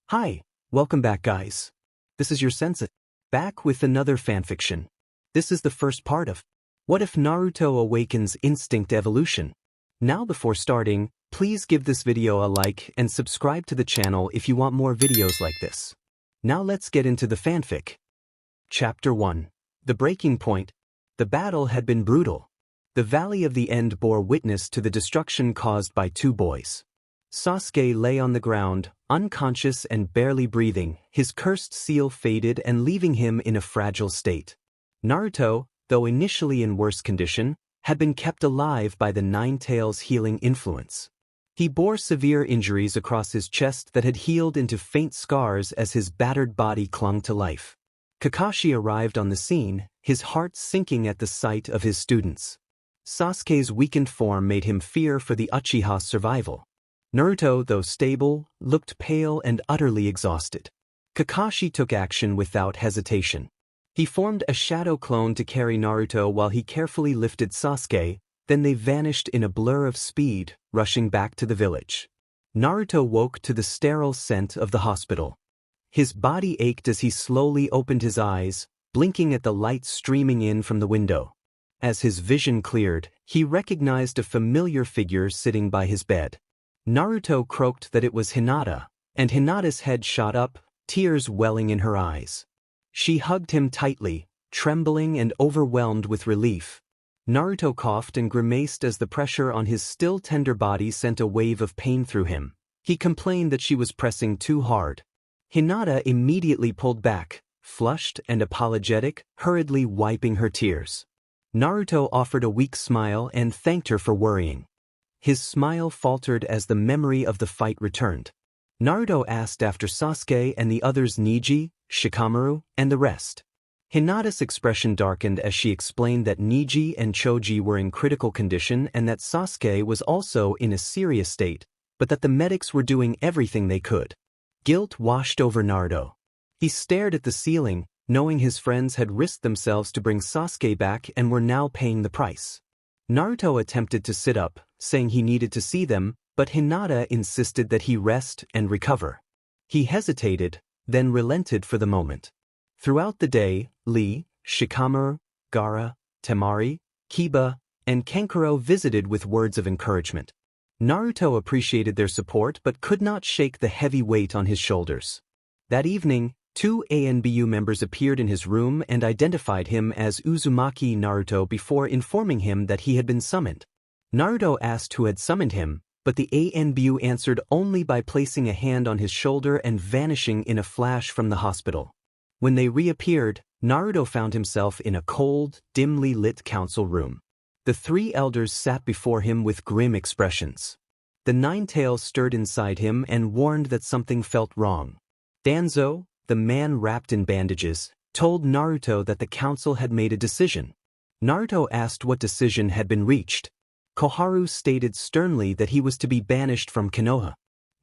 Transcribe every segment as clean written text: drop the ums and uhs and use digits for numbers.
Hi, welcome back guys. This is your Sensei, back with another fanfiction. This is the first part of What If Naruto Awakens Instinct Evolution. Now before starting, please give this video a like and subscribe to the channel if you want more videos like this. Now let's get into the fanfic. Chapter 1. The Breaking Point. The battle had been brutal. The Valley of the End bore witness to the destruction caused by two boys. Sasuke lay on the ground, unconscious and barely breathing, his cursed seal faded and leaving him in a fragile state. Naruto, though initially in worse condition, had been kept alive by the Nine Tails' healing influence. He bore severe injuries across his chest that had healed into faint scars as his battered body clung to life. Kakashi arrived on the scene, his heart sinking at the sight of his students. Sasuke's weakened form made him fear for the Uchiha's survival. Naruto, though stable, looked pale and utterly exhausted. Kakashi took action without hesitation. He formed a shadow clone to carry Naruto while he carefully lifted Sasuke, then they vanished in a blur of speed, rushing back to the village. Naruto woke to the sterile scent of the hospital. His body ached as he slowly opened his eyes, blinking at the light streaming in from the window. As his vision cleared, he recognized a familiar figure sitting by his bed. Naruto croaked that it was Hinata, and Hinata's head shot up, tears welling in her eyes. She hugged him tightly, trembling and overwhelmed with relief. Naruto coughed and grimaced as the pressure on his still tender body sent a wave of pain through him. He complained that she was pressing too hard. Hinata immediately pulled back, flushed and apologetic, hurriedly wiping her tears. Naruto offered a weak smile and thanked her for worrying. His smile faltered as the memory of the fight returned. Naruto asked after Sasuke and the others, Neji, Shikamaru, and the rest. Hinata's expression darkened as she explained that Neji and Choji were in critical condition and that Sasuke was also in a serious state, but that the medics were doing everything they could. Guilt washed over Naruto. He stared at the ceiling, knowing his friends had risked themselves to bring Sasuke back and were now paying the price. Naruto attempted to sit up, saying he needed to see them, but Hinata insisted that he rest and recover. He hesitated, then relented for the moment. Throughout the day, Lee, Shikamaru, Gaara, Temari, Kiba, and Kankuro visited with words of encouragement. Naruto appreciated their support but could not shake the heavy weight on his shoulders. That evening, two ANBU members appeared in his room and identified him as Uzumaki Naruto before informing him that he had been summoned. Naruto asked who had summoned him, but the ANBU answered only by placing a hand on his shoulder and vanishing in a flash from the hospital. When they reappeared, Naruto found himself in a cold, dimly lit council room. The three elders sat before him with grim expressions. The Nine Tails stirred inside him and warned that something felt wrong. Danzo, the man wrapped in bandages, told Naruto that the council had made a decision. Naruto asked what decision had been reached. Koharu stated sternly that he was to be banished from Konoha.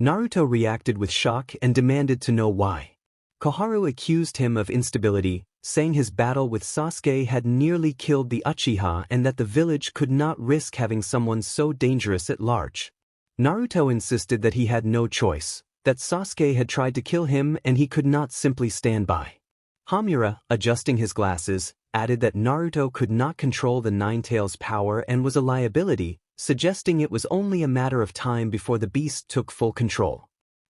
Naruto reacted with shock and demanded to know why. Koharu accused him of instability, saying his battle with Sasuke had nearly killed the Uchiha and that the village could not risk having someone so dangerous at large. Naruto insisted that he had no choice, that Sasuke had tried to kill him and he could not simply stand by. Hamura, adjusting his glasses, added that Naruto could not control the Nine Tails' power and was a liability, suggesting it was only a matter of time before the beast took full control.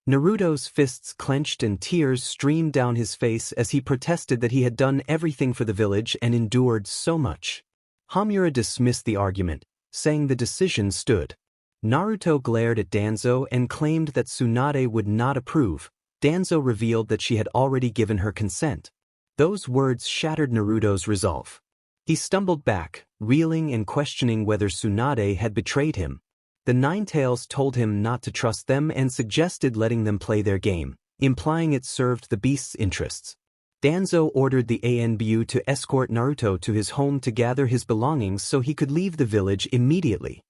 Naruto's fists clenched and tears streamed down his face as he protested that he had done everything for the village and endured so much. Hamura dismissed the argument, saying the decision stood. Naruto glared at Danzo and claimed that Tsunade would not approve. Danzo revealed that she had already given her consent. Those words shattered Naruto's resolve. He stumbled back, reeling and questioning whether Tsunade had betrayed him. The Nine Tails told him not to trust them and suggested letting them play their game, implying it served the beast's interests. Danzo ordered the ANBU to escort Naruto to his home to gather his belongings so he could leave the village immediately.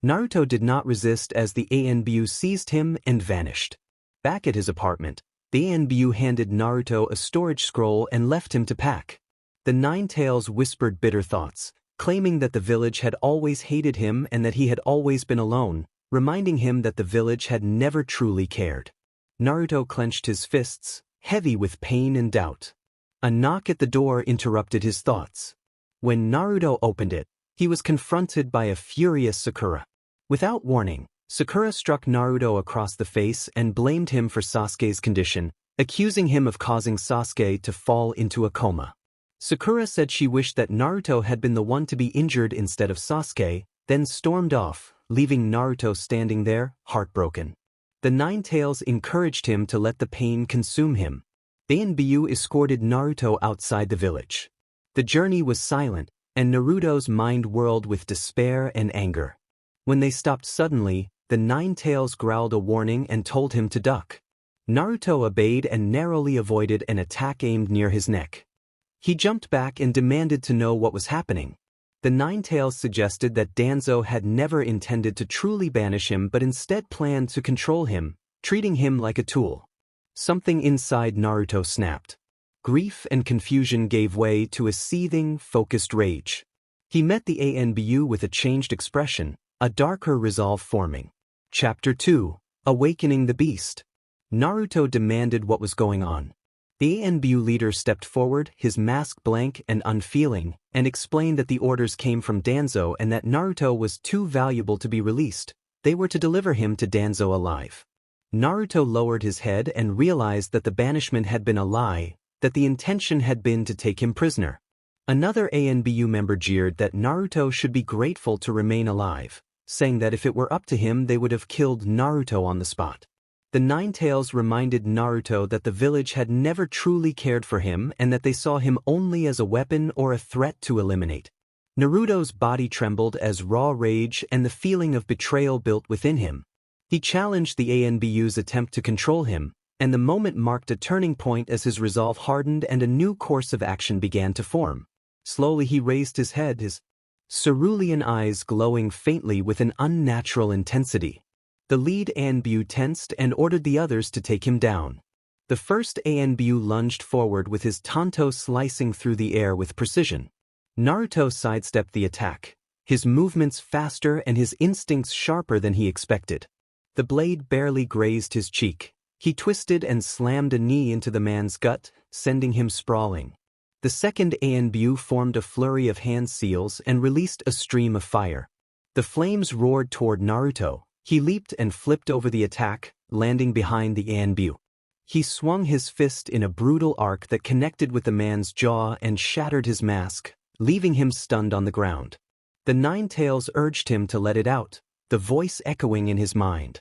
Naruto did not resist as the ANBU seized him and vanished. Back at his apartment, the ANBU handed Naruto a storage scroll and left him to pack. The Nine Tails whispered bitter thoughts, claiming that the village had always hated him and that he had always been alone, reminding him that the village had never truly cared. Naruto clenched his fists, heavy with pain and doubt. A knock at the door interrupted his thoughts. When Naruto opened it, he was confronted by a furious Sakura. Without warning, Sakura struck Naruto across the face and blamed him for Sasuke's condition, accusing him of causing Sasuke to fall into a coma. Sakura said she wished that Naruto had been the one to be injured instead of Sasuke, then stormed off, leaving Naruto standing there, heartbroken. The Nine Tails encouraged him to let the pain consume him. ANBU escorted Naruto outside the village. The journey was silent, and Naruto's mind whirled with despair and anger. When they stopped suddenly, the Nine Tails growled a warning and told him to duck. Naruto obeyed and narrowly avoided an attack aimed near his neck. He jumped back and demanded to know what was happening. The Nine Tails suggested that Danzo had never intended to truly banish him but instead planned to control him, treating him like a tool. Something inside Naruto snapped. Grief and confusion gave way to a seething, focused rage. He met the ANBU with a changed expression, a darker resolve forming. Chapter 2: Awakening the Beast. Naruto demanded what was going on. The ANBU leader stepped forward, his mask blank and unfeeling, and explained that the orders came from Danzo and that Naruto was too valuable to be released. They were to deliver him to Danzo alive. Naruto lowered his head and realized that the banishment had been a lie, that the intention had been to take him prisoner. Another ANBU member jeered that Naruto should be grateful to remain alive, saying that if it were up to him they would have killed Naruto on the spot. The Nine Tails reminded Naruto that the village had never truly cared for him and that they saw him only as a weapon or a threat to eliminate. Naruto's body trembled as raw rage and the feeling of betrayal built within him. He challenged the ANBU's attempt to control him, and the moment marked a turning point as his resolve hardened and a new course of action began to form. Slowly he raised his head, his cerulean eyes glowing faintly with an unnatural intensity. The lead ANBU tensed and ordered the others to take him down. The first ANBU lunged forward with his tanto slicing through the air with precision. Naruto sidestepped the attack, his movements faster and his instincts sharper than he expected. The blade barely grazed his cheek. He twisted and slammed a knee into the man's gut, sending him sprawling. The second ANBU formed a flurry of hand seals and released a stream of fire. The flames roared toward Naruto. He leaped and flipped over the attack, landing behind the ANBU. He swung his fist in a brutal arc that connected with the man's jaw and shattered his mask, leaving him stunned on the ground. The Nine Tails urged him to let it out, the voice echoing in his mind.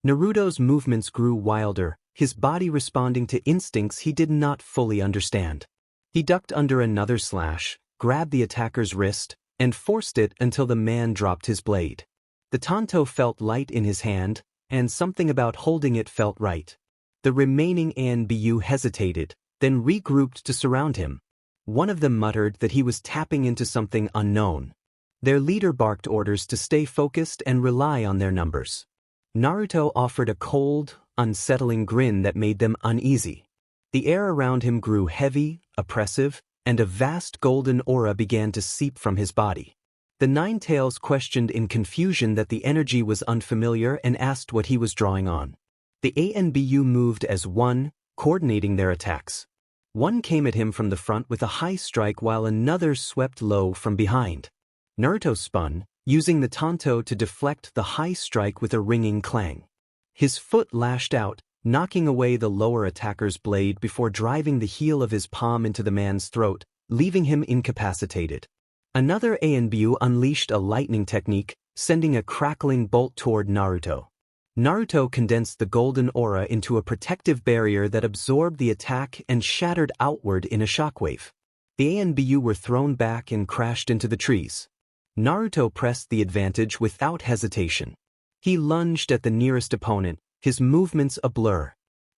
Naruto's movements grew wilder, his body responding to instincts he did not fully understand. He ducked under another slash, grabbed the attacker's wrist, and forced it until the man dropped his blade. The tanto felt light in his hand, and something about holding it felt right. The remaining ANBU hesitated, then regrouped to surround him. One of them muttered that he was tapping into something unknown. Their leader barked orders to stay focused and rely on their numbers. Naruto offered a cold, unsettling grin that made them uneasy. The air around him grew heavy, oppressive, and a vast golden aura began to seep from his body. The Nine Tails questioned in confusion that the energy was unfamiliar and asked what he was drawing on. The ANBU moved as one, coordinating their attacks. One came at him from the front with a high strike while another swept low from behind. Naruto spun, using the tanto to deflect the high strike with a ringing clang. His foot lashed out, knocking away the lower attacker's blade before driving the heel of his palm into the man's throat, leaving him incapacitated. Another ANBU unleashed a lightning technique, sending a crackling bolt toward Naruto. Naruto condensed the golden aura into a protective barrier that absorbed the attack and shattered outward in a shockwave. The ANBU were thrown back and crashed into the trees. Naruto pressed the advantage without hesitation. He lunged at the nearest opponent, his movements a blur.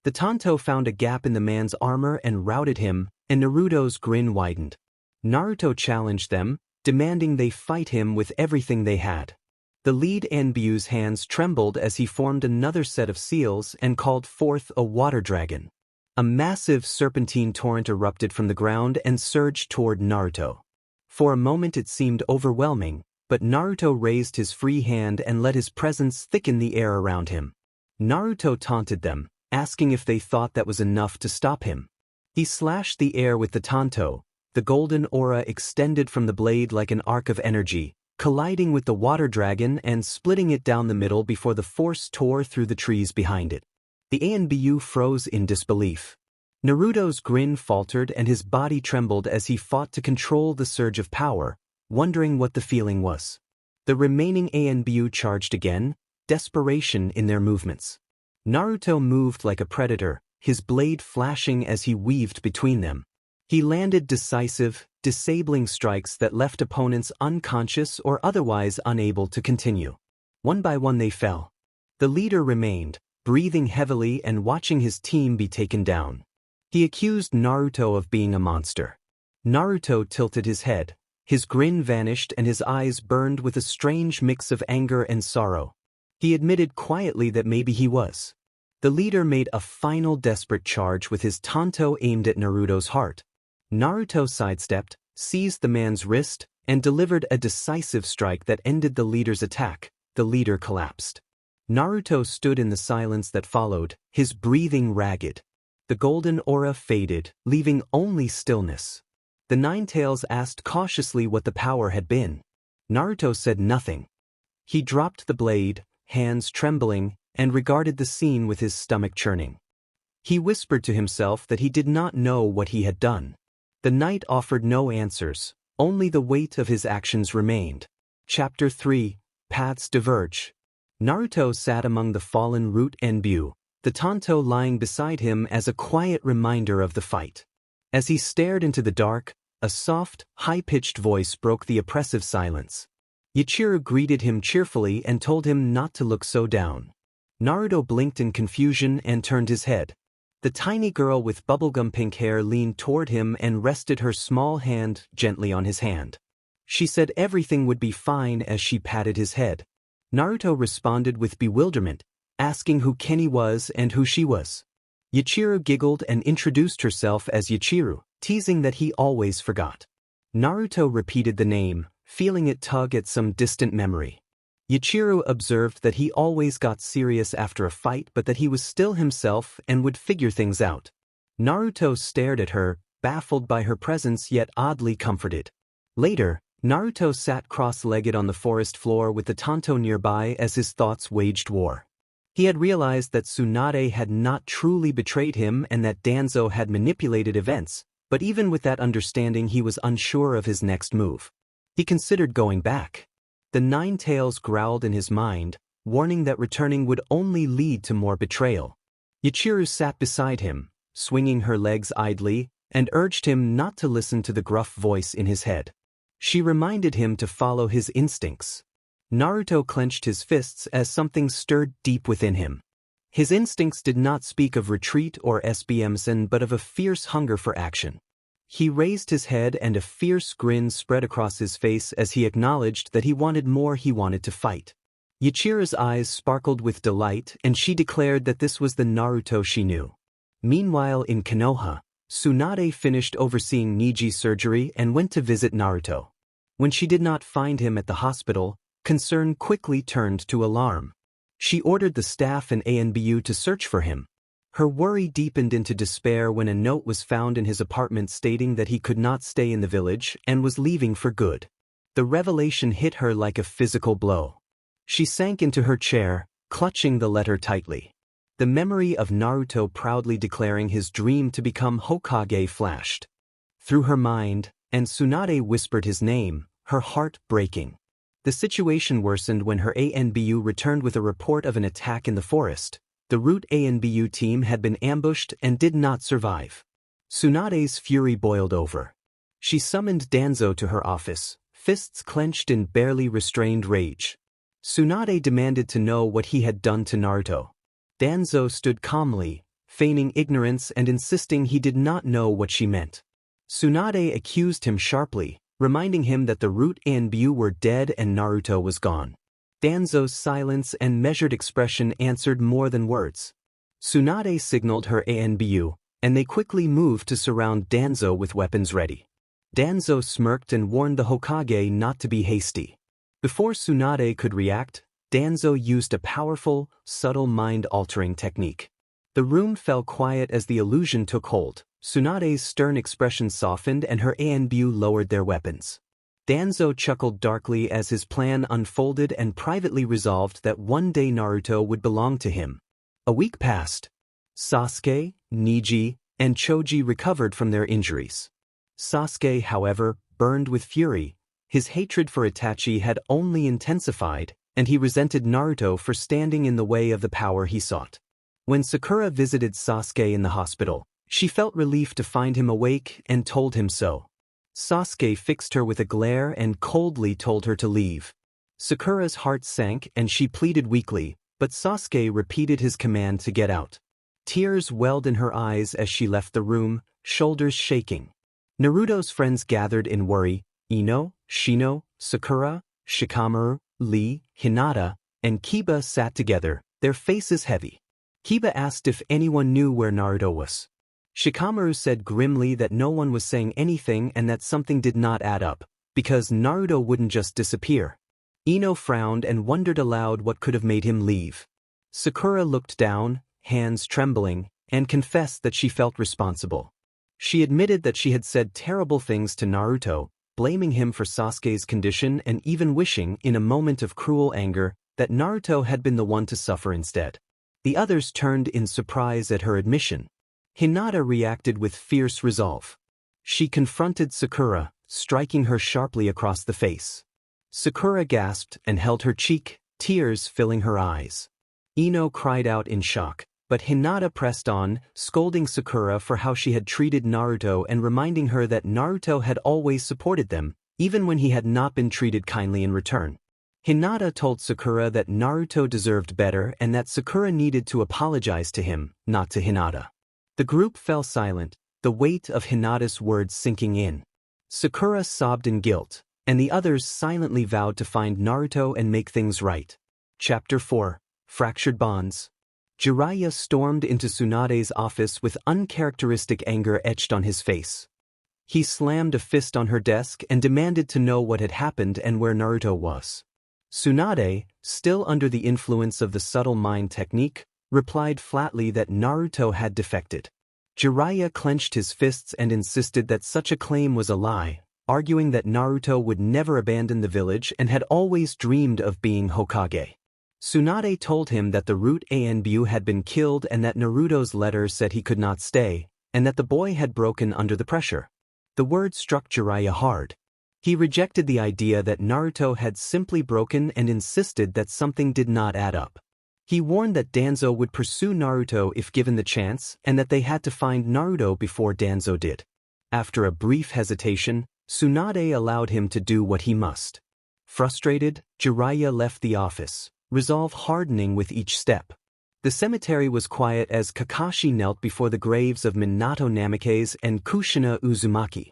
The tanto found a gap in the man's armor and routed him, and Naruto's grin widened. Naruto challenged them, demanding they fight him with everything they had. The lead ANBU's hands trembled as he formed another set of seals and called forth a water dragon. A massive serpentine torrent erupted from the ground and surged toward Naruto. For a moment it seemed overwhelming, but Naruto raised his free hand and let his presence thicken the air around him. Naruto taunted them, asking if they thought that was enough to stop him. He slashed the air with the tanto. The golden aura extended from the blade like an arc of energy, colliding with the water dragon and splitting it down the middle before the force tore through the trees behind it. The ANBU froze in disbelief. Naruto's grin faltered and his body trembled as he fought to control the surge of power, wondering what the feeling was. The remaining ANBU charged again, desperation in their movements. Naruto moved like a predator, his blade flashing as he weaved between them. He landed decisive, disabling strikes that left opponents unconscious or otherwise unable to continue. One by one they fell. The leader remained, breathing heavily and watching his team be taken down. He accused Naruto of being a monster. Naruto tilted his head. His grin vanished and his eyes burned with a strange mix of anger and sorrow. He admitted quietly that maybe he was. The leader made a final desperate charge with his tanto aimed at Naruto's heart. Naruto sidestepped, seized the man's wrist, and delivered a decisive strike that ended the leader's attack. The leader collapsed. Naruto stood in the silence that followed, his breathing ragged. The golden aura faded, leaving only stillness. The Ninetales asked cautiously what the power had been. Naruto said nothing. He dropped the blade, hands trembling, and regarded the scene with his stomach churning. He whispered to himself that he did not know what he had done. The knight offered no answers, only the weight of his actions remained. Chapter 3, Paths Diverge. Naruto sat among the fallen root Enbu, the tanto lying beside him as a quiet reminder of the fight. As he stared into the dark, a soft, high-pitched voice broke the oppressive silence. Yachiru greeted him cheerfully and told him not to look so down. Naruto blinked in confusion and turned his head. The tiny girl with bubblegum pink hair leaned toward him and rested her small hand gently on his hand. She said everything would be fine as she patted his head. Naruto responded with bewilderment, asking who Kenny was and who she was. Yachiru giggled and introduced herself as Yachiru, teasing that he always forgot. Naruto repeated the name, feeling it tug at some distant memory. Yachiru observed that he always got serious after a fight but that he was still himself and would figure things out. Naruto stared at her, baffled by her presence yet oddly comforted. Later, Naruto sat cross-legged on the forest floor with the tanto nearby as his thoughts waged war. He had realized that Tsunade had not truly betrayed him and that Danzo had manipulated events, but even with that understanding he was unsure of his next move. He considered going back. The Ninetales growled in his mind, warning that returning would only lead to more betrayal. Yachiru sat beside him, swinging her legs idly, and urged him not to listen to the gruff voice in his head. She reminded him to follow his instincts. Naruto clenched his fists as something stirred deep within him. His instincts did not speak of retreat or SBMsen but of a fierce hunger for action. He raised his head and a fierce grin spread across his face as he acknowledged that he wanted more. He wanted to fight. Yachiru's eyes sparkled with delight and she declared that this was the Naruto she knew. Meanwhile in Konoha, Tsunade finished overseeing Niji's surgery and went to visit Naruto. When she did not find him at the hospital, concern quickly turned to alarm. She ordered the staff and ANBU to search for him. Her worry deepened into despair when a note was found in his apartment stating that he could not stay in the village and was leaving for good. The revelation hit her like a physical blow. She sank into her chair, clutching the letter tightly. The memory of Naruto proudly declaring his dream to become Hokage flashed through her mind, and Tsunade whispered his name, her heart breaking. The situation worsened when her ANBU returned with a report of an attack in the forest. The Root ANBU team had been ambushed and did not survive. Tsunade's fury boiled over. She summoned Danzo to her office, fists clenched in barely restrained rage. Tsunade demanded to know what he had done to Naruto. Danzo stood calmly, feigning ignorance and insisting he did not know what she meant. Tsunade accused him sharply, reminding him that the Root ANBU were dead and Naruto was gone. Danzo's silence and measured expression answered more than words. Tsunade signaled her ANBU, and they quickly moved to surround Danzo with weapons ready. Danzo smirked and warned the Hokage not to be hasty. Before Tsunade could react, Danzo used a powerful, subtle mind-altering technique. The room fell quiet as the illusion took hold. Tsunade's stern expression softened and her Anbu lowered their weapons. Danzo chuckled darkly as his plan unfolded and privately resolved that one day Naruto would belong to him. A week passed. Sasuke, Niji, and Choji recovered from their injuries. Sasuke, however, burned with fury. His hatred for Itachi had only intensified, and he resented Naruto for standing in the way of the power he sought. When Sakura visited Sasuke in the hospital, she felt relief to find him awake and told him so. Sasuke fixed her with a glare and coldly told her to leave. Sakura's heart sank and she pleaded weakly, but Sasuke repeated his command to get out. Tears welled in her eyes as she left the room, shoulders shaking. Naruto's friends gathered in worry. Ino, Shino, Sakura, Shikamaru, Lee, Hinata, and Kiba sat together, their faces heavy. Kiba asked if anyone knew where Naruto was. Shikamaru said grimly that no one was saying anything and that something did not add up, because Naruto wouldn't just disappear. Ino frowned and wondered aloud what could have made him leave. Sakura looked down, hands trembling, and confessed that she felt responsible. She admitted that she had said terrible things to Naruto, blaming him for Sasuke's condition and even wishing, in a moment of cruel anger, that Naruto had been the one to suffer instead. The others turned in surprise at her admission. Hinata reacted with fierce resolve. She confronted Sakura, striking her sharply across the face. Sakura gasped and held her cheek, tears filling her eyes. Ino cried out in shock, but Hinata pressed on, scolding Sakura for how she had treated Naruto and reminding her that Naruto had always supported them, even when he had not been treated kindly in return. Hinata told Sakura that Naruto deserved better and that Sakura needed to apologize to him, not to Hinata. The group fell silent, the weight of Hinata's words sinking in. Sakura sobbed in guilt, and the others silently vowed to find Naruto and make things right. Chapter 4. Fractured Bonds. Jiraiya stormed into Tsunade's office with uncharacteristic anger etched on his face. He slammed a fist on her desk and demanded to know what had happened and where Naruto was. Tsunade, still under the influence of the subtle mind technique, replied flatly that Naruto had defected. Jiraiya clenched his fists and insisted that such a claim was a lie, arguing that Naruto would never abandon the village and had always dreamed of being Hokage. Tsunade told him that the root Anbu had been killed and that Naruto's letter said he could not stay, and that the boy had broken under the pressure. The word struck Jiraiya hard. He rejected the idea that Naruto had simply broken and insisted that something did not add up. He warned that Danzo would pursue Naruto if given the chance and that they had to find Naruto before Danzo did. After a brief hesitation, Tsunade allowed him to do what he must. Frustrated, Jiraiya left the office, resolve hardening with each step. The cemetery was quiet as Kakashi knelt before the graves of Minato Namikaze and Kushina Uzumaki.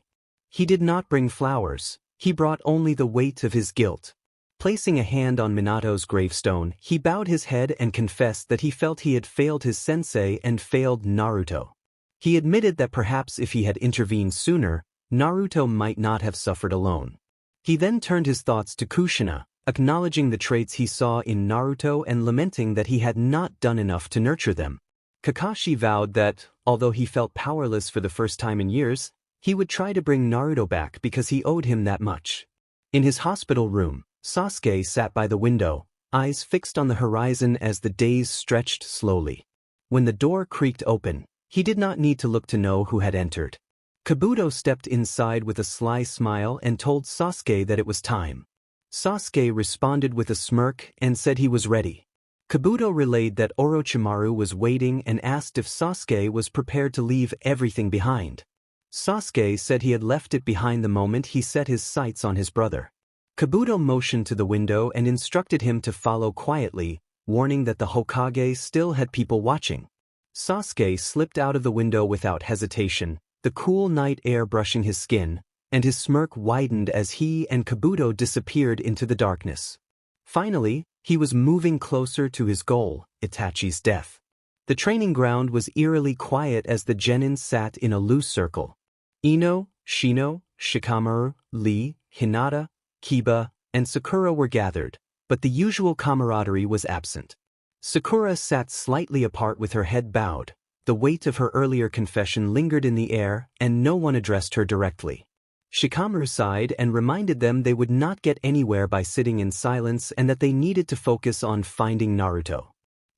He did not bring flowers, he brought only the weight of his guilt. Placing a hand on Minato's gravestone, he bowed his head and confessed that he felt he had failed his sensei and failed Naruto. He admitted that perhaps if he had intervened sooner, Naruto might not have suffered alone. He then turned his thoughts to Kushina, acknowledging the traits he saw in Naruto and lamenting that he had not done enough to nurture them. Kakashi vowed that, although he felt powerless for the first time in years, he would try to bring Naruto back because he owed him that much. In his hospital room, Sasuke sat by the window, eyes fixed on the horizon as the days stretched slowly. When the door creaked open, he did not need to look to know who had entered. Kabuto stepped inside with a sly smile and told Sasuke that it was time. Sasuke responded with a smirk and said he was ready. Kabuto relayed that Orochimaru was waiting and asked if Sasuke was prepared to leave everything behind. Sasuke said he had left it behind the moment he set his sights on his brother. Kabuto motioned to the window and instructed him to follow quietly, warning that the Hokage still had people watching. Sasuke slipped out of the window without hesitation, the cool night air brushing his skin, and his smirk widened as he and Kabuto disappeared into the darkness. Finally, he was moving closer to his goal, Itachi's death. The training ground was eerily quiet as the genin sat in a loose circle. Ino, Shino, Shikamaru, Lee, Hinata, Kiba, and Sakura were gathered, but the usual camaraderie was absent. Sakura sat slightly apart with her head bowed. The weight of her earlier confession lingered in the air, and no one addressed her directly. Shikamaru sighed and reminded them they would not get anywhere by sitting in silence and that they needed to focus on finding Naruto.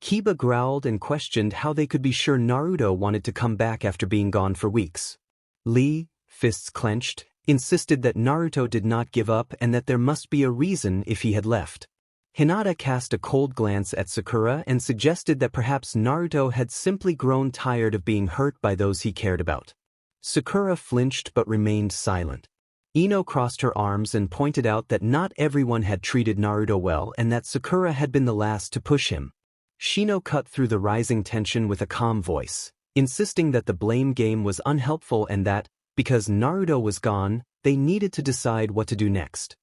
Kiba growled and questioned how they could be sure Naruto wanted to come back after being gone for weeks. Lee, fists clenched, insisted that Naruto did not give up and that there must be a reason if he had left. Hinata cast a cold glance at Sakura and suggested that perhaps Naruto had simply grown tired of being hurt by those he cared about. Sakura flinched but remained silent. Ino crossed her arms and pointed out that not everyone had treated Naruto well and that Sakura had been the last to push him. Shino cut through the rising tension with a calm voice, insisting that the blame game was unhelpful and that, because Naruto was gone, they needed to decide what to do next.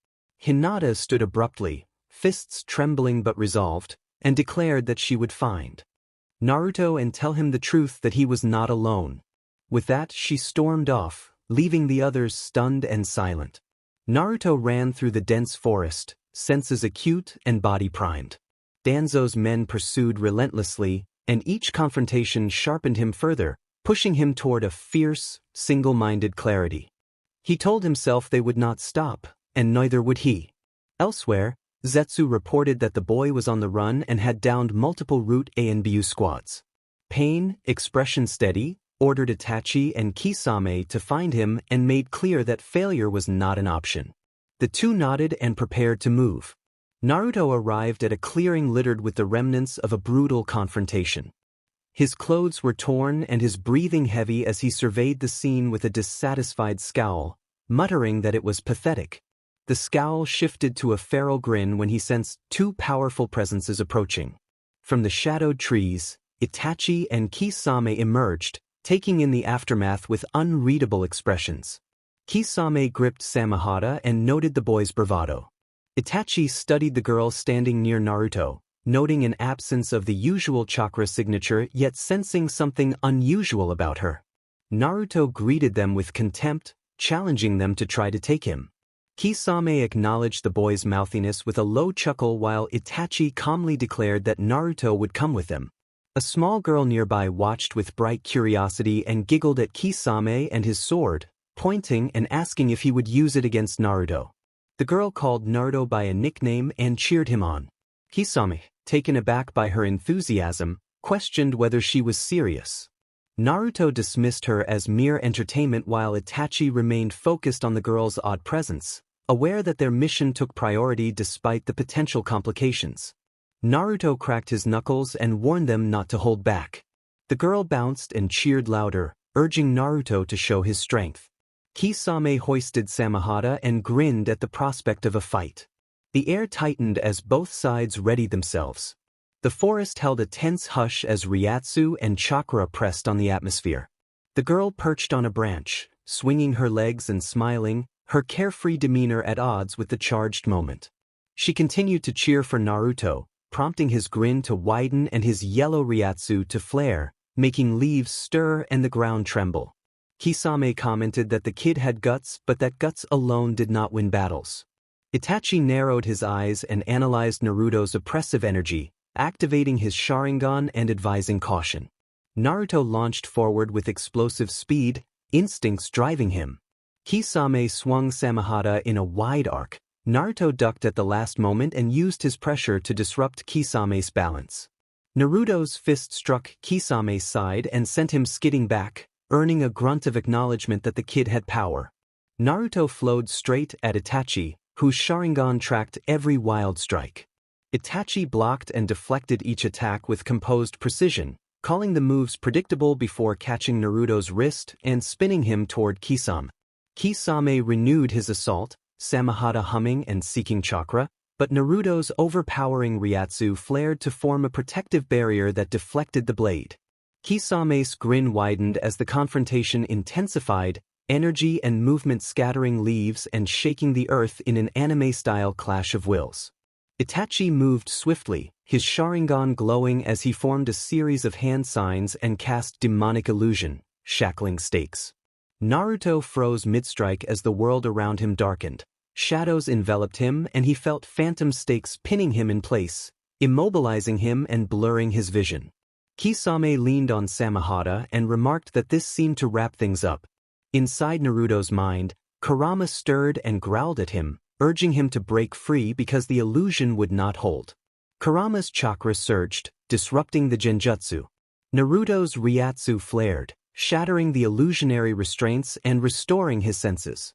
Hinata stood abruptly, fists trembling but resolved, and declared that she would find Naruto and tell him the truth that he was not alone. With that, she stormed off, leaving the others stunned and silent. Naruto ran through the dense forest, senses acute and body primed. Danzo's men pursued relentlessly, and each confrontation sharpened him further, pushing him toward a fierce, single-minded clarity. He told himself they would not stop, and neither would he. Elsewhere, Zetsu reported that the boy was on the run and had downed multiple Route A and Bu squads. Pain, expression steady, ordered Itachi and Kisame to find him and made clear that failure was not an option. The two nodded and prepared to move. Naruto arrived at a clearing littered with the remnants of a brutal confrontation. His clothes were torn and his breathing heavy as he surveyed the scene with a dissatisfied scowl, muttering that it was pathetic. The scowl shifted to a feral grin when he sensed two powerful presences approaching. From the shadowed trees, Itachi and Kisame emerged, taking in the aftermath with unreadable expressions. Kisame gripped Samehada and noted the boy's bravado. Itachi studied the girl standing near Naruto, noting an absence of the usual chakra signature yet sensing something unusual about her. Naruto greeted them with contempt, challenging them to try to take him. Kisame acknowledged the boy's mouthiness with a low chuckle while Itachi calmly declared that Naruto would come with them. A small girl nearby watched with bright curiosity and giggled at Kisame and his sword, pointing and asking if he would use it against Naruto. The girl called Naruto by a nickname and cheered him on. Kisame, taken aback by her enthusiasm, questioned whether she was serious. Naruto dismissed her as mere entertainment while Itachi remained focused on the girl's odd presence, aware that their mission took priority despite the potential complications. Naruto cracked his knuckles and warned them not to hold back. The girl bounced and cheered louder, urging Naruto to show his strength. Kisame hoisted Samehada and grinned at the prospect of a fight. The air tightened as both sides readied themselves. The forest held a tense hush as Ryatsu and Chakra pressed on the atmosphere. The girl perched on a branch, swinging her legs and smiling, her carefree demeanor at odds with the charged moment. She continued to cheer for Naruto, prompting his grin to widen and his yellow Ryatsu to flare, making leaves stir and the ground tremble. Kisame commented that the kid had guts but that guts alone did not win battles. Itachi narrowed his eyes and analyzed Naruto's oppressive energy, activating his Sharingan and advising caution. Naruto launched forward with explosive speed, instincts driving him. Kisame swung Samehada in a wide arc. Naruto ducked at the last moment and used his pressure to disrupt Kisame's balance. Naruto's fist struck Kisame's side and sent him skidding back, earning a grunt of acknowledgement that the kid had power. Naruto flowed straight at Itachi, whose Sharingan tracked every wild strike. Itachi blocked and deflected each attack with composed precision, calling the moves predictable before catching Naruto's wrist and spinning him toward Kisame. Kisame renewed his assault, Samehada humming and seeking chakra, but Naruto's overpowering Ryatsu flared to form a protective barrier that deflected the blade. Kisame's grin widened as the confrontation intensified, energy and movement scattering leaves and shaking the earth in an anime-style clash of wills. Itachi moved swiftly, his Sharingan glowing as he formed a series of hand signs and cast demonic illusion, shackling stakes. Naruto froze mid-strike as the world around him darkened. Shadows enveloped him and he felt phantom stakes pinning him in place, immobilizing him and blurring his vision. Kisame leaned on Samehada and remarked that this seemed to wrap things up. Inside Naruto's mind, Kurama stirred and growled at him, urging him to break free because the illusion would not hold. Kurama's chakra surged, disrupting the genjutsu. Naruto's Ryatsu flared, shattering the illusionary restraints and restoring his senses.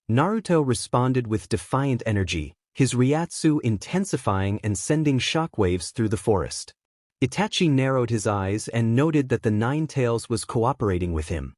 Naruto responded with defiant energy, his Ryatsu intensifying and sending shockwaves through the forest. Itachi narrowed his eyes and noted that the Nine Tails was cooperating with him.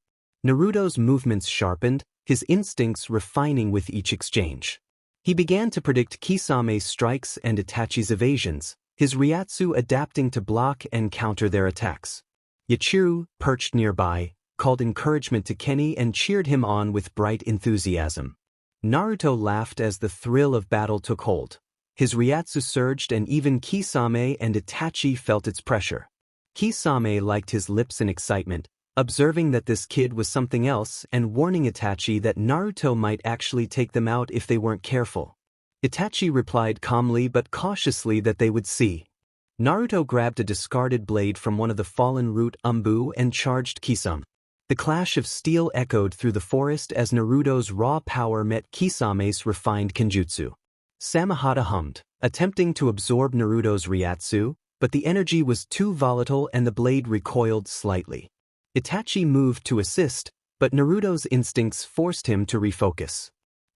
Naruto's movements sharpened, his instincts refining with each exchange. He began to predict Kisame's strikes and Itachi's evasions, his Ryatsu adapting to block and counter their attacks. Yachiru, perched nearby, called encouragement to Kenny and cheered him on with bright enthusiasm. Naruto laughed as the thrill of battle took hold. His Ryatsu surged and even Kisame and Itachi felt its pressure. Kisame liked his lips in excitement, observing that this kid was something else and warning Itachi that Naruto might actually take them out if they weren't careful. Itachi replied calmly but cautiously that they would see. Naruto grabbed a discarded blade from one of the fallen root umbu and charged Kisame. The clash of steel echoed through the forest as Naruto's raw power met Kisame's refined kenjutsu. Samehada hummed, attempting to absorb Naruto's Ryatsu, but the energy was too volatile and the blade recoiled slightly. Itachi moved to assist, but Naruto's instincts forced him to refocus.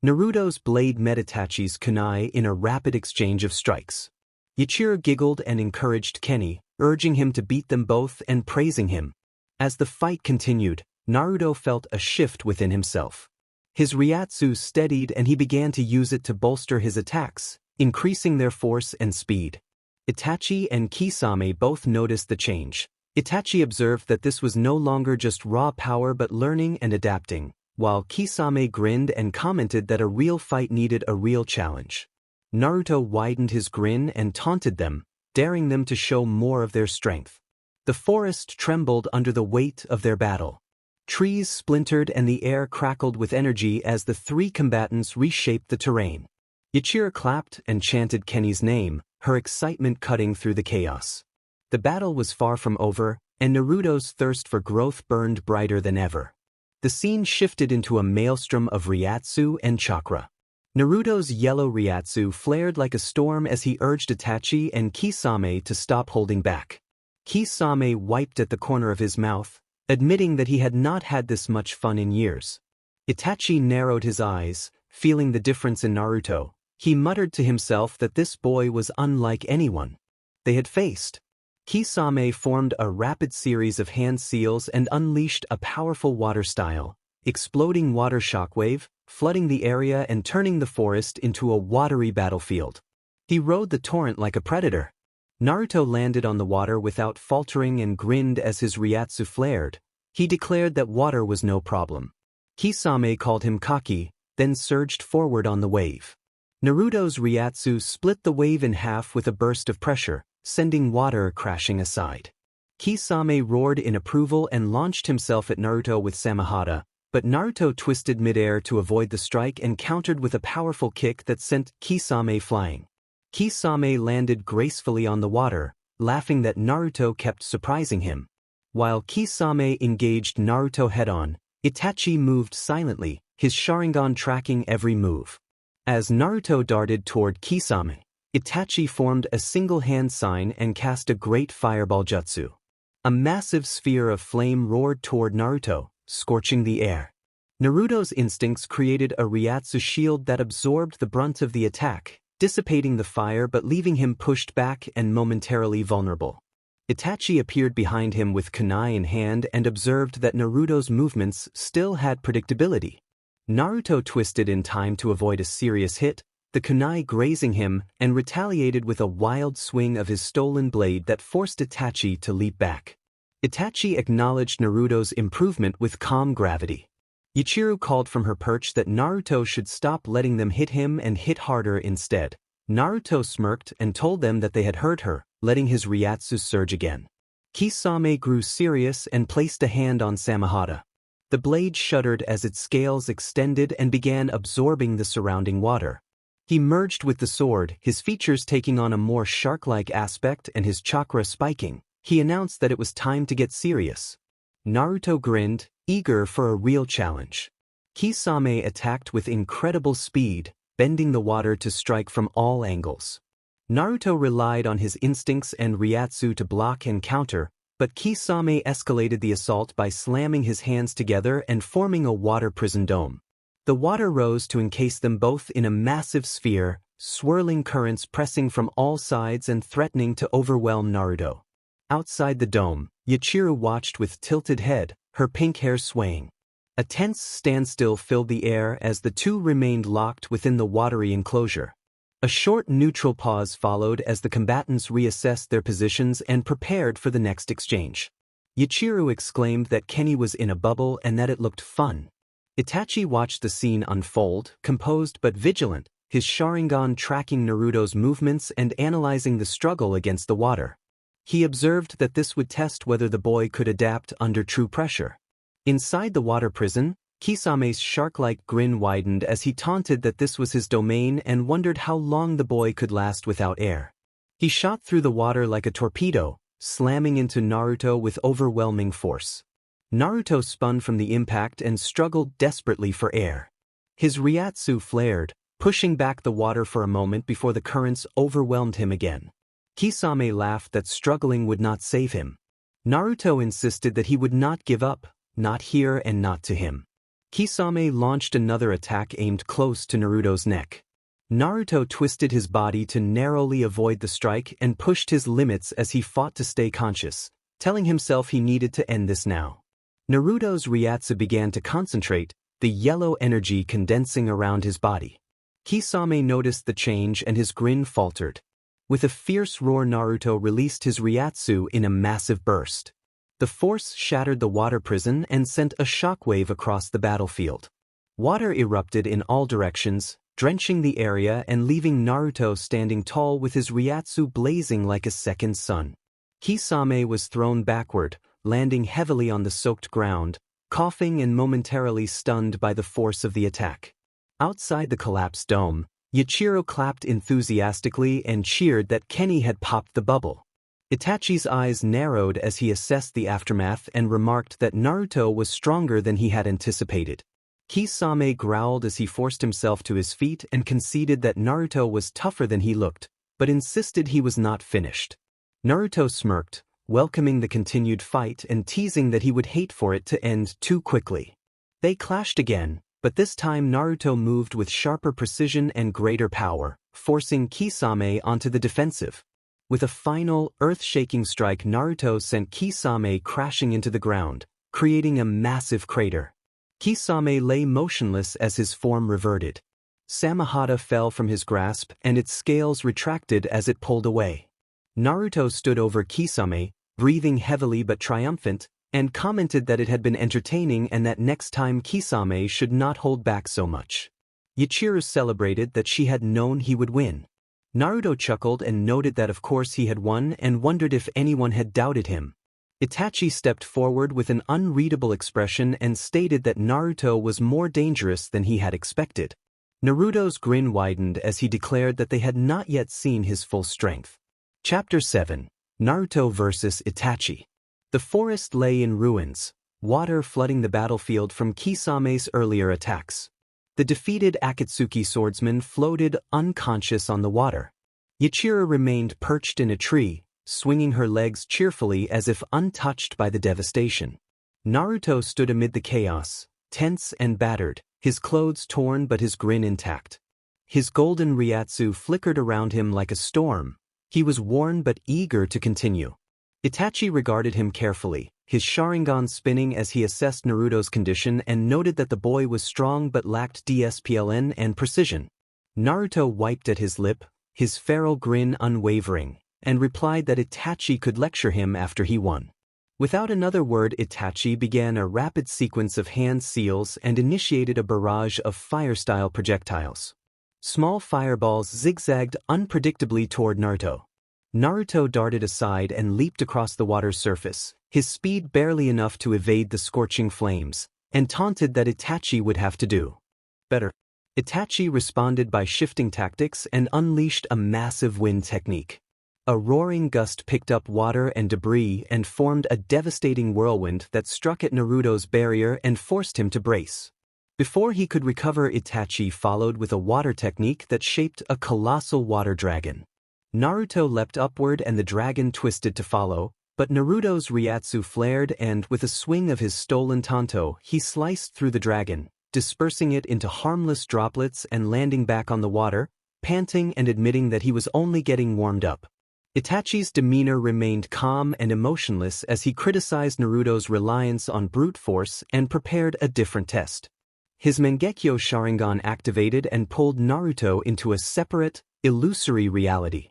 Naruto's blade met Itachi's kunai in a rapid exchange of strikes. Yachiru giggled and encouraged Kenny, urging him to beat them both and praising him. As the fight continued, Naruto felt a shift within himself. His Ryatsu steadied and he began to use it to bolster his attacks, increasing their force and speed. Itachi and Kisame both noticed the change. Itachi observed that this was no longer just raw power but learning and adapting, while Kisame grinned and commented that a real fight needed a real challenge. Naruto widened his grin and taunted them, daring them to show more of their strength. The forest trembled under the weight of their battle. Trees splintered and the air crackled with energy as the three combatants reshaped the terrain. Yachiru clapped and chanted Kenny's name, her excitement cutting through the chaos. The battle was far from over, and Naruto's thirst for growth burned brighter than ever. The scene shifted into a maelstrom of Ryatsu and chakra. Naruto's yellow Ryatsu flared like a storm as he urged Itachi and Kisame to stop holding back. Kisame wiped at the corner of his mouth, admitting that he had not had this much fun in years. Itachi narrowed his eyes, feeling the difference in Naruto. He muttered to himself that this boy was unlike anyone they had faced. Kisame formed a rapid series of hand seals and unleashed a powerful water style, exploding water shockwave, flooding the area and turning the forest into a watery battlefield. He rode the torrent like a predator. Naruto landed on the water without faltering and grinned as his Ryatsu flared. He declared that water was no problem. Kisame called him cocky, then surged forward on the wave. Naruto's Ryatsu split the wave in half with a burst of pressure, sending water crashing aside. Kisame roared in approval and launched himself at Naruto with Samehada, but Naruto twisted midair to avoid the strike and countered with a powerful kick that sent Kisame flying. Kisame landed gracefully on the water, laughing that Naruto kept surprising him. While Kisame engaged Naruto head-on, Itachi moved silently, his Sharingan tracking every move. As Naruto darted toward Kisame, Itachi formed a single hand sign and cast a great fireball jutsu. A massive sphere of flame roared toward Naruto, scorching the air. Naruto's instincts created a Ryatsu shield that absorbed the brunt of the attack, dissipating the fire but leaving him pushed back and momentarily vulnerable. Itachi appeared behind him with kunai in hand and observed that Naruto's movements still had predictability. Naruto twisted in time to avoid a serious hit, the kunai grazing him, and retaliated with a wild swing of his stolen blade that forced Itachi to leap back. Itachi acknowledged Naruto's improvement with calm gravity. Yachiru called from her perch that Naruto should stop letting them hit him and hit harder instead. Naruto smirked and told them that they had heard her, letting his Ryatsu surge again. Kisame grew serious and placed a hand on Samehada. The blade shuddered as its scales extended and began absorbing the surrounding water. He merged with the sword, his features taking on a more shark-like aspect and his chakra spiking, He announced that it was time to get serious. Naruto grinned, eager for a real challenge. Kisame attacked with incredible speed, bending the water to strike from all angles. Naruto relied on his instincts and Ryatsu to block and counter, but Kisame escalated the assault by slamming his hands together and forming a water prison dome. The water rose to encase them both in a massive sphere, swirling currents pressing from all sides and threatening to overwhelm Naruto. Outside the dome, Yachiru watched with tilted head, her pink hair swaying. A tense standstill filled the air as the two remained locked within the watery enclosure. A short neutral pause followed as the combatants reassessed their positions and prepared for the next exchange. Yachiru exclaimed that Kenny was in a bubble and that it looked fun. Itachi watched the scene unfold, composed but vigilant, his Sharingan tracking Naruto's movements and analyzing the struggle against the water. He observed that this would test whether the boy could adapt under true pressure. Inside the water prison, Kisame's shark-like grin widened as he taunted that this was his domain and wondered how long the boy could last without air. He shot through the water like a torpedo, slamming into Naruto with overwhelming force. Naruto spun from the impact and struggled desperately for air. His Ryatsu flared, pushing back the water for a moment before the currents overwhelmed him again. Kisame laughed that struggling would not save him. Naruto insisted that he would not give up, not here and not to him. Kisame launched another attack aimed close to Naruto's neck. Naruto twisted his body to narrowly avoid the strike and pushed his limits as he fought to stay conscious, telling himself he needed to end this now. Naruto's Ryatsu began to concentrate, the yellow energy condensing around his body. Kisame noticed the change and his grin faltered. With a fierce roar, Naruto released his Ryatsu in a massive burst. The force shattered the water prison and sent a shockwave across the battlefield. Water erupted in all directions, drenching the area and leaving Naruto standing tall with his Ryatsu blazing like a second sun. Kisame was thrown backward, landing heavily on the soaked ground, coughing and momentarily stunned by the force of the attack. Outside the collapsed dome, Yachiru clapped enthusiastically and cheered that Kenny had popped the bubble. Itachi's eyes narrowed as he assessed the aftermath and remarked that Naruto was stronger than he had anticipated. Kisame growled as he forced himself to his feet and conceded that Naruto was tougher than he looked, but insisted he was not finished. Naruto smirked, welcoming the continued fight and teasing that he would hate for it to end too quickly. They clashed again, but this time Naruto moved with sharper precision and greater power, forcing Kisame onto the defensive. With a final, earth-shaking strike, Naruto sent Kisame crashing into the ground, creating a massive crater. Kisame lay motionless as his form reverted. Samahata fell from his grasp and its scales retracted as it pulled away. Naruto stood over Kisame, breathing heavily but triumphant, and commented that it had been entertaining and that next time Kisame should not hold back so much. Yachiru celebrated that she had known he would win. Naruto chuckled and noted that of course he had won and wondered if anyone had doubted him. Itachi stepped forward with an unreadable expression and stated that Naruto was more dangerous than he had expected. Naruto's grin widened as he declared that they had not yet seen his full strength. Chapter 7: Naruto vs. Itachi. The forest lay in ruins, water flooding the battlefield from Kisame's earlier attacks. The defeated Akatsuki swordsman floated unconscious on the water. Yachiru remained perched in a tree, swinging her legs cheerfully as if untouched by the devastation. Naruto stood amid the chaos, tense and battered, his clothes torn but his grin intact. His golden Ryatsu flickered around him like a storm. He was worn but eager to continue. Itachi regarded him carefully, his Sharingan spinning as he assessed Naruto's condition and noted that the boy was strong but lacked discipline and precision. Naruto wiped at his lip, his feral grin unwavering, and replied that Itachi could lecture him after he won. Without another word, Itachi began a rapid sequence of hand seals and initiated a barrage of fire-style projectiles. Small fireballs zigzagged unpredictably toward Naruto. Naruto darted aside and leaped across the water's surface, his speed barely enough to evade the scorching flames, and taunted that Itachi would have to do better. Itachi responded by shifting tactics and unleashed a massive wind technique. A roaring gust picked up water and debris and formed a devastating whirlwind that struck at Naruto's barrier and forced him to brace. Before he could recover, Itachi followed with a water technique that shaped a colossal water dragon. Naruto leapt upward and the dragon twisted to follow, but Naruto's Ryatsu flared and, with a swing of his stolen Tanto, he sliced through the dragon, dispersing it into harmless droplets and landing back on the water, panting and admitting that he was only getting warmed up. Itachi's demeanor remained calm and emotionless as he criticized Naruto's reliance on brute force and prepared a different test. His Mangekyo Sharingan activated and pulled Naruto into a separate, illusory reality.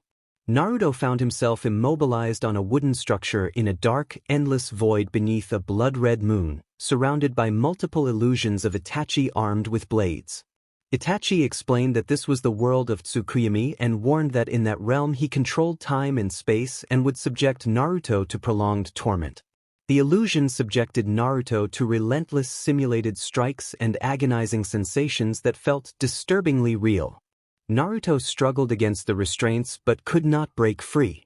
Naruto found himself immobilized on a wooden structure in a dark, endless void beneath a blood-red moon, surrounded by multiple illusions of Itachi armed with blades. Itachi explained that this was the world of Tsukuyomi and warned that in that realm he controlled time and space and would subject Naruto to prolonged torment. The illusion subjected Naruto to relentless simulated strikes and agonizing sensations that felt disturbingly real. Naruto struggled against the restraints but could not break free.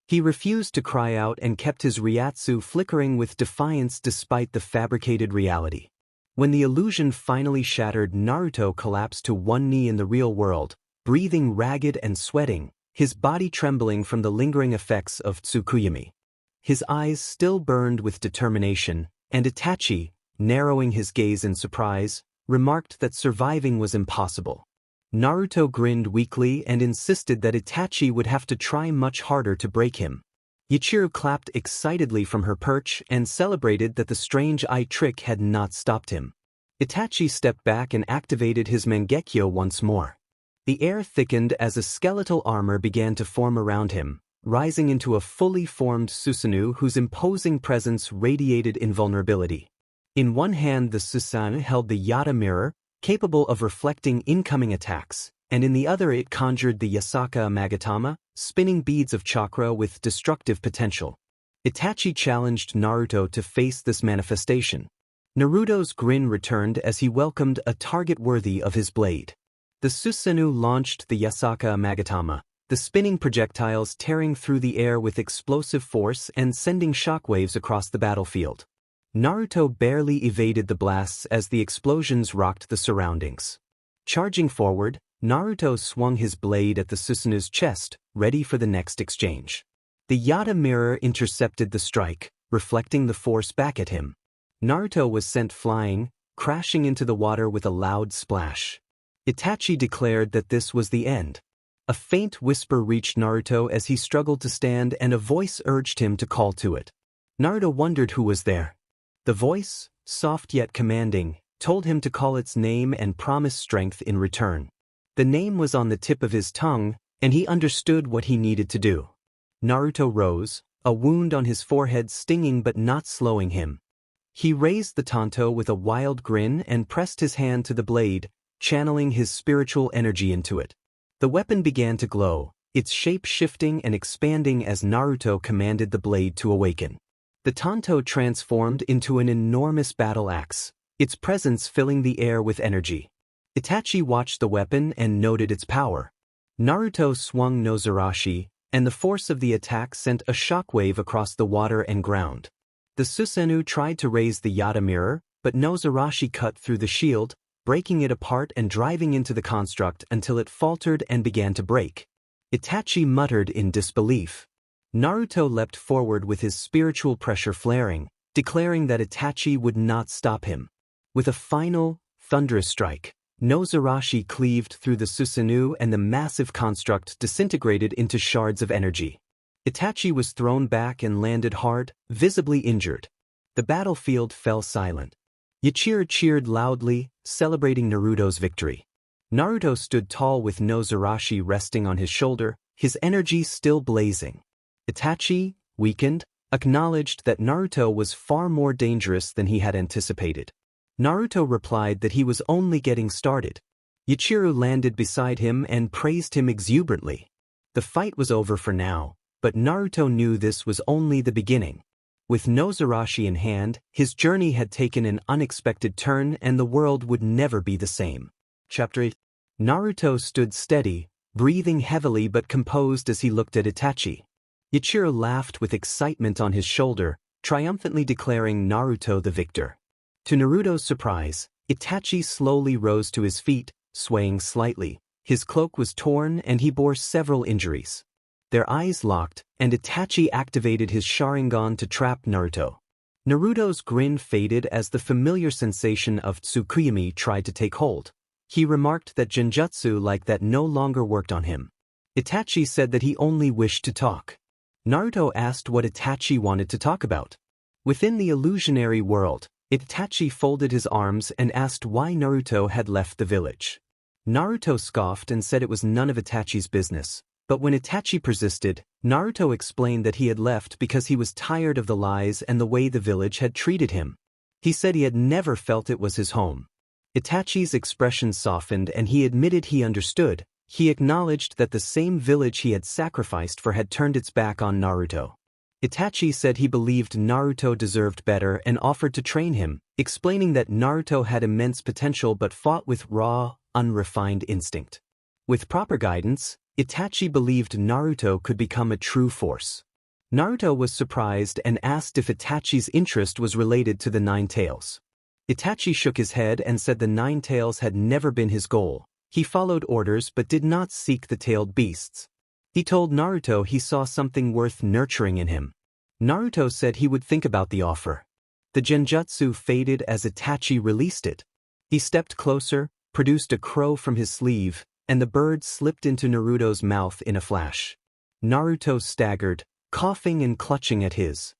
He refused to cry out and kept his Ryatsu flickering with defiance despite the fabricated reality. When the illusion finally shattered, Naruto collapsed to one knee in the real world, breathing ragged and sweating, his body trembling from the lingering effects of Tsukuyomi. His eyes still burned with determination, and Itachi, narrowing his gaze in surprise, remarked that surviving was impossible. Naruto grinned weakly and insisted that Itachi would have to try much harder to break him. Yachiru clapped excitedly from her perch and celebrated that the strange eye trick had not stopped him. Itachi stepped back and activated his Mangekyo once more. The air thickened as a skeletal armor began to form around him, rising into a fully formed Susanoo whose imposing presence radiated invulnerability. In one hand the Susanoo held the Yata mirror, capable of reflecting incoming attacks, and in the other it conjured the Yasaka Amagatama, spinning beads of chakra with destructive potential. Itachi challenged Naruto to face this manifestation. Naruto's grin returned as he welcomed a target worthy of his blade. The Susanoo launched the Yasaka Amagatama, the spinning projectiles tearing through the air with explosive force and sending shockwaves across the battlefield. Naruto barely evaded the blasts as the explosions rocked the surroundings. Charging forward, Naruto swung his blade at the Susanoo's chest, ready for the next exchange. The Yata mirror intercepted the strike, reflecting the force back at him. Naruto was sent flying, crashing into the water with a loud splash. Itachi declared that this was the end. A faint whisper reached Naruto as he struggled to stand and a voice urged him to call to it. Naruto wondered who was there. The voice, soft yet commanding, told him to call its name and promise strength in return. The name was on the tip of his tongue, and he understood what he needed to do. Naruto rose, a wound on his forehead stinging but not slowing him. He raised the Tanto with a wild grin and pressed his hand to the blade, channeling his spiritual energy into it. The weapon began to glow, its shape shifting and expanding as Naruto commanded the blade to awaken. The Tanto transformed into an enormous battle axe, its presence filling the air with energy. Itachi watched the weapon and noted its power. Naruto swung Nozarashi, and the force of the attack sent a shockwave across the water and ground. The Susanoo tried to raise the Yata mirror, but Nozarashi cut through the shield, breaking it apart and driving into the construct until it faltered and began to break. Itachi muttered in disbelief. Naruto leapt forward with his spiritual pressure flaring, declaring that Itachi would not stop him. With a final, thunderous strike, Nozarashi cleaved through the Susanoo and the massive construct disintegrated into shards of energy. Itachi was thrown back and landed hard, visibly injured. The battlefield fell silent. Yachiru cheered loudly, celebrating Naruto's victory. Naruto stood tall with Nozarashi resting on his shoulder, his energy still blazing. Itachi, weakened, acknowledged that Naruto was far more dangerous than he had anticipated. Naruto replied that he was only getting started. Yachiru landed beside him and praised him exuberantly. The fight was over for now, but Naruto knew this was only the beginning. With Nozarashi in hand, his journey had taken an unexpected turn and the world would never be the same. Chapter 8. Naruto stood steady, breathing heavily but composed as he looked at Itachi. Yachiru laughed with excitement on his shoulder, triumphantly declaring Naruto the victor. To Naruto's surprise, Itachi slowly rose to his feet, swaying slightly. His cloak was torn and he bore several injuries. Their eyes locked, and Itachi activated his Sharingan to trap Naruto. Naruto's grin faded as the familiar sensation of Tsukuyomi tried to take hold. He remarked that genjutsu like that no longer worked on him. Itachi said that he only wished to talk. Naruto asked what Itachi wanted to talk about. Within the illusionary world, Itachi folded his arms and asked why Naruto had left the village. Naruto scoffed and said it was none of Itachi's business. But when Itachi persisted, Naruto explained that he had left because he was tired of the lies and the way the village had treated him. He said he had never felt it was his home. Itachi's expression softened and he admitted he understood. He acknowledged that the same village he had sacrificed for had turned its back on Naruto. Itachi said he believed Naruto deserved better and offered to train him, explaining that Naruto had immense potential but fought with raw, unrefined instinct. With proper guidance, Itachi believed Naruto could become a true force. Naruto was surprised and asked if Itachi's interest was related to the Nine Tails. Itachi shook his head and said the Nine Tails had never been his goal. He followed orders but did not seek the tailed beasts. He told Naruto he saw something worth nurturing in him. Naruto said he would think about the offer. The genjutsu faded as Itachi released it. He stepped closer, produced a crow from his sleeve, and the bird slipped into Naruto's mouth in a flash. Naruto staggered, coughing and clutching at his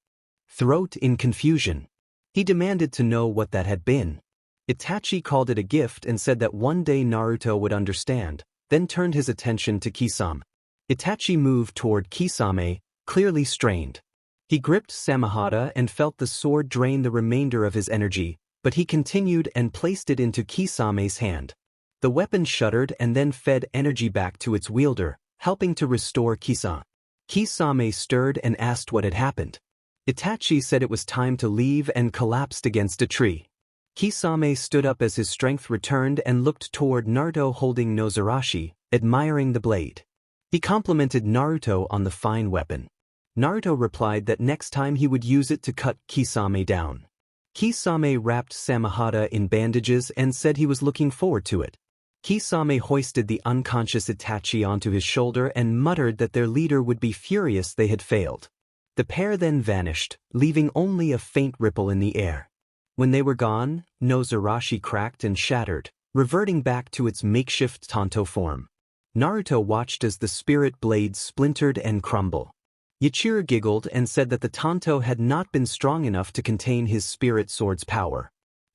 throat in confusion. He demanded to know what that had been. Itachi called it a gift and said that one day Naruto would understand, then turned his attention to Kisame. Itachi moved toward Kisame, clearly strained. He gripped Samehada and felt the sword drain the remainder of his energy, but he continued and placed it into Kisame's hand. The weapon shuddered and then fed energy back to its wielder, helping to restore Kisame. Kisame stirred and asked what had happened. Itachi said it was time to leave and collapsed against a tree. Kisame stood up as his strength returned and looked toward Naruto holding Nozarashi, admiring the blade. He complimented Naruto on the fine weapon. Naruto replied that next time he would use it to cut Kisame down. Kisame wrapped Samehada in bandages and said he was looking forward to it. Kisame hoisted the unconscious Itachi onto his shoulder and muttered that their leader would be furious they had failed. The pair then vanished, leaving only a faint ripple in the air. When they were gone, Nozarashi cracked and shattered, reverting back to its makeshift Tanto form. Naruto watched as the spirit blade splintered and crumble. Yachiru giggled and said that the Tanto had not been strong enough to contain his spirit sword's power.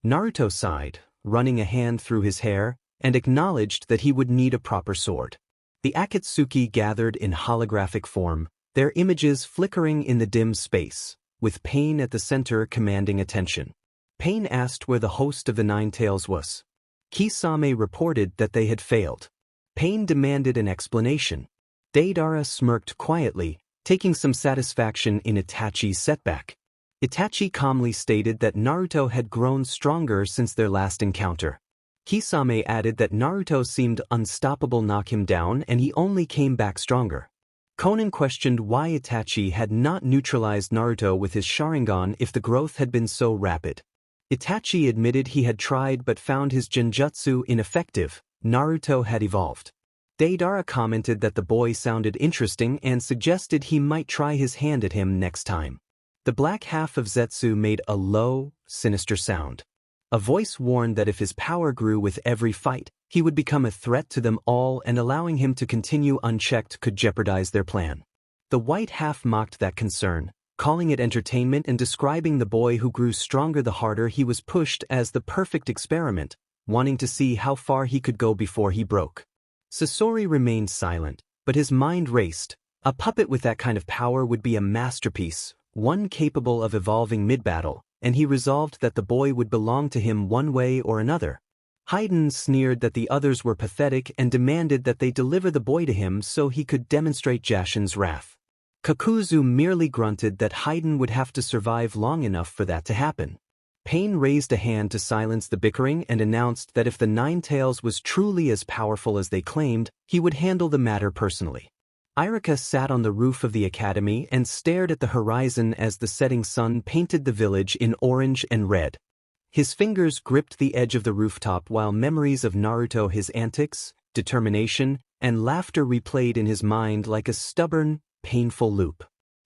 Naruto sighed, running a hand through his hair, and acknowledged that he would need a proper sword. The Akatsuki gathered in holographic form, their images flickering in the dim space, with Pain at the center commanding attention. Pain asked where the host of the Nine Tails was. Kisame reported that they had failed. Pain demanded an explanation. Deidara smirked quietly, taking some satisfaction in Itachi's setback. Itachi calmly stated that Naruto had grown stronger since their last encounter. Kisame added that Naruto seemed unstoppable, knock him down, and he only came back stronger. Konan questioned why Itachi had not neutralized Naruto with his Sharingan if the growth had been so rapid. Itachi admitted he had tried but found his genjutsu ineffective. Naruto had evolved. Deidara commented that the boy sounded interesting and suggested he might try his hand at him next time. The black half of Zetsu made a low, sinister sound. A voice warned that if his power grew with every fight, he would become a threat to them all, and allowing him to continue unchecked could jeopardize their plan. The white half mocked that concern, calling it entertainment and describing the boy who grew stronger the harder he was pushed as the perfect experiment, wanting to see how far he could go before he broke. Sasori remained silent, but his mind raced. A puppet with that kind of power would be a masterpiece, one capable of evolving mid-battle, and he resolved that the boy would belong to him one way or another. Haydn sneered that the others were pathetic and demanded that they deliver the boy to him so he could demonstrate Jashin's wrath. Kakuzu merely grunted that Haydn would have to survive long enough for that to happen. Pain raised a hand to silence the bickering and announced that if the Nine Tails was truly as powerful as they claimed, he would handle the matter personally. Irika sat on the roof of the academy and stared at the horizon as the setting sun painted the village in orange and red. His fingers gripped the edge of the rooftop while memories of Naruto, his antics, determination, and laughter replayed in his mind like a stubborn, painful loop.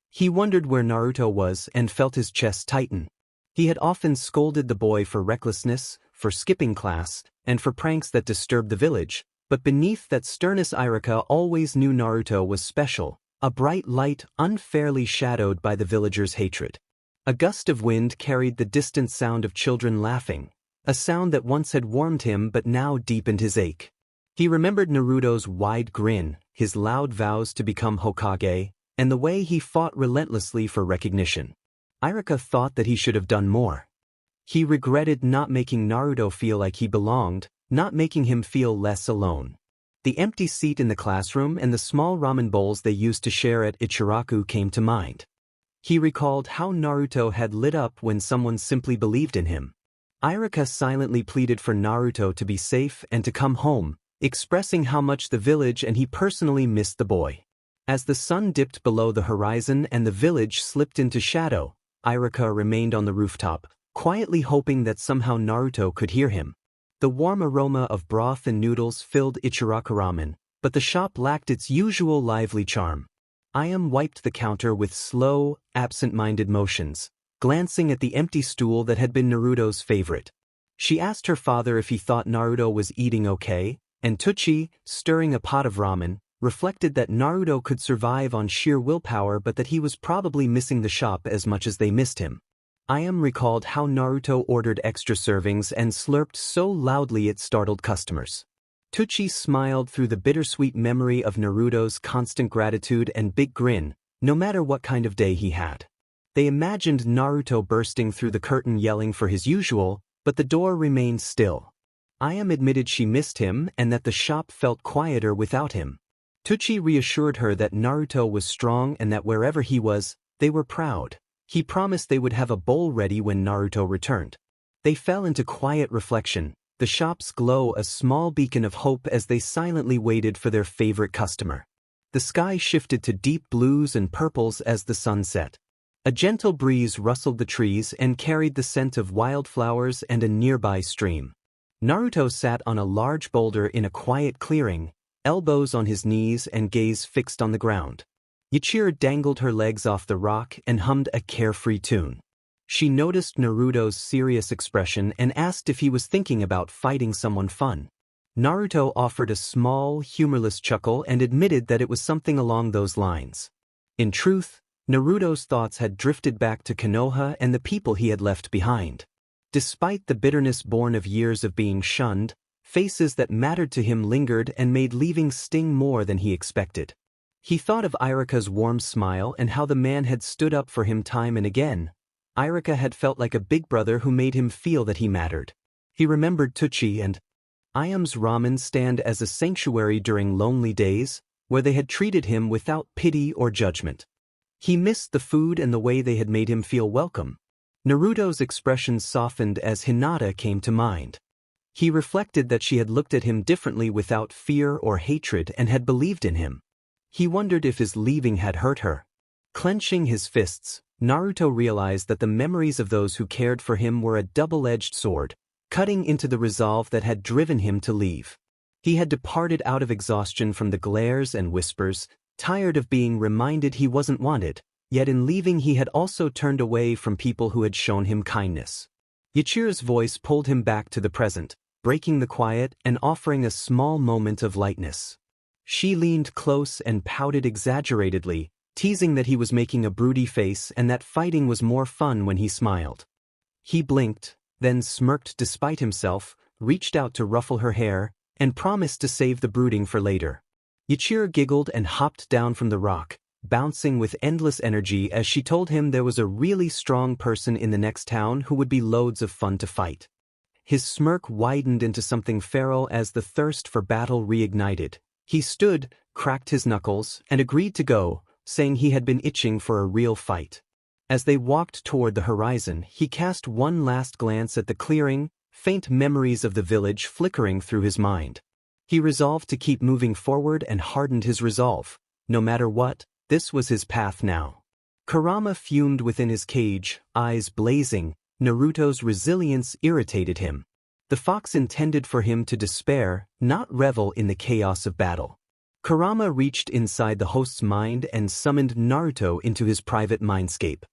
He wondered where Naruto was and felt his chest tighten. He had often scolded the boy for recklessness, for skipping class, and for pranks that disturbed the village, but beneath that sternness Irika always knew Naruto was special, a bright light unfairly shadowed by the villagers' hatred. A gust of wind carried the distant sound of children laughing, a sound that once had warmed him but now deepened his ache. He remembered Naruto's wide grin, his loud vows to become Hokage, and the way he fought relentlessly for recognition. Irika thought that he should have done more. He regretted not making Naruto feel like he belonged, not making him feel less alone. The empty seat in the classroom and the small ramen bowls they used to share at Ichiraku came to mind. He recalled how Naruto had lit up when someone simply believed in him. Irika silently pleaded for Naruto to be safe and to come home, expressing how much the village and he personally missed the boy. As the sun dipped below the horizon and the village slipped into shadow, Irika remained on the rooftop, quietly hoping that somehow Naruto could hear him. The warm aroma of broth and noodles filled Ichiraku ramen, but the shop lacked its usual lively charm. Ayam wiped the counter with slow, absent-minded motions, glancing at the empty stool that had been Naruto's favorite. She asked her father if he thought Naruto was eating okay, and Tucci, stirring a pot of ramen, reflected that Naruto could survive on sheer willpower but that he was probably missing the shop as much as they missed him. Ayam recalled how Naruto ordered extra servings and slurped so loudly it startled customers. Tucci smiled through the bittersweet memory of Naruto's constant gratitude and big grin, no matter what kind of day he had. They imagined Naruto bursting through the curtain yelling for his usual, but the door remained still. Ayam admitted she missed him and that the shop felt quieter without him. Tucci reassured her that Naruto was strong and that wherever he was, they were proud. He promised they would have a bowl ready when Naruto returned. They fell into quiet reflection, the shop's glow a small beacon of hope as they silently waited for their favorite customer. The sky shifted to deep blues and purples as the sun set. A gentle breeze rustled the trees and carried the scent of wildflowers and a nearby stream. Naruto sat on a large boulder in a quiet clearing, elbows on his knees and gaze fixed on the ground. Yachiru dangled her legs off the rock and hummed a carefree tune. She noticed Naruto's serious expression and asked if he was thinking about fighting someone fun. Naruto offered a small, humorless chuckle and admitted that it was something along those lines. In truth, Naruto's thoughts had drifted back to Konoha and the people he had left behind. Despite the bitterness born of years of being shunned, faces that mattered to him lingered and made leaving sting more than he expected. He thought of Irika's warm smile and how the man had stood up for him time and again. Irika had felt like a big brother who made him feel that he mattered. He remembered Tucci and Ayam's ramen stand as a sanctuary during lonely days, where they had treated him without pity or judgment. He missed the food and the way they had made him feel welcome. Naruto's expression softened as Hinata came to mind. He reflected that she had looked at him differently without fear or hatred and had believed in him. He wondered if his leaving had hurt her. Clenching his fists, Naruto realized that the memories of those who cared for him were a double-edged sword, cutting into the resolve that had driven him to leave. He had departed out of exhaustion from the glares and whispers, tired of being reminded he wasn't wanted, yet in leaving he had also turned away from people who had shown him kindness. Yachiru's voice pulled him back to the present, breaking the quiet and offering a small moment of lightness. She leaned close and pouted exaggeratedly, teasing that he was making a broody face and that fighting was more fun when he smiled. He blinked, then smirked despite himself, reached out to ruffle her hair, and promised to save the brooding for later. Yachiru giggled and hopped down from the rock, bouncing with endless energy as she told him there was a really strong person in the next town who would be loads of fun to fight. His smirk widened into something feral as the thirst for battle reignited. He stood, cracked his knuckles, and agreed to go, saying he had been itching for a real fight. As they walked toward the horizon, he cast one last glance at the clearing, faint memories of the village flickering through his mind. He resolved to keep moving forward and hardened his resolve, No matter what, this was his path now. Kurama fumed within his cage, eyes blazing. Naruto's resilience irritated him. The fox intended for him to despair, not revel in the chaos of battle. Kurama reached inside the host's mind and summoned Naruto into his private mindscape.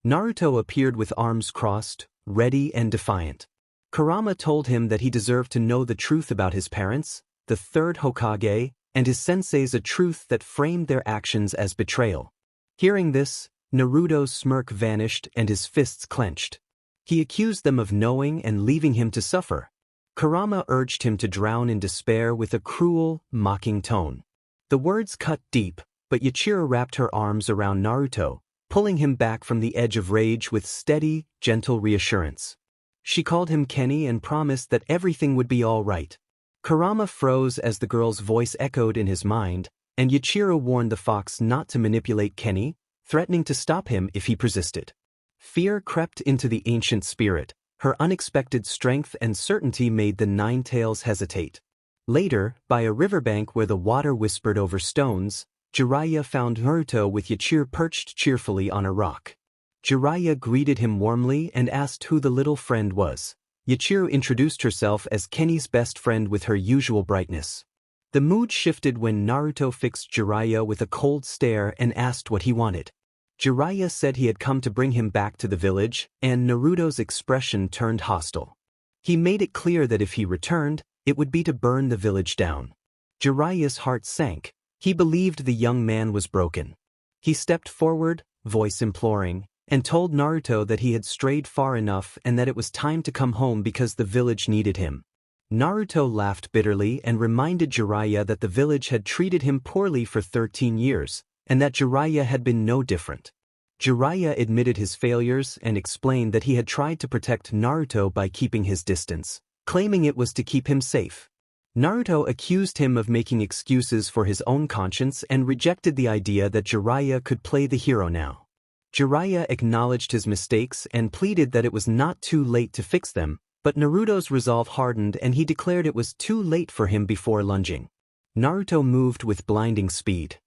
Naruto appeared with arms crossed, ready and defiant. Kurama told him that he deserved to know the truth about his parents, the third Hokage, and his senseis, a truth that framed their actions as betrayal. Hearing this, Naruto's smirk vanished and his fists clenched. He accused them of knowing and leaving him to suffer. Kurama urged him to drown in despair with a cruel, mocking tone. The words cut deep, but Yachiru wrapped her arms around Naruto, pulling him back from the edge of rage with steady, gentle reassurance. She called him Kenny and promised that everything would be all right. Kurama froze as the girl's voice echoed in his mind, and Yachiru warned the fox not to manipulate Kenny, threatening to stop him if he persisted. Fear crept into the ancient spirit. Her unexpected strength and certainty made the Nine-Tails hesitate. Later, by a riverbank where the water whispered over stones, Jiraiya found Naruto with Yachiru perched cheerfully on a rock. Jiraiya greeted him warmly and asked who the little friend was. Yachiru introduced herself as Kenny's best friend with her usual brightness. The mood shifted when Naruto fixed Jiraiya with a cold stare and asked what he wanted. Jiraiya said he had come to bring him back to the village, and Naruto's expression turned hostile. He made it clear that if he returned, it would be to burn the village down. Jiraiya's heart sank. He believed the young man was broken. He stepped forward, voice imploring, and told Naruto that he had strayed far enough and that it was time to come home because the village needed him. Naruto laughed bitterly and reminded Jiraiya that the village had treated him poorly for 13 years, and that Jiraiya had been no different. Jiraiya admitted his failures and explained that he had tried to protect Naruto by keeping his distance, claiming it was to keep him safe. Naruto accused him of making excuses for his own conscience and rejected the idea that Jiraiya could play the hero now. Jiraiya acknowledged his mistakes and pleaded that it was not too late to fix them, but Naruto's resolve hardened and he declared it was too late for him before lunging. Naruto moved with blinding speed.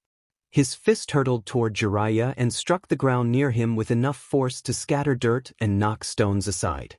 His fist hurtled toward Jiraiya and struck the ground near him with enough force to scatter dirt and knock stones aside.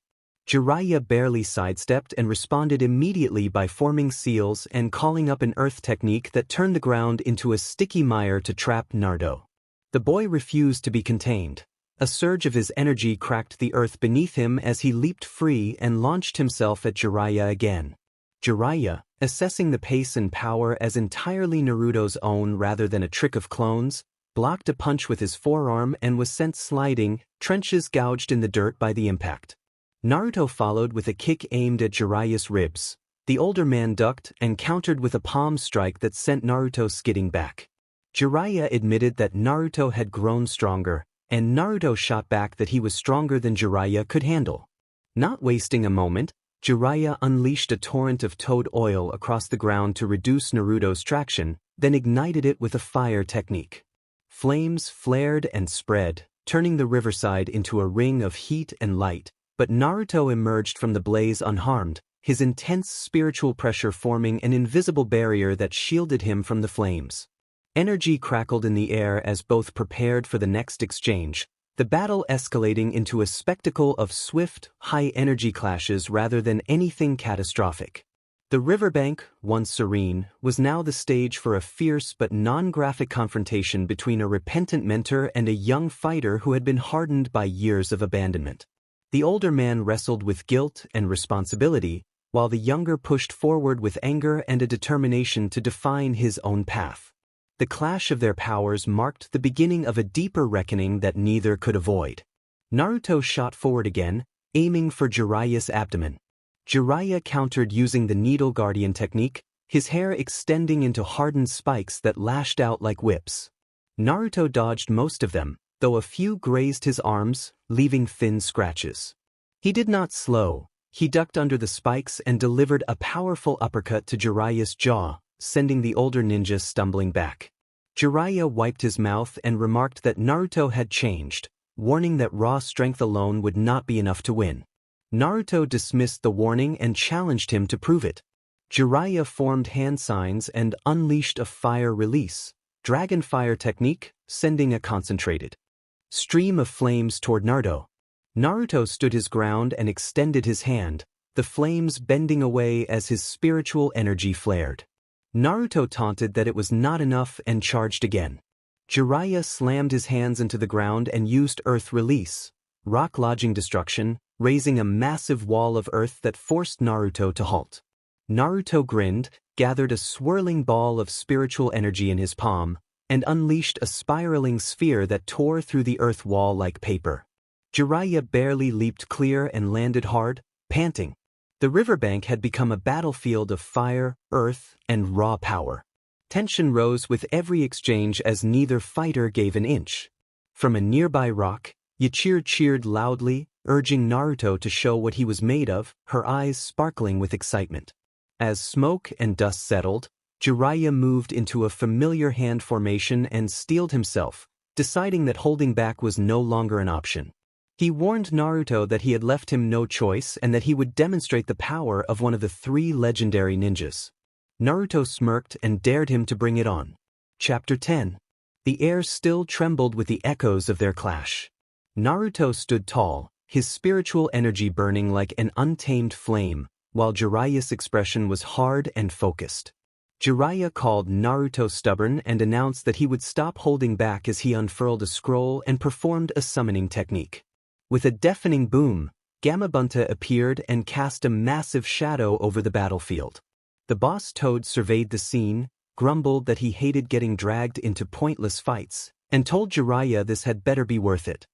Jiraiya barely sidestepped and responded immediately by forming seals and calling up an earth technique that turned the ground into a sticky mire to trap Naruto. The boy refused to be contained. A surge of his energy cracked the earth beneath him as he leaped free and launched himself at Jiraiya again. Jiraiya, assessing the pace and power as entirely Naruto's own rather than a trick of clones, blocked a punch with his forearm and was sent sliding, trenches gouged in the dirt by the impact. Naruto followed with a kick aimed at Jiraiya's ribs. The older man ducked and countered with a palm strike that sent Naruto skidding back. Jiraiya admitted that Naruto had grown stronger, and Naruto shot back that he was stronger than Jiraiya could handle. Not wasting a moment, Jiraiya unleashed a torrent of toad oil across the ground to reduce Naruto's traction, then ignited it with a fire technique. Flames flared and spread, turning the riverside into a ring of heat and light, but Naruto emerged from the blaze unharmed, his intense spiritual pressure forming an invisible barrier that shielded him from the flames. Energy crackled in the air as both prepared for the next exchange, the battle escalating into a spectacle of swift, high-energy clashes rather than anything catastrophic. The riverbank, once serene, was now the stage for a fierce but non-graphic confrontation between a repentant mentor and a young fighter who had been hardened by years of abandonment. The older man wrestled with guilt and responsibility, while the younger pushed forward with anger and a determination to define his own path. The clash of their powers marked the beginning of a deeper reckoning that neither could avoid. Naruto shot forward again, aiming for Jiraiya's abdomen. Jiraiya countered using the Needle Guardian technique, his hair extending into hardened spikes that lashed out like whips. Naruto dodged most of them, though a few grazed his arms, leaving thin scratches. He did not slow. He ducked under the spikes and delivered a powerful uppercut to Jiraiya's jaw, sending the older ninja stumbling back. Jiraiya wiped his mouth and remarked that Naruto had changed, warning that raw strength alone would not be enough to win. Naruto dismissed the warning and challenged him to prove it. Jiraiya formed hand signs and unleashed a fire release, Dragon Fire technique, sending a concentrated stream of flames toward Naruto. Naruto stood his ground and extended his hand, the flames bending away as his spiritual energy flared. Naruto taunted that it was not enough and charged again. Jiraiya slammed his hands into the ground and used Earth Release, rock lodging destruction, raising a massive wall of earth that forced Naruto to halt. Naruto grinned, gathered a swirling ball of spiritual energy in his palm, and unleashed a spiraling sphere that tore through the earth wall like paper. Jiraiya barely leaped clear and landed hard, panting. The riverbank had become a battlefield of fire, earth, and raw power. Tension rose with every exchange as neither fighter gave an inch. From a nearby rock, Yachier cheered loudly, urging Naruto to show what he was made of, her eyes sparkling with excitement. As smoke and dust settled, Jiraiya moved into a familiar hand formation and steeled himself, deciding that holding back was no longer an option. He warned Naruto that he had left him no choice and that he would demonstrate the power of one of the 3 legendary ninjas. Naruto smirked and dared him to bring it on. Chapter 10. The air still trembled with the echoes of their clash. Naruto stood tall, his spiritual energy burning like an untamed flame, while Jiraiya's expression was hard and focused. Jiraiya called Naruto stubborn and announced that he would stop holding back as he unfurled a scroll and performed a summoning technique. With a deafening boom, Gamabunta appeared and cast a massive shadow over the battlefield. The boss Toad surveyed the scene, grumbled that he hated getting dragged into pointless fights, and told Jiraiya this had better be worth it.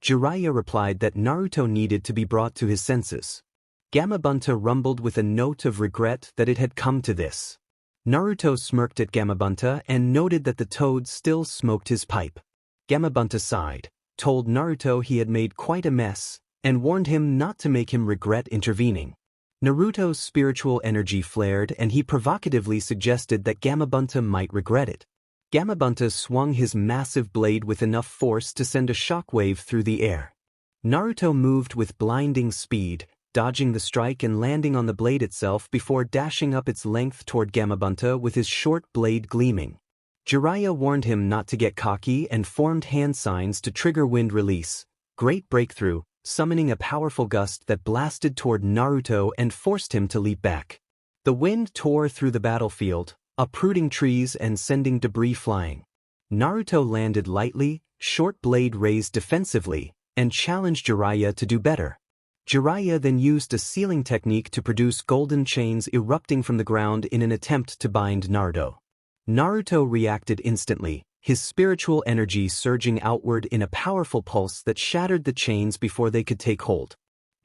Jiraiya replied that Naruto needed to be brought to his senses. Gamabunta rumbled with a note of regret that it had come to this. Naruto smirked at Gamabunta and noted that the Toad still smoked his pipe. Gamabunta sighed, told Naruto he had made quite a mess, and warned him not to make him regret intervening. Naruto's spiritual energy flared and he provocatively suggested that Gamabunta might regret it. Gamabunta swung his massive blade with enough force to send a shockwave through the air. Naruto moved with blinding speed, dodging the strike and landing on the blade itself before dashing up its length toward Gamabunta with his short blade gleaming. Jiraiya warned him not to get cocky and formed hand signs to trigger wind release, great breakthrough, summoning a powerful gust that blasted toward Naruto and forced him to leap back. The wind tore through the battlefield, uprooting trees and sending debris flying. Naruto landed lightly, short blade raised defensively, and challenged Jiraiya to do better. Jiraiya then used a sealing technique to produce golden chains erupting from the ground in an attempt to bind Naruto. Naruto reacted instantly, his spiritual energy surging outward in a powerful pulse that shattered the chains before they could take hold.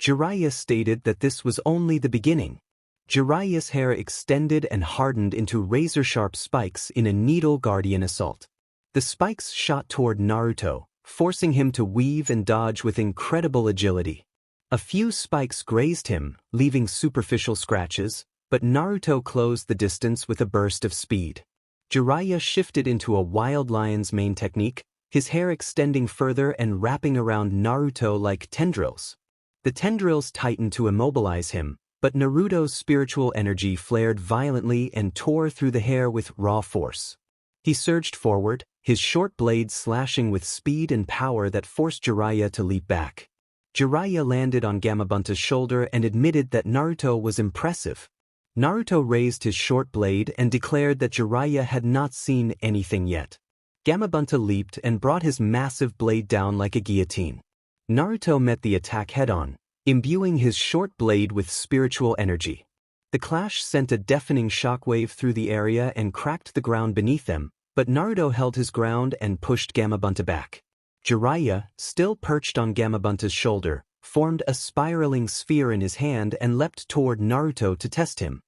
Jiraiya stated that this was only the beginning. Jiraiya's hair extended and hardened into razor-sharp spikes in a Needle Guardian assault. The spikes shot toward Naruto, forcing him to weave and dodge with incredible agility. A few spikes grazed him, leaving superficial scratches, but Naruto closed the distance with a burst of speed. Jiraiya shifted into a Wild Lion's Mane technique, his hair extending further and wrapping around Naruto like tendrils. The tendrils tightened to immobilize him, but Naruto's spiritual energy flared violently and tore through the hair with raw force. He surged forward, his short blade slashing with speed and power that forced Jiraiya to leap back. Jiraiya landed on Gamabunta's shoulder and admitted that Naruto was impressive. Naruto raised his short blade and declared that Jiraiya had not seen anything yet. Gamabunta leaped and brought his massive blade down like a guillotine. Naruto met the attack head-on, imbuing his short blade with spiritual energy. The clash sent a deafening shockwave through the area and cracked the ground beneath them, but Naruto held his ground and pushed Gamabunta back. Jiraiya, still perched on Gamabunta's shoulder, formed a spiraling sphere in his hand and leapt toward Naruto to test him.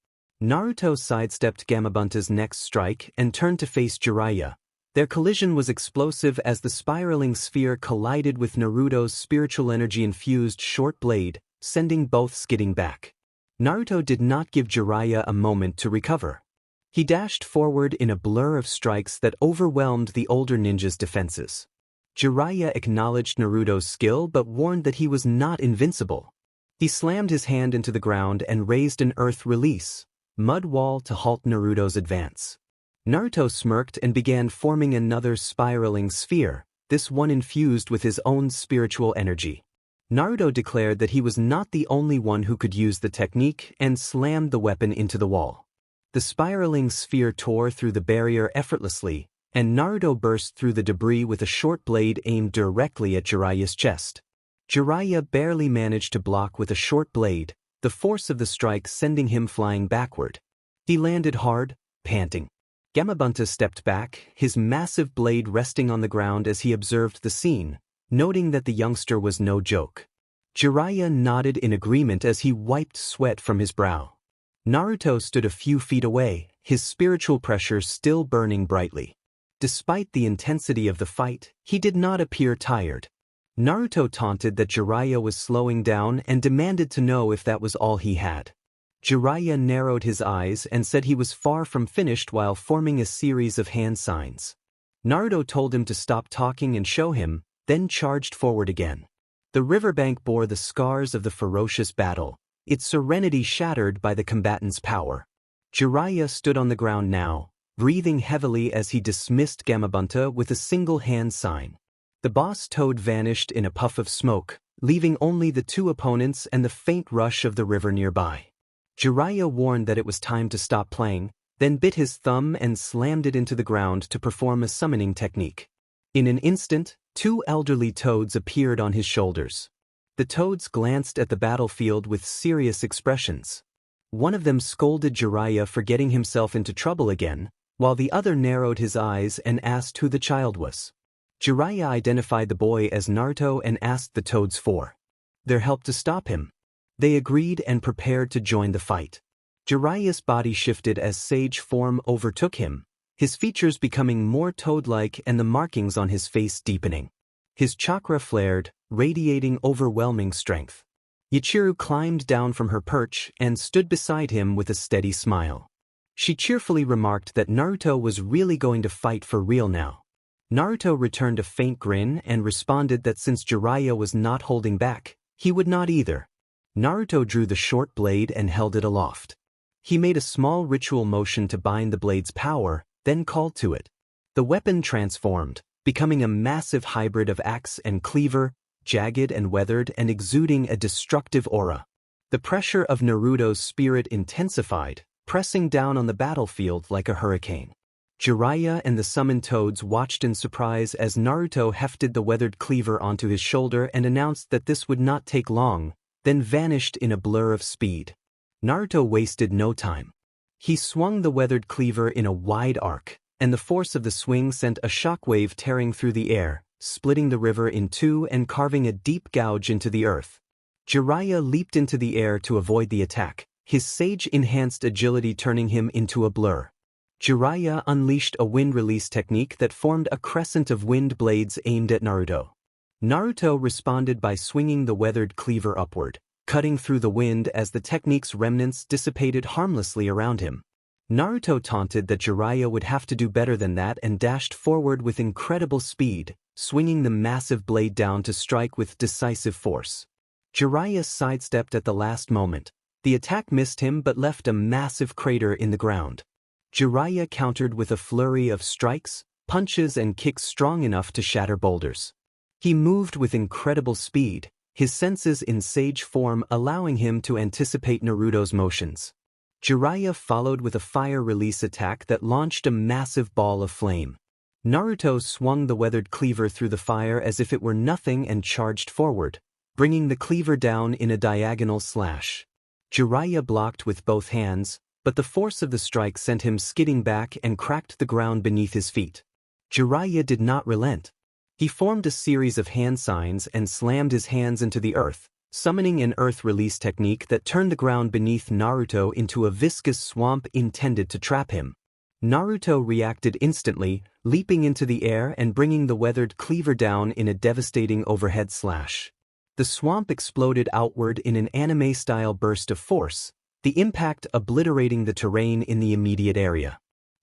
Naruto sidestepped Gamabunta's next strike and turned to face Jiraiya. Their collision was explosive as the spiraling sphere collided with Naruto's spiritual energy-infused short blade, sending both skidding back. Naruto did not give Jiraiya a moment to recover. He dashed forward in a blur of strikes that overwhelmed the older ninja's defenses. Jiraiya acknowledged Naruto's skill but warned that he was not invincible. He slammed his hand into the ground and raised an earth release, mud wall to halt Naruto's advance. Naruto smirked and began forming another spiraling sphere, this one infused with his own spiritual energy. Naruto declared that he was not the only one who could use the technique and slammed the weapon into the wall. The spiraling sphere tore through the barrier effortlessly, and Naruto burst through the debris with a short blade aimed directly at Jiraiya's chest. Jiraiya barely managed to block with a short blade, the force of the strike sending him flying backward. He landed hard, panting. Gamabunta stepped back, his massive blade resting on the ground as he observed the scene, noting that the youngster was no joke. Jiraiya nodded in agreement as he wiped sweat from his brow. Naruto stood a few feet away, his spiritual pressure still burning brightly. Despite the intensity of the fight, he did not appear tired. Naruto taunted that Jiraiya was slowing down and demanded to know if that was all he had. Jiraiya narrowed his eyes and said he was far from finished while forming a series of hand signs. Naruto told him to stop talking and show him, then charged forward again. The riverbank bore the scars of the ferocious battle, its serenity shattered by the combatants' power. Jiraiya stood on the ground now, breathing heavily as he dismissed Gamabunta with a single hand sign. The boss toad vanished in a puff of smoke, leaving only the two opponents and the faint rush of the river nearby. Jiraiya warned that it was time to stop playing, then bit his thumb and slammed it into the ground to perform a summoning technique. In an instant, two elderly toads appeared on his shoulders. The toads glanced at the battlefield with serious expressions. One of them scolded Jiraiya for getting himself into trouble again, while the other narrowed his eyes and asked who the child was. Jiraiya identified the boy as Naruto and asked the toads for their help to stop him. They agreed and prepared to join the fight. Jiraiya's body shifted as sage form overtook him, his features becoming more toad-like and the markings on his face deepening. His chakra flared, radiating overwhelming strength. Yachiru climbed down from her perch and stood beside him with a steady smile. She cheerfully remarked that Naruto was really going to fight for real now. Naruto returned a faint grin and responded that since Jiraiya was not holding back, he would not either. Naruto drew the short blade and held it aloft. He made a small ritual motion to bind the blade's power, then called to it. The weapon transformed, becoming a massive hybrid of axe and cleaver, jagged and weathered and exuding a destructive aura. The pressure of Naruto's spirit intensified, pressing down on the battlefield like a hurricane. Jiraiya and the summoned toads watched in surprise as Naruto hefted the weathered cleaver onto his shoulder and announced that this would not take long, then vanished in a blur of speed. Naruto wasted no time. He swung the weathered cleaver in a wide arc, and the force of the swing sent a shockwave tearing through the air, splitting the river in two and carving a deep gouge into the earth. Jiraiya leaped into the air to avoid the attack, his sage-enhanced agility turning him into a blur. Jiraiya unleashed a wind release technique that formed a crescent of wind blades aimed at Naruto. Naruto responded by swinging the weathered cleaver upward, cutting through the wind as the technique's remnants dissipated harmlessly around him. Naruto taunted that Jiraiya would have to do better than that and dashed forward with incredible speed, swinging the massive blade down to strike with decisive force. Jiraiya sidestepped at the last moment. The attack missed him but left a massive crater in the ground. Jiraiya countered with a flurry of strikes, punches and kicks strong enough to shatter boulders. He moved with incredible speed, his senses in sage form allowing him to anticipate Naruto's motions. Jiraiya followed with a fire release attack that launched a massive ball of flame. Naruto swung the weathered cleaver through the fire as if it were nothing and charged forward, bringing the cleaver down in a diagonal slash. Jiraiya blocked with both hands, but the force of the strike sent him skidding back and cracked the ground beneath his feet. Jiraiya did not relent. He formed a series of hand signs and slammed his hands into the earth, summoning an earth release technique that turned the ground beneath Naruto into a viscous swamp intended to trap him. Naruto reacted instantly, leaping into the air and bringing the weathered cleaver down in a devastating overhead slash. The swamp exploded outward in an anime-style burst of force, the impact obliterating the terrain in the immediate area.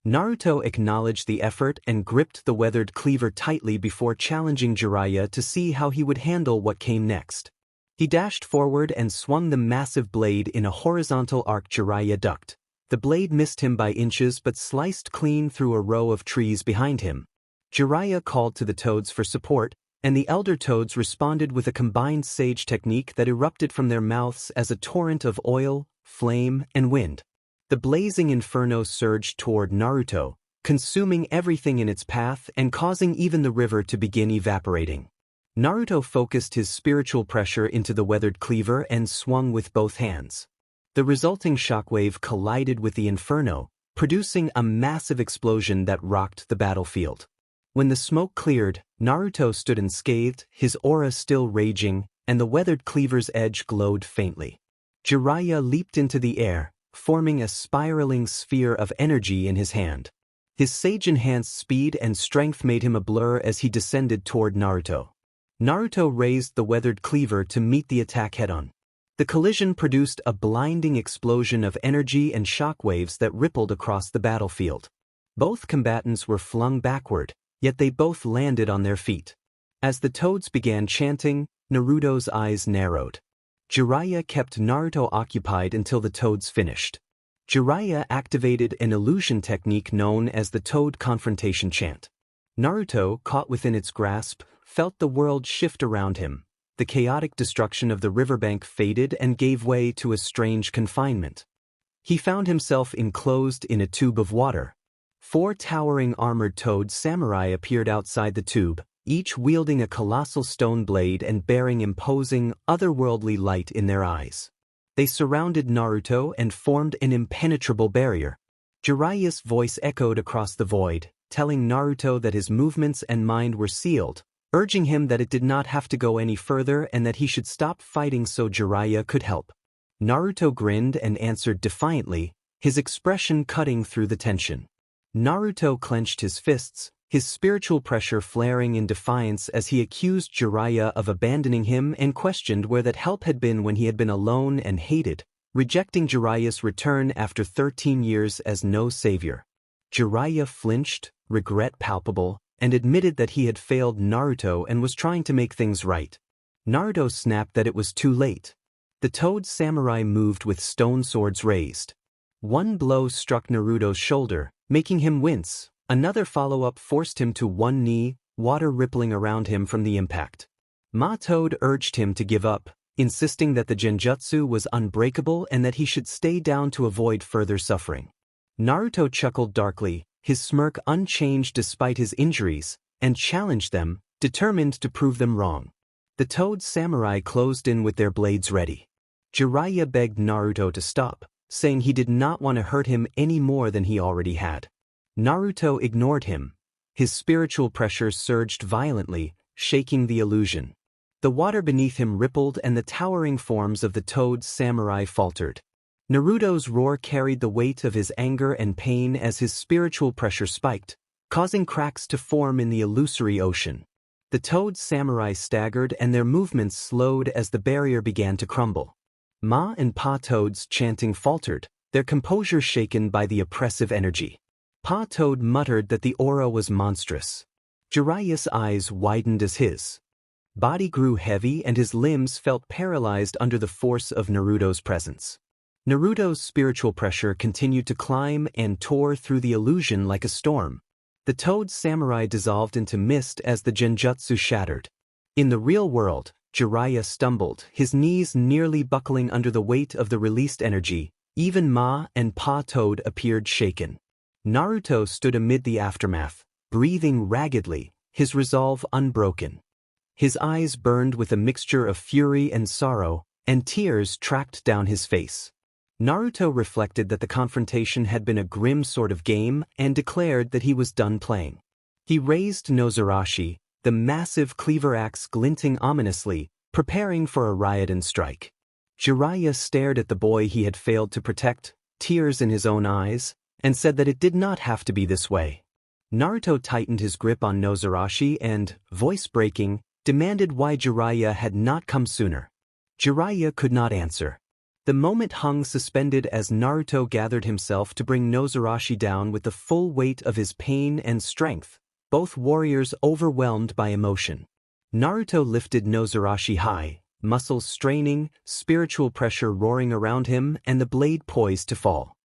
Naruto acknowledged the effort and gripped the weathered cleaver tightly before challenging Jiraiya to see how he would handle what came next. He dashed forward and swung the massive blade in a horizontal arc. Jiraiya ducked, The blade missed him by inches but sliced clean through a row of trees behind him. Jiraiya called to the toads for support, and the elder toads responded with a combined sage technique that erupted from their mouths as a torrent of oil, flame, and wind. The blazing inferno surged toward Naruto, consuming everything in its path and causing even the river to begin evaporating. Naruto focused his spiritual pressure into the weathered cleaver and swung with both hands. The resulting shockwave collided with the inferno, producing a massive explosion that rocked the battlefield. When the smoke cleared, Naruto stood unscathed, his aura still raging, and the weathered cleaver's edge glowed faintly. Jiraiya leaped into the air, forming a spiraling sphere of energy in his hand. His sage-enhanced speed and strength made him a blur as he descended toward Naruto. Naruto raised the weathered cleaver to meet the attack head-on. The collision produced a blinding explosion of energy and shockwaves that rippled across the battlefield. Both combatants were flung backward, yet they both landed on their feet. As the toads began chanting, Naruto's eyes narrowed. Jiraiya kept Naruto occupied until the toads finished. Jiraiya activated an illusion technique known as the Toad Confrontation Chant. Naruto, caught within its grasp, felt the world shift around him. The chaotic destruction of the riverbank faded and gave way to a strange confinement. He found himself enclosed in a tube of water. 4 towering armored toad samurai appeared outside the tube, each wielding a colossal stone blade and bearing imposing, otherworldly light in their eyes. They surrounded Naruto and formed an impenetrable barrier. Jiraiya's voice echoed across the void, telling Naruto that his movements and mind were sealed, urging him that it did not have to go any further and that he should stop fighting so Jiraiya could help. Naruto grinned and answered defiantly, his expression cutting through the tension. Naruto clenched his fists, his spiritual pressure flaring in defiance as he accused Jiraiya of abandoning him and questioned where that help had been when he had been alone and hated, rejecting Jiraiya's return after 13 years as no savior. Jiraiya flinched, regret palpable, and admitted that he had failed Naruto and was trying to make things right. Naruto snapped that it was too late. The toad samurai moved with stone swords raised. One blow struck Naruto's shoulder, making him wince. Another follow-up forced him to one knee, water rippling around him from the impact. Ma-Toad urged him to give up, insisting that the genjutsu was unbreakable and that he should stay down to avoid further suffering. Naruto chuckled darkly, his smirk unchanged despite his injuries, and challenged them, determined to prove them wrong. The toad samurai closed in with their blades ready. Jiraiya begged Naruto to stop, saying he did not want to hurt him any more than he already had. Naruto ignored him. His spiritual pressure surged violently, shaking the illusion. The water beneath him rippled and the towering forms of the toad samurai faltered. Naruto's roar carried the weight of his anger and pain as his spiritual pressure spiked, causing cracks to form in the illusory ocean. The toad samurai staggered and their movements slowed as the barrier began to crumble. Ma and Pa toads chanting faltered, their composure shaken by the oppressive energy. Pa Toad muttered that the aura was monstrous. Jiraiya's eyes widened as his body grew heavy and his limbs felt paralyzed under the force of Naruto's presence. Naruto's spiritual pressure continued to climb and tore through the illusion like a storm. The toad samurai dissolved into mist as the genjutsu shattered. In the real world, Jiraiya stumbled, his knees nearly buckling under the weight of the released energy. Even Ma and Pa Toad appeared shaken. Naruto stood amid the aftermath, breathing raggedly, his resolve unbroken. His eyes burned with a mixture of fury and sorrow, and tears tracked down his face. Naruto reflected that the confrontation had been a grim sort of game and declared that he was done playing. He raised Nozarashi, the massive cleaver axe glinting ominously, preparing for a Raiden strike. Jiraiya stared at the boy he had failed to protect, tears in his own eyes, and said that it did not have to be this way. Naruto tightened his grip on Nozarashi and, voice breaking, demanded why Jiraiya had not come sooner. Jiraiya could not answer. The moment hung suspended as Naruto gathered himself to bring Nozarashi down with the full weight of his pain and strength, both warriors overwhelmed by emotion. Naruto lifted Nozarashi high, muscles straining, spiritual pressure roaring around him, and the blade poised to fall.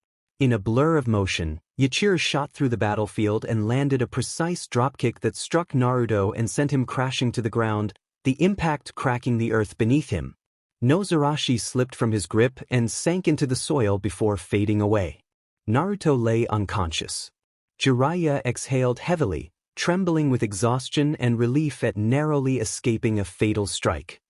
In a blur of motion, Yachiru shot through the battlefield and landed a precise dropkick that struck Naruto and sent him crashing to the ground, the impact cracking the earth beneath him. Zaraki slipped from his grip and sank into the soil before fading away. Naruto lay unconscious. Jiraiya exhaled heavily, trembling with exhaustion and relief at narrowly escaping a fatal strike.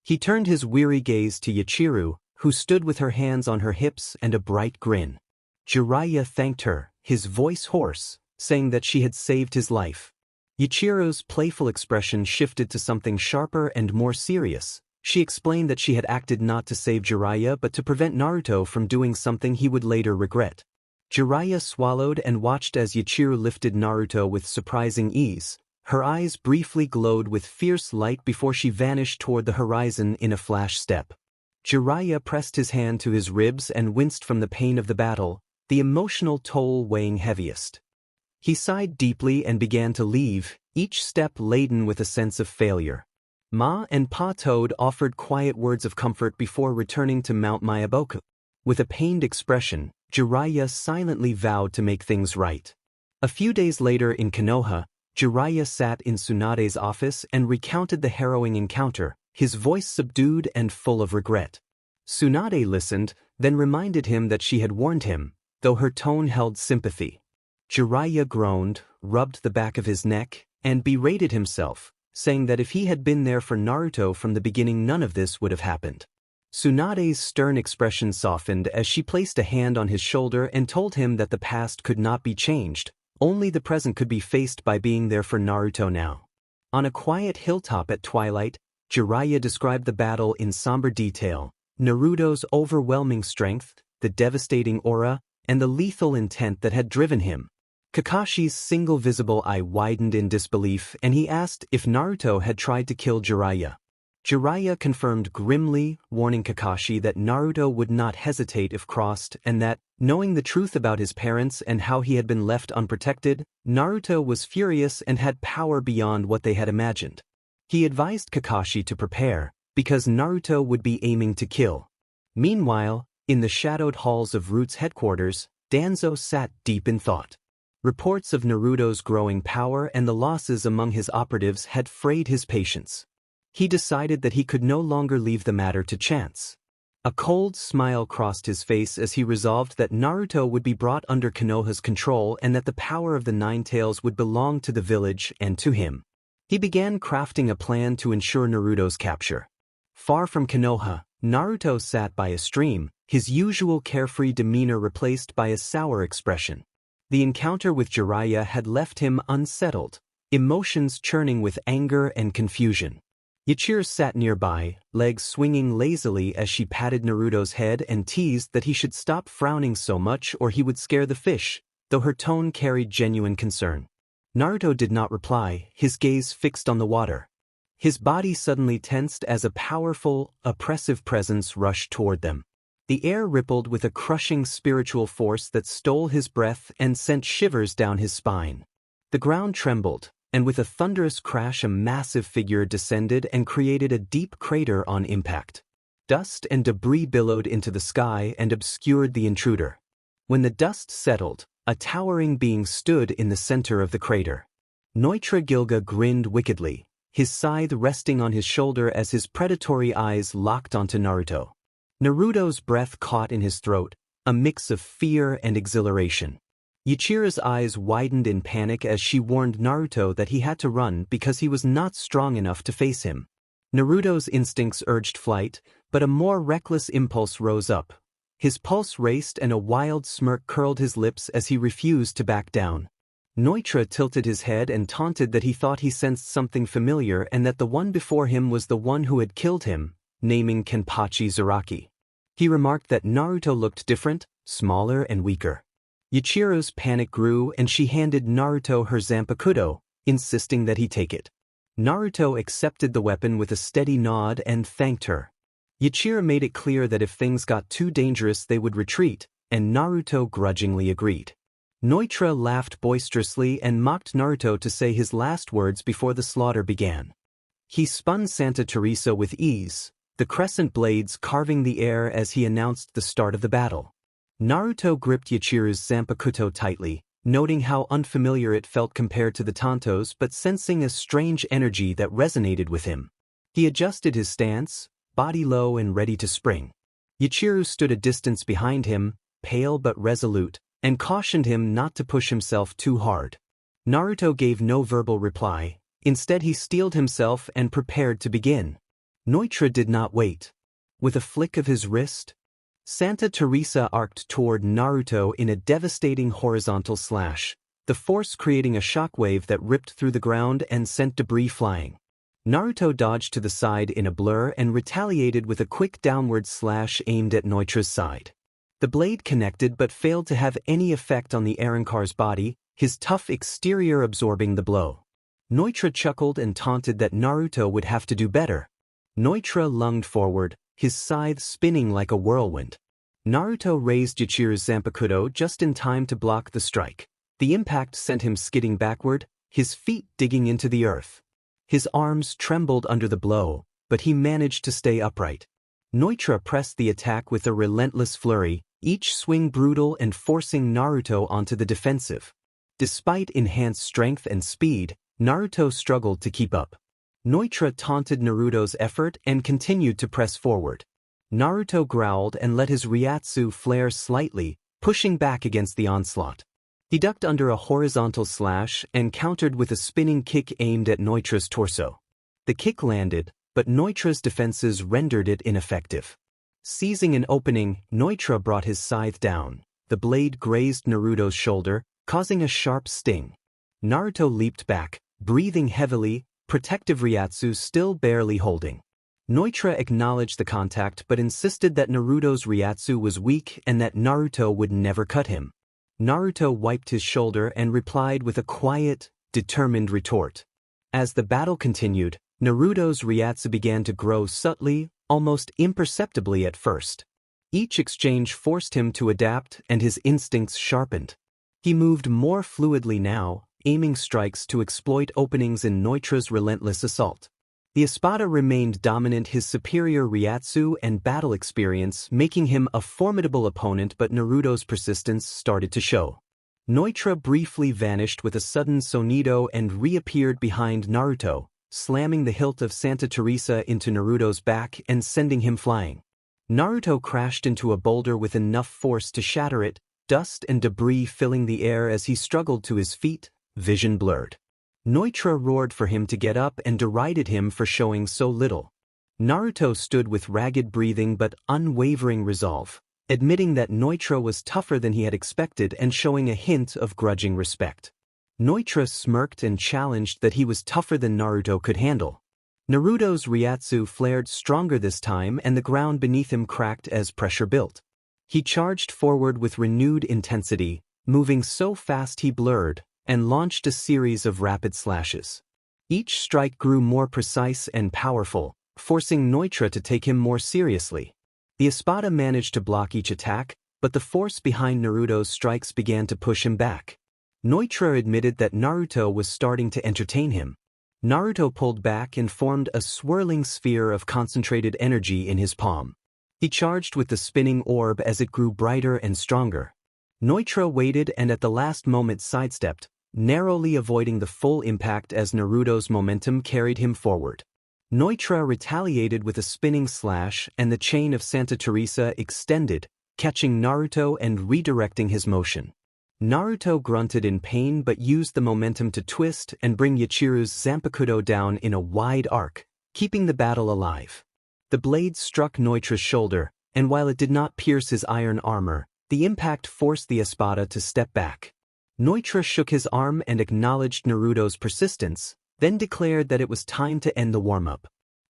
He turned his weary gaze to Yachiru, who stood with her hands on her hips and a bright grin. Jiraiya thanked her, his voice hoarse, saying that she had saved his life. Yachiru's playful expression shifted to something sharper and more serious. She explained that she had acted not to save Jiraiya but to prevent Naruto from doing something he would later regret. Jiraiya swallowed and watched as Yachiru lifted Naruto with surprising ease. Her eyes briefly glowed with fierce light before she vanished toward the horizon in a flash step. Jiraiya pressed his hand to his ribs and winced from the pain of the battle, the emotional toll weighing heaviest. He sighed deeply and began to leave, each step laden with a sense of failure. Ma and Pa Toad offered quiet words of comfort before returning to Mount Myaboku. With a pained expression, Jiraiya silently vowed to make things right. A few days later in Konoha, Jiraiya sat in Tsunade's office and recounted the harrowing encounter, his voice subdued and full of regret. Tsunade listened, then reminded him that she had warned him, though her tone held sympathy. Jiraiya groaned, rubbed the back of his neck, and berated himself, saying that if he had been there for Naruto from the beginning none of this would have happened. Tsunade's stern expression softened as she placed a hand on his shoulder and told him that the past could not be changed, only the present could be faced by being there for Naruto now. On a quiet hilltop at twilight, Jiraiya described the battle in somber detail, Naruto's overwhelming strength, the devastating aura, and the lethal intent that had driven him. Kakashi's single visible eye widened in disbelief and he asked if Naruto had tried to kill Jiraiya. Jiraiya confirmed grimly, warning Kakashi that Naruto would not hesitate if crossed and that, knowing the truth about his parents and how he had been left unprotected, Naruto was furious and had power beyond what they had imagined. He advised Kakashi to prepare, because Naruto would be aiming to kill. Meanwhile, in the shadowed halls of Root's headquarters, Danzo sat deep in thought. Reports of Naruto's growing power and the losses among his operatives had frayed his patience. He decided that he could no longer leave the matter to chance. A cold smile crossed his face as he resolved that Naruto would be brought under Konoha's control and that the power of the Nine Tails would belong to the village and to him. He began crafting a plan to ensure Naruto's capture. Far from Konoha, Naruto sat by a stream, his usual carefree demeanor replaced by a sour expression. The encounter with Jiraiya had left him unsettled, emotions churning with anger and confusion. Yachiru sat nearby, legs swinging lazily as she patted Naruto's head and teased that he should stop frowning so much or he would scare the fish, though her tone carried genuine concern. Naruto did not reply, his gaze fixed on the water. His body suddenly tensed as a powerful, oppressive presence rushed toward them. The air rippled with a crushing spiritual force that stole his breath and sent shivers down his spine. The ground trembled, and with a thunderous crash a massive figure descended and created a deep crater on impact. Dust and debris billowed into the sky and obscured the intruder. When the dust settled, a towering being stood in the center of the crater. Noitra Gilga grinned wickedly, his scythe resting on his shoulder as his predatory eyes locked onto Naruto. Naruto's breath caught in his throat, a mix of fear and exhilaration. Yachiru's eyes widened in panic as she warned Naruto that he had to run because he was not strong enough to face him. Naruto's instincts urged flight, but a more reckless impulse rose up. His pulse raced and a wild smirk curled his lips as he refused to back down. Noitra tilted his head and taunted that he thought he sensed something familiar and that the one before him was the one who had killed him, naming Kenpachi Zaraki. He remarked that Naruto looked different, smaller and weaker. Yachiru's panic grew and she handed Naruto her Zanpakuto, insisting that he take it. Naruto accepted the weapon with a steady nod and thanked her. Yachiru made it clear that if things got too dangerous they would retreat, and Naruto grudgingly agreed. Noitra laughed boisterously and mocked Naruto to say his last words before the slaughter began. He spun Santa Teresa with ease, the crescent blades carving the air as he announced the start of the battle. Naruto gripped Yachiru's Zanpakuto tightly, noting how unfamiliar it felt compared to the Tantos but sensing a strange energy that resonated with him. He adjusted his stance, body low and ready to spring. Yachiru stood a distance behind him, pale but resolute, and cautioned him not to push himself too hard. Naruto gave no verbal reply. Instead he steeled himself and prepared to begin. Neutra did not wait. With a flick of his wrist, Santa Teresa arced toward Naruto in a devastating horizontal slash, the force creating a shockwave that ripped through the ground and sent debris flying. Naruto dodged to the side in a blur and retaliated with a quick downward slash aimed at Neutra's side. The blade connected but failed to have any effect on the Arrancar's body, his tough exterior absorbing the blow. Neutra chuckled and taunted that Naruto would have to do better. Neutra lunged forward, his scythe spinning like a whirlwind. Naruto raised Yachiru's Zanpakuto just in time to block the strike. The impact sent him skidding backward, his feet digging into the earth. His arms trembled under the blow, but he managed to stay upright. Neutra pressed the attack with a relentless flurry, each swing brutal and forcing Naruto onto the defensive. Despite enhanced strength and speed, Naruto struggled to keep up. Neutra taunted Naruto's effort and continued to press forward. Naruto growled and let his Ryatsu flare slightly, pushing back against the onslaught. He ducked under a horizontal slash and countered with a spinning kick aimed at Neutra's torso. The kick landed, but Neutra's defenses rendered it ineffective. Seizing an opening, Neutra brought his scythe down. The blade grazed Naruto's shoulder, causing a sharp sting. Naruto leaped back, breathing heavily, protective Ryatsu still barely holding. Neutra acknowledged the contact but insisted that Naruto's Ryatsu was weak and that Naruto would never cut him. Naruto wiped his shoulder and replied with a quiet, determined retort. As the battle continued, Naruto's Ryatsu began to grow subtly, almost imperceptibly at first. Each exchange forced him to adapt and his instincts sharpened. He moved more fluidly now, aiming strikes to exploit openings in Neutra's relentless assault. The Espada remained dominant, his superior Ryatsu and battle experience making him a formidable opponent, but Naruto's persistence started to show. Neutra briefly vanished with a sudden sonido and reappeared behind Naruto, slamming the hilt of Santa Teresa into Naruto's back and sending him flying. Naruto crashed into a boulder with enough force to shatter it, dust and debris filling the air as he struggled to his feet, vision blurred. Neutra roared for him to get up and derided him for showing so little. Naruto stood with ragged breathing but unwavering resolve, admitting that Neutra was tougher than he had expected and showing a hint of grudging respect. Neutra smirked and challenged that he was tougher than Naruto could handle. Naruto's Ryatsu flared stronger this time and the ground beneath him cracked as pressure built. He charged forward with renewed intensity, moving so fast he blurred, and launched a series of rapid slashes. Each strike grew more precise and powerful, forcing Neutra to take him more seriously. The Espada managed to block each attack, but the force behind Naruto's strikes began to push him back. Neutra admitted that Naruto was starting to entertain him. Naruto pulled back and formed a swirling sphere of concentrated energy in his palm. He charged with the spinning orb as it grew brighter and stronger. Neutra waited and at the last moment sidestepped, narrowly avoiding the full impact as Naruto's momentum carried him forward. Neutra retaliated with a spinning slash and the chain of Santa Teresa extended, catching Naruto and redirecting his motion. Naruto grunted in pain but used the momentum to twist and bring Yachiru's Zanpakuto down in a wide arc, keeping the battle alive. The blade struck Neutra's shoulder, and while it did not pierce his iron armor, the impact forced the Espada to step back. Neutra shook his arm and acknowledged Naruto's persistence, then declared that it was time to end the warm-up.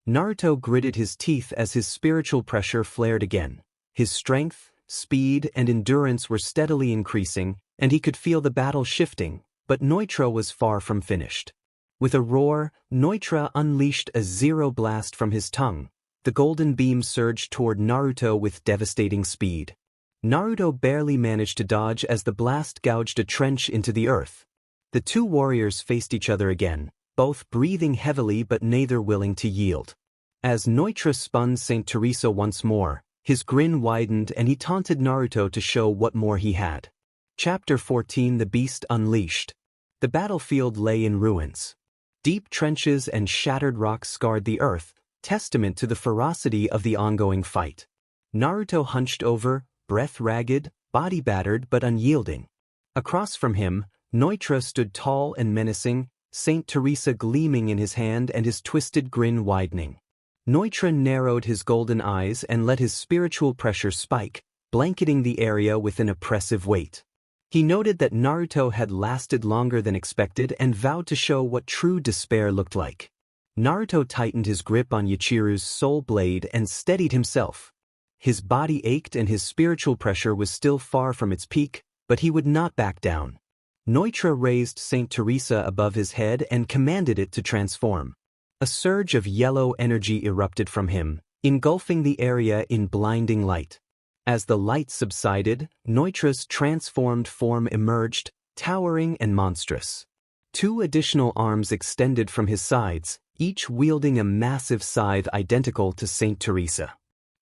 Naruto gritted his teeth as his spiritual pressure flared again. His strength, speed, and endurance were steadily increasing, and he could feel the battle shifting, but Neutra was far from finished. With a roar, Neutra unleashed a zero blast from his tongue. The golden beam surged toward Naruto with devastating speed. Naruto barely managed to dodge as the blast gouged a trench into the earth. The two warriors faced each other again, both breathing heavily but neither willing to yield. As Neutra spun Saint Teresa once more, His grin widened and he taunted Naruto to show what more he had. Chapter 14 The Beast Unleashed. The battlefield lay in ruins. Deep trenches and shattered rocks scarred the earth, testament to the ferocity of the ongoing fight. Naruto hunched over, breath ragged, body battered but unyielding. Across from him, Neutra stood tall and menacing, Saint Teresa gleaming in his hand and his twisted grin widening. Neutra narrowed his golden eyes and let his spiritual pressure spike, blanketing the area with an oppressive weight. He noted that Naruto had lasted longer than expected and vowed to show what true despair looked like. Naruto tightened his grip on Yachiru's soul blade and steadied himself. His body ached and his spiritual pressure was still far from its peak, but he would not back down. Neutra raised Saint Teresa above his head and commanded it to transform. A surge of yellow energy erupted from him, engulfing the area in blinding light. As the light subsided, Neutra's transformed form emerged, towering and monstrous. 2 additional arms extended from his sides, each wielding a massive scythe identical to Saint Teresa.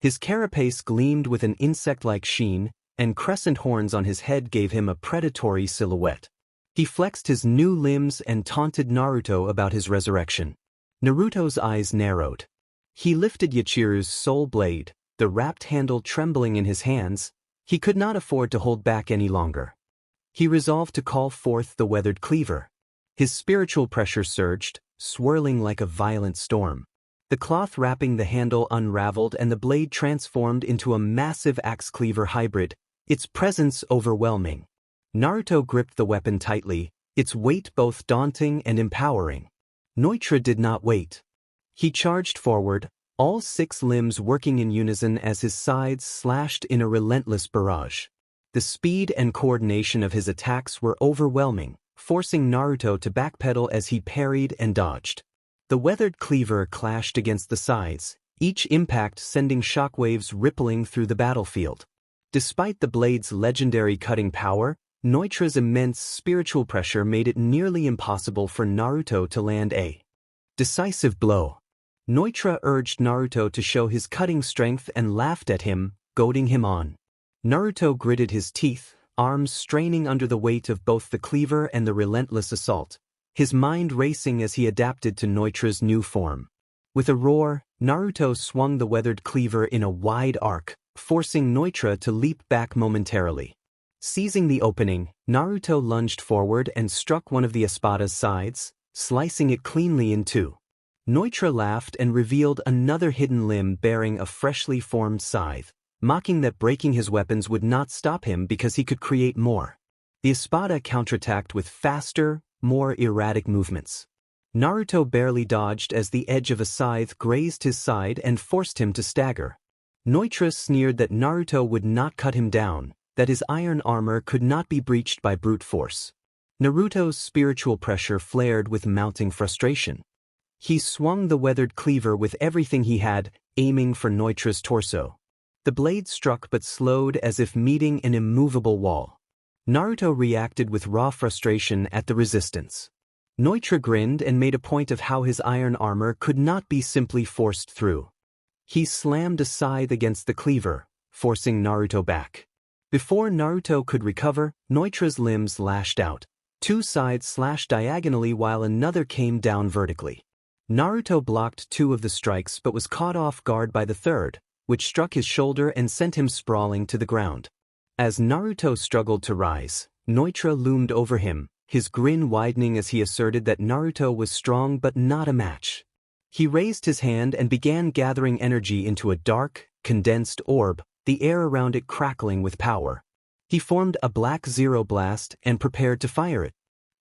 His carapace gleamed with an insect-like sheen, and crescent horns on his head gave him a predatory silhouette. He flexed his new limbs and taunted Naruto about his resurrection. Naruto's eyes narrowed. He lifted Yachiru's soul blade, the wrapped handle trembling in his hands. He could not afford to hold back any longer. He resolved to call forth the weathered cleaver. His spiritual pressure surged, swirling like a violent storm. The cloth wrapping the handle unraveled and the blade transformed into a massive axe-cleaver hybrid, its presence overwhelming. Naruto gripped the weapon tightly, its weight both daunting and empowering. Neutra did not wait. He charged forward, all 6 limbs working in unison as his sides slashed in a relentless barrage. The speed and coordination of his attacks were overwhelming, forcing Naruto to backpedal as he parried and dodged. The weathered cleaver clashed against the sides, each impact sending shockwaves rippling through the battlefield. Despite the blade's legendary cutting power, Neutra's immense spiritual pressure made it nearly impossible for Naruto to land a decisive blow. Neutra urged Naruto to show his cutting strength and laughed at him, goading him on. Naruto gritted his teeth, arms straining under the weight of both the cleaver and the relentless assault, his mind racing as he adapted to Neutra's new form. With a roar, Naruto swung the weathered cleaver in a wide arc, forcing Neutra to leap back momentarily. Seizing the opening, Naruto lunged forward and struck one of the espada's sides, slicing it cleanly in 2. Neutra laughed and revealed another hidden limb bearing a freshly formed scythe, mocking that breaking his weapons would not stop him because he could create more. The espada counterattacked with faster, more erratic movements. Naruto barely dodged as the edge of a scythe grazed his side and forced him to stagger. Neutra sneered that Naruto would not cut him down, that his iron armor could not be breached by brute force. Naruto's spiritual pressure flared with mounting frustration. He swung the weathered cleaver with everything he had, aiming for Neutra's torso. The blade struck but slowed as if meeting an immovable wall. Naruto reacted with raw frustration at the resistance. Neutra grinned and made a point of how his iron armor could not be simply forced through. He slammed a scythe against the cleaver, forcing Naruto back. Before Naruto could recover, Neutra's limbs lashed out. 2 sides slashed diagonally while another came down vertically. Naruto blocked 2 of the strikes but was caught off guard by the third, which struck his shoulder and sent him sprawling to the ground. As Naruto struggled to rise, Neutra loomed over him, his grin widening as he asserted that Naruto was strong but not a match. He raised his hand and began gathering energy into a dark, condensed orb, the air around it crackling with power. He formed a black zero blast and prepared to fire it.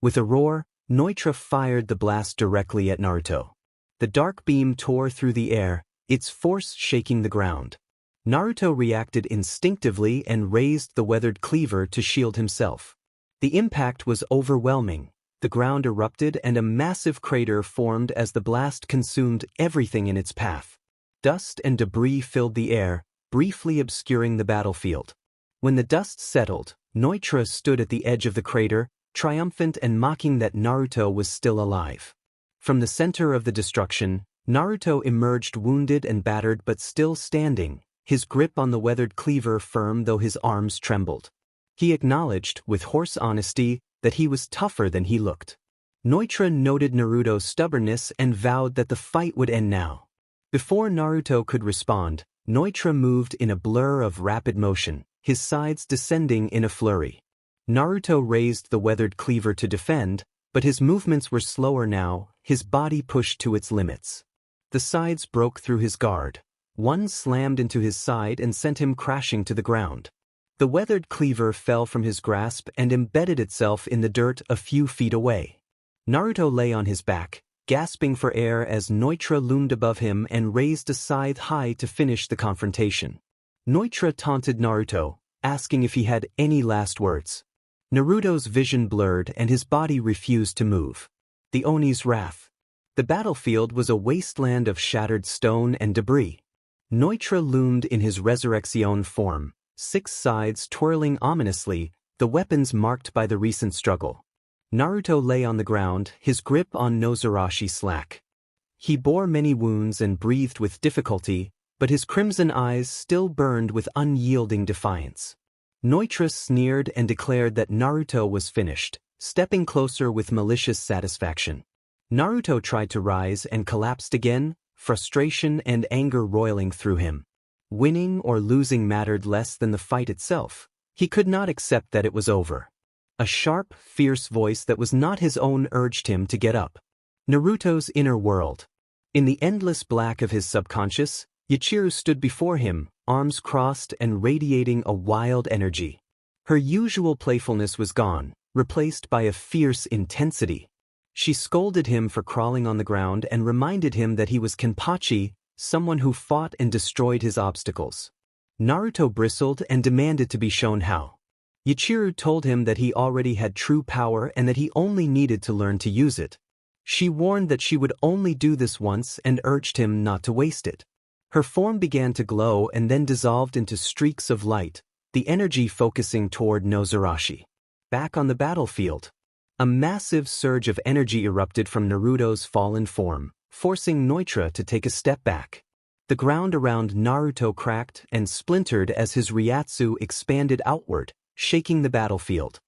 With a roar, Neutra fired the blast directly at Naruto. The dark beam tore through the air, its force shaking the ground. Naruto reacted instinctively and raised the weathered cleaver to shield himself. The impact was overwhelming. The ground erupted and a massive crater formed as the blast consumed everything in its path. Dust and debris filled the air, briefly obscuring the battlefield. When the dust settled, Neutra stood at the edge of the crater, triumphant and mocking that Naruto was still alive. From the center of the destruction, Naruto emerged wounded and battered but still standing, his grip on the weathered cleaver firm though his arms trembled. He acknowledged, with hoarse honesty, that he was tougher than he looked. Neutra noted Naruto's stubbornness and vowed that the fight would end now. Before Naruto could respond, Neutra moved in a blur of rapid motion, his sides descending in a flurry. Naruto raised the weathered cleaver to defend, but his movements were slower now, his body pushed to its limits. The sides broke through his guard. One slammed into his side and sent him crashing to the ground. The weathered cleaver fell from his grasp and embedded itself in the dirt a few feet away. Naruto lay on his back, gasping for air as Neutra loomed above him and raised a scythe high to finish the confrontation. Neutra taunted Naruto, asking if he had any last words. Naruto's vision blurred and his body refused to move. The Oni's wrath. The battlefield was a wasteland of shattered stone and debris. Neutra loomed in his Resurrection form, 6 sides twirling ominously, the weapons marked by the recent struggle. Naruto lay on the ground, his grip on Nozarashi slack. He bore many wounds and breathed with difficulty, but his crimson eyes still burned with unyielding defiance. Neutra sneered and declared that Naruto was finished, stepping closer with malicious satisfaction. Naruto tried to rise and collapsed again, frustration and anger roiling through him. Winning or losing mattered less than the fight itself. He could not accept that it was over. A sharp, fierce voice that was not his own urged him to get up. Naruto's inner world. In the endless black of his subconscious, Yachiru stood before him, arms crossed and radiating a wild energy. Her usual playfulness was gone, replaced by a fierce intensity. She scolded him for crawling on the ground and reminded him that he was Kenpachi, someone who fought and destroyed his obstacles. Naruto bristled and demanded to be shown how. Yachiru told him that he already had true power and that he only needed to learn to use it. She warned that she would only do this once and urged him not to waste it. Her form began to glow and then dissolved into streaks of light, the energy focusing toward Nozarashi. Back on the battlefield, a massive surge of energy erupted from Naruto's fallen form, forcing Neutra to take a step back. The ground around Naruto cracked and splintered as his Ryatsu expanded outward, shaking the battlefield.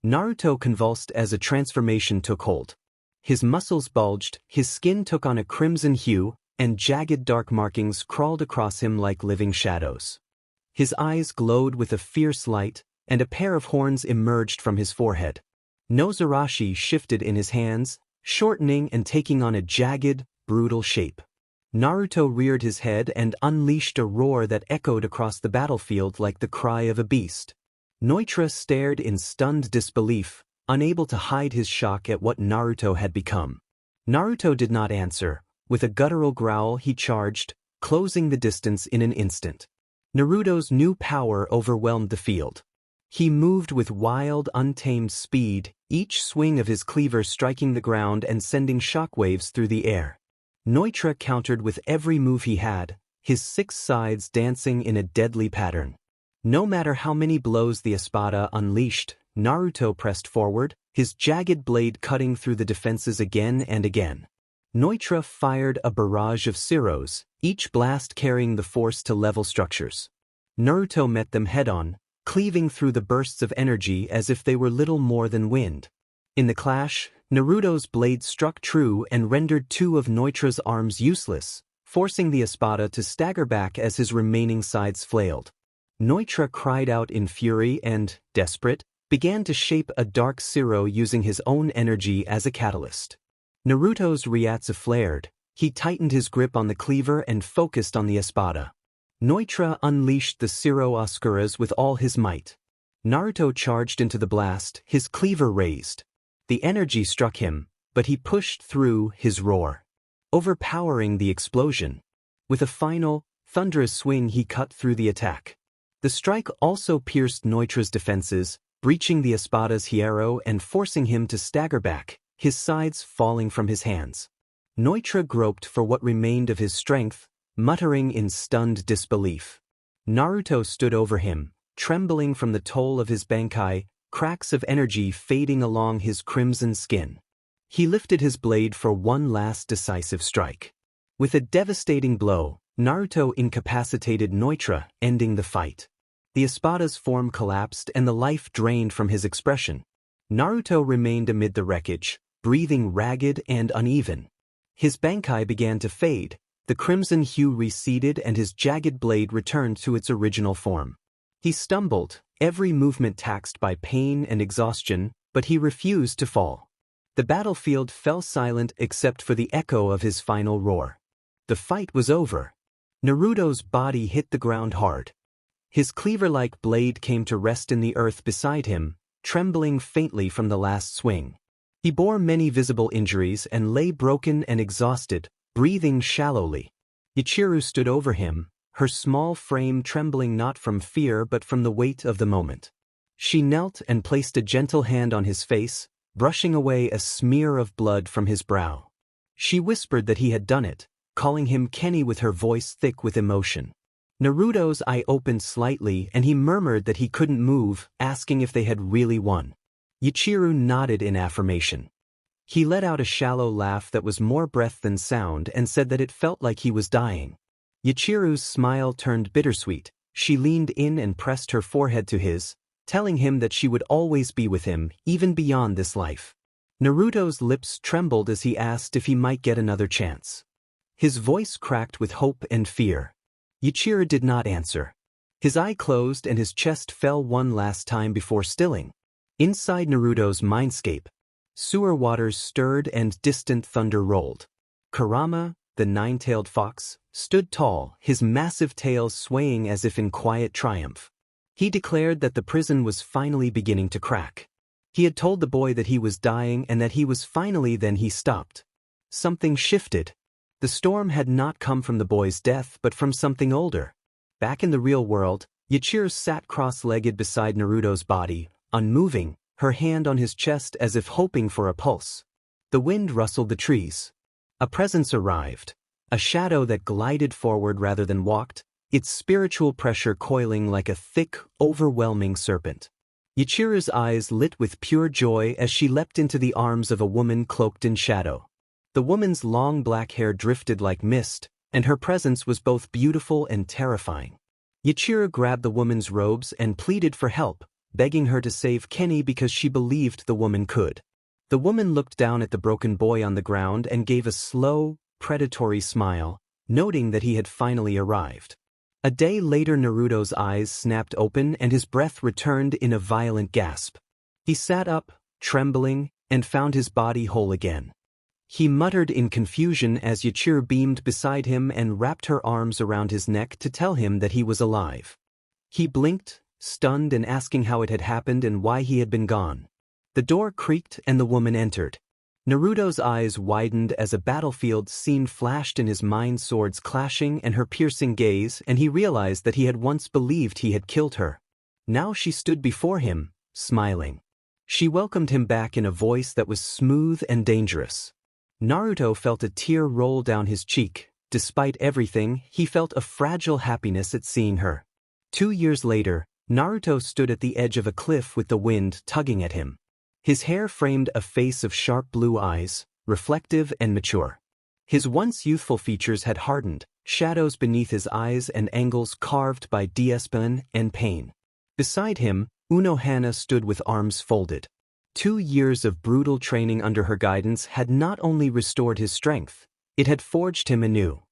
Naruto convulsed as a transformation took hold. His muscles bulged, his skin took on a crimson hue, and jagged dark markings crawled across him like living shadows. His eyes glowed with a fierce light, and a pair of horns emerged from his forehead. Nozarashi shifted in his hands, shortening and taking on a jagged, brutal shape. Naruto reared his head and unleashed a roar that echoed across the battlefield like the cry of a beast. Neutra stared in stunned disbelief, unable to hide his shock at what Naruto had become. Naruto did not answer. With a guttural growl he charged, closing the distance in an instant. Naruto's new power overwhelmed the field. He moved with wild, untamed speed, each swing of his cleaver striking the ground and sending shockwaves through the air. Neutra countered with every move he had, his 6 sides dancing in a deadly pattern. No matter how many blows the espada unleashed, Naruto pressed forward, his jagged blade cutting through the defenses again and again. Neutra fired a barrage of Siros, each blast carrying the force to level structures. Naruto met them head-on, cleaving through the bursts of energy as if they were little more than wind. In the clash, Naruto's blade struck true and rendered 2 of Neutra's arms useless, forcing the espada to stagger back as his remaining sides flailed. Neutra cried out in fury and, desperate, began to shape a dark Siro using his own energy as a catalyst. Naruto's Ryatsu flared, he tightened his grip on the cleaver and focused on the espada. Neutra unleashed the Siro Oscuras with all his might. Naruto charged into the blast, his cleaver raised. The energy struck him, but he pushed through his roar, overpowering the explosion. With a final, thunderous swing he cut through the attack. The strike also pierced Neutra's defenses, breaching the espada's hierro and forcing him to stagger back, his sides falling from his hands. Neutra groped for what remained of his strength, muttering in stunned disbelief. Naruto stood over him, trembling from the toll of his bankai, cracks of energy fading along his crimson skin. He lifted his blade for one last decisive strike. With a devastating blow, Naruto incapacitated Neutra, ending the fight. The Espada's form collapsed and the life drained from his expression. Naruto remained amid the wreckage, breathing ragged and uneven. His Bankai began to fade, the crimson hue receded and his jagged blade returned to its original form. He stumbled, every movement taxed by pain and exhaustion, but he refused to fall. The battlefield fell silent except for the echo of his final roar. The fight was over. Naruto's body hit the ground hard. His cleaver-like blade came to rest in the earth beside him, trembling faintly from the last swing. He bore many visible injuries and lay broken and exhausted, breathing shallowly. Ichiru stood over him, her small frame trembling not from fear but from the weight of the moment. She knelt and placed a gentle hand on his face, brushing away a smear of blood from his brow. She whispered that he had done it, calling him Kenny with her voice thick with emotion. Naruto's eye opened slightly and he murmured that he couldn't move, asking if they had really won. Ichiru nodded in affirmation. He let out a shallow laugh that was more breath than sound and said that it felt like he was dying. Ichiru's smile turned bittersweet. She leaned in and pressed her forehead to his, telling him that she would always be with him, even beyond this life. Naruto's lips trembled as he asked if he might get another chance. His voice cracked with hope and fear. Ichiru did not answer. His eye closed and his chest fell one last time before stilling. Inside Naruto's mindscape, sewer waters stirred and distant thunder rolled. Kurama, the nine-tailed fox, stood tall, his massive tail swaying as if in quiet triumph. He declared that the prison was finally beginning to crack. He had told the boy that he was dying and that he was finally, then he stopped. Something shifted. The storm had not come from the boy's death but from something older. Back in the real world, Ichiru sat cross-legged beside Naruto's body, unmoving, her hand on his chest as if hoping for a pulse. The wind rustled the trees. A presence arrived, a shadow that glided forward rather than walked, its spiritual pressure coiling like a thick, overwhelming serpent. Ichiru's eyes lit with pure joy as she leapt into the arms of a woman cloaked in shadow. The woman's long black hair drifted like mist, and her presence was both beautiful and terrifying. Ichiru grabbed the woman's robes and pleaded for help, begging her to save Kenny because she believed the woman could. The woman looked down at the broken boy on the ground and gave a slow, predatory smile, noting that he had finally arrived. A day later Naruto's eyes snapped open and his breath returned in a violent gasp. He sat up, trembling, and found his body whole again. He muttered in confusion as Ichiru beamed beside him and wrapped her arms around his neck to tell him that he was alive. He blinked, stunned and asking how it had happened and why he had been gone. The door creaked and the woman entered. Naruto's eyes widened as a battlefield scene flashed in his mind, swords clashing and her piercing gaze, and he realized that he had once believed he had killed her. Now she stood before him, smiling. She welcomed him back in a voice that was smooth and dangerous. Naruto felt a tear roll down his cheek. Despite everything, he felt a fragile happiness at seeing her. 2 years later, Naruto stood at the edge of a cliff with the wind tugging at him. His hair framed a face of sharp blue eyes, reflective and mature. His once youthful features had hardened, shadows beneath his eyes and angles carved by despair and pain. Beside him, Unohana stood with arms folded. 2 years of brutal training under her guidance had not only restored his strength, it had forged him anew.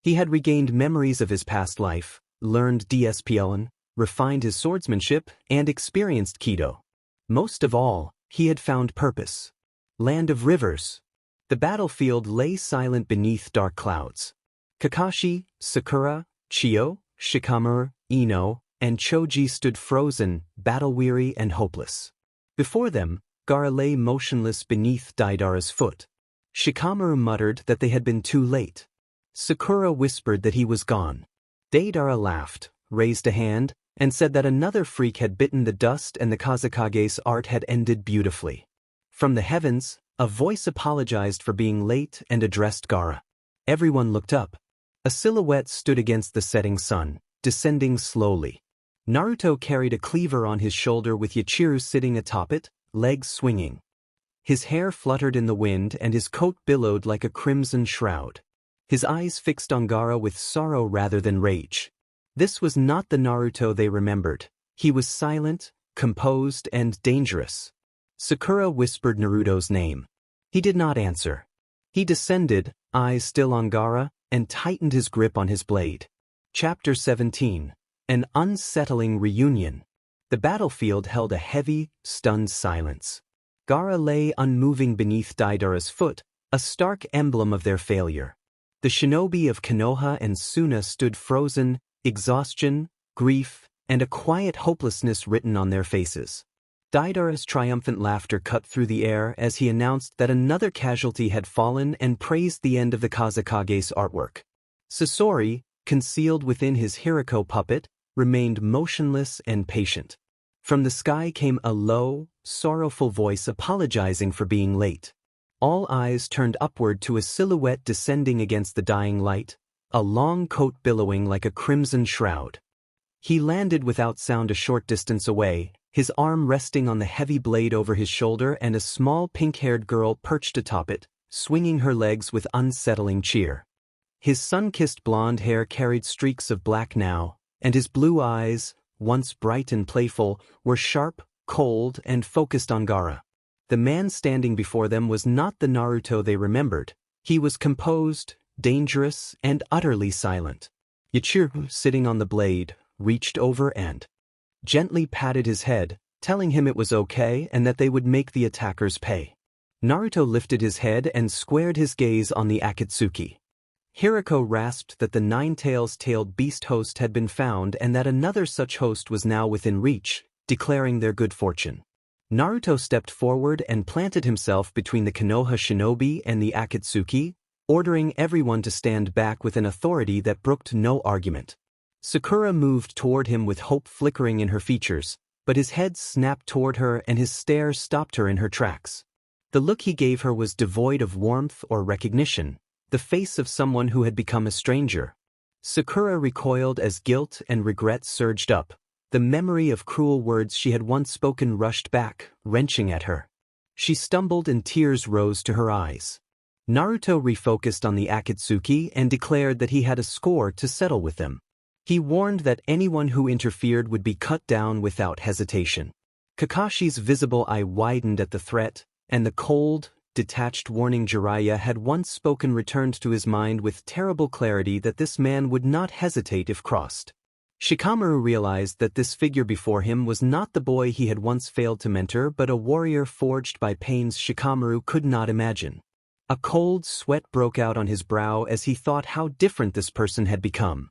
He had regained memories of his past life, learned despair, refined his swordsmanship, and experienced Kido. Most of all, he had found purpose. Land of Rivers. The battlefield lay silent beneath dark clouds. Kakashi, Sakura, Chiyo, Shikamaru, Ino, and Choji stood frozen, battle-weary and hopeless. Before them, Gaara lay motionless beneath Deidara's foot. Shikamaru muttered that they had been too late. Sakura whispered that he was gone. Deidara laughed, raised a hand, and said that another freak had bitten the dust and the Kazekage's art had ended beautifully. From the heavens, a voice apologized for being late and addressed Gaara. Everyone looked up. A silhouette stood against the setting sun, descending slowly. Naruto carried a cleaver on his shoulder with Ichiru sitting atop it, legs swinging. His hair fluttered in the wind and his coat billowed like a crimson shroud. his eyes fixed on Gaara with sorrow rather than rage. This was not the Naruto they remembered. He was silent, composed, and dangerous. Sakura whispered Naruto's name. He did not answer. He descended, eyes still on Gaara, and tightened his grip on his blade. Chapter 17. An Unsettling Reunion. The battlefield held a heavy, stunned silence. Gaara lay unmoving beneath Deidara's foot, a stark emblem of their failure. The shinobi of Konoha and Suna stood frozen, exhaustion, grief, and a quiet hopelessness written on their faces. Deidara's triumphant laughter cut through the air as he announced that another casualty had fallen and praised the end of the Kazekage's artwork. Sasori, concealed within his Hiriko puppet, remained motionless and patient. From the sky came a low, sorrowful voice apologizing for being late. All eyes turned upward to a silhouette descending against the dying light, a long coat billowing like a crimson shroud. He landed without sound a short distance away, his arm resting on the heavy blade over his shoulder, and a small pink-haired girl perched atop it, swinging her legs with unsettling cheer. His sun-kissed blonde hair carried streaks of black now, and his blue eyes, once bright and playful, were sharp, cold, and focused on Gaara. The man standing before them was not the Naruto they remembered. He was composed, dangerous, and utterly silent. Yachiru, sitting on the blade, reached over and gently patted his head, telling him it was okay and that they would make the attackers pay. Naruto lifted his head and squared his gaze on the Akatsuki. Hiriko rasped that the nine-tailed beast host had been found and that another such host was now within reach, declaring their good fortune. Naruto stepped forward and planted himself between the Konoha shinobi and the Akatsuki, ordering everyone to stand back with an authority that brooked no argument. Sakura moved toward him with hope flickering in her features, but his head snapped toward her and his stare stopped her in her tracks. The look he gave her was devoid of warmth or recognition, the face of someone who had become a stranger. Sakura recoiled as guilt and regret surged up. The memory of cruel words she had once spoken rushed back, wrenching at her. She stumbled and tears rose to her eyes. Naruto refocused on the Akatsuki and declared that he had a score to settle with them. He warned that anyone who interfered would be cut down without hesitation. Kakashi's visible eye widened at the threat, and the cold, detached warning Jiraiya had once spoken returned to his mind with terrible clarity that this man would not hesitate if crossed. Shikamaru realized that this figure before him was not the boy he had once failed to mentor but a warrior forged by pains Shikamaru could not imagine. A cold sweat broke out on his brow as he thought how different this person had become.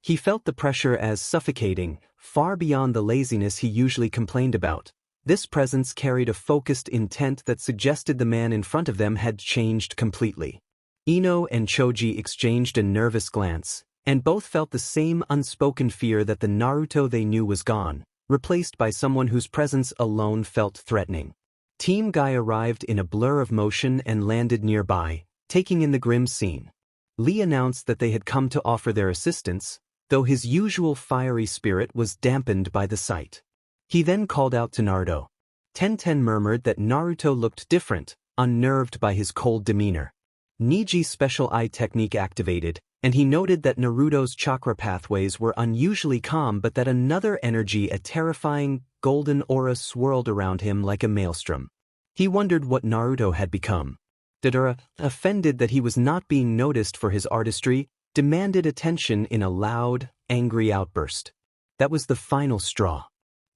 He felt the pressure as suffocating, far beyond the laziness he usually complained about. This presence carried a focused intent that suggested the man in front of them had changed completely. Ino and Choji exchanged a nervous glance, and both felt the same unspoken fear that the Naruto they knew was gone, replaced by someone whose presence alone felt threatening. Team Guy arrived in a blur of motion and landed nearby, taking in the grim scene. Lee announced that they had come to offer their assistance, though his usual fiery spirit was dampened by the sight. He then called out to Naruto. Tenten murmured that Naruto looked different, unnerved by his cold demeanor. Niji's special eye technique activated, and he noted that Naruto's chakra pathways were unusually calm but that another energy, a terrifying, golden aura swirled around him like a maelstrom. He wondered what Naruto had become. Deidara, offended that he was not being noticed for his artistry, demanded attention in a loud, angry outburst. That was the final straw.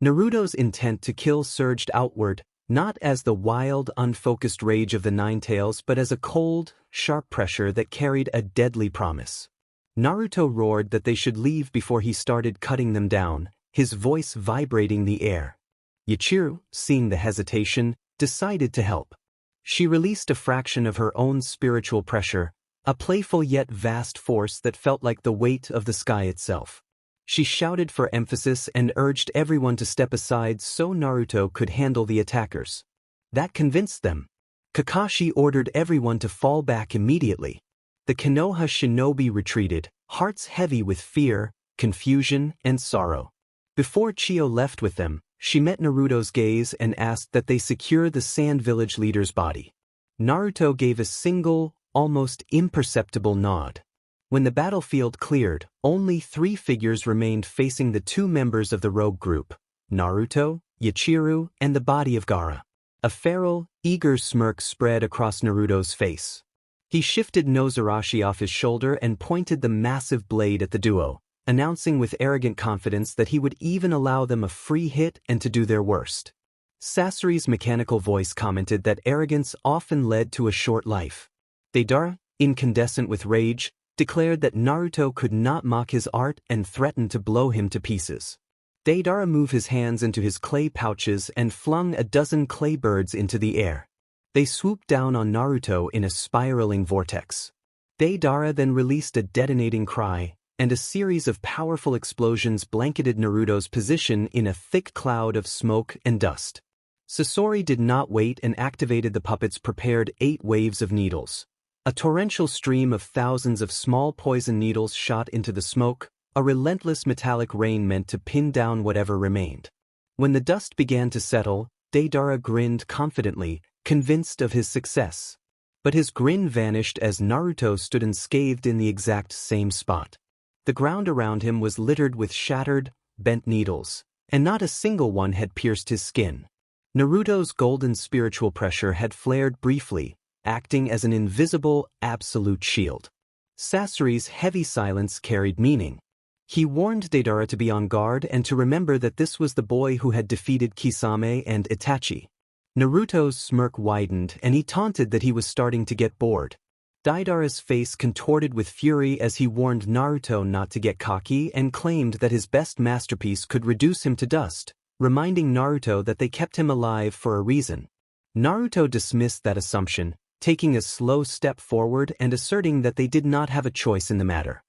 Naruto's intent to kill surged outward, not as the wild, unfocused rage of the Nine-Tails but as a cold, sharp pressure that carried a deadly promise. Naruto roared that they should leave before he started cutting them down, his voice vibrating the air. Yachiru, seeing the hesitation, decided to help. She released a fraction of her own spiritual pressure, a playful yet vast force that felt like the weight of the sky itself. She shouted for emphasis and urged everyone to step aside so Naruto could handle the attackers. That convinced them. Kakashi ordered everyone to fall back immediately. The Konoha shinobi retreated, hearts heavy with fear, confusion, and sorrow. Before Chiyo left with them, she met Naruto's gaze and asked that they secure the Sand Village leader's body. Naruto gave a single, almost imperceptible nod. When the battlefield cleared, only 3 figures remained facing the 2 members of the rogue group, Naruto, Yachiru, and the body of Gaara. A feral, eager smirk spread across Naruto's face. He shifted Nozarashi off his shoulder and pointed the massive blade at the duo, announcing with arrogant confidence that he would even allow them a free hit and to do their worst. Sasori's mechanical voice commented that arrogance often led to a short life. Deidara, incandescent with rage, declared that Naruto could not mock his art and threatened to blow him to pieces. Deidara moved his hands into his clay pouches and flung a dozen clay birds into the air. They swooped down on Naruto in a spiraling vortex. Deidara then released a detonating cry, and a series of powerful explosions blanketed Naruto's position in a thick cloud of smoke and dust. Sasori did not wait and activated the puppet's prepared 8 waves of needles. A torrential stream of thousands of small poison needles shot into the smoke, a relentless metallic rain meant to pin down whatever remained. When the dust began to settle, Deidara grinned confidently, convinced of his success. But his grin vanished as Naruto stood unscathed in the exact same spot. The ground around him was littered with shattered, bent needles, and not a single one had pierced his skin. Naruto's golden spiritual pressure had flared briefly, acting as an invisible, absolute shield. Sasori's heavy silence carried meaning. He warned Deidara to be on guard and to remember that this was the boy who had defeated Kisame and Itachi. Naruto's smirk widened and he taunted that he was starting to get bored. Deidara's face contorted with fury as he warned Naruto not to get cocky and claimed that his best masterpiece could reduce him to dust, reminding Naruto that they kept him alive for a reason. Naruto dismissed that assumption, taking a slow step forward and asserting that they did not have a choice in the matter.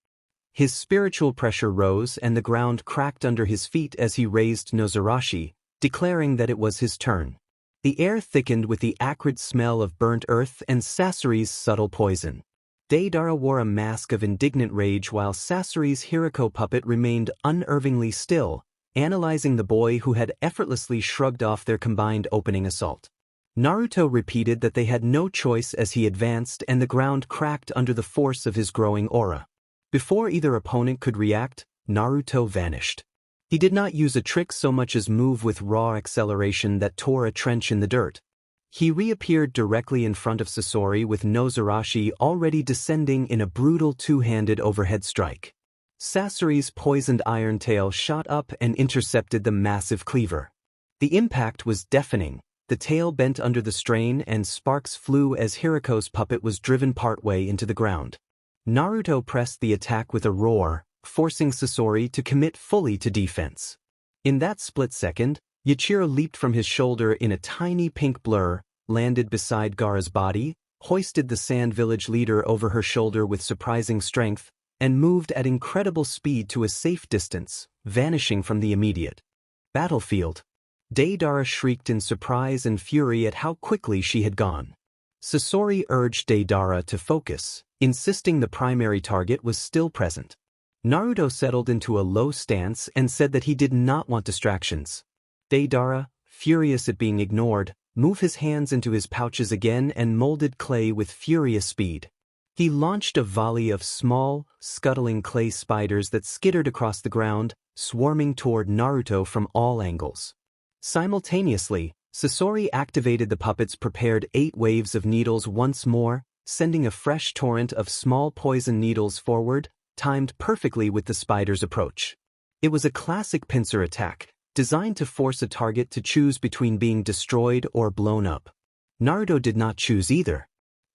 His spiritual pressure rose and the ground cracked under his feet as he raised Nozarashi, declaring that it was his turn. The air thickened with the acrid smell of burnt earth and Sasori's subtle poison. Deidara wore a mask of indignant rage while Sasori's Hiriko puppet remained unervingly still, analyzing the boy who had effortlessly shrugged off their combined opening assault. Naruto repeated that they had no choice as he advanced and the ground cracked under the force of his growing aura. Before either opponent could react, Naruto vanished. He did not use a trick so much as move with raw acceleration that tore a trench in the dirt. He reappeared directly in front of Sasori with Nozarashi already descending in a brutal 2-handed overhead strike. Sasori's poisoned iron tail shot up and intercepted the massive cleaver. The impact was deafening. The tail bent under the strain and sparks flew as Hiriko's puppet was driven partway into the ground. Naruto pressed the attack with a roar, forcing Sasori to commit fully to defense. In that split second, Yachiru leaped from his shoulder in a tiny pink blur, landed beside Gaara's body, hoisted the Sand Village leader over her shoulder with surprising strength, and moved at incredible speed to a safe distance, vanishing from the immediate battlefield. Deidara shrieked in surprise and fury at how quickly she had gone. Sasori urged Deidara to focus, insisting the primary target was still present. Naruto settled into a low stance and said that he did not want distractions. Deidara, furious at being ignored, moved his hands into his pouches again and molded clay with furious speed. He launched a volley of small, scuttling clay spiders that skittered across the ground, swarming toward Naruto from all angles. Simultaneously, Sasori activated the puppet's prepared 8 waves of needles once more, sending a fresh torrent of small poison needles forward, timed perfectly with the spider's approach. It was a classic pincer attack, designed to force a target to choose between being destroyed or blown up. Naruto did not choose either.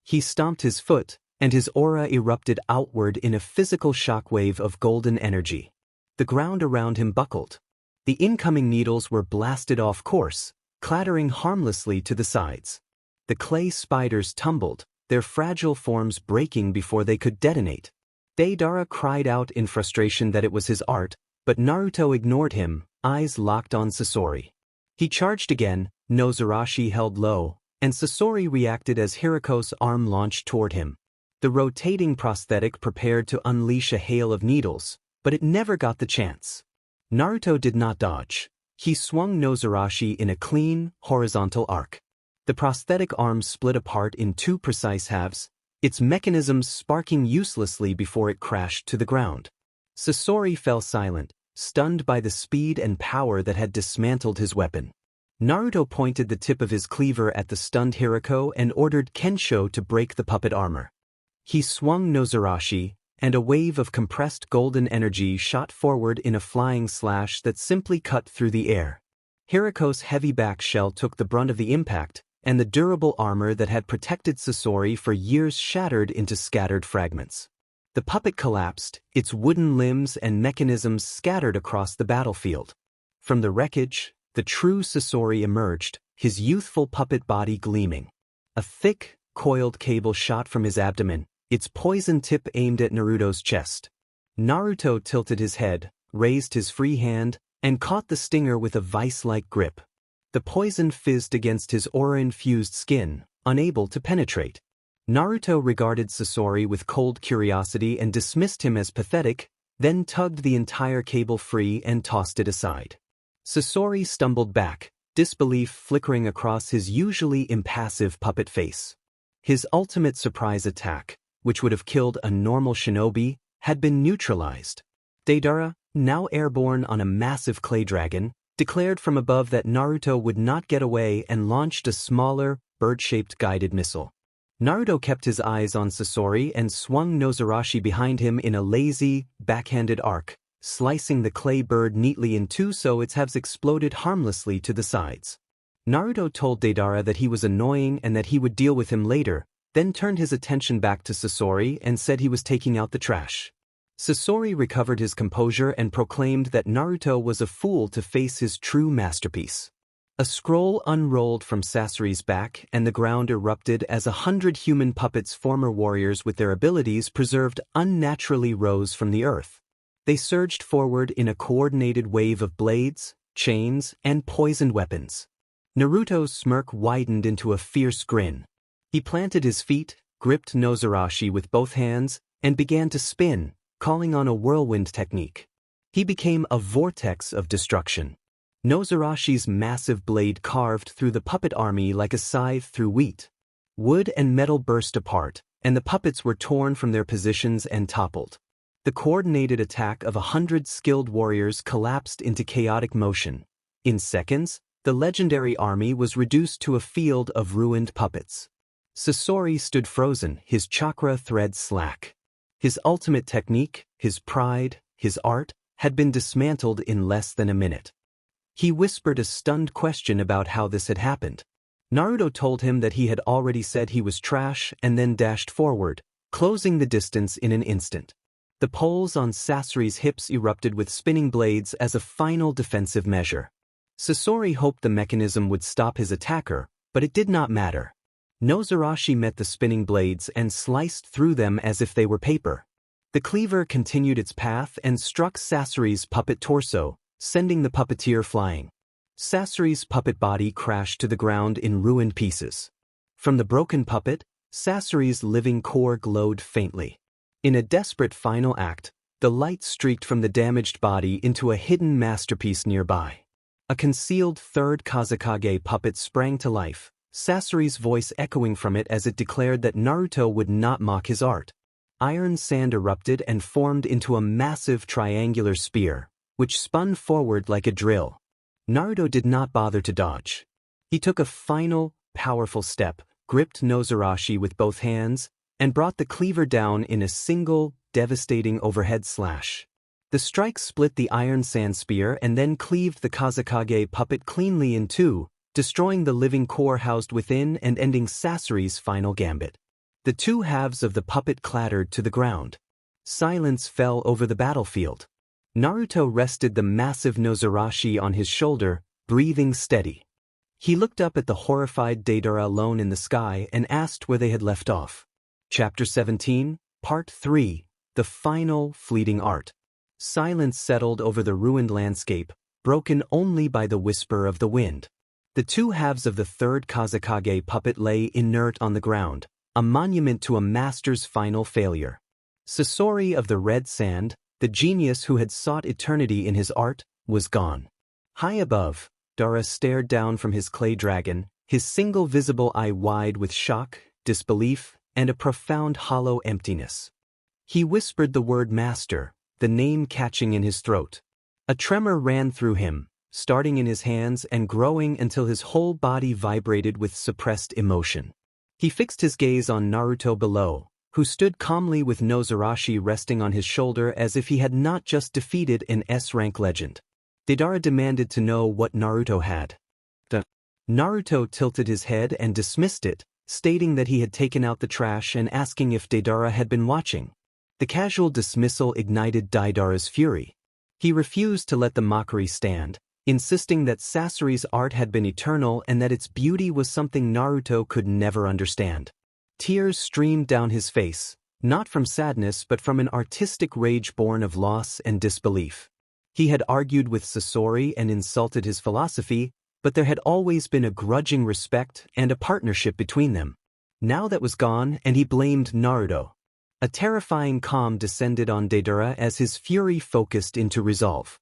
He stomped his foot, and his aura erupted outward in a physical shockwave of golden energy. The ground around him buckled. The incoming needles were blasted off course, clattering harmlessly to the sides. The clay spiders tumbled, their fragile forms breaking before they could detonate. Deidara cried out in frustration that it was his art, but Naruto ignored him, eyes locked on Sasori. He charged again, Nozarashi held low, and Sasori reacted as Hiriko's arm launched toward him. The rotating prosthetic prepared to unleash a hail of needles, but it never got the chance. Naruto did not dodge. He swung Nozarashi in a clean, horizontal arc. The prosthetic arm split apart in 2 precise halves, its mechanisms sparking uselessly before it crashed to the ground. Sasori fell silent, stunned by the speed and power that had dismantled his weapon. Naruto pointed the tip of his cleaver at the stunned Hiriko and ordered Kensho to break the puppet armor. He swung Nozarashi, and a wave of compressed golden energy shot forward in a flying slash that simply cut through the air. Hiriko's heavy back shell took the brunt of the impact, and the durable armor that had protected Sasori for years shattered into scattered fragments. The puppet collapsed, its wooden limbs and mechanisms scattered across the battlefield. From the wreckage, the true Sasori emerged, his youthful puppet body gleaming. A thick, coiled cable shot from his abdomen, its poison tip aimed at Naruto's chest. Naruto tilted his head, raised his free hand, and caught the stinger with a vice-like grip. The poison fizzed against his aura-infused skin, unable to penetrate. Naruto regarded Sasori with cold curiosity and dismissed him as pathetic, then tugged the entire cable free and tossed it aside. Sasori stumbled back, disbelief flickering across his usually impassive puppet face. His ultimate surprise attack, which would have killed a normal shinobi, had been neutralized. Deidara, now airborne on a massive clay dragon, declared from above that Naruto would not get away and launched a smaller, bird-shaped guided missile. Naruto kept his eyes on Sasori and swung Nozarashi behind him in a lazy, backhanded arc, slicing the clay bird neatly in two so its halves exploded harmlessly to the sides. Naruto told Deidara that he was annoying and that he would deal with him later, then turned his attention back to Sasori and said he was taking out the trash. Sasori recovered his composure and proclaimed that Naruto was a fool to face his true masterpiece. A scroll unrolled from Sasori's back and the ground erupted as 100 human puppets, former warriors with their abilities preserved, unnaturally rose from the earth. They surged forward in a coordinated wave of blades, chains, and poisoned weapons. Naruto's smirk widened into a fierce grin. He planted his feet, gripped Nozarashi with both hands, and began to spin, calling on a whirlwind technique. He became a vortex of destruction. Nozarashi's massive blade carved through the puppet army like a scythe through wheat. Wood and metal burst apart, and the puppets were torn from their positions and toppled. The coordinated attack of 100 skilled warriors collapsed into chaotic motion. In seconds, the legendary army was reduced to a field of ruined puppets. Sasori stood frozen, his chakra threads slack. His ultimate technique, his pride, his art, had been dismantled in less than a minute. He whispered a stunned question about how this had happened. Naruto told him that he had already said he was trash and then dashed forward, closing the distance in an instant. The poles on Sasori's hips erupted with spinning blades as a final defensive measure. Sasori hoped the mechanism would stop his attacker, but it did not matter. Nozarashi met the spinning blades and sliced through them as if they were paper. The cleaver continued its path and struck Sasori's puppet torso, sending the puppeteer flying. Sasori's puppet body crashed to the ground in ruined pieces. From the broken puppet, Sasori's living core glowed faintly. In a desperate final act, the light streaked from the damaged body into a hidden masterpiece nearby. A concealed third Kazekage puppet sprang to life, Sasori's voice echoing from it as it declared that Naruto would not mock his art. Iron sand erupted and formed into a massive triangular spear, which spun forward like a drill. Naruto did not bother to dodge. He took a final, powerful step, gripped Nozarashi with both hands, and brought the cleaver down in a single, devastating overhead slash. The strike split the iron sand spear and then cleaved the Kazekage puppet cleanly in two, destroying the living core housed within and ending Sasori's final gambit. The two halves of the puppet clattered to the ground. Silence fell over the battlefield. Naruto rested the massive Nozarashi on his shoulder, breathing steady. He looked up at the horrified Deidara alone in the sky and asked where they had left off. Chapter 17, Part 3, The Final Fleeting Art. Silence settled over the ruined landscape, broken only by the whisper of the wind. The two halves of the third Kazekage puppet lay inert on the ground, a monument to a master's final failure. Sasori of the red sand, the genius who had sought eternity in his art, was gone. High above, Dara stared down from his clay dragon, his single visible eye wide with shock, disbelief, and a profound hollow emptiness. He whispered the word master, the name catching in his throat. A tremor ran through him, starting in his hands and growing until his whole body vibrated with suppressed emotion. He fixed his gaze on Naruto below, who stood calmly with Nozarashi resting on his shoulder as if he had not just defeated an S-rank legend. Deidara demanded to know what Naruto had. Naruto tilted his head and dismissed it, stating that he had taken out the trash and asking if Deidara had been watching. The casual dismissal ignited Deidara's fury. He refused to let the mockery stand, insisting that Sasori's art had been eternal and that its beauty was something Naruto could never understand. Tears streamed down his face, not from sadness but from an artistic rage born of loss and disbelief. He had argued with Sasori and insulted his philosophy, but there had always been a grudging respect and a partnership between them. Now that was gone, and he blamed Naruto. A terrifying calm descended on Deidara as his fury focused into resolve.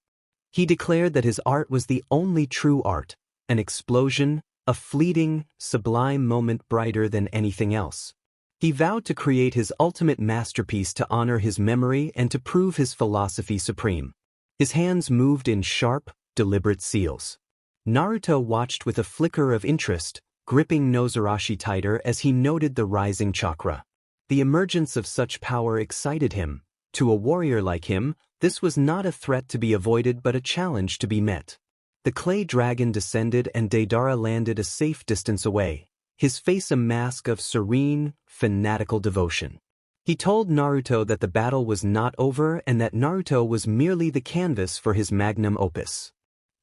He declared that his art was the only true art, an explosion, a fleeting, sublime moment brighter than anything else. He vowed to create his ultimate masterpiece to honor his memory and to prove his philosophy supreme. His hands moved in sharp, deliberate seals. Naruto watched with a flicker of interest, gripping Nozarashi tighter as he noted the rising chakra. The emergence of such power excited him. To a warrior like him, this was not a threat to be avoided but a challenge to be met. The clay dragon descended and Deidara landed a safe distance away, his face a mask of serene, fanatical devotion. He told Naruto that the battle was not over and that Naruto was merely the canvas for his magnum opus.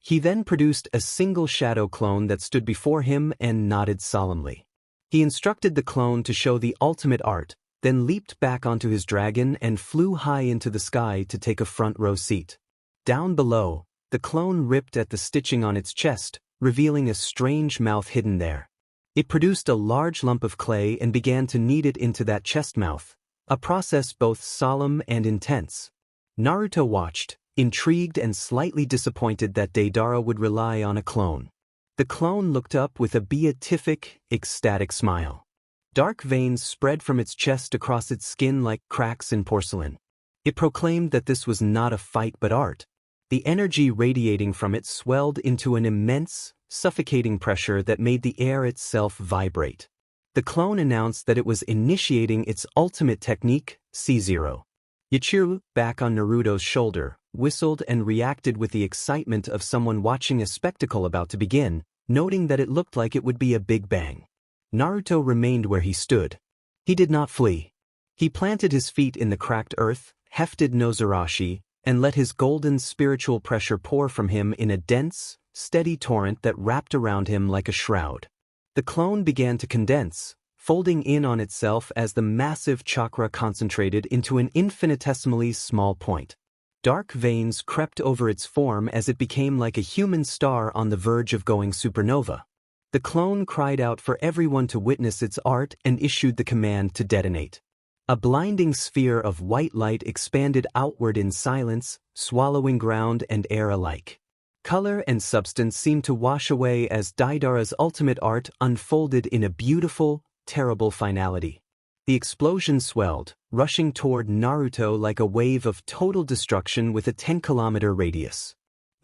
He then produced a single shadow clone that stood before him and nodded solemnly. He instructed the clone to show the ultimate art, then leaped back onto his dragon and flew high into the sky to take a front-row seat. Down below, the clone ripped at the stitching on its chest, revealing a strange mouth hidden there. It produced a large lump of clay and began to knead it into that chest mouth, a process both solemn and intense. Naruto watched, intrigued and slightly disappointed that Deidara would rely on a clone. The clone looked up with a beatific, ecstatic smile. Dark veins spread from its chest across its skin like cracks in porcelain. It proclaimed that this was not a fight but art. The energy radiating from it swelled into an immense, suffocating pressure that made the air itself vibrate. The clone announced that it was initiating its ultimate technique, C0. Yachiru, back on Naruto's shoulder, whistled and reacted with the excitement of someone watching a spectacle about to begin, noting that it looked like it would be a big bang. Naruto remained where he stood. He did not flee. He planted his feet in the cracked earth, hefted Nozarashi, and let his golden spiritual pressure pour from him in a dense, steady torrent that wrapped around him like a shroud. The clone began to condense, folding in on itself as the massive chakra concentrated into an infinitesimally small point. Dark veins crept over its form as it became like a human star on the verge of going supernova. The clone cried out for everyone to witness its art and issued the command to detonate. A blinding sphere of white light expanded outward in silence, swallowing ground and air alike. Color and substance seemed to wash away as Deidara's ultimate art unfolded in a beautiful, terrible finality. The explosion swelled, rushing toward Naruto like a wave of total destruction with a 10-kilometer radius.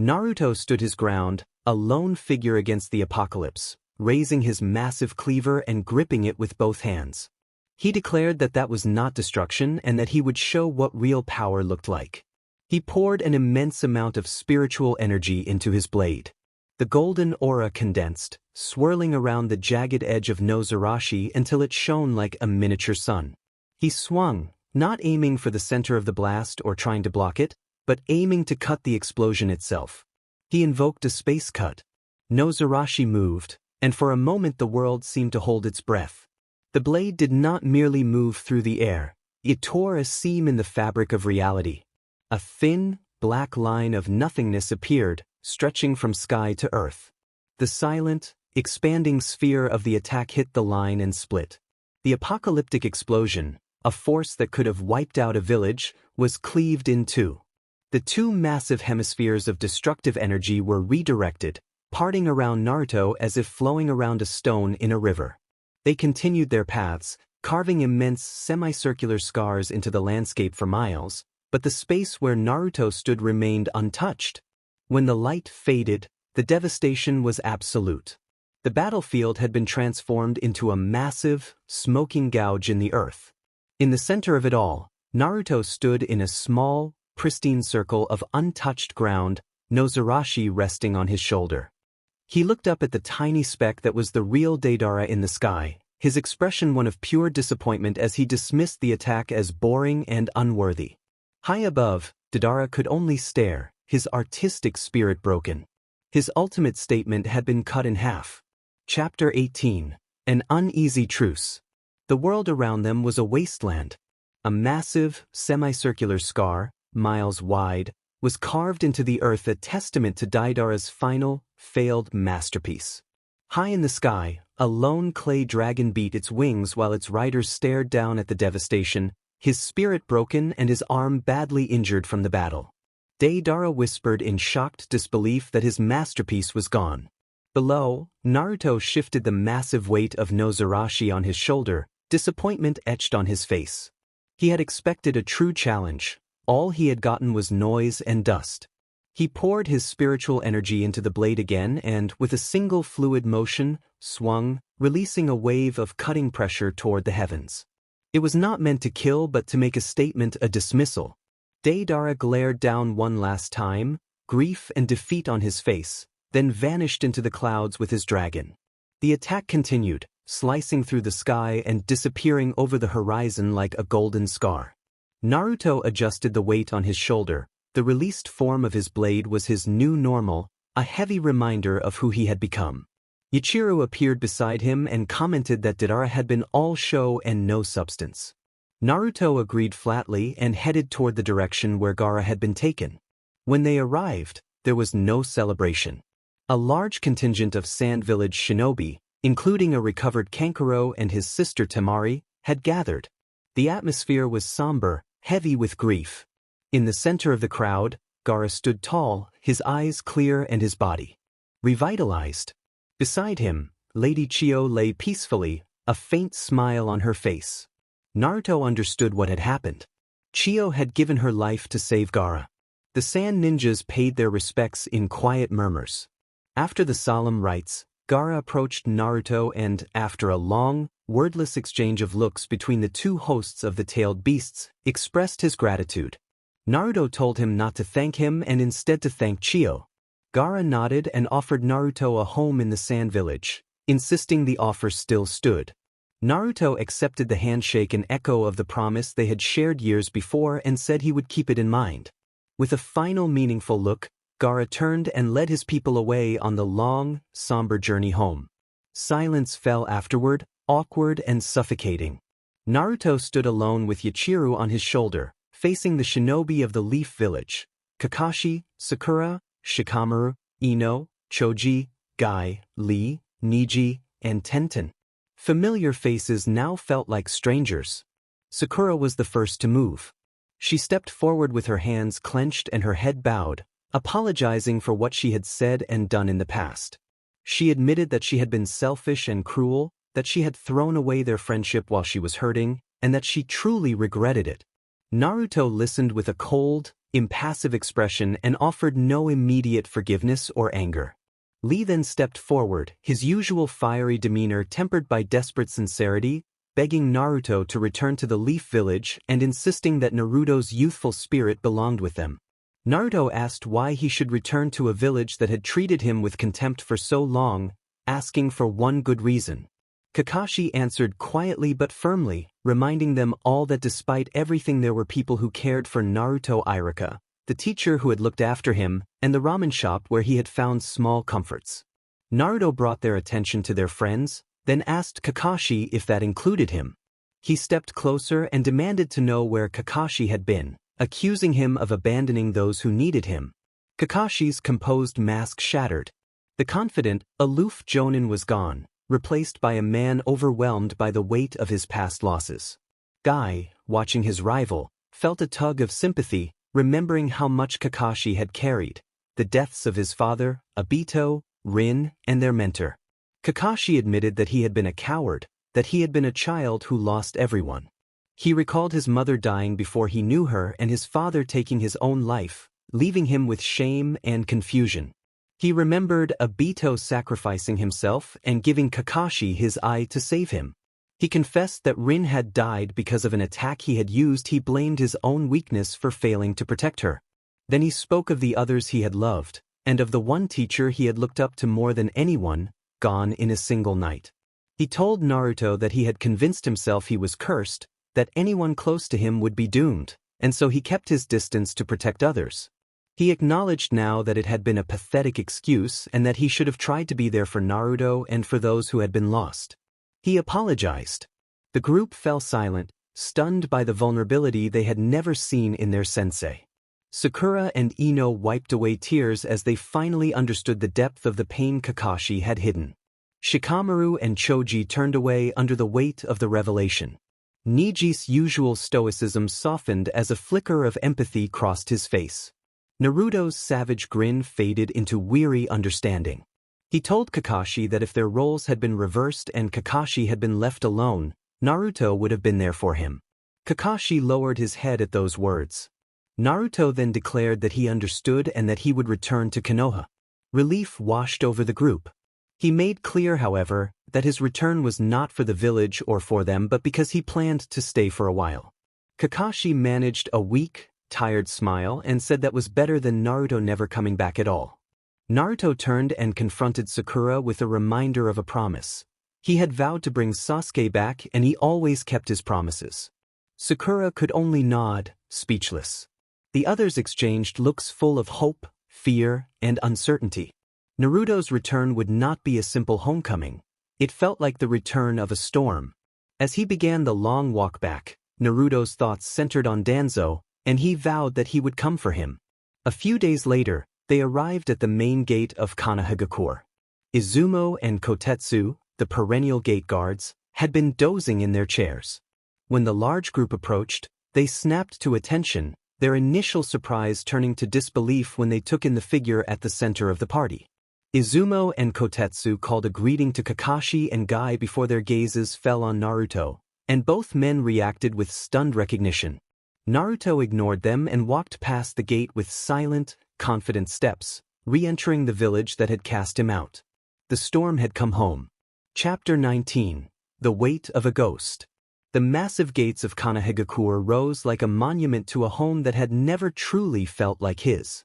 Naruto stood his ground, a lone figure against the apocalypse, raising his massive cleaver and gripping it with both hands. He declared that that was not destruction and that he would show what real power looked like. He poured an immense amount of spiritual energy into his blade. The golden aura condensed, swirling around the jagged edge of Nozarashi until it shone like a miniature sun. He swung, not aiming for the center of the blast or trying to block it, but aiming to cut the explosion itself. He invoked a space cut. Nozarashi moved, and for a moment the world seemed to hold its breath. The blade did not merely move through the air, it tore a seam in the fabric of reality. A thin, black line of nothingness appeared, stretching from sky to earth. The silent, expanding sphere of the attack hit the line and split. The apocalyptic explosion, a force that could have wiped out a village, was cleaved in two. The two massive hemispheres of destructive energy were redirected, parting around Naruto as if flowing around a stone in a river. They continued their paths, carving immense semicircular scars into the landscape for miles, but the space where Naruto stood remained untouched. When the light faded, the devastation was absolute. The battlefield had been transformed into a massive, smoking gouge in the earth. In the center of it all, Naruto stood in a small, pristine circle of untouched ground, no Zaraki resting on his shoulder. He looked up at the tiny speck that was the real Deidara in the sky, his expression one of pure disappointment as he dismissed the attack as boring and unworthy. High above, Deidara could only stare, his artistic spirit broken. His ultimate statement had been cut in half. Chapter 18. An Uneasy Truce. The world around them was a wasteland. A massive, semicircular scar, miles wide, was carved into the earth, a testament to Deidara's final, failed masterpiece. High in the sky, a lone clay dragon beat its wings while its riders stared down at the devastation, his spirit broken and his arm badly injured from the battle. Deidara whispered in shocked disbelief that his masterpiece was gone. Below, Naruto shifted the massive weight of Nozarashi on his shoulder, disappointment etched on his face. He had expected a true challenge. All he had gotten was noise and dust. He poured his spiritual energy into the blade again and, with a single fluid motion, swung, releasing a wave of cutting pressure toward the heavens. It was not meant to kill but to make a statement, a dismissal. Deidara glared down one last time, grief and defeat on his face, then vanished into the clouds with his dragon. The attack continued, slicing through the sky and disappearing over the horizon like a golden scar. Naruto adjusted the weight on his shoulder. The released form of his blade was his new normal, a heavy reminder of who he had become. Ichiro appeared beside him and commented that Deidara had been all show and no substance. Naruto agreed flatly and headed toward the direction where Gaara had been taken. When they arrived, there was no celebration. A large contingent of Sand Village shinobi, including a recovered Kankuro and his sister Temari, had gathered. The atmosphere was somber, heavy with grief. In the center of the crowd, Gaara stood tall, his eyes clear and his body revitalized. Beside him, Lady Chio lay peacefully, a faint smile on her face. Naruto understood what had happened. Chio had given her life to save Gaara. The Sand Ninjas paid their respects in quiet murmurs. After the solemn rites, Gaara approached Naruto and, after a long, wordless exchange of looks between the two hosts of the tailed beasts, expressed his gratitude. Naruto told him not to thank him and instead to thank Chio. Gaara nodded and offered Naruto a home in the Sand Village, insisting the offer still stood. Naruto accepted the handshake, an echo of the promise they had shared years before, and said he would keep it in mind. With a final meaningful look, Gaara turned and led his people away on the long, somber journey home. Silence fell afterward, awkward and suffocating. Naruto stood alone with Yachiru on his shoulder, facing the shinobi of the Leaf Village: Kakashi, Sakura, Shikamaru, Ino, Choji, Gai, Lee, Niji, and Tenten. Familiar faces now felt like strangers. Sakura was the first to move. She stepped forward with her hands clenched and her head bowed, apologizing for what she had said and done in the past. She admitted that she had been selfish and cruel, that she had thrown away their friendship while she was hurting, and that she truly regretted it. Naruto listened with a cold, impassive expression and offered no immediate forgiveness or anger. Lee then stepped forward, his usual fiery demeanor tempered by desperate sincerity, begging Naruto to return to the Leaf Village and insisting that Naruto's youthful spirit belonged with them. Naruto asked why he should return to a village that had treated him with contempt for so long, asking for one good reason. Kakashi answered quietly but firmly, reminding them all that despite everything there were people who cared for Naruto Irika, the teacher who had looked after him, and the ramen shop where he had found small comforts. Naruto brought their attention to their friends, then asked Kakashi if that included him. He stepped closer and demanded to know where Kakashi had been, accusing him of abandoning those who needed him. Kakashi's composed mask shattered. The confident, aloof Jonin was gone, replaced by a man overwhelmed by the weight of his past losses. Guy, watching his rival, felt a tug of sympathy, remembering how much Kakashi had carried, the deaths of his father, Obito, Rin, and their mentor. Kakashi admitted that he had been a coward, that he had been a child who lost everyone. He recalled his mother dying before he knew her and his father taking his own life, leaving him with shame and confusion. He remembered Obito sacrificing himself and giving Kakashi his eye to save him. He confessed that Rin had died because of an attack he had used. He blamed his own weakness for failing to protect her. Then he spoke of the others he had loved, and of the one teacher he had looked up to more than anyone, gone in a single night. He told Naruto that he had convinced himself he was cursed, that anyone close to him would be doomed, and so he kept his distance to protect others. He acknowledged now that it had been a pathetic excuse and that he should have tried to be there for Naruto and for those who had been lost. He apologized. The group fell silent, stunned by the vulnerability they had never seen in their sensei. Sakura and Ino wiped away tears as they finally understood the depth of the pain Kakashi had hidden. Shikamaru and Choji turned away under the weight of the revelation. Niji's usual stoicism softened as a flicker of empathy crossed his face. Naruto's savage grin faded into weary understanding. He told Kakashi that if their roles had been reversed and Kakashi had been left alone, Naruto would have been there for him. Kakashi lowered his head at those words. Naruto then declared that he understood and that he would return to Konoha. Relief washed over the group. He made clear, however, that his return was not for the village or for them but because he planned to stay for a while. Kakashi managed a weak, tired smile and said that was better than Naruto never coming back at all. Naruto turned and confronted Sakura with a reminder of a promise. He had vowed to bring Sasuke back and he always kept his promises. Sakura could only nod, speechless. The others exchanged looks full of hope, fear, and uncertainty. Naruto's return would not be a simple homecoming. It felt like the return of a storm. As he began the long walk back, Naruto's thoughts centered on Danzo, and he vowed that he would come for him. A few days later, they arrived at the main gate of Konohagakure. Izumo and Kotetsu, the perennial gate guards, had been dozing in their chairs. When the large group approached, they snapped to attention, their initial surprise turning to disbelief when they took in the figure at the center of the party. Izumo and Kotetsu called a greeting to Kakashi and Guy before their gazes fell on Naruto, and both men reacted with stunned recognition. Naruto ignored them and walked past the gate with silent, confident steps, re-entering the village that had cast him out. The storm had come home. Chapter 19. The Weight of a Ghost. The massive gates of Konohagakure rose like a monument to a home that had never truly felt like his.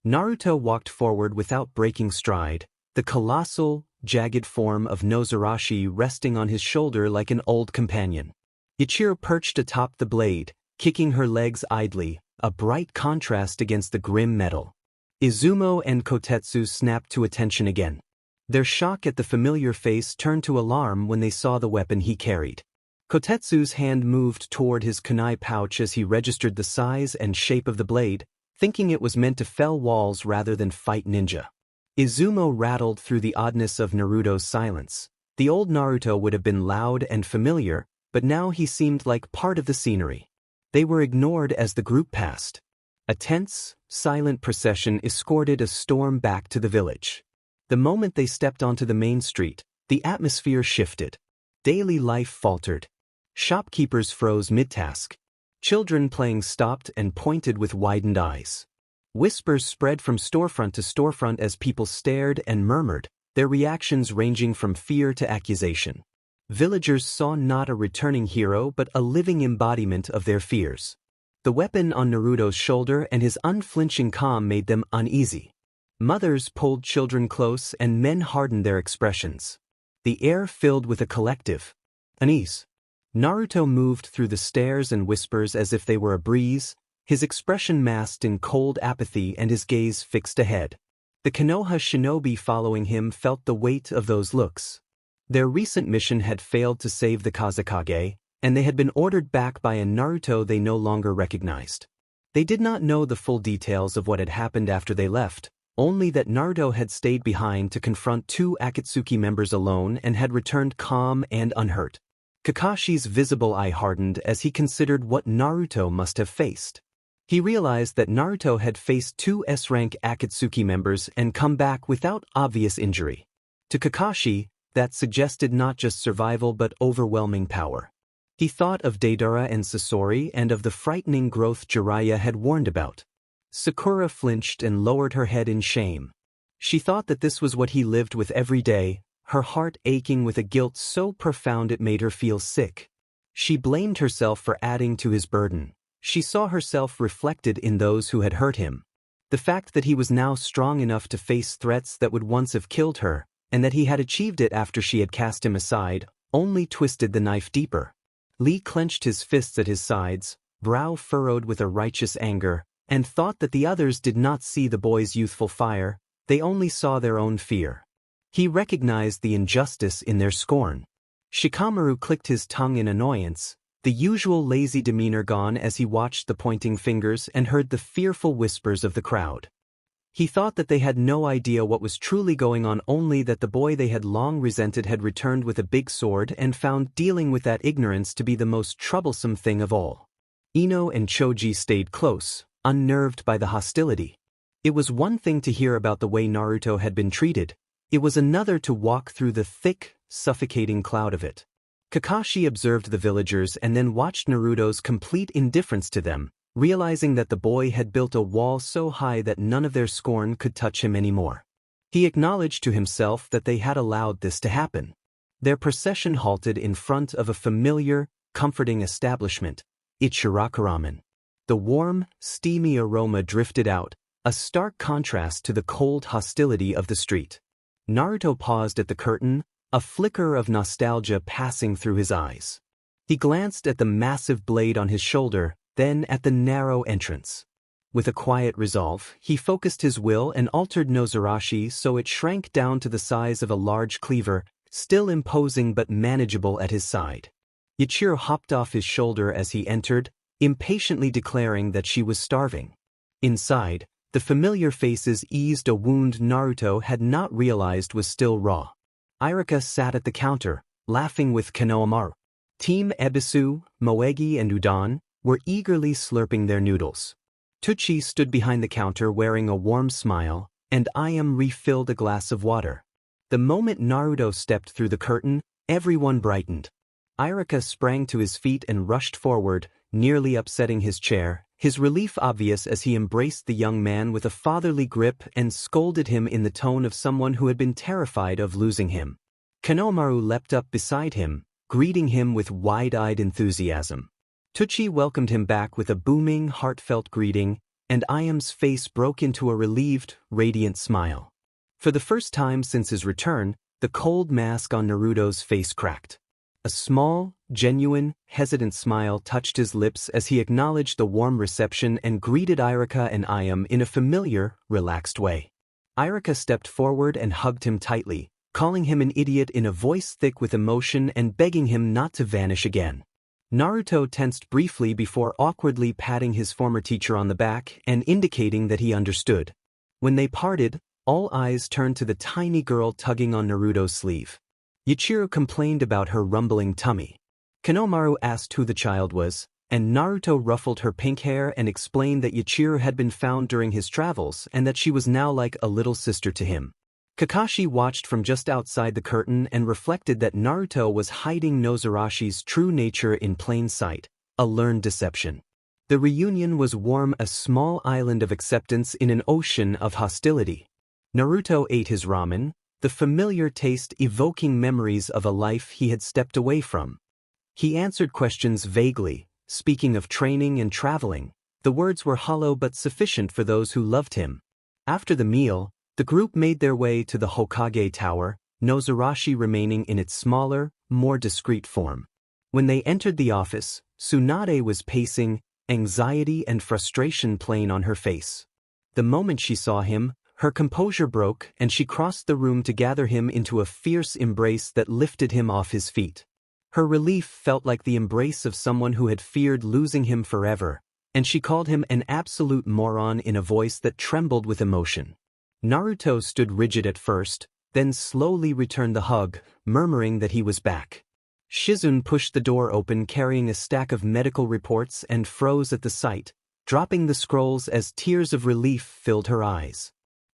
Naruto walked forward without breaking stride, the colossal, jagged form of Nozarashi resting on his shoulder like an old companion. Ichiro perched atop the blade, kicking her legs idly, a bright contrast against the grim metal. Izumo and Kotetsu snapped to attention again. Their shock at the familiar face turned to alarm when they saw the weapon he carried. Kotetsu's hand moved toward his kunai pouch as he registered the size and shape of the blade, thinking it was meant to fell walls rather than fight ninja. Izumo rattled through the oddness of Naruto's silence. The old Naruto would have been loud and familiar, but now he seemed like part of the scenery. They were ignored as the group passed. A tense, silent procession escorted a storm back to the village. The moment they stepped onto the main street, the atmosphere shifted. Daily life faltered. Shopkeepers froze mid-task. Children playing stopped and pointed with widened eyes. Whispers spread from storefront to storefront as people stared and murmured, their reactions ranging from fear to accusation. Villagers saw not a returning hero but a living embodiment of their fears. The weapon on Naruto's shoulder and his unflinching calm made them uneasy. Mothers pulled children close and men hardened their expressions. The air filled with a collective unease. Naruto moved through the stares and whispers as if they were a breeze, his expression masked in cold apathy and his gaze fixed ahead. The Konoha shinobi following him felt the weight of those looks. Their recent mission had failed to save the Kazekage, and they had been ordered back by a Naruto they no longer recognized. They did not know the full details of what had happened after they left, only that Naruto had stayed behind to confront two Akatsuki members alone and had returned calm and unhurt. Kakashi's visible eye hardened as he considered what Naruto must have faced. He realized that Naruto had faced two S-rank Akatsuki members and come back without obvious injury. To Kakashi, that suggested not just survival but overwhelming power. He thought of Deidara and Sasori and of the frightening growth Jiraiya had warned about. Sakura flinched and lowered her head in shame. She thought that this was what he lived with every day, her heart aching with a guilt so profound it made her feel sick. She blamed herself for adding to his burden. She saw herself reflected in those who had hurt him. The fact that he was now strong enough to face threats that would once have killed her, and that he had achieved it after she had cast him aside, only twisted the knife deeper. Lee clenched his fists at his sides, brow furrowed with a righteous anger, and thought that the others did not see the boy's youthful fire, they only saw their own fear. He recognized the injustice in their scorn. Shikamaru clicked his tongue in annoyance, the usual lazy demeanor gone as he watched the pointing fingers and heard the fearful whispers of the crowd. He thought that they had no idea what was truly going on, only that the boy they had long resented had returned with a big sword and found dealing with that ignorance to be the most troublesome thing of all. Ino and Choji stayed close, unnerved by the hostility. It was one thing to hear about the way Naruto had been treated, it was another to walk through the thick, suffocating cloud of it. Kakashi observed the villagers and then watched Naruto's complete indifference to them, realizing that the boy had built a wall so high that none of their scorn could touch him anymore. He acknowledged to himself that they had allowed this to happen. Their procession halted in front of a familiar, comforting establishment, Ichiraku. The warm, steamy aroma drifted out, a stark contrast to the cold hostility of the street. Naruto paused at the curtain, a flicker of nostalgia passing through his eyes. He glanced at the massive blade on his shoulder, then at the narrow entrance. With a quiet resolve, he focused his will and altered Nozarashi so it shrank down to the size of a large cleaver, still imposing but manageable at his side. Ichiro hopped off his shoulder as he entered, impatiently declaring that she was starving. Inside, the familiar faces eased a wound Naruto had not realized was still raw. Irika sat at the counter, laughing with Konohamaru. Team Ebisu, Moegi and Udon were eagerly slurping their noodles. Tucci stood behind the counter wearing a warm smile, and Ayam refilled a glass of water. The moment Naruto stepped through the curtain, everyone brightened. Irika sprang to his feet and rushed forward, nearly upsetting his chair, his relief obvious as he embraced the young man with a fatherly grip and scolded him in the tone of someone who had been terrified of losing him. Konohamaru leapt up beside him, greeting him with wide-eyed enthusiasm. Tucci welcomed him back with a booming, heartfelt greeting, and Ayam's face broke into a relieved, radiant smile. For the first time since his return, the cold mask on Naruto's face cracked. A small, genuine, hesitant smile touched his lips as he acknowledged the warm reception and greeted Irika and Ayam in a familiar, relaxed way. Irika stepped forward and hugged him tightly, calling him an idiot in a voice thick with emotion and begging him not to vanish again. Naruto tensed briefly before awkwardly patting his former teacher on the back and indicating that he understood. When they parted, all eyes turned to the tiny girl tugging on Naruto's sleeve. Ichiro complained about her rumbling tummy. Konohamaru asked who the child was, and Naruto ruffled her pink hair and explained that Ichiro had been found during his travels and that she was now like a little sister to him. Kakashi watched from just outside the curtain and reflected that Naruto was hiding Nozarashi's true nature in plain sight, a learned deception. The reunion was warm, a small island of acceptance in an ocean of hostility. Naruto ate his ramen, the familiar taste evoking memories of a life he had stepped away from. He answered questions vaguely, speaking of training and traveling. The words were hollow but sufficient for those who loved him. After the meal, the group made their way to the Hokage Tower, Nozarashi remaining in its smaller, more discreet form. When they entered the office, Tsunade was pacing, anxiety and frustration plain on her face. The moment she saw him, her composure broke and she crossed the room to gather him into a fierce embrace that lifted him off his feet. Her relief felt like the embrace of someone who had feared losing him forever, and she called him an absolute moron in a voice that trembled with emotion. Naruto stood rigid at first, then slowly returned the hug, murmuring that he was back. Shizune pushed the door open carrying a stack of medical reports and froze at the sight, dropping the scrolls as tears of relief filled her eyes.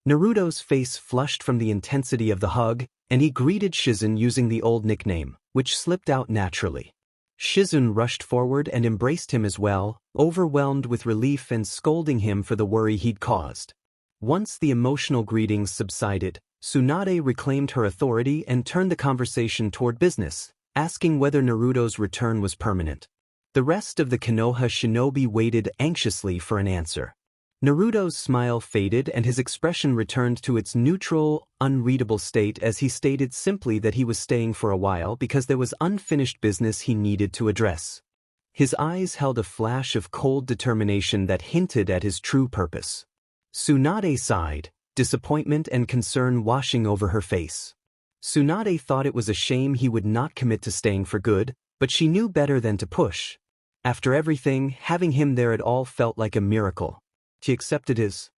Naruto's face flushed from the intensity of the hug, and he greeted Shizun using the old nickname, which slipped out naturally. Shizun rushed forward and embraced him as well, overwhelmed with relief and scolding him for the worry he'd caused. Once the emotional greetings subsided, Tsunade reclaimed her authority and turned the conversation toward business, asking whether Naruto's return was permanent. The rest of the Konoha shinobi waited anxiously for an answer. Naruto's smile faded and his expression returned to its neutral, unreadable state as he stated simply that he was staying for a while because there was unfinished business he needed to address. His eyes held a flash of cold determination that hinted at his true purpose. Tsunade sighed, disappointment and concern washing over her face. Tsunade thought it was a shame he would not commit to staying for good, but she knew better than to push. After everything, having him there at all felt like a miracle. She accepted his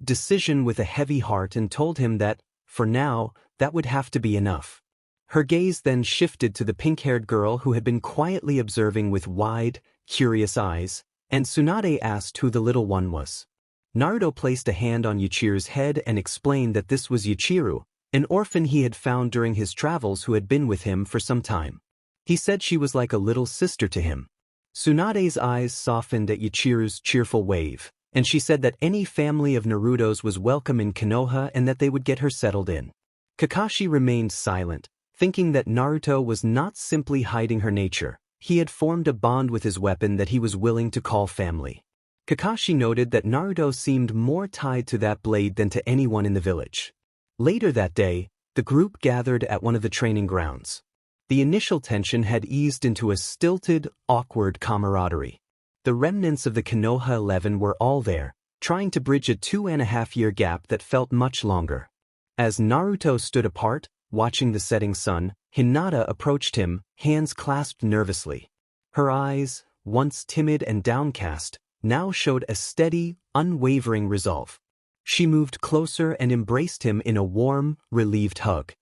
decision with a heavy heart and told him that, for now, that would have to be enough. Her gaze then shifted to the pink-haired girl who had been quietly observing with wide, curious eyes, and Tsunade asked who the little one was. Naruto placed a hand on Yuichiru's head and explained that this was Yuichiru, an orphan he had found during his travels who had been with him for some time. He said she was like a little sister to him. Tsunade's eyes softened at Yuichiru's cheerful wave, and she said that any family of Naruto's was welcome in Konoha and that they would get her settled in. Kakashi remained silent, thinking that Naruto was not simply hiding her nature. He had formed a bond with his weapon that he was willing to call family. Kakashi noted that Naruto seemed more tied to that blade than to anyone in the village. Later that day, the group gathered at one of the training grounds. The initial tension had eased into a stilted, awkward camaraderie. The remnants of the Konoha 11 were all there, trying to bridge a 2.5-year gap that felt much longer. As Naruto stood apart, watching the setting sun, Hinata approached him, hands clasped nervously. Her eyes, once timid and downcast, now showed a steady, unwavering resolve. She moved closer and embraced him in a warm, relieved hug.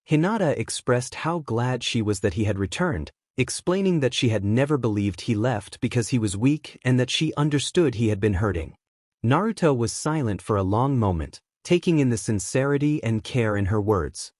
Hinata expressed how glad she was that he had returned, explaining that she had never believed he left because he was weak and that she understood he had been hurting. Naruto was silent for a long moment, taking in the sincerity and care in her words.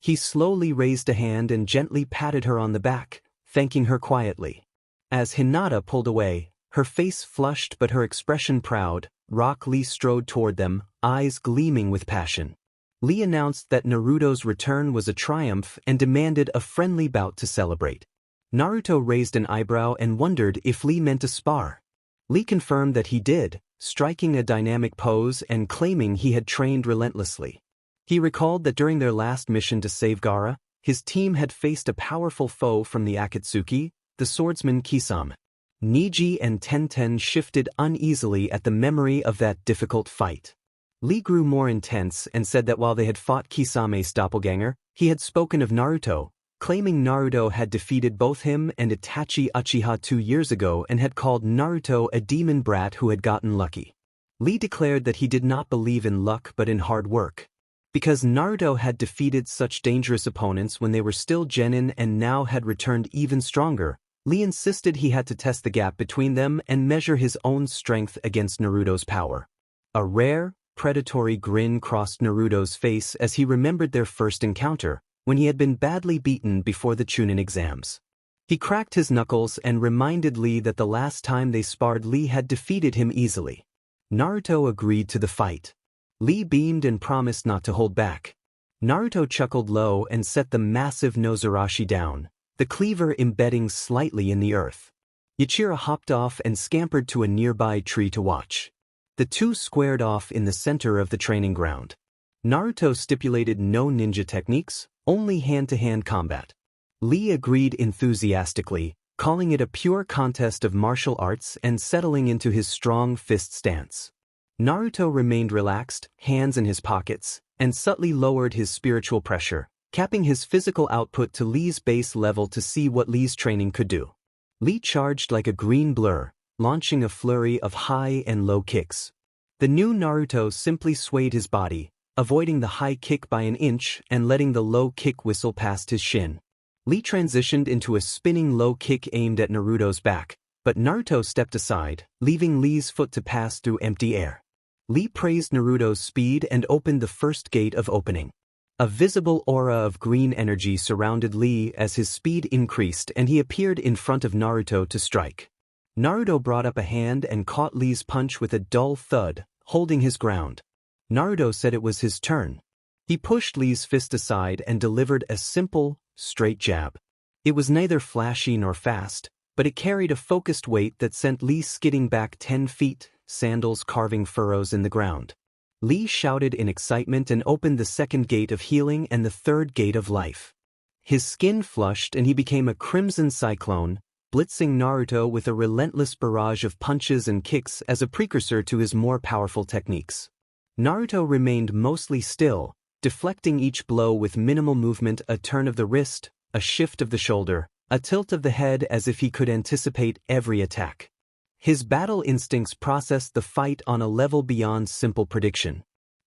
He slowly raised a hand and gently patted her on the back, thanking her quietly. As Hinata pulled away, her face flushed but her expression proud, Rock Lee strode toward them, eyes gleaming with passion. Lee announced that Naruto's return was a triumph and demanded a friendly bout to celebrate. Naruto raised an eyebrow and wondered if Lee meant to spar. Lee confirmed that he did, striking a dynamic pose and claiming he had trained relentlessly. He recalled that during their last mission to save Gaara, his team had faced a powerful foe from the Akatsuki, the swordsman Kisame. Niji and Tenten shifted uneasily at the memory of that difficult fight. Lee grew more intense and said that while they had fought Kisame's doppelganger, he had spoken of Naruto, claiming Naruto had defeated both him and Itachi Uchiha 2 years ago and had called Naruto a demon brat who had gotten lucky. Lee declared that he did not believe in luck but in hard work. Because Naruto had defeated such dangerous opponents when they were still genin and now had returned even stronger, Lee insisted he had to test the gap between them and measure his own strength against Naruto's power. A rare, predatory grin crossed Naruto's face as he remembered their first encounter, when he had been badly beaten before the Chunin exams. He cracked his knuckles and reminded Lee that the last time they sparred Lee had defeated him easily. Naruto agreed to the fight. Lee beamed and promised not to hold back. Naruto chuckled low and set the massive Nozarashi down, the cleaver embedding slightly in the earth. Yuichiro hopped off and scampered to a nearby tree to watch. The two squared off in the center of the training ground. Naruto stipulated no ninja techniques, only hand-to-hand combat. Lee agreed enthusiastically, calling it a pure contest of martial arts and settling into his strong fist stance. Naruto remained relaxed, hands in his pockets, and subtly lowered his spiritual pressure, capping his physical output to Lee's base level to see what Lee's training could do. Lee charged like a green blur, launching a flurry of high and low kicks. The new Naruto simply swayed his body, avoiding the high kick by an inch and letting the low kick whistle past his shin. Lee transitioned into a spinning low kick aimed at Naruto's back, but Naruto stepped aside, leaving Lee's foot to pass through empty air. Lee praised Naruto's speed and opened the first gate of opening. A visible aura of green energy surrounded Lee as his speed increased and he appeared in front of Naruto to strike. Naruto brought up a hand and caught Lee's punch with a dull thud, holding his ground. Naruto said it was his turn. He pushed Lee's fist aside and delivered a simple, straight jab. It was neither flashy nor fast, but it carried a focused weight that sent Lee skidding back 10 feet, sandals carving furrows in the ground. Lee shouted in excitement and opened the second gate of healing and the third gate of life. His skin flushed and he became a crimson cyclone, blitzing Naruto with a relentless barrage of punches and kicks as a precursor to his more powerful techniques. Naruto remained mostly still, deflecting each blow with minimal movement, a turn of the wrist, a shift of the shoulder, a tilt of the head as if he could anticipate every attack. His battle instincts processed the fight on a level beyond simple prediction.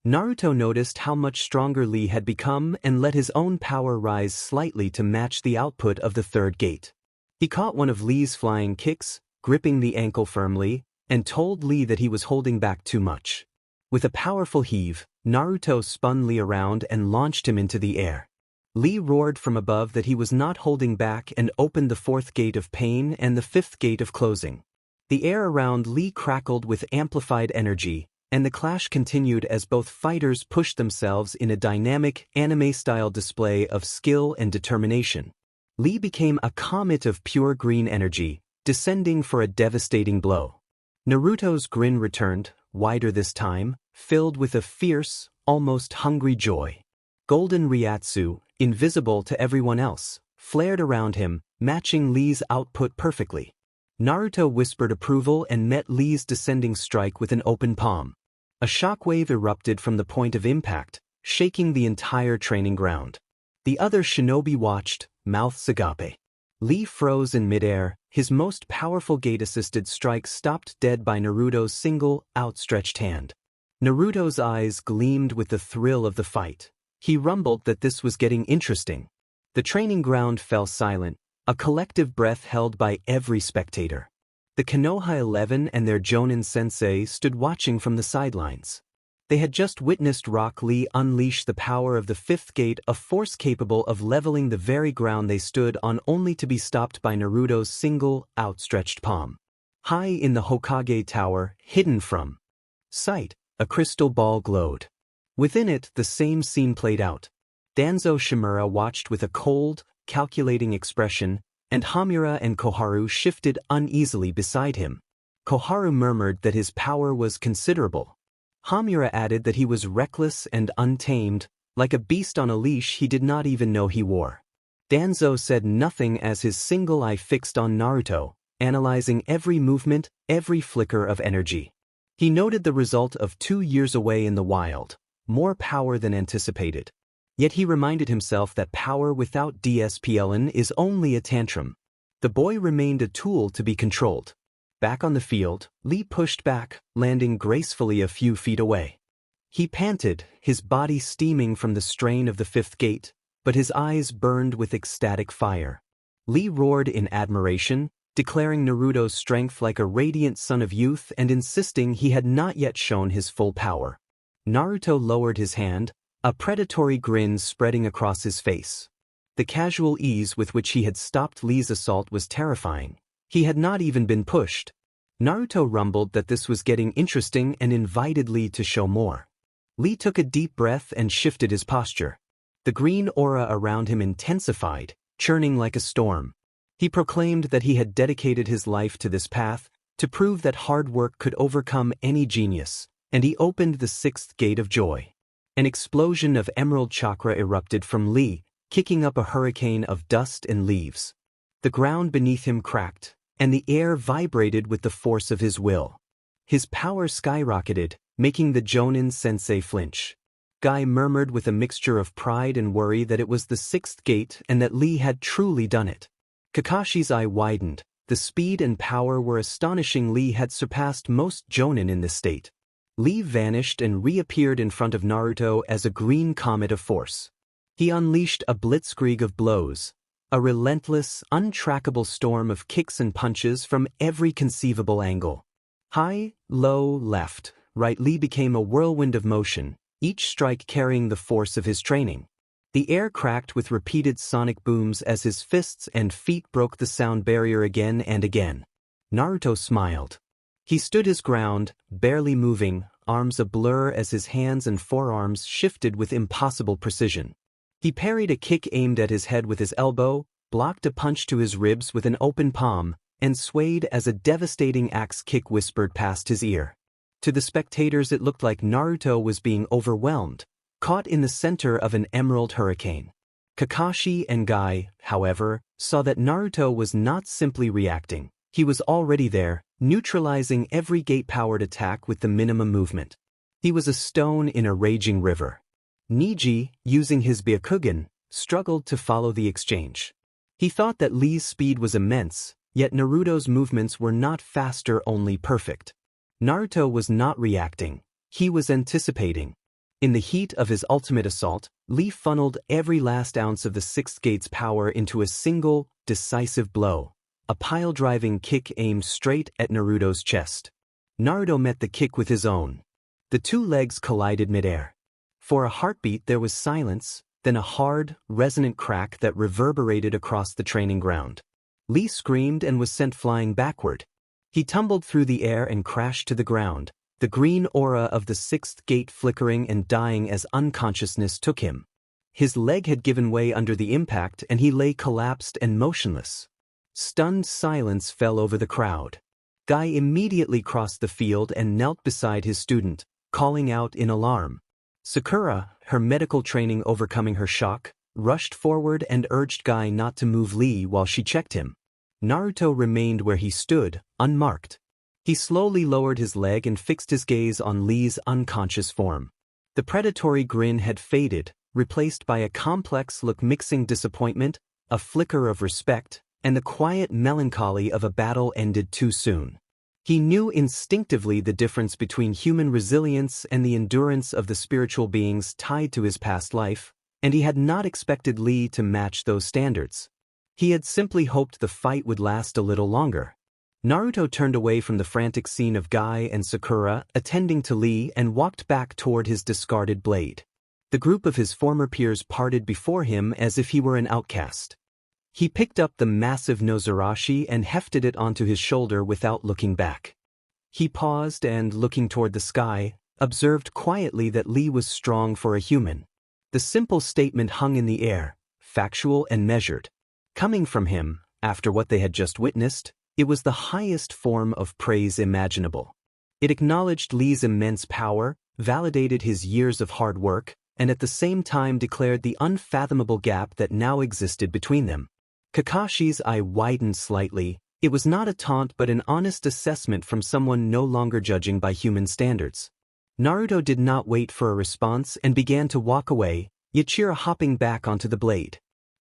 Naruto noticed how much stronger Lee had become and let his own power rise slightly to match the output of the third gate. He caught one of Lee's flying kicks, gripping the ankle firmly, and told Lee that he was holding back too much. With a powerful heave, Naruto spun Lee around and launched him into the air. Lee roared from above that he was not holding back and opened the fourth gate of pain and the fifth gate of closing. The air around Lee crackled with amplified energy, and the clash continued as both fighters pushed themselves in a dynamic, anime-style display of skill and determination. Lee became a comet of pure green energy, descending for a devastating blow. Naruto's grin returned, wider this time, filled with a fierce, almost hungry joy. Golden Ryatsu, invisible to everyone else, flared around him, matching Lee's output perfectly. Naruto whispered approval and met Lee's descending strike with an open palm. A shockwave erupted from the point of impact, shaking the entire training ground. The other shinobi watched, mouths agape. Lee froze in midair, his most powerful gate-assisted strike stopped dead by Naruto's single, outstretched hand. Naruto's eyes gleamed with the thrill of the fight. He rumbled that this was getting interesting. The training ground fell silent, a collective breath held by every spectator. The Konoha 11 and their Jonin sensei stood watching from the sidelines. They had just witnessed Rock Lee unleash the power of the fifth gate, a force capable of leveling the very ground they stood on, only to be stopped by Naruto's single, outstretched palm. High in the Hokage Tower, hidden from sight, a crystal ball glowed. Within it, the same scene played out. Danzo Shimura watched with a cold, calculating expression, and Hamura and Koharu shifted uneasily beside him. Koharu murmured that his power was considerable. Hamura added that he was reckless and untamed, like a beast on a leash he did not even know he wore. Danzo said nothing as his single eye fixed on Naruto, analyzing every movement, every flicker of energy. He noted the result of 2 years away in the wild, more power than anticipated. Yet he reminded himself that power without discipline is only a tantrum. The boy remained a tool to be controlled. Back on the field, Lee pushed back, landing gracefully a few feet away. He panted, his body steaming from the strain of the fifth gate, but his eyes burned with ecstatic fire. Lee roared in admiration, declaring Naruto's strength like a radiant sun of youth and insisting he had not yet shown his full power. Naruto lowered his hand, a predatory grin spreading across his face. The casual ease with which he had stopped Lee's assault was terrifying. He had not even been pushed. Naruto rumbled that this was getting interesting and invited Lee to show more. Lee took a deep breath and shifted his posture. The green aura around him intensified, churning like a storm. He proclaimed that he had dedicated his life to this path, to prove that hard work could overcome any genius, and he opened the sixth gate of joy. An explosion of emerald chakra erupted from Lee, kicking up a hurricane of dust and leaves. The ground beneath him cracked, and the air vibrated with the force of his will. His power skyrocketed, making the Jonin sensei flinch. Guy murmured with a mixture of pride and worry that it was the sixth gate and that Lee had truly done it. Kakashi's eye widened. The speed and power were astonishing. Lee had surpassed most Jonin in this state. Lee vanished and reappeared in front of Naruto as a green comet of force. He unleashed a blitzkrieg of blows, a relentless, untrackable storm of kicks and punches from every conceivable angle. High, low, left, right. Lee became a whirlwind of motion, each strike carrying the force of his training. The air cracked with repeated sonic booms as his fists and feet broke the sound barrier again and again. Naruto smiled. He stood his ground, barely moving, arms a blur as his hands and forearms shifted with impossible precision. He parried a kick aimed at his head with his elbow, blocked a punch to his ribs with an open palm, and swayed as a devastating axe kick whispered past his ear. To the spectators it looked like Naruto was being overwhelmed, caught in the center of an emerald hurricane. Kakashi and Guy, however, saw that Naruto was not simply reacting. He was already there, neutralizing every gate-powered attack with the minimum movement. He was a stone in a raging river. Neji, using his Byakugan, struggled to follow the exchange. He thought that Lee's speed was immense, yet Naruto's movements were not faster, only perfect. Naruto was not reacting. He was anticipating. In the heat of his ultimate assault, Lee funneled every last ounce of the Sixth Gate's power into a single, decisive blow. A pile-driving kick aimed straight at Naruto's chest. Naruto met the kick with his own. The two legs collided midair. For a heartbeat there was silence, then a hard, resonant crack that reverberated across the training ground. Lee screamed and was sent flying backward. He tumbled through the air and crashed to the ground, the green aura of the Sixth Gate flickering and dying as unconsciousness took him. His leg had given way under the impact and he lay collapsed and motionless. Stunned silence fell over the crowd. Guy immediately crossed the field and knelt beside his student, calling out in alarm. Sakura, her medical training overcoming her shock, rushed forward and urged Guy not to move Lee while she checked him. Naruto remained where he stood, unmarked. He slowly lowered his leg and fixed his gaze on Lee's unconscious form. The predatory grin had faded, replaced by a complex look mixing disappointment, a flicker of respect, and the quiet melancholy of a battle ended too soon. He knew instinctively the difference between human resilience and the endurance of the spiritual beings tied to his past life, and he had not expected Lee to match those standards. He had simply hoped the fight would last a little longer. Naruto turned away from the frantic scene of Guy and Sakura attending to Lee and walked back toward his discarded blade. The group of his former peers parted before him as if he were an outcast. He picked up the massive Nozarashi and hefted it onto his shoulder without looking back. He paused and, looking toward the sky, observed quietly that Lee was strong for a human. The simple statement hung in the air, factual and measured. Coming from him, after what they had just witnessed, it was the highest form of praise imaginable. It acknowledged Lee's immense power, validated his years of hard work, and at the same time declared the unfathomable gap that now existed between them. Kakashi's eye widened slightly. It was not a taunt but an honest assessment from someone no longer judging by human standards. Naruto did not wait for a response and began to walk away, Yachiura hopping back onto the blade.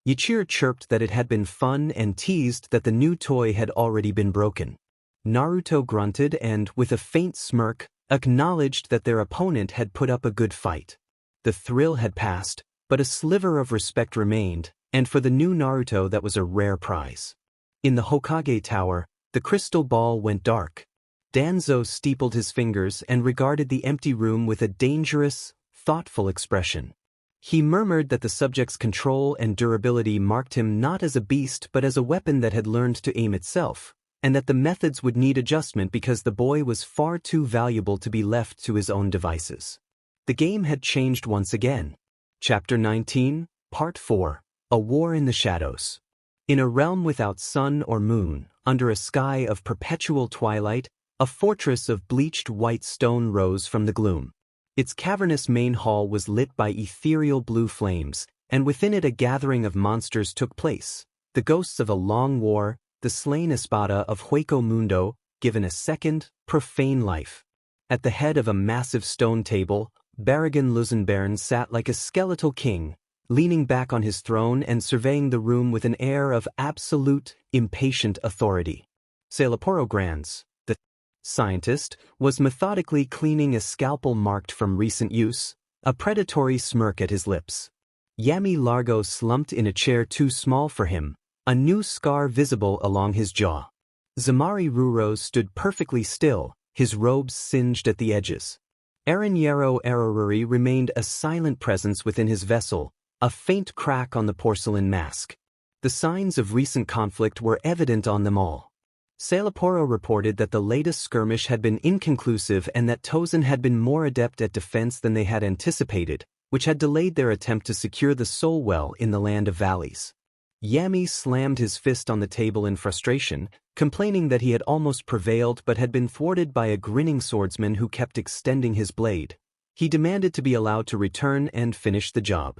Yachiura chirped that it had been fun and teased that the new toy had already been broken. Naruto grunted and, with a faint smirk, acknowledged that their opponent had put up a good fight. The thrill had passed, but a sliver of respect remained, and for the new Naruto that was a rare prize. In the Hokage Tower, the crystal ball went dark. Danzo steepled his fingers and regarded the empty room with a dangerous, thoughtful expression. He murmured that the subject's control and durability marked him not as a beast but as a weapon that had learned to aim itself, and that the methods would need adjustment because the boy was far too valuable to be left to his own devices. The game had changed once again. Chapter 19, Part 4. A War in the Shadows. In a realm without sun or moon, under a sky of perpetual twilight, a fortress of bleached white stone rose from the gloom. Its cavernous main hall was lit by ethereal blue flames, and within it a gathering of monsters took place, the ghosts of a long war, the slain Espada of Hueco Mundo, given a second, profane life. At the head of a massive stone table, Barragan Luzenbairn sat like a skeletal king, leaning back on his throne and surveying the room with an air of absolute, impatient authority. Sailaporo Grands, the scientist, was methodically cleaning a scalpel marked from recent use, a predatory smirk at his lips. Yami Largo slumped in a chair too small for him, a new scar visible along his jaw. Zamari Ruro stood perfectly still, his robes singed at the edges. Eren Yarrow Araruri remained a silent presence within his vessel, a faint crack on the porcelain mask. The signs of recent conflict were evident on them all. Sailaporo reported that the latest skirmish had been inconclusive and that Tozen had been more adept at defense than they had anticipated, which had delayed their attempt to secure the soul well in the land of valleys. Yami slammed his fist on the table in frustration, complaining that he had almost prevailed but had been thwarted by a grinning swordsman who kept extending his blade. He demanded to be allowed to return and finish the job.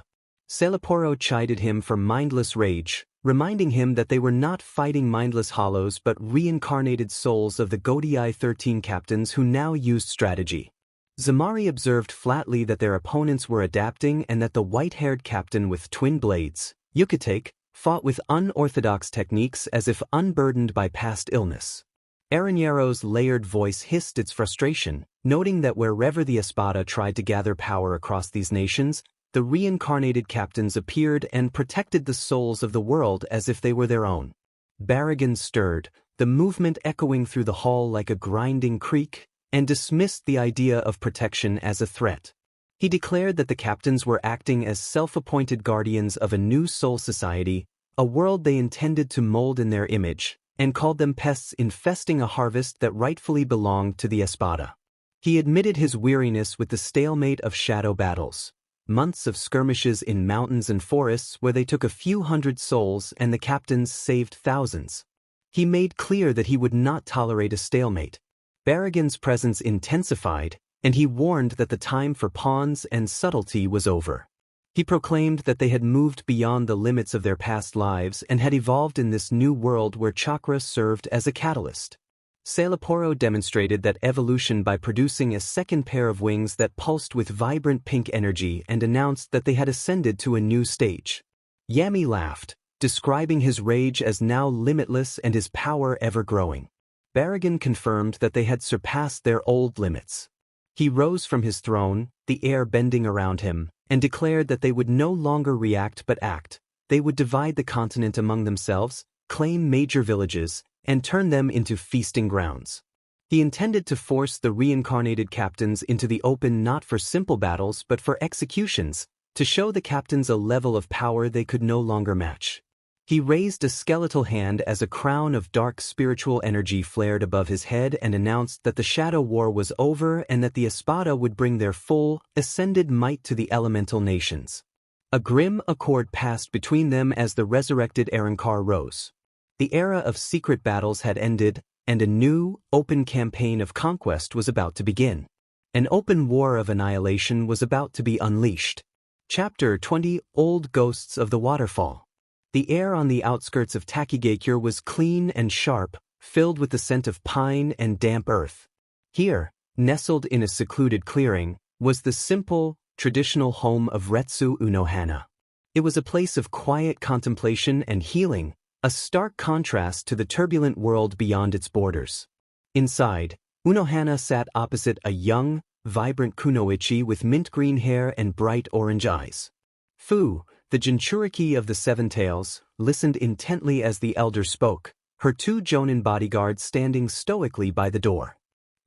Sailaporo chided him for mindless rage, reminding him that they were not fighting mindless hollows but reincarnated souls of the Godii 13 captains who now used strategy. Zamari observed flatly that their opponents were adapting and that the white-haired captain with twin blades, Yucatec, fought with unorthodox techniques as if unburdened by past illness. Aranyero's layered voice hissed its frustration, noting that wherever the Espada tried to gather power across these nations, the reincarnated captains appeared and protected the souls of the world as if they were their own. Barragan stirred, the movement echoing through the hall like a grinding creak, and dismissed the idea of protection as a threat. He declared that the captains were acting as self-appointed guardians of a new soul society, a world they intended to mold in their image, and called them pests infesting a harvest that rightfully belonged to the Espada. He admitted his weariness with the stalemate of shadow battles. Months of skirmishes in mountains and forests where they took a few hundred souls and the captains saved thousands. He made clear that he would not tolerate a stalemate. Barragan's presence intensified, and he warned that the time for pawns and subtlety was over. He proclaimed that they had moved beyond the limits of their past lives and had evolved in this new world where chakra served as a catalyst. Sailaporo demonstrated that evolution by producing a second pair of wings that pulsed with vibrant pink energy and announced that they had ascended to a new stage. Yami laughed, describing his rage as now limitless and his power ever-growing. Barragan confirmed that they had surpassed their old limits. He rose from his throne, the air bending around him, and declared that they would no longer react but act. They would divide the continent among themselves, claim major villages, and turn them into feasting grounds. He intended to force the reincarnated captains into the open not for simple battles but for executions, to show the captains a level of power they could no longer match. He raised a skeletal hand as a crown of dark spiritual energy flared above his head and announced that the Shadow War was over and that the Espada would bring their full, ascended might to the elemental nations. A grim accord passed between them as the resurrected Arankar rose. The era of secret battles had ended, and a new, open campaign of conquest was about to begin. An open war of annihilation was about to be unleashed. Chapter 20: Old Ghosts of the Waterfall. The air on the outskirts of Takigakure was clean and sharp, filled with the scent of pine and damp earth. Here, nestled in a secluded clearing, was the simple, traditional home of Retsu Unohana. It was a place of quiet contemplation and healing, a stark contrast to the turbulent world beyond its borders. Inside, Unohana sat opposite a young, vibrant kunoichi with mint-green hair and bright orange eyes. Fu, the Jinchuriki of the Seven Tails, listened intently as the elder spoke, her two Jonin bodyguards standing stoically by the door.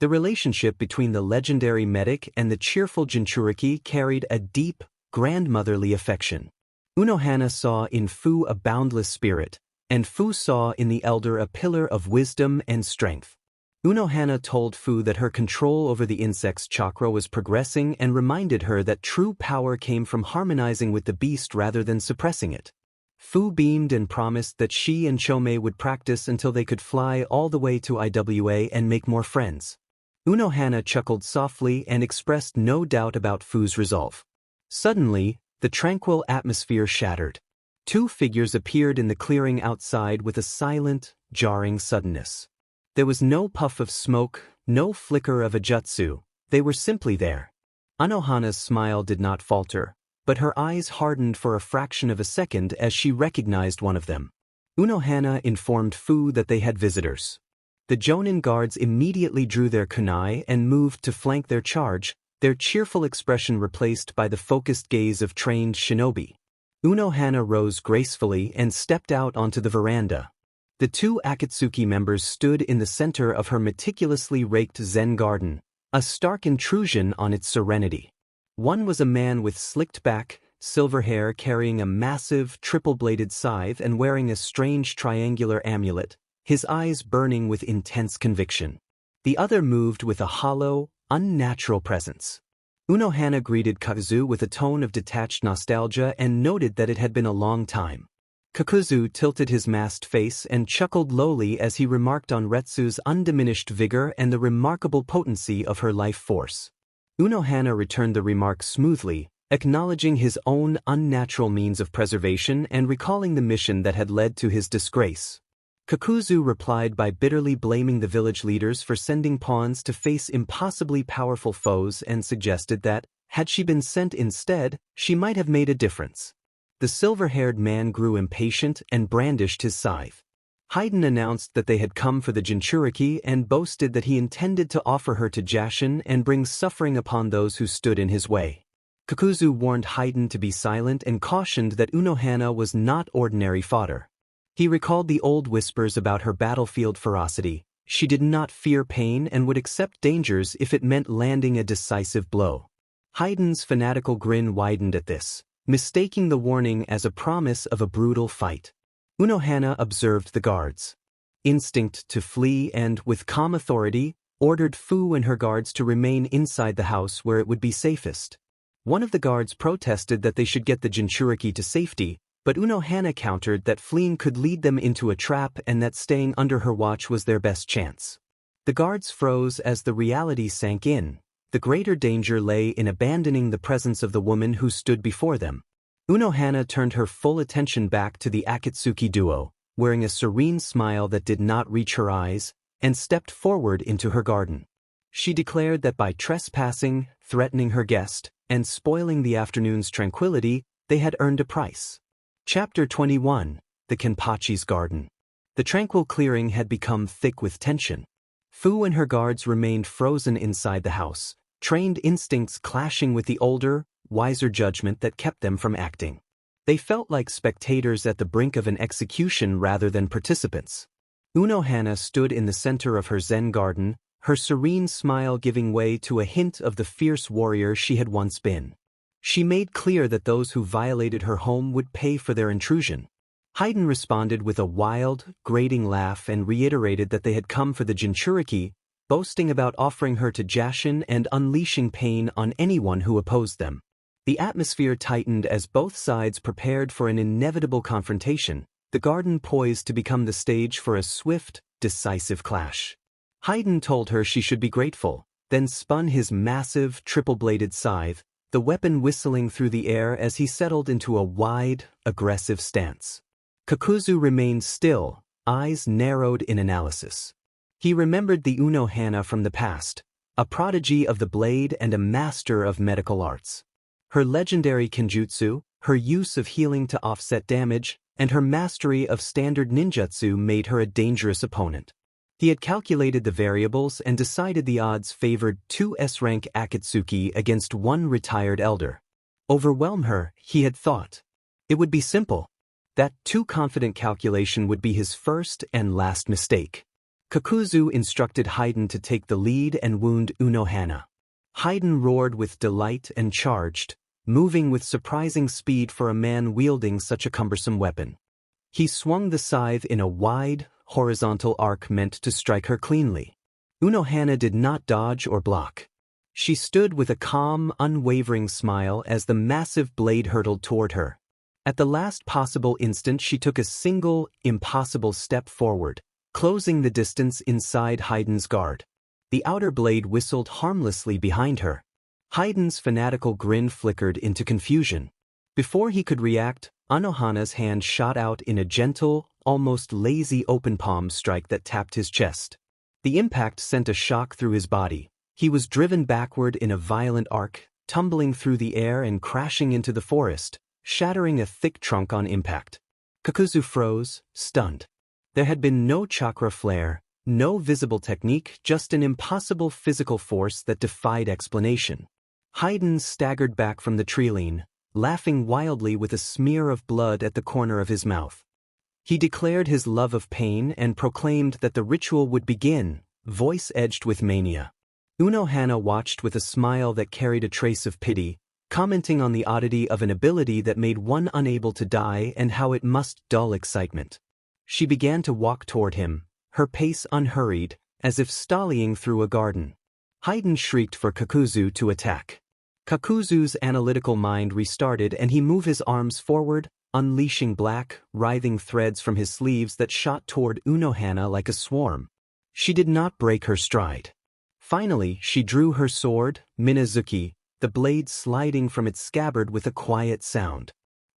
The relationship between the legendary medic and the cheerful Jinchuriki carried a deep, grandmotherly affection. Unohana saw in Fu a boundless spirit, and Fu saw in the elder a pillar of wisdom and strength. Unohana told Fu that her control over the insect's chakra was progressing and reminded her that true power came from harmonizing with the beast rather than suppressing it. Fu beamed and promised that she and Chome would practice until they could fly all the way to IWA and make more friends. Unohana chuckled softly and expressed no doubt about Fu's resolve. Suddenly, the tranquil atmosphere shattered. Two figures appeared in the clearing outside with a silent, jarring suddenness. There was no puff of smoke, no flicker of a jutsu, they were simply there. Unohana's smile did not falter, but her eyes hardened for a fraction of a second as she recognized one of them. Unohana informed Fu that they had visitors. The Jonin guards immediately drew their kunai and moved to flank their charge, their cheerful expression replaced by the focused gaze of trained shinobi. Unohana rose gracefully and stepped out onto the veranda. The two Akatsuki members stood in the center of her meticulously raked Zen garden, a stark intrusion on its serenity. One was a man with slicked back, silver hair, carrying a massive, triple-bladed scythe and wearing a strange triangular amulet, his eyes burning with intense conviction. The other moved with a hollow, unnatural presence. Unohana greeted Kakuzu with a tone of detached nostalgia and noted that it had been a long time. Kakuzu tilted his masked face and chuckled lowly as he remarked on Retsu's undiminished vigor and the remarkable potency of her life force. Unohana returned the remark smoothly, acknowledging his own unnatural means of preservation and recalling the mission that had led to his disgrace. Kakuzu replied by bitterly blaming the village leaders for sending pawns to face impossibly powerful foes and suggested that, had she been sent instead, she might have made a difference. The silver-haired man grew impatient and brandished his scythe. Haydn announced that they had come for the Jinchuriki and boasted that he intended to offer her to Jashin and bring suffering upon those who stood in his way. Kakuzu warned Haydn to be silent and cautioned that Unohana was not ordinary fodder. He recalled the old whispers about her battlefield ferocity. She did not fear pain and would accept dangers if it meant landing a decisive blow. Haydn's fanatical grin widened at this, mistaking the warning as a promise of a brutal fight. Unohana observed the guards. Instinct to flee and, with calm authority, ordered Fu and her guards to remain inside the house where it would be safest. One of the guards protested that they should get the Jinchuriki to safety, but Unohana countered that fleeing could lead them into a trap and that staying under her watch was their best chance. The guards froze as the reality sank in. The greater danger lay in abandoning the presence of the woman who stood before them. Unohana turned her full attention back to the Akatsuki duo, wearing a serene smile that did not reach her eyes, and stepped forward into her garden. She declared that by trespassing, threatening her guest, and spoiling the afternoon's tranquility, they had earned a price. Chapter 21, The Kenpachi's Garden. The tranquil clearing had become thick with tension. Fu and her guards remained frozen inside the house, trained instincts clashing with the older, wiser judgment that kept them from acting. They felt like spectators at the brink of an execution rather than participants. Unohana stood in the center of her Zen garden, her serene smile giving way to a hint of the fierce warrior she had once been. She made clear that those who violated her home would pay for their intrusion. Haydn responded with a wild, grating laugh and reiterated that they had come for the Jinchuriki, boasting about offering her to Jashin and unleashing pain on anyone who opposed them. The atmosphere tightened as both sides prepared for an inevitable confrontation, the garden poised to become the stage for a swift, decisive clash. Haydn told her she should be grateful, then spun his massive, triple-bladed scythe, the weapon whistling through the air as he settled into a wide, aggressive stance. Kakuzu remained still, eyes narrowed in analysis. He remembered the Unohana from the past, a prodigy of the blade and a master of medical arts. Her legendary kenjutsu, her use of healing to offset damage, and her mastery of standard ninjutsu made her a dangerous opponent. He had calculated the variables and decided the odds favored 2 S-rank Akatsuki against 1 retired elder. Overwhelm her, he had thought. It would be simple. That too confident calculation would be his first and last mistake. Kakuzu instructed Haydn to take the lead and wound Unohana. Haydn roared with delight and charged, moving with surprising speed for a man wielding such a cumbersome weapon. He swung the scythe in a wide, horizontal arc meant to strike her cleanly. Unohana did not dodge or block. She stood with a calm, unwavering smile as the massive blade hurtled toward her. At the last possible instant she took a single, impossible step forward, closing the distance inside Haydn's guard. The outer blade whistled harmlessly behind her. Haydn's fanatical grin flickered into confusion. Before he could react, Unohana's hand shot out in a gentle, almost lazy open palm strike that tapped his chest. The impact sent a shock through his body. He was driven backward in a violent arc, tumbling through the air and crashing into the forest, shattering a thick trunk on impact. Kakuzu froze, stunned. There had been no chakra flare, no visible technique, just an impossible physical force that defied explanation. Haydn staggered back from the treeline, laughing wildly with a smear of blood at the corner of his mouth. He declared his love of pain and proclaimed that the ritual would begin, voice edged with mania. Unohana watched with a smile that carried a trace of pity. commenting on the oddity of an ability that made one unable to die and how it must dull excitement. She began to walk toward him, her pace unhurried, as if stallying through a garden. Haydn shrieked for Kakuzu to attack. Kakuzu's analytical mind restarted and he moved his arms forward, unleashing black, writhing threads from his sleeves that shot toward Unohana like a swarm. She did not break her stride. Finally, she drew her sword, Minazuki, the blade sliding from its scabbard with a quiet sound.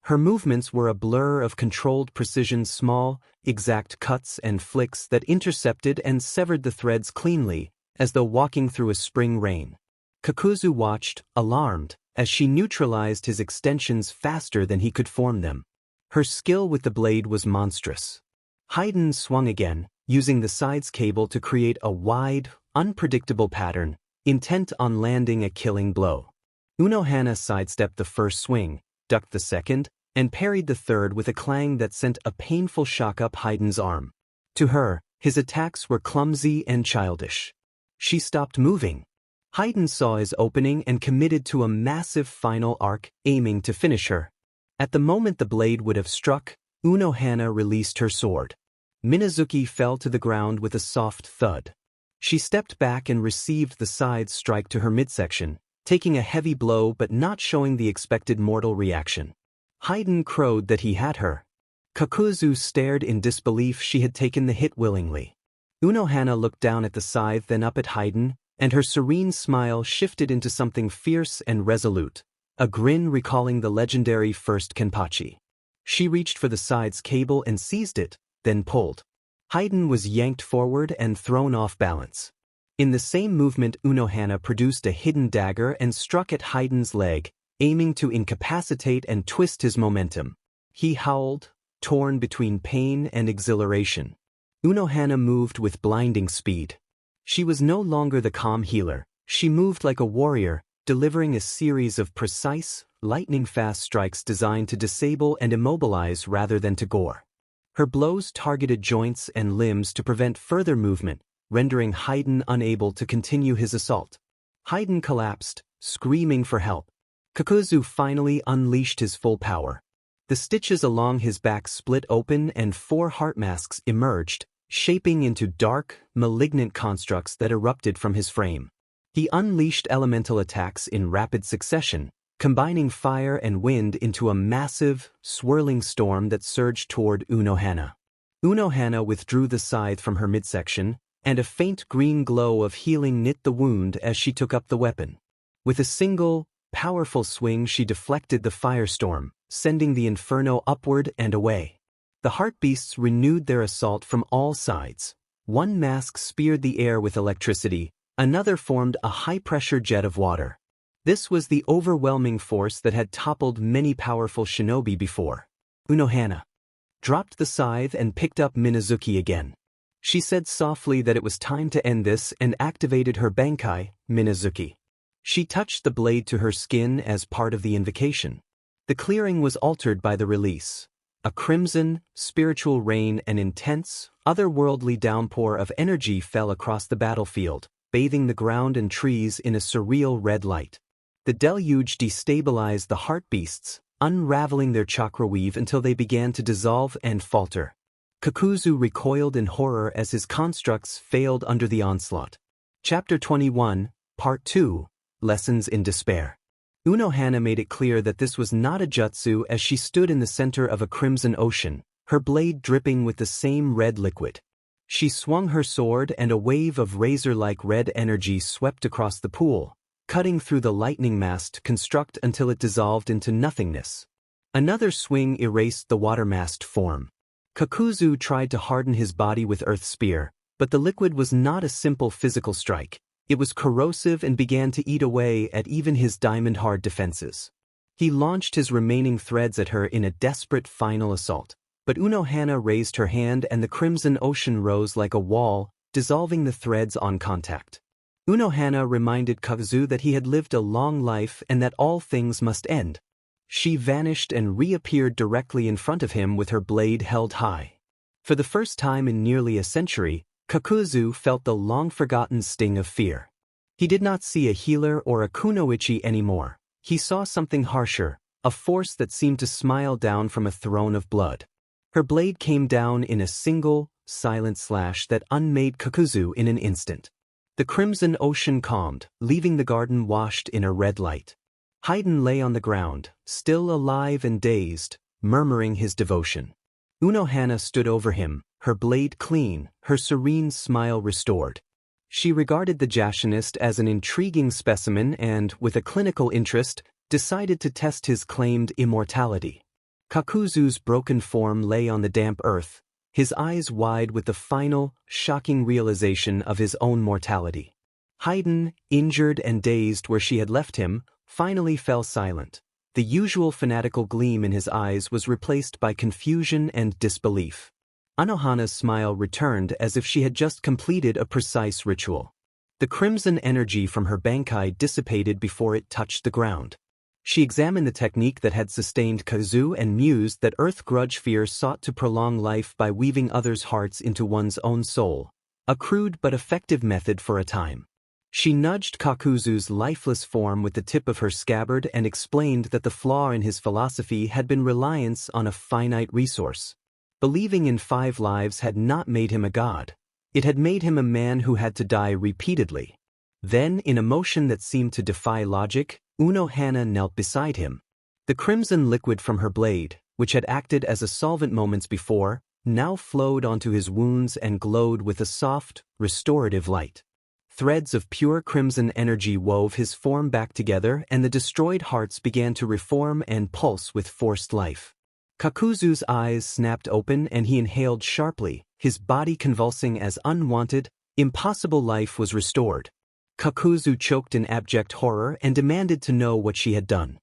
Her movements were a blur of controlled precision, small, exact cuts and flicks that intercepted and severed the threads cleanly, as though walking through a spring rain. Kakuzu watched, alarmed, as she neutralized his extensions faster than he could form them. Her skill with the blade was monstrous. Haydn swung again, using the sides cable to create a wide, unpredictable pattern, intent on landing a killing blow. Unohana sidestepped the first swing, ducked the second, and parried the third with a clang that sent a painful shock up Haydn's arm. To her, his attacks were clumsy and childish. She stopped moving. Haydn saw his opening and committed to a massive final arc, aiming to finish her. At the moment the blade would have struck, Unohana released her sword. Minazuki fell to the ground with a soft thud. She stepped back and received the side strike to her midsection, taking a heavy blow but not showing the expected mortal reaction. Haydn crowed that he had her. Kakuzu stared in disbelief. She had taken the hit willingly. Unohana looked down at the scythe, then up at Haydn, and her serene smile shifted into something fierce and resolute, a grin recalling the legendary first Kenpachi. She reached for the side's cable and seized it, then pulled. Haydn was yanked forward and thrown off balance. In the same movement, Unohana produced a hidden dagger and struck at Haydn's leg, aiming to incapacitate and twist his momentum. He howled, torn between pain and exhilaration. Unohana moved with blinding speed. She was no longer the calm healer. She moved like a warrior, delivering a series of precise, lightning-fast strikes designed to disable and immobilize rather than to gore. Her blows targeted joints and limbs to prevent further movement, rendering Haydn unable to continue his assault. Haydn collapsed, screaming for help. Kakuzu finally unleashed his full power. The stitches along his back split open and 4 heart masks emerged, shaping into dark, malignant constructs that erupted from his frame. He unleashed elemental attacks in rapid succession, combining fire and wind into a massive, swirling storm that surged toward Unohana. Unohana withdrew the scythe from her midsection, and a faint green glow of healing knit the wound as she took up the weapon. With a single, powerful swing she deflected the firestorm, sending the inferno upward and away. The heart beasts renewed their assault from all sides. One mask speared the air with electricity, another formed a high-pressure jet of water. This was the overwhelming force that had toppled many powerful shinobi before. Unohana dropped the scythe and picked up Minazuki again. She said softly that it was time to end this and activated her Bankai, Minazuki. She touched the blade to her skin as part of the invocation. The clearing was altered by the release. A crimson, spiritual rain and intense, otherworldly downpour of energy fell across the battlefield, bathing the ground and trees in a surreal red light. The deluge destabilized the heart beasts, unraveling their chakra weave until they began to dissolve and falter. Kakuzu recoiled in horror as his constructs failed under the onslaught. Chapter 21, Part 2, Lessons in Despair. Unohana made it clear that this was not a jutsu as she stood in the center of a crimson ocean, her blade dripping with the same red liquid. She swung her sword and a wave of razor-like red energy swept across the pool, cutting through the lightning mast construct until it dissolved into nothingness. Another swing erased the water mast form. Kakuzu tried to harden his body with Earth Spear, but the liquid was not a simple physical strike. It was corrosive and began to eat away at even his diamond-hard defenses. He launched his remaining threads at her in a desperate final assault, but Unohana raised her hand and the crimson ocean rose like a wall, dissolving the threads on contact. Unohana reminded Kakuzu that he had lived a long life and that all things must end. She vanished and reappeared directly in front of him with her blade held high. For the first time in nearly a century, Kakuzu felt the long-forgotten sting of fear. He did not see a healer or a kunoichi anymore. he saw something harsher, a force that seemed to smile down from a throne of blood. Her blade came down in a single, silent slash that unmade Kakuzu in an instant. The crimson ocean calmed, leaving the garden washed in a red light. Haydn lay on the ground, still alive and dazed, murmuring his devotion. Unohana stood over him, her blade clean, her serene smile restored. She regarded the Jashinist as an intriguing specimen and, with a clinical interest, decided to test his claimed immortality. Kakuzu's broken form lay on the damp earth, his eyes wide with the final, shocking realization of his own mortality. Haydn, injured and dazed where she had left him, finally fell silent. The usual fanatical gleam in his eyes was replaced by confusion and disbelief. Unohana's smile returned as if she had just completed a precise ritual. The crimson energy from her bankai dissipated before it touched the ground. She examined the technique that had sustained Kazu and mused that Earth Grudge Fear sought to prolong life by weaving others' hearts into one's own soul, a crude but effective method for a time. She nudged Kakuzu's lifeless form with the tip of her scabbard and explained that the flaw in his philosophy had been reliance on a finite resource. Believing in 5 lives had not made him a god. It had made him a man who had to die repeatedly. Then, in a motion that seemed to defy logic, Unohana knelt beside him. The crimson liquid from her blade, which had acted as a solvent moments before, now flowed onto his wounds and glowed with a soft, restorative light. Threads of pure crimson energy wove his form back together, and the destroyed hearts began to reform and pulse with forced life. Kakuzu's eyes snapped open and he inhaled sharply, his body convulsing as unwanted, impossible life was restored. Kakuzu choked in abject horror and demanded to know what she had done.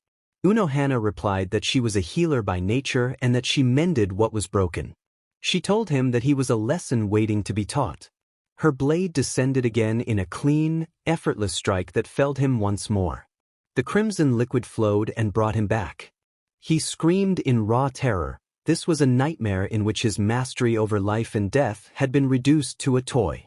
Unohana replied that she was a healer by nature and that she mended what was broken. She told him that he was a lesson waiting to be taught. Her blade descended again in a clean, effortless strike that felled him once more. The crimson liquid flowed and brought him back. He screamed in raw terror. This was a nightmare in which his mastery over life and death had been reduced to a toy.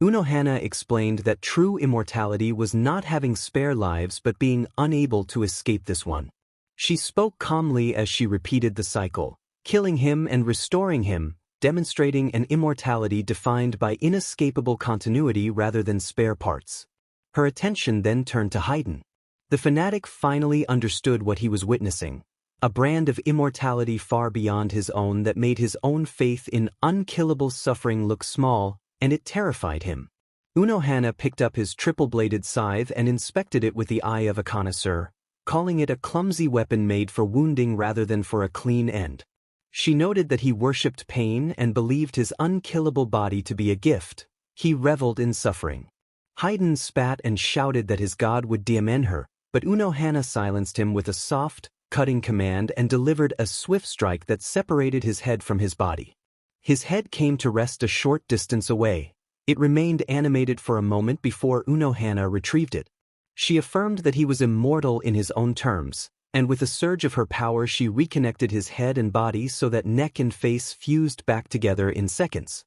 Unohana explained that true immortality was not having spare lives but being unable to escape this one. She spoke calmly as she repeated the cycle, killing him and restoring him, demonstrating an immortality defined by inescapable continuity rather than spare parts. Her attention then turned to Haydn. The fanatic finally understood what he was witnessing, a brand of immortality far beyond his own that made his own faith in unkillable suffering look small, and it terrified him. Unohana picked up his triple-bladed scythe and inspected it with the eye of a connoisseur, calling it a clumsy weapon made for wounding rather than for a clean end. She noted that he worshipped pain and believed his unkillable body to be a gift. He reveled in suffering. Haydn spat and shouted that his god would diamend her, but Unohana silenced him with a soft, cutting command and delivered a swift strike that separated his head from his body. His head came to rest a short distance away. It remained animated for a moment before Unohana retrieved it. She affirmed that he was immortal in his own terms, and with a surge of her power she reconnected his head and body so that neck and face fused back together in seconds.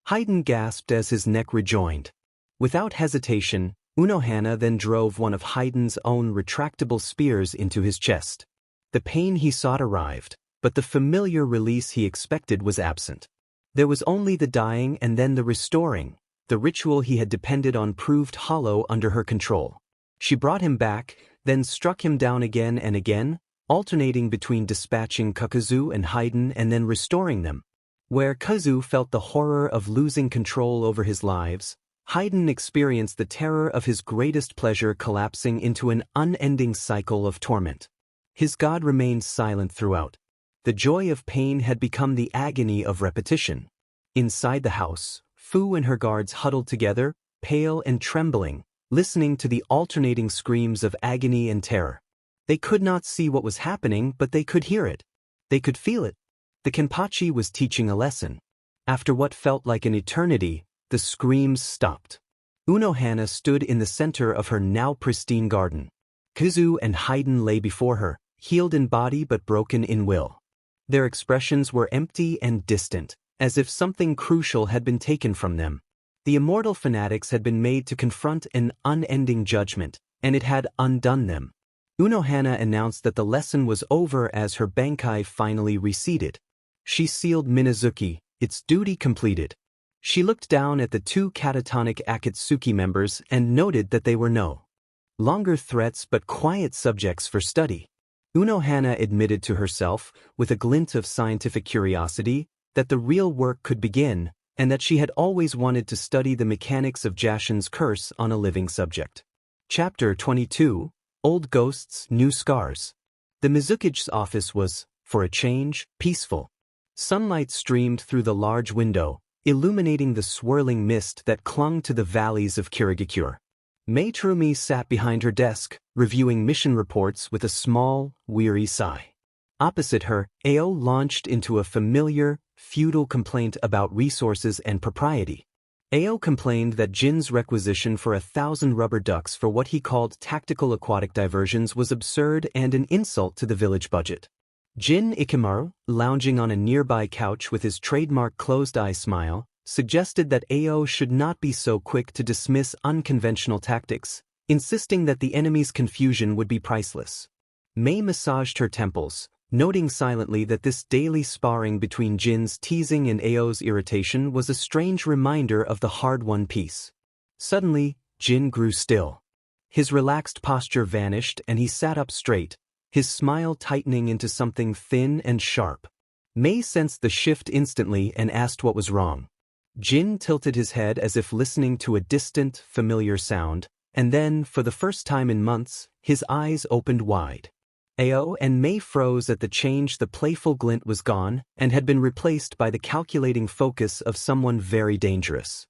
Haydn gasped as his neck rejoined. Without hesitation, Unohana then drove one of Haydn's own retractable spears into his chest. The pain he sought arrived, but the familiar release he expected was absent. There was only the dying and then the restoring. The ritual he had depended on proved hollow under her control. She brought him back, then struck him down again and again, alternating between dispatching Kakuzu and Haydn and then restoring them. Where Kazu felt the horror of losing control over his lives, Haydn experienced the terror of his greatest pleasure collapsing into an unending cycle of torment. His god remained silent throughout. The joy of pain had become the agony of repetition. Inside the house, Fu and her guards huddled together, pale and trembling, listening to the alternating screams of agony and terror. They could not see what was happening, but they could hear it. They could feel it. The Kenpachi was teaching a lesson. After what felt like an eternity, the screams stopped. Unohana stood in the center of her now pristine garden. Kazu and Haydn lay before her, healed in body but broken in will. Their expressions were empty and distant, as if something crucial had been taken from them. The immortal fanatics had been made to confront an unending judgment, and it had undone them. Unohana announced that the lesson was over as her bankai finally receded. She sealed Minazuki, its duty completed. She looked down at the two catatonic Akatsuki members and noted that they were no longer threats but quiet subjects for study. Unohana admitted to herself, with a glint of scientific curiosity, that the real work could begin, and that she had always wanted to study the mechanics of Jashin's curse on a living subject. Chapter 22, Old Ghosts, New Scars. The Mizuki's office was, for a change, peaceful. Sunlight streamed through the large window, illuminating the swirling mist that clung to the valleys of Kirigakure. Mei Terumi sat behind her desk, reviewing mission reports with a small, weary sigh. Opposite her, Ao launched into a familiar, feudal complaint about resources and propriety. Ao complained that Jin's requisition for 1,000 rubber ducks for what he called tactical aquatic diversions was absurd and an insult to the village budget. Jin Ikimaru, lounging on a nearby couch with his trademark closed-eye smile, suggested that Ao should not be so quick to dismiss unconventional tactics, insisting that the enemy's confusion would be priceless. Mei massaged her temples, noting silently that this daily sparring between Jin's teasing and Ao's irritation was a strange reminder of the hard-won peace. Suddenly, Jin grew still. His relaxed posture vanished and he sat up straight, his smile tightening into something thin and sharp. Mei sensed the shift instantly and asked what was wrong. Jin tilted his head as if listening to a distant, familiar sound, and then, for the first time in months, his eyes opened wide. Ao and Mei froze at the change. The playful glint was gone and had been replaced by the calculating focus of someone very dangerous.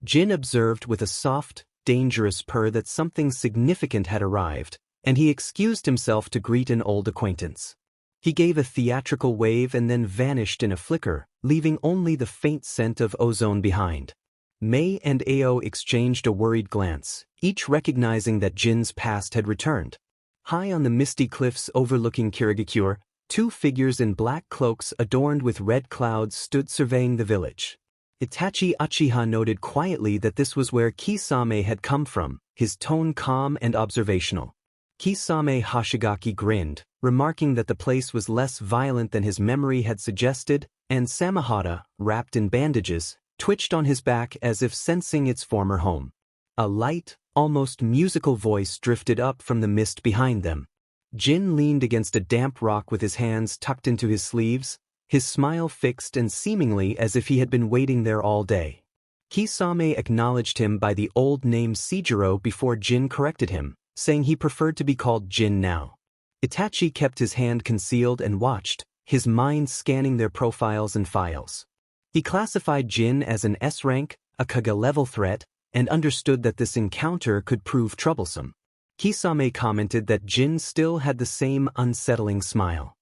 Jin observed with a soft, dangerous purr that something significant had arrived, and he excused himself to greet an old acquaintance. He gave a theatrical wave and then vanished in a flicker, leaving only the faint scent of ozone behind. Mei and Ao exchanged a worried glance, each recognizing that Jin's past had returned. High on the misty cliffs overlooking Kirigakure, two figures in black cloaks adorned with red clouds stood surveying the village. Itachi Uchiha noted quietly that this was where Kisame had come from, his tone calm and observational. Kisame Hoshigaki grinned, remarking that the place was less violent than his memory had suggested, and Samahata, wrapped in bandages, twitched on his back as if sensing its former home. A light, almost musical voice drifted up from the mist behind them. Jin leaned against a damp rock with his hands tucked into his sleeves, his smile fixed and seemingly as if he had been waiting there all day. Kisame acknowledged him by the old name Seijiro before Jin corrected him, saying he preferred to be called Jin now. Itachi kept his hand concealed and watched, his mind scanning their profiles and files. He classified Jin as an S-rank, a Kaga-level threat, and understood that this encounter could prove troublesome. Kisame commented that Jin still had the same unsettling smile.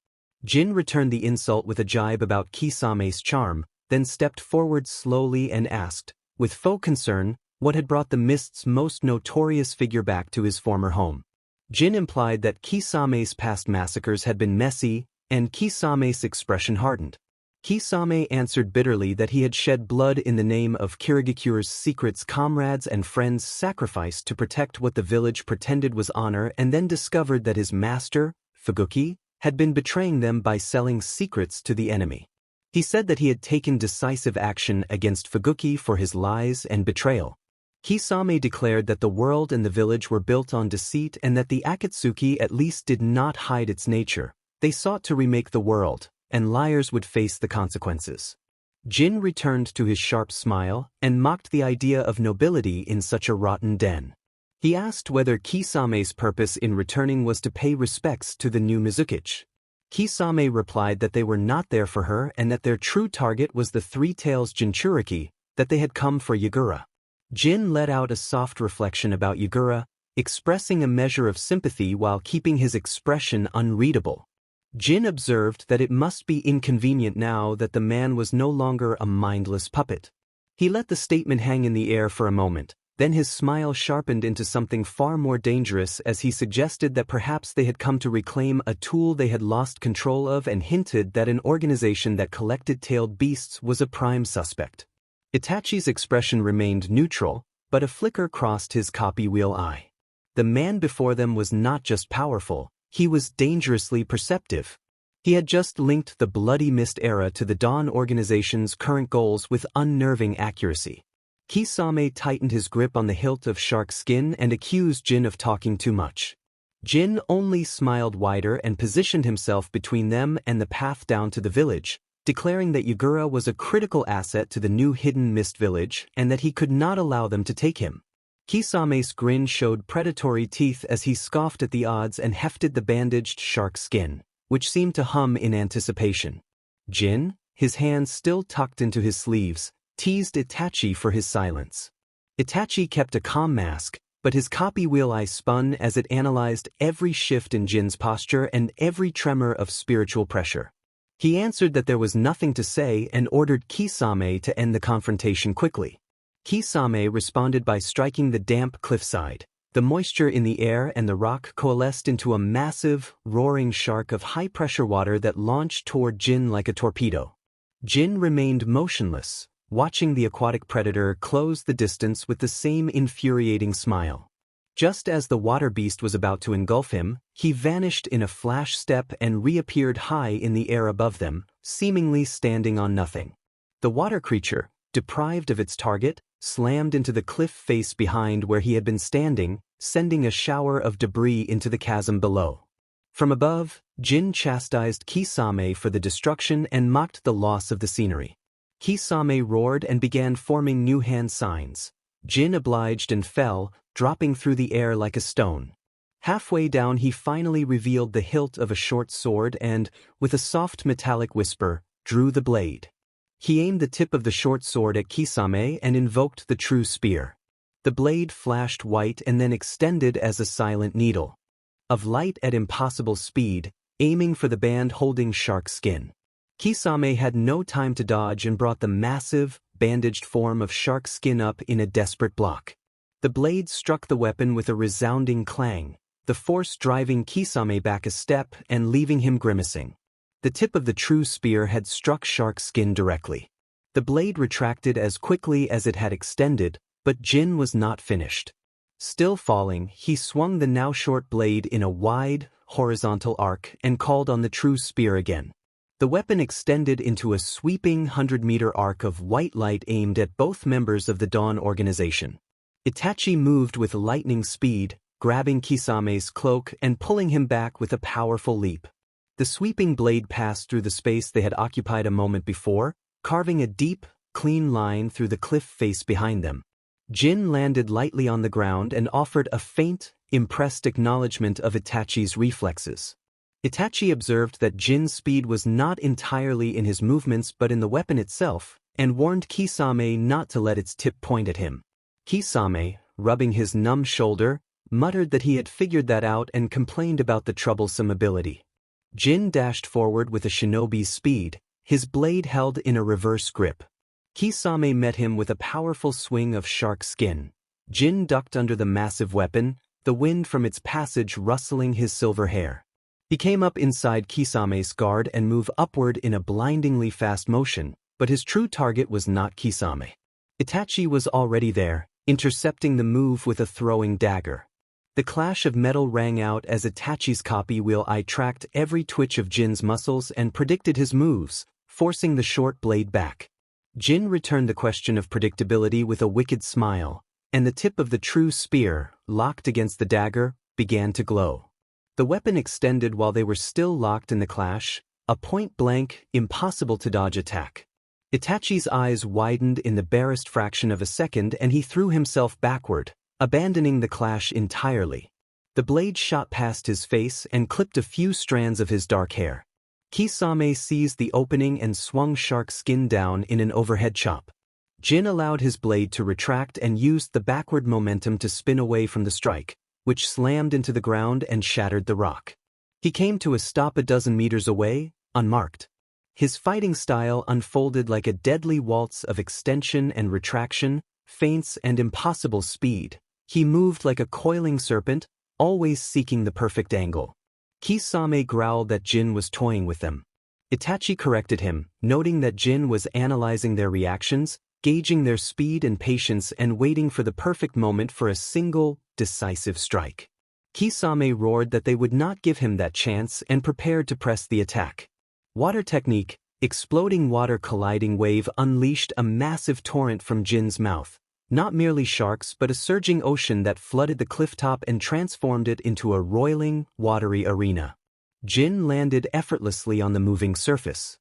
Jin returned the insult with a jibe about Kisame's charm, then stepped forward slowly and asked, with faux concern, what had brought the Mist's most notorious figure back to his former home. Jin implied that Kisame's past massacres had been messy, and Kisame's expression hardened. Kisame answered bitterly that he had shed blood in the name of Kirigakure's secrets comrades and friends sacrificed to protect what the village pretended was honor and then discovered that his master, Fuguki, had been betraying them by selling secrets to the enemy. He said that he had taken decisive action against Fuguki for his lies and betrayal. Kisame declared that the world and the village were built on deceit and that the Akatsuki at least did not hide its nature. They sought to remake the world, and liars would face the consequences. Jin returned to his sharp smile and mocked the idea of nobility in such a rotten den. He asked whether Kisame's purpose in returning was to pay respects to the new Mizuki. Kisame replied that they were not there for her and that their true target was the Three Tails Jinchuriki, that they had come for Yagura. Jin let out a soft reflection about Yagura, expressing a measure of sympathy while keeping his expression unreadable. Jin observed that it must be inconvenient now that the man was no longer a mindless puppet. He let the statement hang in the air for a moment, then his smile sharpened into something far more dangerous as he suggested that perhaps they had come to reclaim a tool they had lost control of and hinted that an organization that collected tailed beasts was a prime suspect. Itachi's expression remained neutral, but a flicker crossed his copy wheel eye. The man before them was not just powerful, he was dangerously perceptive. He had just linked the Bloody Mist era to the Dawn organization's current goals with unnerving accuracy. Kisame tightened his grip on the hilt of Shark Skin and accused Jin of talking too much. Jin only smiled wider and positioned himself between them and the path down to the village, declaring that Yagura was a critical asset to the new Hidden Mist village and that he could not allow them to take him. Kisame's grin showed predatory teeth as he scoffed at the odds and hefted the bandaged shark skin, which seemed to hum in anticipation. Jin, his hands still tucked into his sleeves, teased Itachi for his silence. Itachi kept a calm mask, but his copy wheel eye spun as it analyzed every shift in Jin's posture and every tremor of spiritual pressure. He answered that there was nothing to say and ordered Kisame to end the confrontation quickly. Kisame responded by striking the damp cliffside. The moisture in the air and the rock coalesced into a massive, roaring shark of high-pressure water that launched toward Jin like a torpedo. Jin remained motionless, watching the aquatic predator close the distance with the same infuriating smile. Just as the water beast was about to engulf him, he vanished in a flash step and reappeared high in the air above them, seemingly standing on nothing. The water creature, deprived of its target, slammed into the cliff face behind where he had been standing, sending a shower of debris into the chasm below. From above, Jin chastised Kisame for the destruction and mocked the loss of the scenery. Kisame roared and began forming new hand signs. Jin obliged and fell, dropping through the air like a stone. Halfway down he finally revealed the hilt of a short sword and, with a soft metallic whisper, drew the blade. He aimed the tip of the short sword at Kisame and invoked the true spear. The blade flashed white and then extended as a silent needle. Of light at impossible speed, aiming for the band holding shark skin. Kisame had no time to dodge and brought the massive, bandaged form of shark skin up in a desperate block. The blade struck the weapon with a resounding clang, the force driving Kisame back a step and leaving him grimacing. The tip of the true spear had struck shark skin directly. The blade retracted as quickly as it had extended, but Jin was not finished. Still falling, he swung the now short blade in a wide, horizontal arc and called on the true spear again. The weapon extended into a sweeping 100-meter arc of white light aimed at both members of the Dawn organization. Itachi moved with lightning speed, grabbing Kisame's cloak and pulling him back with a powerful leap. The sweeping blade passed through the space they had occupied a moment before, carving a deep, clean line through the cliff face behind them. Jin landed lightly on the ground and offered a faint, impressed acknowledgement of Itachi's reflexes. Itachi observed that Jin's speed was not entirely in his movements but in the weapon itself, and warned Kisame not to let its tip point at him. Kisame, rubbing his numb shoulder, muttered that he had figured that out and complained about the troublesome ability. Jin dashed forward with a shinobi's speed, his blade held in a reverse grip. Kisame met him with a powerful swing of shark skin. Jin ducked under the massive weapon, the wind from its passage rustling his silver hair. He came up inside Kisame's guard and moved upward in a blindingly fast motion, but his true target was not Kisame. Itachi was already there, intercepting the move with a throwing dagger. The clash of metal rang out as Itachi's copy wheel eye tracked every twitch of Jin's muscles and predicted his moves, forcing the short blade back. Jin returned the question of predictability with a wicked smile, and the tip of the true spear, locked against the dagger, began to glow. The weapon extended while they were still locked in the clash, a point-blank, impossible-to-dodge attack. Itachi's eyes widened in the barest fraction of a second and he threw himself backward, abandoning the clash entirely. The blade shot past his face and clipped a few strands of his dark hair. Kisame seized the opening and swung shark skin down in an overhead chop. Jin allowed his blade to retract and used the backward momentum to spin away from the strike, which slammed into the ground and shattered the rock. He came to a stop a dozen meters away, unmarked. His fighting style unfolded like a deadly waltz of extension and retraction, feints and impossible speed. He moved like a coiling serpent, always seeking the perfect angle. Kisame growled that Jin was toying with them. Itachi corrected him, noting that Jin was analyzing their reactions, gauging their speed and patience and waiting for the perfect moment for a single, decisive strike. Kisame roared that they would not give him that chance and prepared to press the attack. Water technique, exploding water colliding wave unleashed a massive torrent from Jin's mouth. Not merely sharks but a surging ocean that flooded the clifftop and transformed it into a roiling, watery arena. Jin landed effortlessly on the moving surface.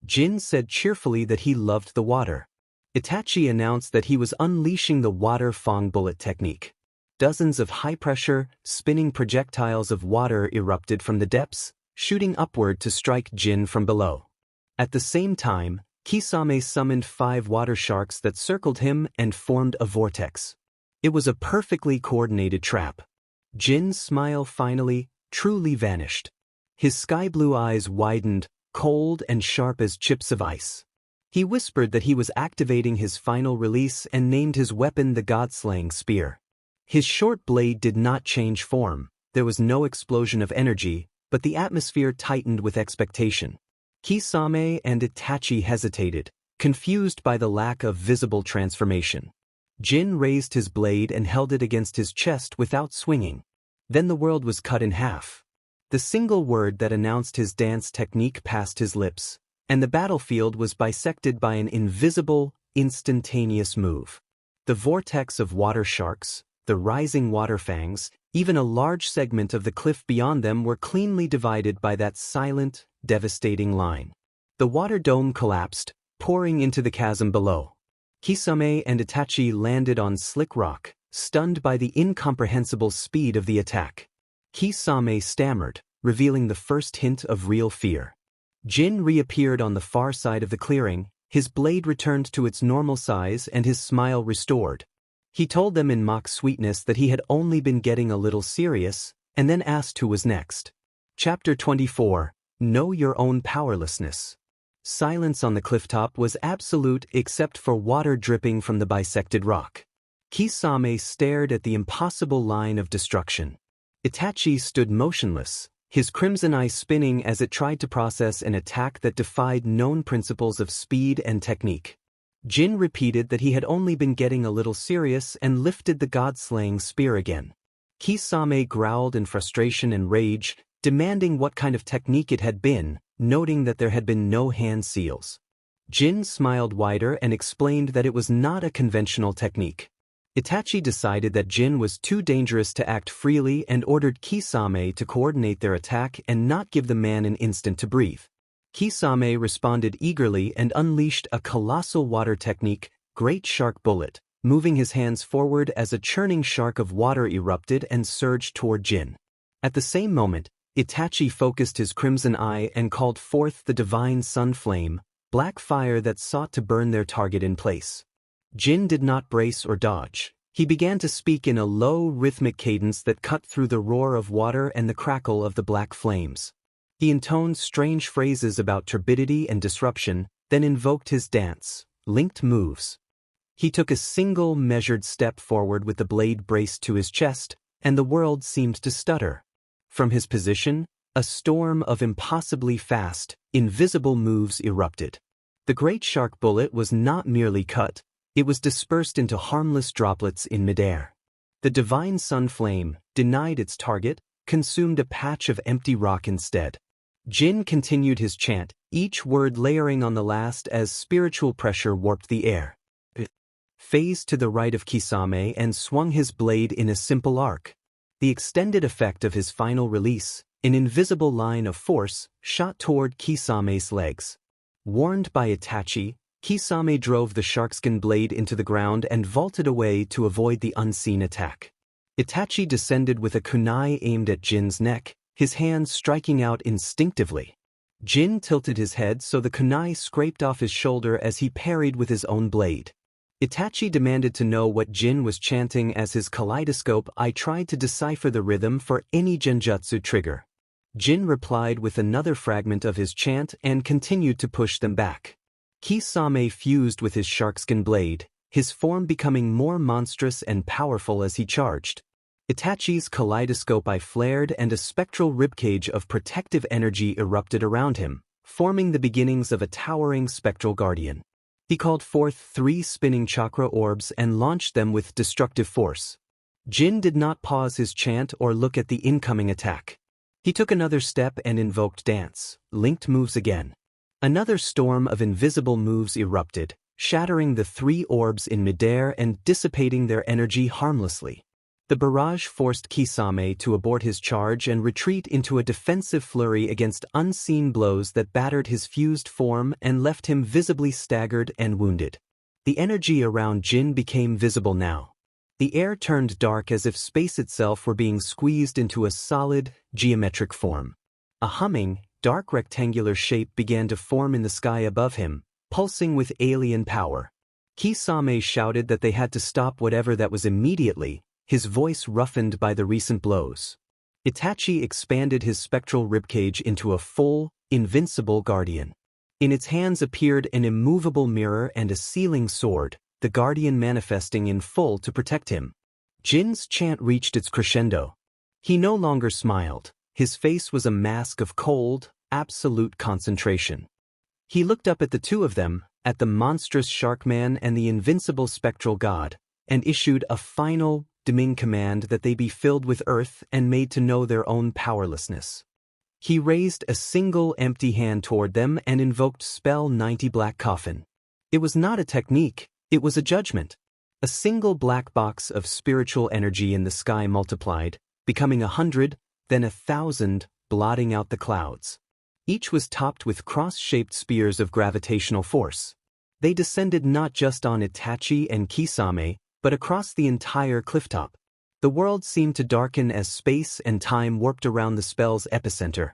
Jin said cheerfully that he loved the water. Itachi announced that he was unleashing the water fang bullet technique. Dozens of high-pressure, spinning projectiles of water erupted from the depths, shooting upward to strike Jin from below. At the same time, Kisame summoned 5 water sharks that circled him and formed a vortex. It was a perfectly coordinated trap. Jin's smile finally, truly vanished. His sky-blue eyes widened, cold and sharp as chips of ice. He whispered that he was activating his final release and named his weapon the God-slaying spear. His short blade did not change form, there was no explosion of energy, but the atmosphere tightened with expectation. Kisame and Itachi hesitated, confused by the lack of visible transformation. Jin raised his blade and held it against his chest without swinging. Then the world was cut in half. The single word that announced his dance technique passed his lips, and the battlefield was bisected by an invisible, instantaneous move. The vortex of water sharks, the rising water fangs, even a large segment of the cliff beyond them were cleanly divided by that silent, devastating line. The water dome collapsed, pouring into the chasm below. Kisame and Itachi landed on slick rock, stunned by the incomprehensible speed of the attack. Kisame stammered, revealing the first hint of real fear. Jin reappeared on the far side of the clearing, his blade returned to its normal size and his smile restored. He told them in mock sweetness that he had only been getting a little serious, and then asked who was next. Chapter 24. Know Your Own Powerlessness. Silence on the clifftop was absolute except for water dripping from the bisected rock. Kisame stared at the impossible line of destruction. Itachi stood motionless, his crimson eye spinning as it tried to process an attack that defied known principles of speed and technique. Jin repeated that he had only been getting a little serious and lifted the god-slaying spear again. Kisame growled in frustration and rage, demanding what kind of technique it had been, noting that there had been no hand seals. Jin smiled wider and explained that it was not a conventional technique. Itachi decided that Jin was too dangerous to act freely and ordered Kisame to coordinate their attack and not give the man an instant to breathe. Kisame responded eagerly and unleashed a colossal water technique, Great Shark Bullet, moving his hands forward as a churning shark of water erupted and surged toward Jin. At the same moment, Itachi focused his crimson eye and called forth the divine sun flame, black fire that sought to burn their target in place. Jin did not brace or dodge. He began to speak in a low, rhythmic cadence that cut through the roar of water and the crackle of the black flames. He intoned strange phrases about turbidity and disruption, then invoked his dance, linked moves. He took a single, measured step forward with the blade braced to his chest, and the world seemed to stutter. From his position, a storm of impossibly fast, invisible moves erupted. The Great Shark Bullet was not merely cut, it was dispersed into harmless droplets in midair. The divine sun flame, denied its target, consumed a patch of empty rock instead. Jin continued his chant, each word layering on the last as spiritual pressure warped the air. Phased to the right of Kisame and swung his blade in a simple arc. The extended effect of his final release, an invisible line of force, shot toward Kisame's legs. Warned by Itachi, Kisame drove the sharkskin blade into the ground and vaulted away to avoid the unseen attack. Itachi descended with a kunai aimed at Jin's neck, his hands striking out instinctively. Jin tilted his head so the kunai scraped off his shoulder as he parried with his own blade. Itachi demanded to know what Jin was chanting as his kaleidoscope eye tried to decipher the rhythm for any genjutsu trigger. Jin replied with another fragment of his chant and continued to push them back. Kisame fused with his sharkskin blade, his form becoming more monstrous and powerful as he charged. Itachi's kaleidoscope eye flared and a spectral ribcage of protective energy erupted around him, forming the beginnings of a towering spectral guardian. He called forth 3 spinning chakra orbs and launched them with destructive force. Jin did not pause his chant or look at the incoming attack. He took another step and invoked dance, linked moves again. Another storm of invisible moves erupted, shattering the 3 orbs in midair and dissipating their energy harmlessly. The barrage forced Kisame to abort his charge and retreat into a defensive flurry against unseen blows that battered his fused form and left him visibly staggered and wounded. The energy around Jin became visible now. The air turned dark as if space itself were being squeezed into a solid, geometric form. A humming, dark rectangular shape began to form in the sky above him, pulsing with alien power. Kisame shouted that they had to stop whatever that was immediately, his voice roughened by the recent blows. Itachi expanded his spectral ribcage into a full, invincible guardian. In its hands appeared an immovable mirror and a sealing sword, the guardian manifesting in full to protect him. Jin's chant reached its crescendo. He no longer smiled. His face was a mask of cold, absolute concentration. He looked up at the 2 of them, at the monstrous Sharkman and the invincible spectral god, and issued a final, dimming command that they be filled with earth and made to know their own powerlessness. He raised a single empty hand toward them and invoked spell 90 Black Coffin. It was not a technique, it was a judgment. A single black box of spiritual energy in the sky multiplied, becoming 100, then 1,000, blotting out the clouds. Each was topped with cross-shaped spears of gravitational force. They descended not just on Itachi and Kisame, but across the entire clifftop. The world seemed to darken as space and time warped around the spell's epicenter.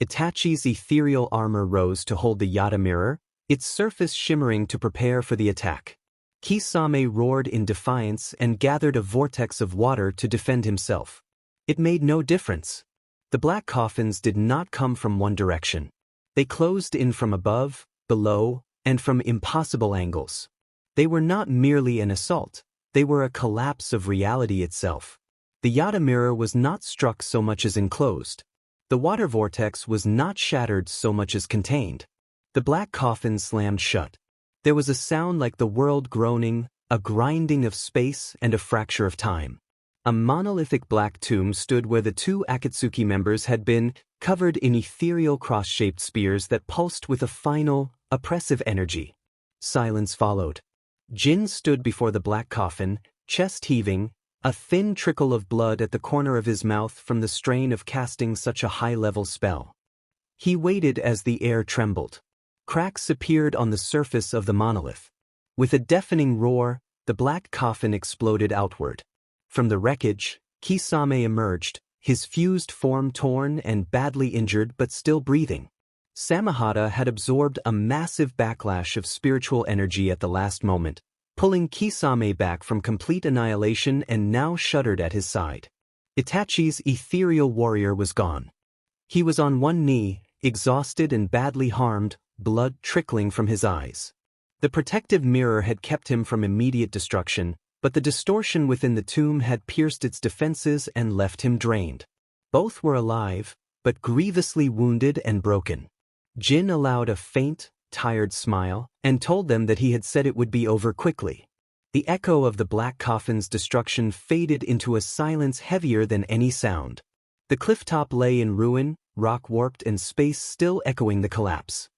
Itachi's ethereal armor rose to hold the Yata mirror, its surface shimmering to prepare for the attack. Kisame roared in defiance and gathered a vortex of water to defend himself. It made no difference. The black coffins did not come from one direction. They closed in from above, below, and from impossible angles. They were not merely an assault. They were a collapse of reality itself. The Yata mirror was not struck so much as enclosed. The water vortex was not shattered so much as contained. The black coffin slammed shut. There was a sound like the world groaning, a grinding of space and a fracture of time. A monolithic black tomb stood where the 2 Akatsuki members had been, covered in ethereal cross-shaped spears that pulsed with a final, oppressive energy. Silence followed. Jin stood before the black coffin, chest heaving, a thin trickle of blood at the corner of his mouth from the strain of casting such a high-level spell. He waited as the air trembled. Cracks appeared on the surface of the monolith. With a deafening roar, the black coffin exploded outward. From the wreckage, Kisame emerged, his fused form torn and badly injured but still breathing. Samahata had absorbed a massive backlash of spiritual energy at the last moment, pulling Kisame back from complete annihilation and now shuddered at his side. Itachi's ethereal warrior was gone. He was on one knee, exhausted and badly harmed, blood trickling from his eyes. The protective mirror had kept him from immediate destruction, but the distortion within the tomb had pierced its defenses and left him drained. Both were alive, but grievously wounded and broken. Jin allowed a faint, tired smile, and told them that he had said it would be over quickly. The echo of the black coffin's destruction faded into a silence heavier than any sound. The clifftop lay in ruin, rock warped and space still echoing the collapse.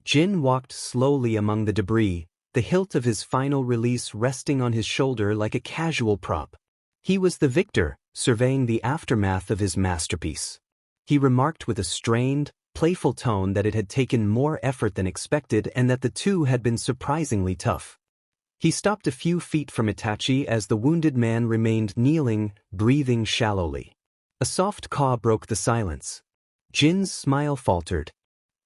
Jin walked slowly among the debris, the hilt of his final release resting on his shoulder like a casual prop. He was the victor, surveying the aftermath of his masterpiece. He remarked with a strained, playful tone that it had taken more effort than expected and that the 2 had been surprisingly tough. He stopped a few feet from Itachi as the wounded man remained kneeling, breathing shallowly. A soft caw broke the silence. Jin's smile faltered.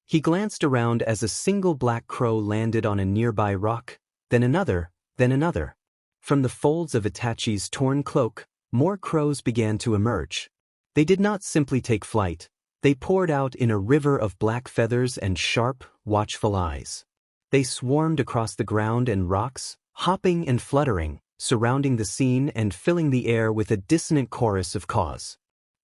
He glanced around as a single black crow landed on a nearby rock, then another, then another. From the folds of Itachi's torn cloak, more crows began to emerge. They did not simply take flight. They poured out in a river of black feathers and sharp, watchful eyes. They swarmed across the ground and rocks, hopping and fluttering, surrounding the scene and filling the air with a dissonant chorus of caws.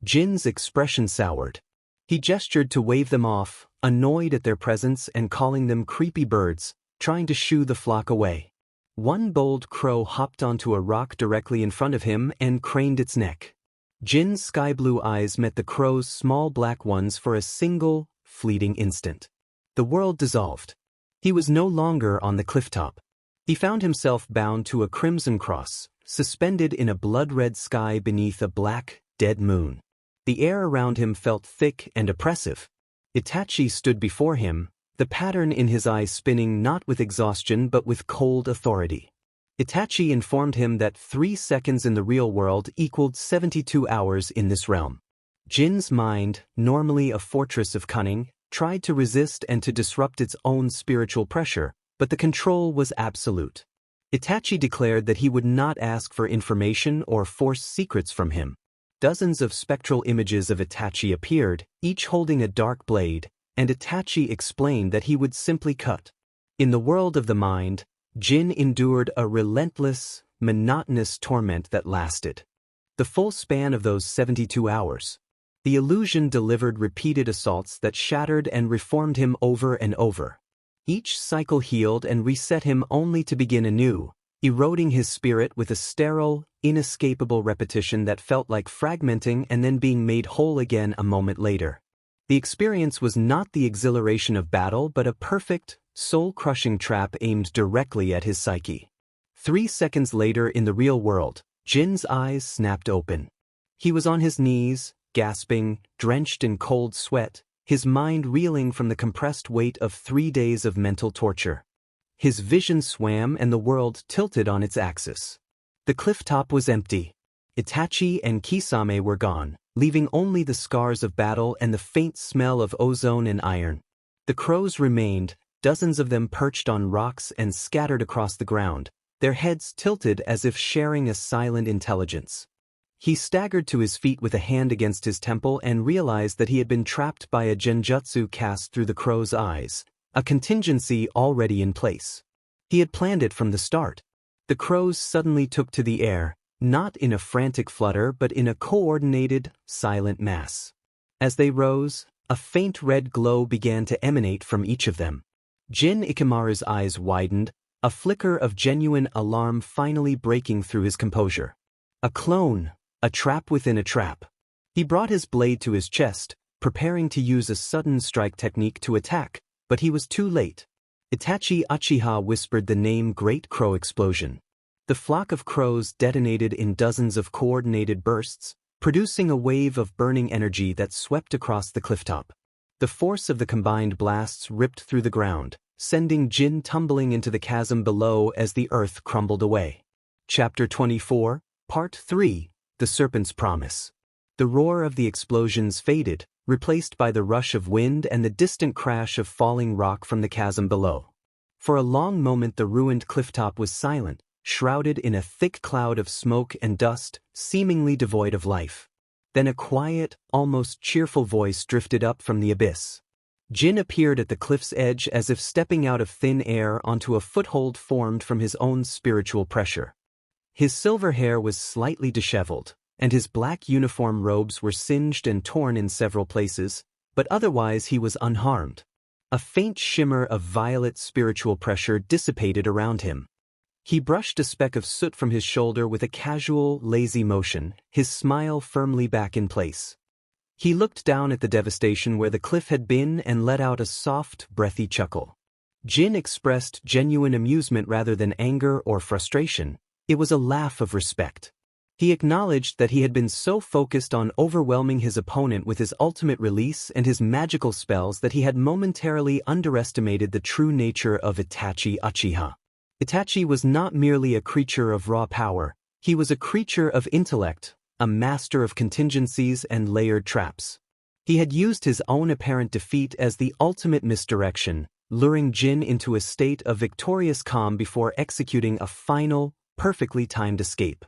Jin's expression soured. He gestured to wave them off, annoyed at their presence and calling them creepy birds, trying to shoo the flock away. One bold crow hopped onto a rock directly in front of him and craned its neck. Jin's sky-blue eyes met the crow's small black ones for a single, fleeting instant. The world dissolved. He was no longer on the clifftop. He found himself bound to a crimson cross, suspended in a blood-red sky beneath a black, dead moon. The air around him felt thick and oppressive. Itachi stood before him, the pattern in his eyes spinning not with exhaustion but with cold authority. Itachi informed him that 3 seconds in the real world equaled 72 hours in this realm. Jin's mind, normally a fortress of cunning, tried to resist and to disrupt its own spiritual pressure, but the control was absolute. Itachi declared that he would not ask for information or force secrets from him. Dozens of spectral images of Itachi appeared, each holding a dark blade, and Itachi explained that he would simply cut. In the world of the mind, Jin endured a relentless, monotonous torment that lasted. The full span of those 72 hours. The illusion delivered repeated assaults that shattered and reformed him over and over. Each cycle healed and reset him only to begin anew, eroding his spirit with a sterile, inescapable repetition that felt like fragmenting and then being made whole again a moment later. The experience was not the exhilaration of battle but a perfect, soul-crushing trap aimed directly at his psyche. 3 seconds later in the real world, Jin's eyes snapped open. He was on his knees, gasping, drenched in cold sweat, his mind reeling from the compressed weight of 3 days of mental torture. His vision swam and the world tilted on its axis. The clifftop was empty. Itachi and Kisame were gone, leaving only the scars of battle and the faint smell of ozone and iron. The crows remained, dozens of them perched on rocks and scattered across the ground, their heads tilted as if sharing a silent intelligence. He staggered to his feet with a hand against his temple and realized that he had been trapped by a genjutsu cast through the crow's eyes, a contingency already in place. He had planned it from the start. The crows suddenly took to the air, not in a frantic flutter but in a coordinated, silent mass. As they rose, a faint red glow began to emanate from each of them. Jin Ikamaru's eyes widened, a flicker of genuine alarm finally breaking through his composure. A clone, a trap within a trap. He brought his blade to his chest, preparing to use a sudden strike technique to attack, but he was too late. Itachi Uchiha whispered the name Great Crow Explosion. The flock of crows detonated in dozens of coordinated bursts, producing a wave of burning energy that swept across the clifftop. The force of the combined blasts ripped through the ground, sending Jin tumbling into the chasm below as the earth crumbled away. Chapter 24, Part 3, The Serpent's Promise. The roar of the explosions faded, replaced by the rush of wind and the distant crash of falling rock from the chasm below. For a long moment the ruined clifftop was silent, shrouded in a thick cloud of smoke and dust, seemingly devoid of life. Then a quiet, almost cheerful voice drifted up from the abyss. Jin appeared at the cliff's edge as if stepping out of thin air onto a foothold formed from his own spiritual pressure. His silver hair was slightly disheveled, and his black uniform robes were singed and torn in several places, but otherwise he was unharmed. A faint shimmer of violet spiritual pressure dissipated around him. He brushed a speck of soot from his shoulder with a casual, lazy motion, his smile firmly back in place. He looked down at the devastation where the cliff had been and let out a soft, breathy chuckle. Jin expressed genuine amusement rather than anger or frustration. It was a laugh of respect. He acknowledged that he had been so focused on overwhelming his opponent with his ultimate release and his magical spells that he had momentarily underestimated the true nature of Itachi Uchiha. Itachi was not merely a creature of raw power, he was a creature of intellect, a master of contingencies and layered traps. He had used his own apparent defeat as the ultimate misdirection, luring Jin into a state of victorious calm before executing a final, perfectly timed escape.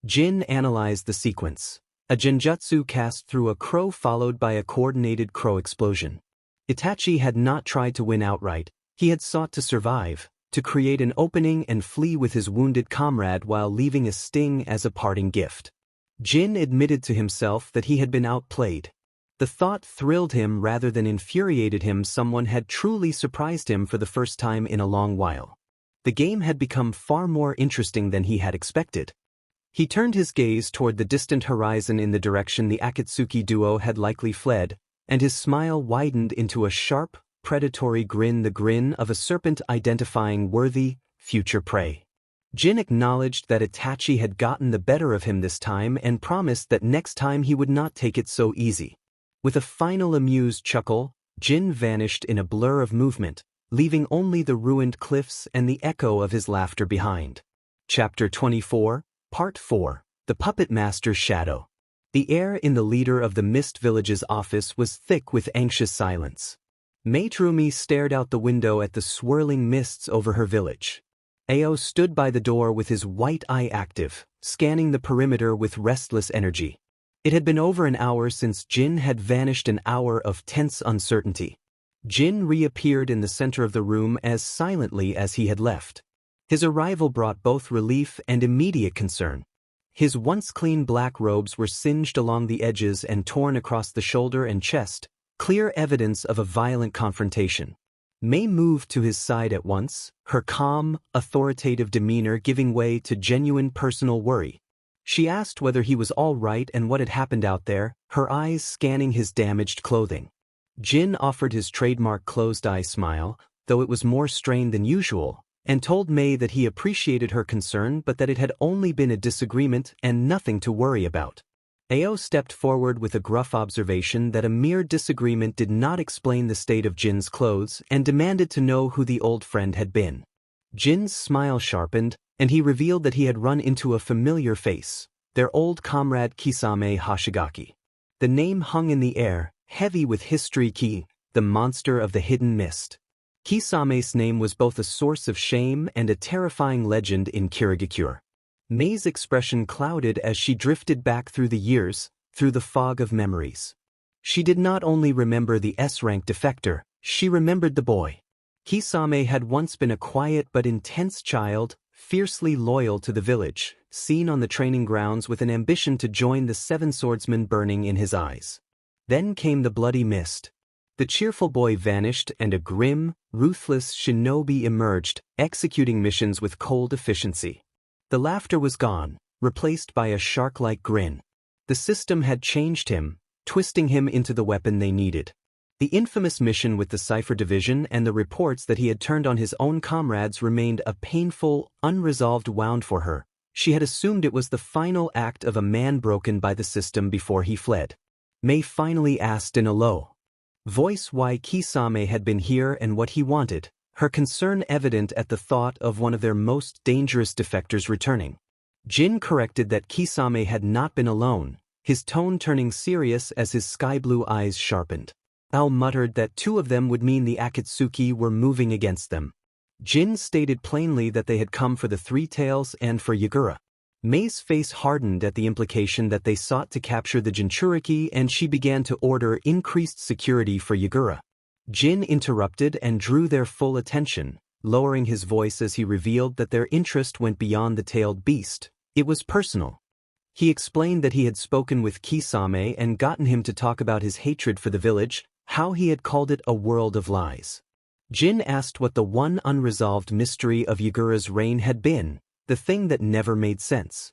Jin analyzed the sequence. A genjutsu cast through a crow followed by a coordinated crow explosion. Itachi had not tried to win outright, he had sought to survive, to create an opening and flee with his wounded comrade while leaving a sting as a parting gift. Jin admitted to himself that he had been outplayed. The thought thrilled him rather than infuriated him. Someone had truly surprised him for the first time in a long while. The game had become far more interesting than he had expected. He turned his gaze toward the distant horizon in the direction the Akatsuki duo had likely fled, and his smile widened into a sharp, predatory grin, the grin of a serpent identifying worthy, future prey. Jin acknowledged that Itachi had gotten the better of him this time and promised that next time he would not take it so easy. With a final amused chuckle, Jin vanished in a blur of movement, leaving only the ruined cliffs and the echo of his laughter behind. Chapter 24, Part 4, The Puppet Master's Shadow. The air in the leader of the Mist Village's office was thick with anxious silence. Materumi stared out the window at the swirling mists over her village. Ao stood by the door with his white eye active, scanning the perimeter with restless energy. It had been over an hour since Jin had vanished, an hour of tense uncertainty. Jin reappeared in the center of the room as silently as he had left. His arrival brought both relief and immediate concern. His once clean black robes were singed along the edges and torn across the shoulder and chest, clear evidence of a violent confrontation. May moved to his side at once, her calm, authoritative demeanor giving way to genuine personal worry. She asked whether he was all right and what had happened out there, her eyes scanning his damaged clothing. Jin offered his trademark closed-eye smile, though it was more strained than usual, and told May that he appreciated her concern but that it had only been a disagreement and nothing to worry about. Ao stepped forward with a gruff observation that a mere disagreement did not explain the state of Jin's clothes and demanded to know who the old friend had been. Jin's smile sharpened, and he revealed that he had run into a familiar face, their old comrade Kisame Hoshigaki. The name hung in the air, heavy with history. The monster of the hidden mist. Kisame's name was both a source of shame and a terrifying legend in Kirigakure. May's expression clouded as she drifted back through the years, through the fog of memories. She did not only remember the S-rank defector, she remembered the boy. Kisame had once been a quiet but intense child, fiercely loyal to the village, seen on the training grounds with an ambition to join the Seven Swordsmen burning in his eyes. Then came the bloody mist. The cheerful boy vanished and a grim, ruthless shinobi emerged, executing missions with cold efficiency. The laughter was gone, replaced by a shark-like grin. The system had changed him, twisting him into the weapon they needed. The infamous mission with the Cipher Division and the reports that he had turned on his own comrades remained a painful, unresolved wound for her. She had assumed it was the final act of a man broken by the system before he fled. May finally asked in a low voice why Kisame had been here and what he wanted, her concern evident at the thought of one of their most dangerous defectors returning. Jin corrected that Kisame had not been alone, his tone turning serious as his sky-blue eyes sharpened. Al muttered that two of them would mean the Akatsuki were moving against them. Jin stated plainly that they had come for the Three Tails and for Yagura. May's face hardened at the implication that they sought to capture the Jinchuriki, and she began to order increased security for Yagura. Jin interrupted and drew their full attention, lowering his voice as he revealed that their interest went beyond the tailed beast. It was personal. He explained that he had spoken with Kisame and gotten him to talk about his hatred for the village, how he had called it a world of lies. Jin asked what the one unresolved mystery of Yagura's reign had been, the thing that never made sense.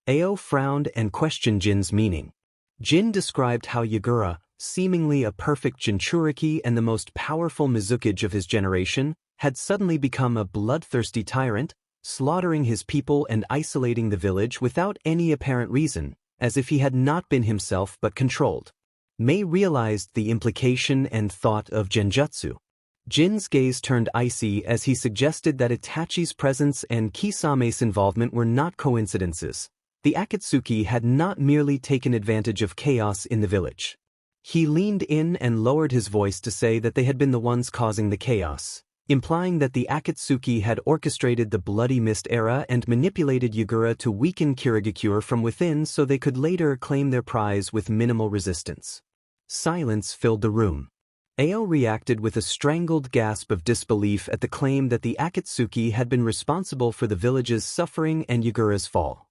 Ao frowned and questioned Jin's meaning. Jin described how Yagura, seemingly a perfect Jinchuriki and the most powerful Mizukage of his generation, had suddenly become a bloodthirsty tyrant, slaughtering his people and isolating the village without any apparent reason, as if he had not been himself but controlled. May realized the implication and thought of genjutsu. Jin's gaze turned icy as he suggested that Itachi's presence and Kisame's involvement were not coincidences. The Akatsuki had not merely taken advantage of chaos in the village. He leaned in and lowered his voice to say that they had been the ones causing the chaos, implying that the Akatsuki had orchestrated the Bloody Mist era and manipulated Yagura to weaken Kirigakure from within so they could later claim their prize with minimal resistance. Silence filled the room. Ao reacted with a strangled gasp of disbelief at the claim that the Akatsuki had been responsible for the village's suffering and Yagura's fall.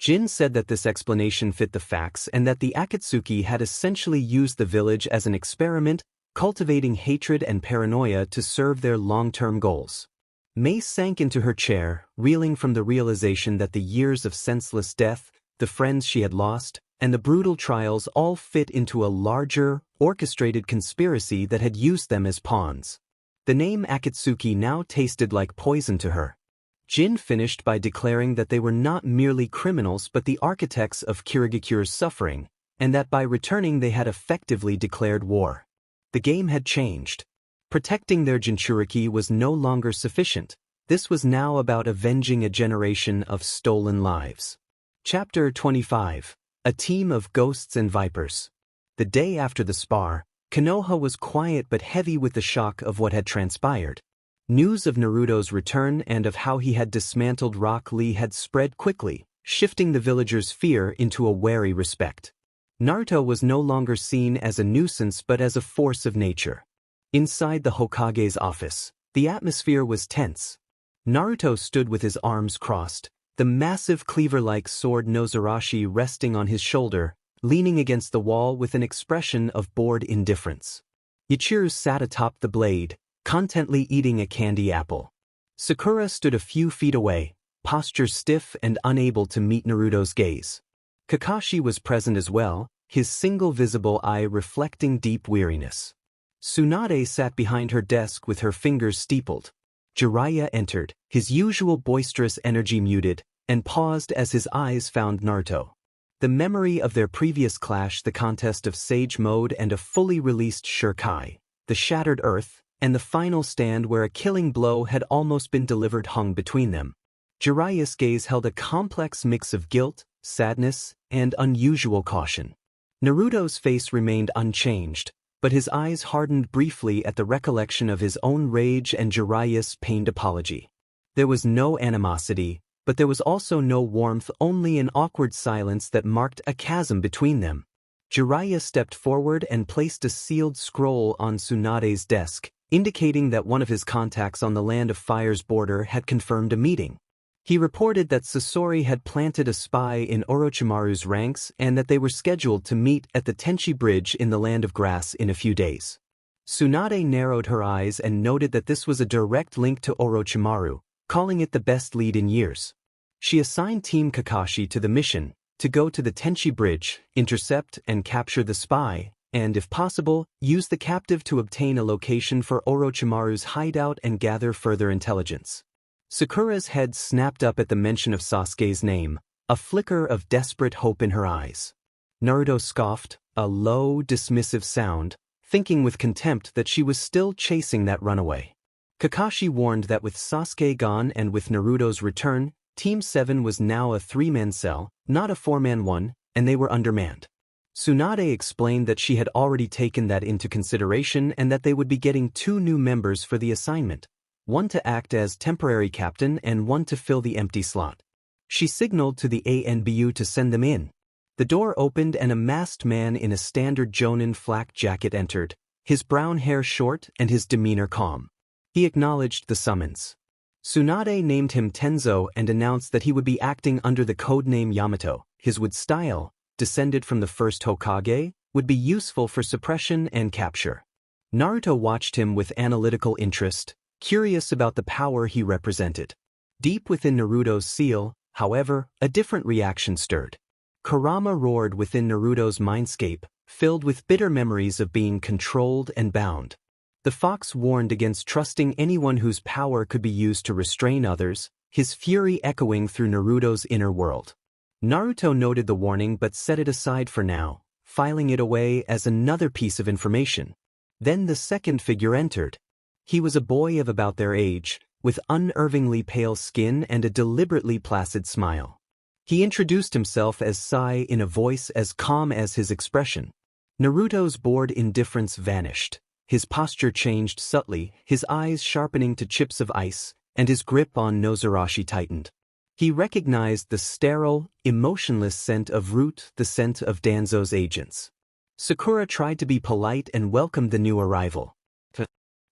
Jin said that this explanation fit the facts and that the Akatsuki had essentially used the village as an experiment, cultivating hatred and paranoia to serve their long-term goals. Mei sank into her chair, reeling from the realization that the years of senseless death, the friends she had lost, and the brutal trials all fit into a larger, orchestrated conspiracy that had used them as pawns. The name Akatsuki now tasted like poison to her. Jin finished by declaring that they were not merely criminals but the architects of Kirigakure's suffering, and that by returning they had effectively declared war. The game had changed. Protecting their Jinchuriki was no longer sufficient. This was now about avenging a generation of stolen lives. Chapter 25. A Team of Ghosts and Vipers. The day after the spar, Konoha was quiet but heavy with the shock of what had transpired. News of Naruto's return and of how he had dismantled Rock Lee had spread quickly, shifting the villagers' fear into a wary respect. Naruto was no longer seen as a nuisance but as a force of nature. Inside the Hokage's office, the atmosphere was tense. Naruto stood with his arms crossed, the massive cleaver-like sword Nozarashi resting on his shoulder, leaning against the wall with an expression of bored indifference. Yachiru sat atop the blade, contently eating a candy apple. Sakura stood a few feet away, posture stiff and unable to meet Naruto's gaze. Kakashi was present as well, his single visible eye reflecting deep weariness. Tsunade sat behind her desk with her fingers steepled. Jiraiya entered, his usual boisterous energy muted, and paused as his eyes found Naruto. The memory of their previous clash, the contest of Sage Mode and a fully released Shurkai, the shattered earth, and the final stand where a killing blow had almost been delivered hung between them. Jiraiya's gaze held a complex mix of guilt, sadness, and unusual caution. Naruto's face remained unchanged, but his eyes hardened briefly at the recollection of his own rage and Jiraiya's pained apology. There was no animosity, but there was also no warmth, only an awkward silence that marked a chasm between them. Jiraiya stepped forward and placed a sealed scroll on Tsunade's desk, indicating that one of his contacts on the Land of Fire's border had confirmed a meeting. He reported that Sasori had planted a spy in Orochimaru's ranks and that they were scheduled to meet at the Tenchi Bridge in the Land of Grass in a few days. Tsunade narrowed her eyes and noted that this was a direct link to Orochimaru, calling it the best lead in years. She assigned Team Kakashi to the mission, to go to the Tenchi Bridge, intercept and capture the spy, and if possible, use the captive to obtain a location for Orochimaru's hideout and gather further intelligence. Sakura's head snapped up at the mention of Sasuke's name, a flicker of desperate hope in her eyes. Naruto scoffed, a low, dismissive sound, thinking with contempt that she was still chasing that runaway. Kakashi warned that with Sasuke gone and with Naruto's return, Team 7 was now a three-man cell, not a four-man one, and they were undermanned. Tsunade explained that she had already taken that into consideration and that they would be getting 2 new members for the assignment, one to act as temporary captain and one to fill the empty slot. She signaled to the ANBU to send them in. The door opened and a masked man in a standard Jonin flak jacket entered, his brown hair short and his demeanor calm. He acknowledged the summons. Tsunade named him Tenzo and announced that he would be acting under the codename Yamato. His wood style, descended from the first Hokage, would be useful for suppression and capture. Naruto watched him with analytical interest, curious about the power he represented. Deep within Naruto's seal, however, a different reaction stirred. Kurama roared within Naruto's mindscape, filled with bitter memories of being controlled and bound. The fox warned against trusting anyone whose power could be used to restrain others, his fury echoing through Naruto's inner world. Naruto noted the warning but set it aside for now, filing it away as another piece of information. Then the second figure entered. He was a boy of about their age, with unnervingly pale skin and a deliberately placid smile. He introduced himself as Sai in a voice as calm as his expression. Naruto's bored indifference vanished. His posture changed subtly, his eyes sharpening to chips of ice, and his grip on Nozarashi tightened. He recognized the sterile, emotionless scent of Root, the scent of Danzo's agents. Sakura tried to be polite and welcomed the new arrival.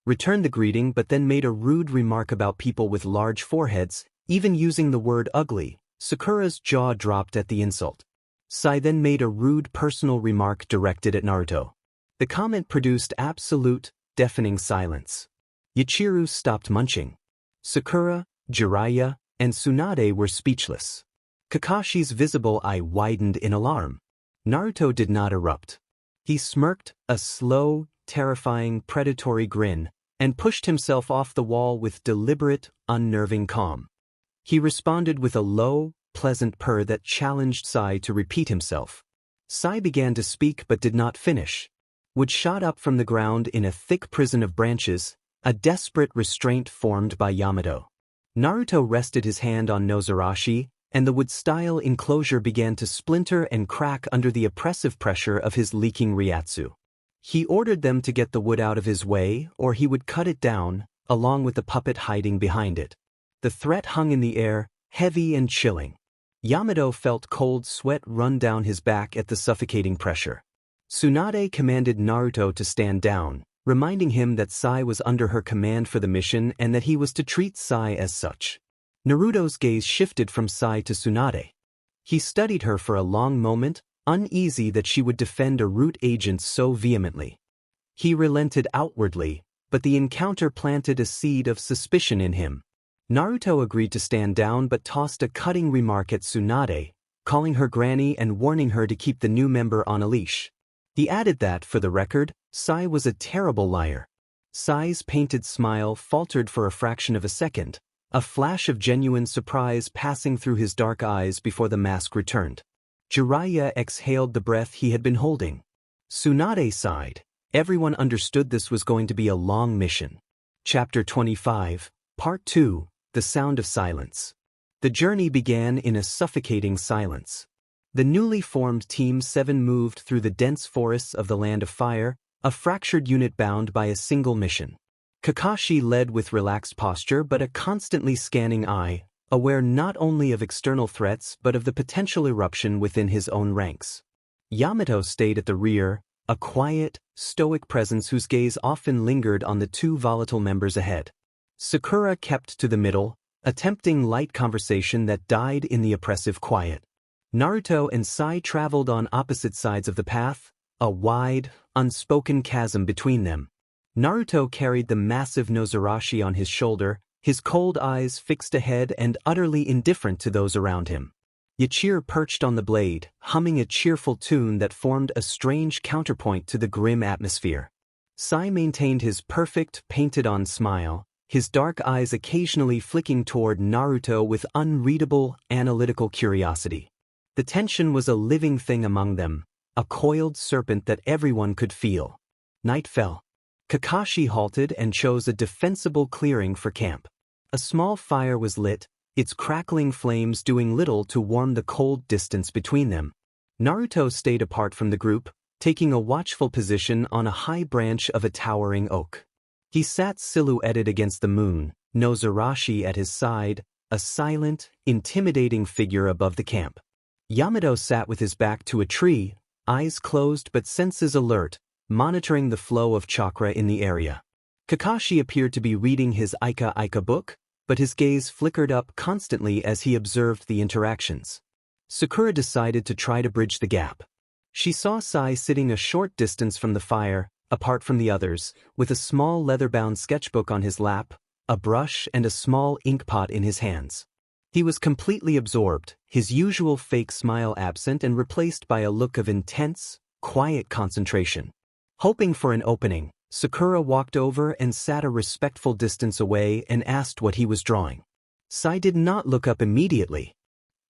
Returned the greeting but then made a rude remark about people with large foreheads, even using the word ugly, Sakura's jaw dropped at the insult. Sai then made a rude personal remark directed at Naruto. The comment produced absolute, deafening silence. Yachiru stopped munching. Sakura, Jiraiya, and Tsunade were speechless. Kakashi's visible eye widened in alarm. Naruto did not erupt. He smirked, a slow, terrifying, predatory grin, and pushed himself off the wall with deliberate, unnerving calm. He responded with a low, pleasant purr that challenged Sai to repeat himself. Sai began to speak but did not finish. Wood shot up from the ground in a thick prison of branches, a desperate restraint formed by Yamato. Naruto rested his hand on Nozarashi, and the wood-style enclosure began to splinter and crack under the oppressive pressure of his leaking Ryatsu. He ordered them to get the wood out of his way, or he would cut it down, along with the puppet hiding behind it. The threat hung in the air, heavy and chilling. Yamato felt cold sweat run down his back at the suffocating pressure. Tsunade commanded Naruto to stand down, reminding him that Sai was under her command for the mission and that he was to treat Sai as such. Naruto's gaze shifted from Sai to Tsunade. He studied her for a long moment, uneasy that she would defend a root agent so vehemently. He relented outwardly, but the encounter planted a seed of suspicion in him. Naruto agreed to stand down but tossed a cutting remark at Tsunade, calling her granny and warning her to keep the new member on a leash. He added that, for the record, Sai was a terrible liar. Sai's painted smile faltered for a fraction of a second, a flash of genuine surprise passing through his dark eyes before the mask returned. Jiraiya exhaled the breath he had been holding. Tsunade sighed. Everyone understood this was going to be a long mission. Chapter 25, Part 2, The Sound of Silence. The journey began in a suffocating silence. The newly formed Team 7 moved through the dense forests of the Land of Fire, a fractured unit bound by a single mission. Kakashi led with relaxed posture but a constantly scanning eye, aware not only of external threats but of the potential eruption within his own ranks. Yamato stayed at the rear, a quiet, stoic presence whose gaze often lingered on the two volatile members ahead. Sakura kept to the middle, attempting light conversation that died in the oppressive quiet. Naruto and Sai traveled on opposite sides of the path, a wide, unspoken chasm between them. Naruto carried the massive Nozarashi on his shoulder, his cold eyes fixed ahead and utterly indifferent to those around him. Yachiru perched on the blade, humming a cheerful tune that formed a strange counterpoint to the grim atmosphere. Sai maintained his perfect, painted-on smile, his dark eyes occasionally flicking toward Naruto with unreadable, analytical curiosity. The tension was a living thing among them, a coiled serpent that everyone could feel. Night fell. Kakashi halted and chose a defensible clearing for camp. A small fire was lit, its crackling flames doing little to warm the cold distance between them. Naruto stayed apart from the group, taking a watchful position on a high branch of a towering oak. He sat silhouetted against the moon, Nozarashi at his side, a silent, intimidating figure above the camp. Yamato sat with his back to a tree, eyes closed but senses alert, monitoring the flow of chakra in the area. Kakashi appeared to be reading his Ika book, but his gaze flickered up constantly as he observed the interactions. Sakura decided to try to bridge the gap. She saw Sai sitting a short distance from the fire, apart from the others, with a small leather-bound sketchbook on his lap, a brush and a small ink pot in his hands. He was completely absorbed, his usual fake smile absent and replaced by a look of intense, quiet concentration. Hoping for an opening, Sakura walked over and sat a respectful distance away and asked what he was drawing. Sai did not look up immediately.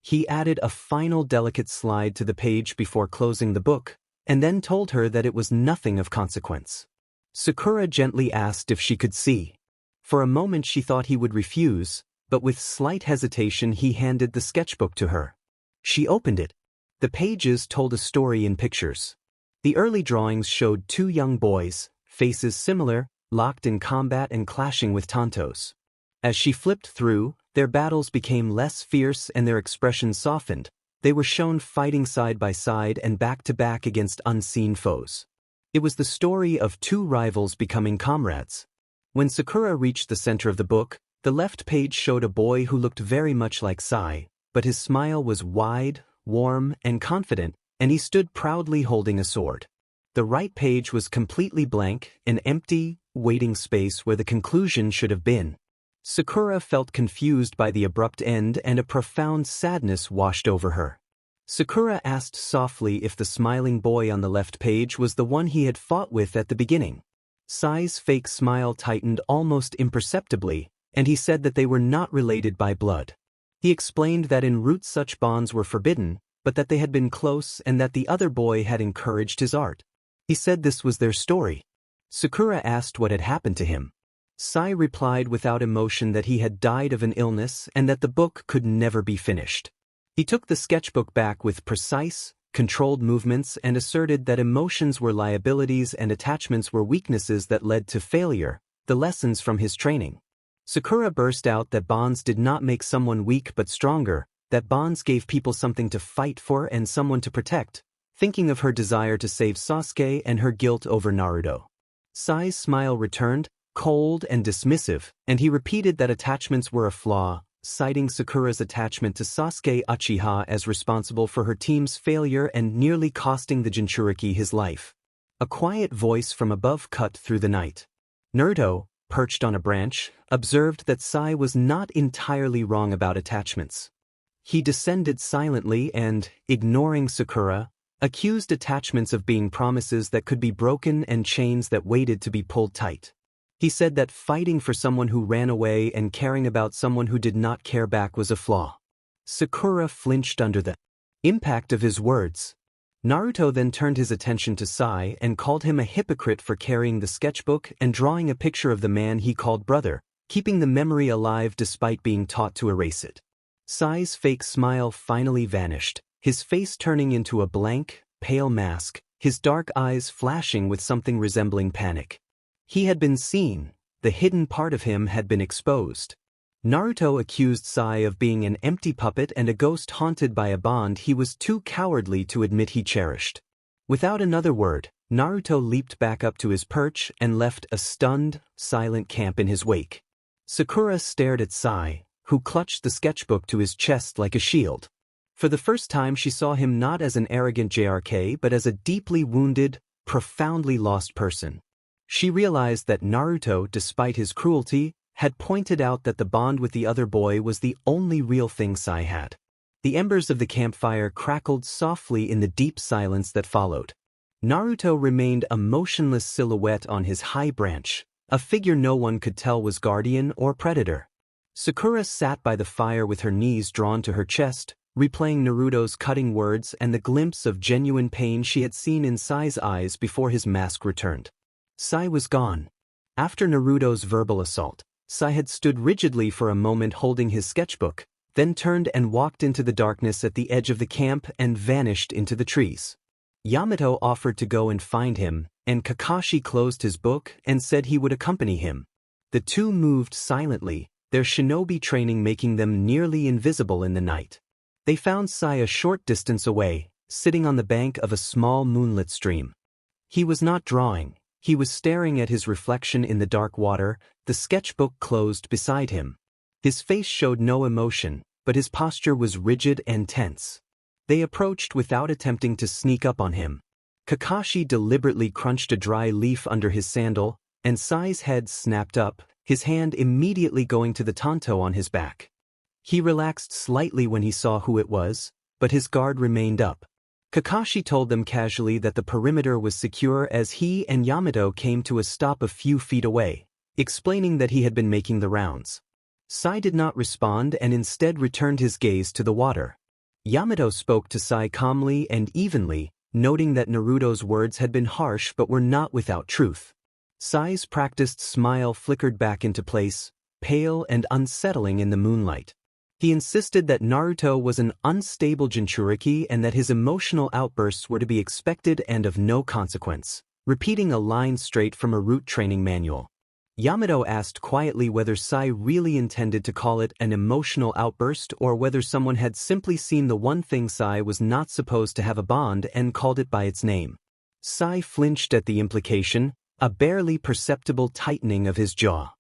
He added a final delicate slide to the page before closing the book, and then told her that it was nothing of consequence. Sakura gently asked if she could see. For a moment she thought he would refuse, but with slight hesitation he handed the sketchbook to her. She opened it. The pages told a story in pictures. The early drawings showed two young boys, faces similar, locked in combat and clashing with Tontos. As she flipped through, their battles became less fierce and their expressions softened. They were shown fighting side by side and back to back against unseen foes. It was the story of two rivals becoming comrades. When Sakura reached the center of the book, the left page showed a boy who looked very much like Sai, but his smile was wide, warm, and confident, and he stood proudly holding a sword. The right page was completely blank, an empty, waiting space where the conclusion should have been. Sakura felt confused by the abrupt end, and a profound sadness washed over her. Sakura asked softly if the smiling boy on the left page was the one he had fought with at the beginning. Sai's fake smile tightened almost imperceptibly, and he said that they were not related by blood. He explained that en route such bonds were forbidden, but that they had been close and that the other boy had encouraged his art. He said this was their story. Sakura asked what had happened to him. Sai replied without emotion that he had died of an illness and that the book could never be finished. He took the sketchbook back with precise, controlled movements and asserted that emotions were liabilities and attachments were weaknesses that led to failure, the lessons from his training. Sakura burst out that bonds did not make someone weak but stronger, that bonds gave people something to fight for and someone to protect, thinking of her desire to save Sasuke and her guilt over Naruto. Sai's smile returned, cold and dismissive, and he repeated that attachments were a flaw, citing Sakura's attachment to Sasuke Uchiha as responsible for her team's failure and nearly costing the Jinchuriki his life. A quiet voice from above cut through the night. Naruto, perched on a branch, observed that Sai was not entirely wrong about attachments. He descended silently and, ignoring Sakura, accused attachments of being promises that could be broken and chains that waited to be pulled tight. He said that fighting for someone who ran away and caring about someone who did not care back was a flaw. Sakura flinched under the impact of his words. Naruto then turned his attention to Sai and called him a hypocrite for carrying the sketchbook and drawing a picture of the man he called brother, keeping the memory alive despite being taught to erase it. Sai's fake smile finally vanished, his face turning into a blank, pale mask, his dark eyes flashing with something resembling panic. He had been seen, the hidden part of him had been exposed. Naruto accused Sai of being an empty puppet and a ghost haunted by a bond he was too cowardly to admit he cherished. Without another word, Naruto leaped back up to his perch and left a stunned, silent camp in his wake. Sakura stared at Sai, who clutched the sketchbook to his chest like a shield. For the first time she saw him not as an arrogant JRK but as a deeply wounded, profoundly lost person. She realized that Naruto, despite his cruelty, had pointed out that the bond with the other boy was the only real thing Sai had. The embers of the campfire crackled softly in the deep silence that followed. Naruto remained a motionless silhouette on his high branch, a figure no one could tell was guardian or predator. Sakura sat by the fire with her knees drawn to her chest, replaying Naruto's cutting words and the glimpse of genuine pain she had seen in Sai's eyes before his mask returned. Sai was gone. After Naruto's verbal assault, Sai had stood rigidly for a moment holding his sketchbook, then turned and walked into the darkness at the edge of the camp and vanished into the trees. Yamato offered to go and find him, and Kakashi closed his book and said he would accompany him. The two moved silently, their shinobi training making them nearly invisible in the night. They found Sai a short distance away, sitting on the bank of a small moonlit stream. He was not drawing. He was staring at his reflection in the dark water, the sketchbook closed beside him. His face showed no emotion, but his posture was rigid and tense. They approached without attempting to sneak up on him. Kakashi deliberately crunched a dry leaf under his sandal, and Sai's head snapped up, his hand immediately going to the tanto on his back. He relaxed slightly when he saw who it was, but his guard remained up. Kakashi told them casually that the perimeter was secure as he and Yamato came to a stop a few feet away, explaining that he had been making the rounds. Sai did not respond and instead returned his gaze to the water. Yamato spoke to Sai calmly and evenly, noting that Naruto's words had been harsh but were not without truth. Sai's practiced smile flickered back into place, pale and unsettling in the moonlight. He insisted that Naruto was an unstable Jinchuriki and that his emotional outbursts were to be expected and of no consequence, repeating a line straight from a root training manual. Yamato asked quietly whether Sai really intended to call it an emotional outburst or whether someone had simply seen the one thing Sai was not supposed to have a bond and called it by its name. Sai flinched at the implication, a barely perceptible tightening of his jaw.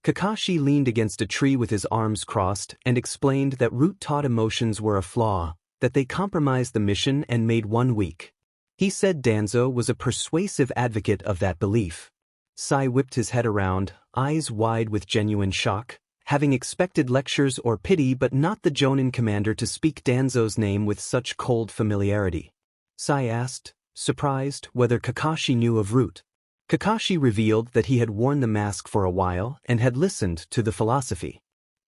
Kakashi leaned against a tree with his arms crossed and explained that root-taught emotions were a flaw, that they compromised the mission and made one weak. He said Danzo was a persuasive advocate of that belief. Sai whipped his head around, eyes wide with genuine shock, having expected lectures or pity but not the Jonin commander to speak Danzo's name with such cold familiarity. Sai asked, surprised, whether Kakashi knew of Root. Kakashi revealed that he had worn the mask for a while and had listened to the philosophy.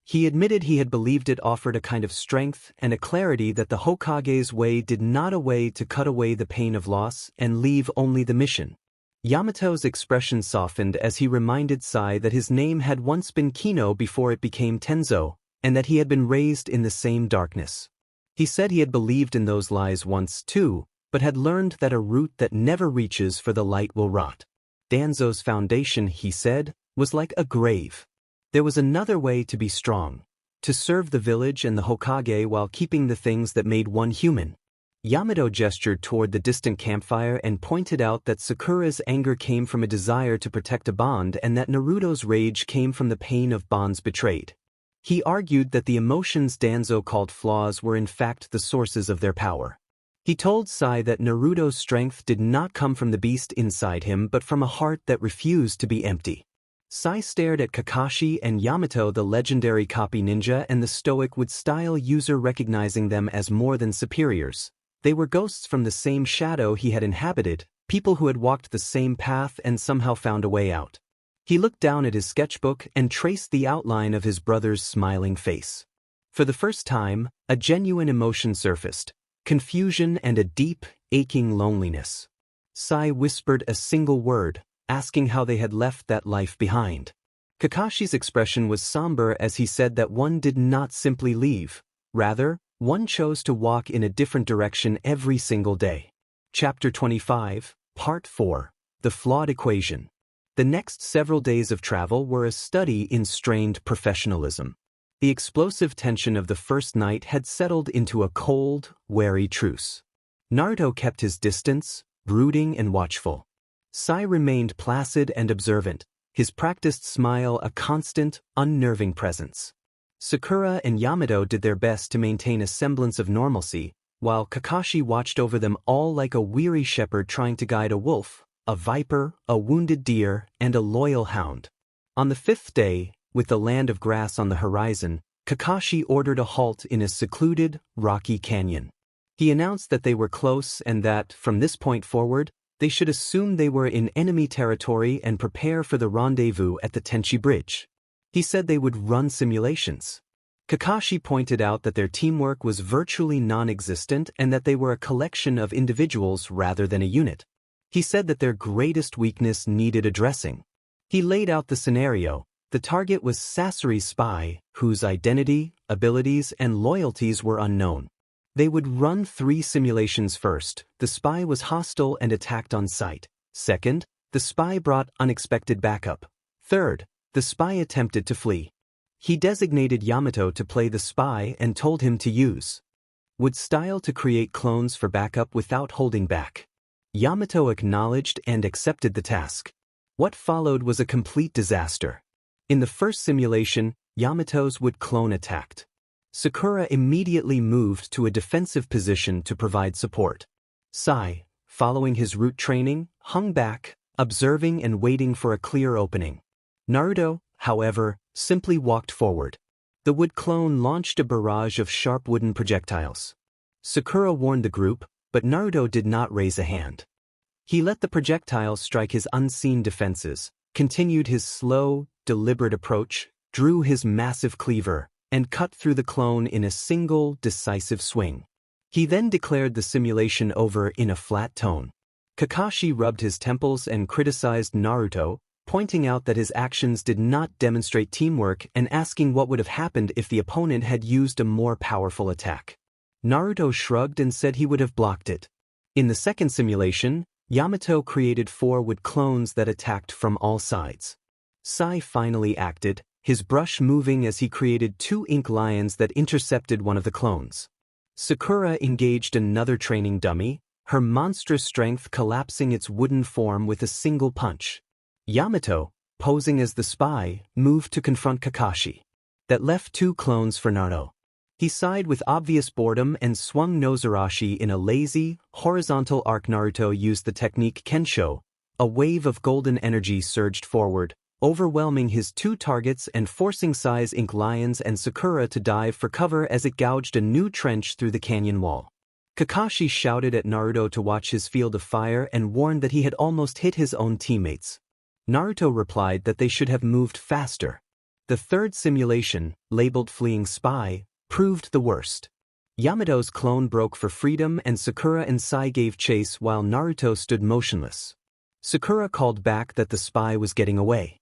He admitted he had believed it offered a kind of strength and a clarity that the Hokage's way did not a way to cut away the pain of loss and leave only the mission. Yamato's expression softened as he reminded Sai that his name had once been Kino before it became Tenzo, and that he had been raised in the same darkness. He said he had believed in those lies once too, but had learned that a root that never reaches for the light will rot. Danzo's foundation, he said, was like a grave. There was another way to be strong, to serve the village and the Hokage while keeping the things that made one human. Yamato gestured toward the distant campfire and pointed out that Sakura's anger came from a desire to protect a bond and that Naruto's rage came from the pain of bonds betrayed. He argued that the emotions Danzo called flaws were in fact the sources of their power. He told Sai that Naruto's strength did not come from the beast inside him but from a heart that refused to be empty. Sai stared at Kakashi and Yamato, the legendary copy ninja and the stoic would-style user, recognizing them as more than superiors. They were ghosts from the same shadow he had inhabited, people who had walked the same path and somehow found a way out. He looked down at his sketchbook and traced the outline of his brother's smiling face. For the first time, a genuine emotion surfaced, confusion and a deep, aching loneliness. Sai whispered a single word, asking how they had left that life behind. Kakashi's expression was somber as he said that one did not simply leave. Rather, one chose to walk in a different direction every single day. Chapter 25, Part 4, The Flawed Equation. The next several days of travel were a study in strained professionalism. The explosive tension of the first night had settled into a cold, wary truce. Naruto kept his distance, brooding and watchful. Sai remained placid and observant, his practiced smile a constant, unnerving presence. Sakura and Yamato did their best to maintain a semblance of normalcy, while Kakashi watched over them all like a weary shepherd trying to guide a wolf, a viper, a wounded deer, and a loyal hound. On the fifth day, with the land of grass on the horizon, Kakashi ordered a halt in a secluded, rocky canyon. He announced that they were close and that, from this point forward, they should assume they were in enemy territory and prepare for the rendezvous at the Tenchi Bridge. He said they would run simulations. Kakashi pointed out that their teamwork was virtually non-existent and that they were a collection of individuals rather than a unit. He said that their greatest weakness needed addressing. He laid out the scenario. The target was Sasori's spy, whose identity, abilities, and loyalties were unknown. They would run 3 simulations. First, the spy was hostile and attacked on sight. Second, the spy brought unexpected backup. Third, the spy attempted to flee. He designated Yamato to play the spy and told him to use would style to create clones for backup without holding back. Yamato acknowledged and accepted the task. What followed was a complete disaster. In the first simulation, Yamato's would clone attacked. Sakura immediately moved to a defensive position to provide support. Sai, following his root training, hung back, observing and waiting for a clear opening. Naruto, however, simply walked forward. The wood clone launched a barrage of sharp wooden projectiles. Sakura warned the group, but Naruto did not raise a hand. He let the projectiles strike his unseen defenses, continued his slow, deliberate approach, drew his massive cleaver, and cut through the clone in a single, decisive swing. He then declared the simulation over in a flat tone. Kakashi rubbed his temples and criticized Naruto, pointing out that his actions did not demonstrate teamwork and asking what would have happened if the opponent had used a more powerful attack. Naruto shrugged and said he would have blocked it. In the second simulation, Yamato created 4 wood clones that attacked from all sides. Sai finally acted, his brush moving as he created 2 ink lions that intercepted one of the clones. Sakura engaged another training dummy, her monstrous strength collapsing its wooden form with a single punch. Yamato, posing as the spy, moved to confront Kakashi. That left 2 clones for Naruto. He sighed with obvious boredom and swung Nozarashi in a lazy, horizontal arc. Naruto used the technique Kensho. A wave of golden energy surged forward, overwhelming his 2 targets and forcing Sai's Ink Lions and Sakura to dive for cover as it gouged a new trench through the canyon wall. Kakashi shouted at Naruto to watch his field of fire and warned that he had almost hit his own teammates. Naruto replied that they should have moved faster. The 3rd simulation, labeled Fleeing Spy, proved the worst. Yamato's clone broke for freedom and Sakura and Sai gave chase while Naruto stood motionless. Sakura called back that the spy was getting away.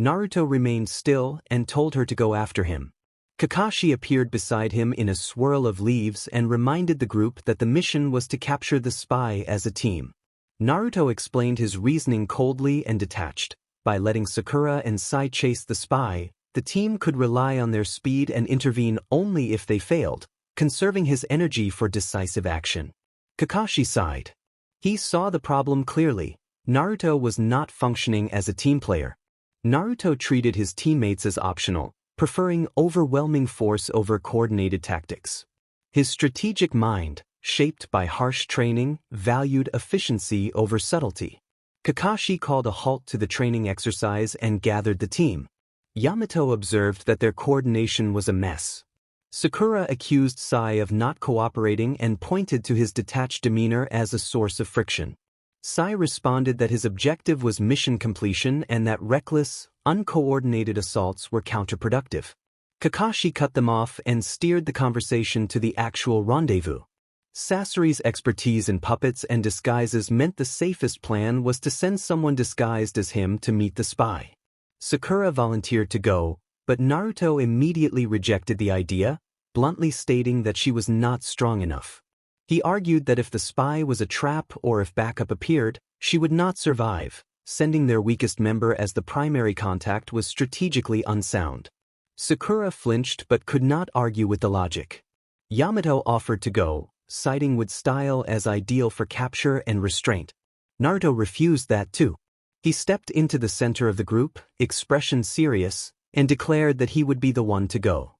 Naruto remained still and told her to go after him. Kakashi appeared beside him in a swirl of leaves and reminded the group that the mission was to capture the spy as a team. Naruto explained his reasoning coldly and detached. By letting Sakura and Sai chase the spy, the team could rely on their speed and intervene only if they failed, conserving his energy for decisive action. Kakashi sighed. He saw the problem clearly. Naruto was not functioning as a team player. Naruto treated his teammates as optional, preferring overwhelming force over coordinated tactics. His strategic mind, shaped by harsh training, valued efficiency over subtlety. Kakashi called a halt to the training exercise and gathered the team. Yamato observed that their coordination was a mess. Sakura accused Sai of not cooperating and pointed to his detached demeanor as a source of friction. Sai responded that his objective was mission completion and that reckless, uncoordinated assaults were counterproductive. Kakashi cut them off and steered the conversation to the actual rendezvous. Sasori's expertise in puppets and disguises meant the safest plan was to send someone disguised as him to meet the spy. Sakura volunteered to go, but Naruto immediately rejected the idea, bluntly stating that she was not strong enough. He argued that if the spy was a trap or if backup appeared, she would not survive. Sending their weakest member as the primary contact was strategically unsound. Sakura flinched but could not argue with the logic. Yamato offered to go, citing Wood's style as ideal for capture and restraint. Naruto refused that too. He stepped into the center of the group, expression serious, and declared that he would be the one to go.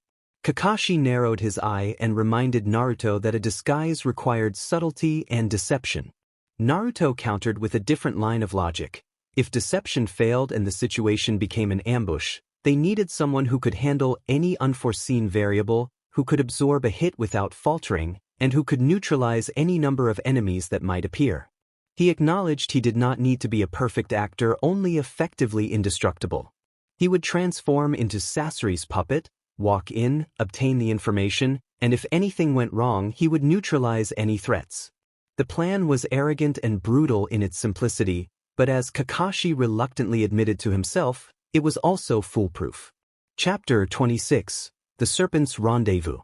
Kakashi narrowed his eye and reminded Naruto that a disguise required subtlety and deception. Naruto countered with a different line of logic. If deception failed and the situation became an ambush, they needed someone who could handle any unforeseen variable, who could absorb a hit without faltering, and who could neutralize any number of enemies that might appear. He acknowledged he did not need to be a perfect actor, only effectively indestructible. He would transform into Sasori's puppet, walk in, obtain the information, and if anything went wrong, he would neutralize any threats. The plan was arrogant and brutal in its simplicity, but as Kakashi reluctantly admitted to himself, it was also foolproof. Chapter 26: The Serpent's Rendezvous.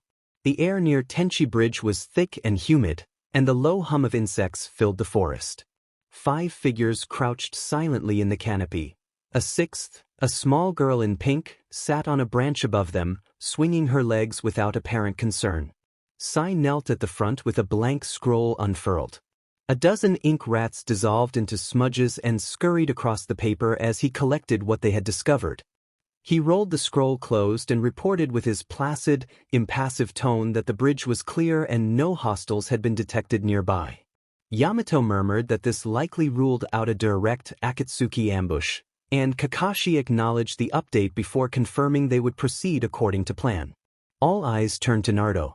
The air near Tenchi Bridge was thick and humid, and the low hum of insects filled the forest. 5 figures crouched silently in the canopy. A 6th, a small girl in pink, sat on a branch above them, swinging her legs without apparent concern. Sai knelt at the front with a blank scroll unfurled. A dozen ink rats dissolved into smudges and scurried across the paper as he collected what they had discovered. He rolled the scroll closed and reported with his placid, impassive tone that the bridge was clear and no hostiles had been detected nearby. Yamato murmured that this likely ruled out a direct Akatsuki ambush, and Kakashi acknowledged the update before confirming they would proceed according to plan. All eyes turned to Naruto.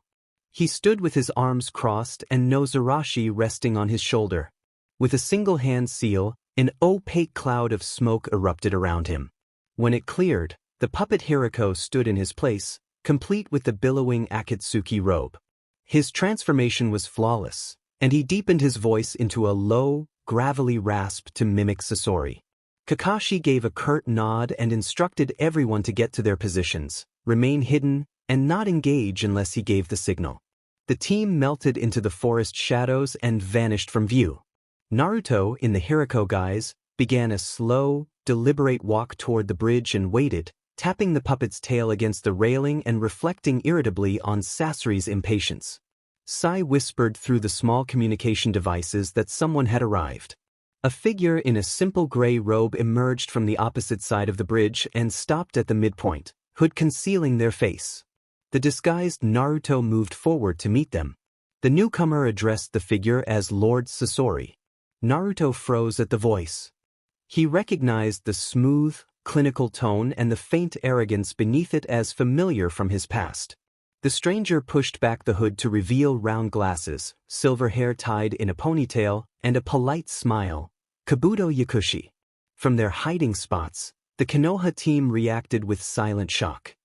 He stood with his arms crossed and Nozarashi resting on his shoulder. With a single-hand seal, an opaque cloud of smoke erupted around him. When it cleared, the puppet Hirako stood in his place, complete with the billowing Akatsuki robe. His transformation was flawless, and he deepened his voice into a low, gravelly rasp to mimic Sasori. Kakashi gave a curt nod and instructed everyone to get to their positions, remain hidden, and not engage unless he gave the signal. The team melted into the forest shadows and vanished from view. Naruto, in the Hirako guise, began a slow, deliberate walk toward the bridge and waited, tapping the puppet's tail against the railing and reflecting irritably on Sasori's impatience. Sai whispered through the small communication devices that someone had arrived. A figure in a simple gray robe emerged from the opposite side of the bridge and stopped at the midpoint, hood concealing their face. The disguised Naruto moved forward to meet them. The newcomer addressed the figure as Lord Sasori. Naruto froze at the voice. He recognized the smooth, clinical tone and the faint arrogance beneath it as familiar from his past. The stranger pushed back the hood to reveal round glasses, silver hair tied in a ponytail, and a polite smile. Kabuto Yakushi. From their hiding spots, the Konoha team reacted with silent shock.